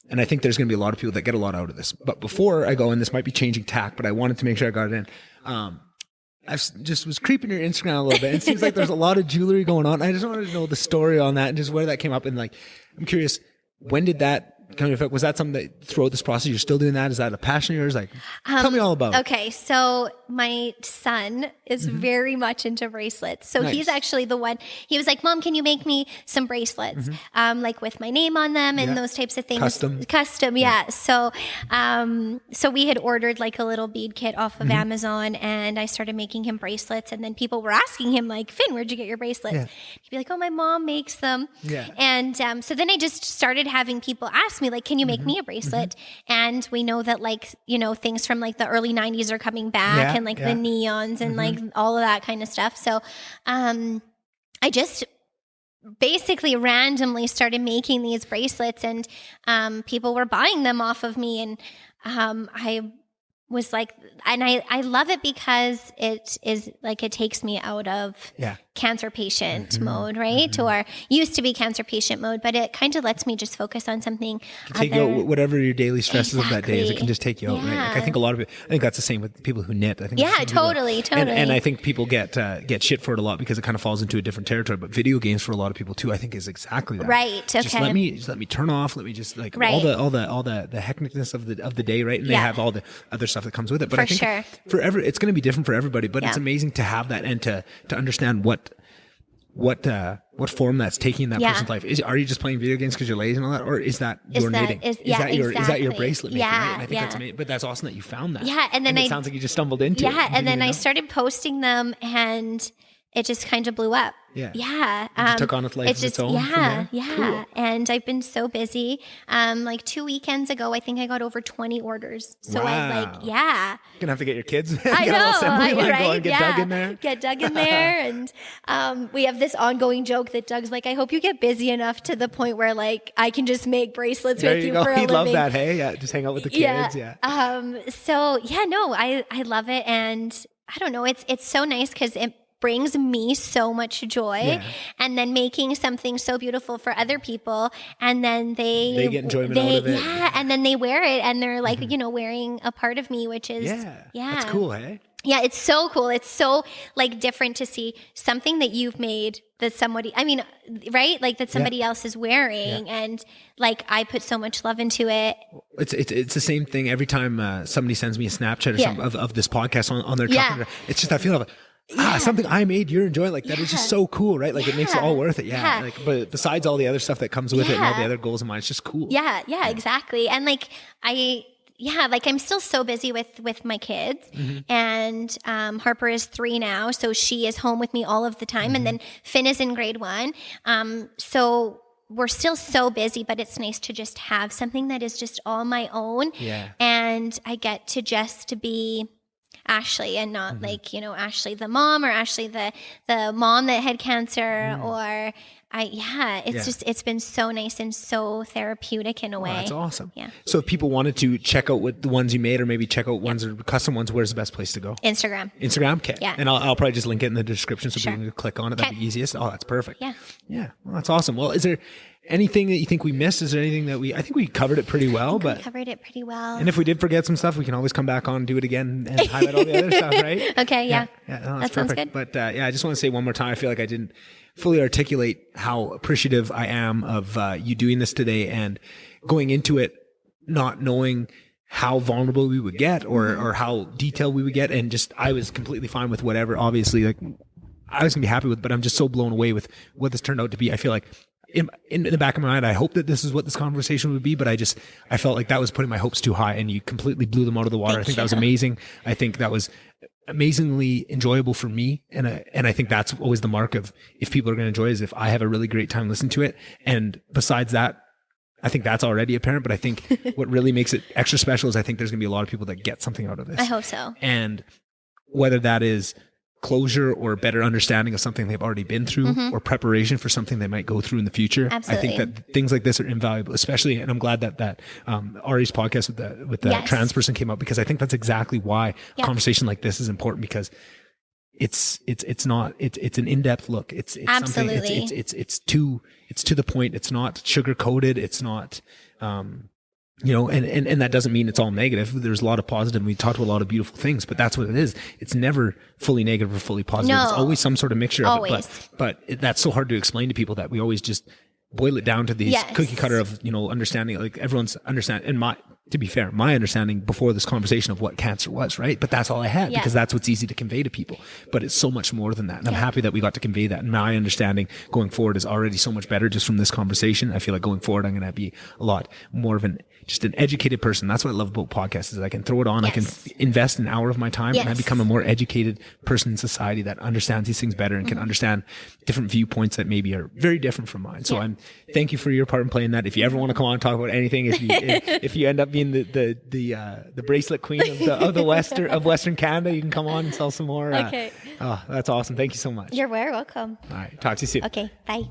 And I think there's going to be a lot of people that get a lot out of this. But before I go, and this might be changing tack, but I wanted to make sure I got it in. I just was creeping your Instagram a little bit. It seems like there's a lot of jewelry going on. I just wanted to know the story on that and just where that came up. And like, I'm curious, when did that come into effect? Was that something that throughout this process you're still doing that? Is that a passion of yours? Like, tell me all about it. Okay, so my son is very much into bracelets. So he's actually the one. He was like, "Mom, can you make me some bracelets, like with my name on them and those types of things?" Custom, yeah. So we had ordered like a little bead kit off of Amazon, and I started making him bracelets. And then people were asking him like, "Finn, where'd you get your bracelets?" He'd be like, "Oh, my mom makes them." And so then I just started having people ask me like, "Can you make me a bracelet?" And we know that like, you know, things from like the early 90s are coming back and like the neons and like all of that kind of stuff. So I just basically randomly started making these bracelets, and people were buying them off of me. And I was like, and I love it because it is like, it takes me out of cancer patient mode, right? Or used to be cancer patient mode, but it kind of lets me just focus on something. Take you out whatever your daily stresses of that day is. It can just take you out, right? Like I think a lot of it, I think that's the same with people who knit. I think totally. And I think people get shit for it a lot because it kind of falls into a different territory. But video games for a lot of people too, I think is exactly that. Right. Okay. Just let me turn off. Let me just like all the hecticness of the day, right? And they have all the other stuff that comes with it. But I think it's going to be different for everybody. But it's amazing to have that and to understand what what form that's taking in that Yeah. person's life. Are you just playing video games because you're lazy and all that, or is that your knitting? Is that your bracelet making? Right? And I think that's amazing. But that's awesome that you found that. Yeah, and then it sounds like you just stumbled into it. Yeah, and then I started posting them, and it just kind of blew up. Yeah. It just took on its life of its own. Yeah. Cool. And I've been so busy. Like 2 weekends ago, I think I got over 20 orders. So Wow. I'm like, Gonna have to get your kids. I know, right? Get dug in there. Get dug in there. And we have this ongoing joke that Doug's like, I hope you get busy enough to the point where like I can just make bracelets with you for a living. He'd love that. Hey, yeah, just hang out with the kids. Yeah. I love it, and I don't know. It's so nice because it brings me so much joy, and then making something so beautiful for other people, and then they get enjoyment out of it. And then they wear it, and they're like, wearing a part of me, which is that's cool, hey? Yeah, it's so cool. It's so like different to see something that you've made that somebody, right? Like that somebody else is wearing, and like I put so much love into it. It's the same thing every time somebody sends me a Snapchat or something of this podcast on their truck. It's just that feeling of something I made, you're enjoying. Like that is just so cool, right? Like it makes it all worth it. Yeah. Like, but besides all the other stuff that comes with it and all the other goals of mine, it's just cool. Yeah, exactly. And like I'm still so busy with my kids, and Harper is 3 now, so she is home with me all of the time, and then Finn is in grade 1. So we're still so busy, but it's nice to just have something that is just all my own, and I get to just be Ashley and not like, Ashley the mom, or Ashley the mom that had cancer, or it's been so nice and so therapeutic in a way. That's awesome. Yeah. So if people wanted to check out what the ones you made, or maybe check out ones or custom ones, where's the best place to go? Instagram. Okay. Yeah. And I'll probably just link it in the description so people can click on it. That'd be easiest. Oh, that's perfect. Yeah. Yeah. Well, that's awesome. Well, is there anything that you think we missed? Is there anything that I think we covered it pretty well, we covered it pretty well. And if we did forget some stuff, we can always come back on and do it again and highlight all the other stuff, right? Okay. Yeah. No, that sounds good. But I just want to say one more time, I feel like I didn't fully articulate how appreciative I am of you doing this today, and going into it not knowing how vulnerable we would get or how detailed we would get. And just, I was completely fine with whatever, obviously, like I was gonna be happy with, but I'm just so blown away with what this turned out to be. I feel like in the back of my mind, I hope that this is what this conversation would be, but I felt like that was putting my hopes too high, and you completely blew them out of the water. I think that was amazing. I think that was amazingly enjoyable for me. And I think that's always the mark of if people are going to enjoy, is if I have a really great time listening to it. And besides that, I think that's already apparent, but I think what really makes it extra special is I think there's gonna be a lot of people that get something out of this. I hope so. And whether that is closure or better understanding of something they've already been through, or preparation for something they might go through in the future. Absolutely. I think that things like this are invaluable, especially, and I'm glad that Ari's podcast with the trans person came up, because I think that's exactly why a conversation like this is important, because it's an in-depth look. It's absolutely something, it's to the point. It's not sugar coated. It's not, and that doesn't mean it's all negative. There's a lot of positive. We talked about a lot of beautiful things, but that's what it is. It's never fully negative or fully positive. No. It's always some sort of mixture of always. it. But that's so hard to explain to people that we always just boil it down to these cookie cutter of, understanding, like everyone's understand. And to be fair, my understanding before this conversation of what cancer was, right? But that's all I had, because that's what's easy to convey to people. But it's so much more than that. And I'm happy that we got to convey that. And my understanding going forward is already so much better just from this conversation. I feel like going forward, I'm going to be a lot more of an educated person. That's what I love about podcasts, is I can throw it on. I can invest an hour of my time, and I become a more educated person in society that understands these things better and can understand different viewpoints that maybe are very different from mine. So thank you for your part in playing that. If you ever want to come on and talk about anything, if you end up being the bracelet queen of Western Canada, you can come on and sell some more. Okay. Oh, that's awesome. Thank you so much. You're very welcome. All right. Talk to you soon. Okay. Bye.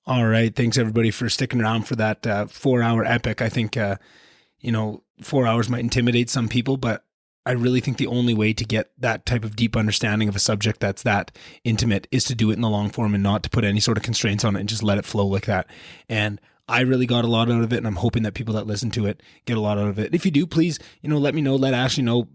All right. Thanks everybody for sticking around for that 4-hour epic. I think, 4 hours might intimidate some people, but I really think the only way to get that type of deep understanding of a subject that's that intimate is to do it in the long form, and not to put any sort of constraints on it and just let it flow like that. And I really got a lot out of it, and I'm hoping that people that listen to it get a lot out of it. If you do, please, let me know, let Ashley know.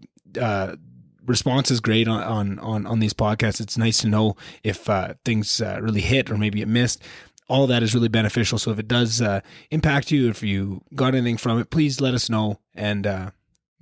Response is great on these podcasts. It's nice to know if things really hit or maybe it missed. All of that is really beneficial. So if it does impact you, if you got anything from it, please let us know. And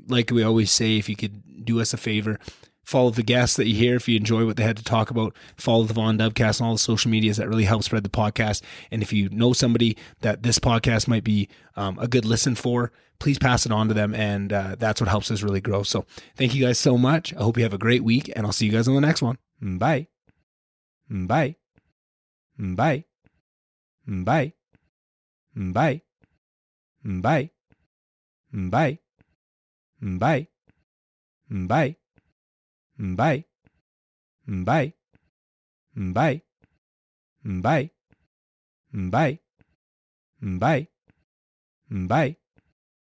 like we always say, if you could do us a favor, Follow the guests that you hear if you enjoy what they had to talk about. Follow the Von Dubcast on all the social medias. That really helps spread the podcast. And if you know somebody that this podcast might be a good listen for, please pass it on to them. And that's what helps us really grow. So thank you guys so much. I hope you have a great week, and I'll see you guys on the next one. Bye. Bye. Bye. Bye. Bye. Bye. Bye. Bye. Bye. Bye. Bye. Bye. Bye. Bye. Bye. Bye.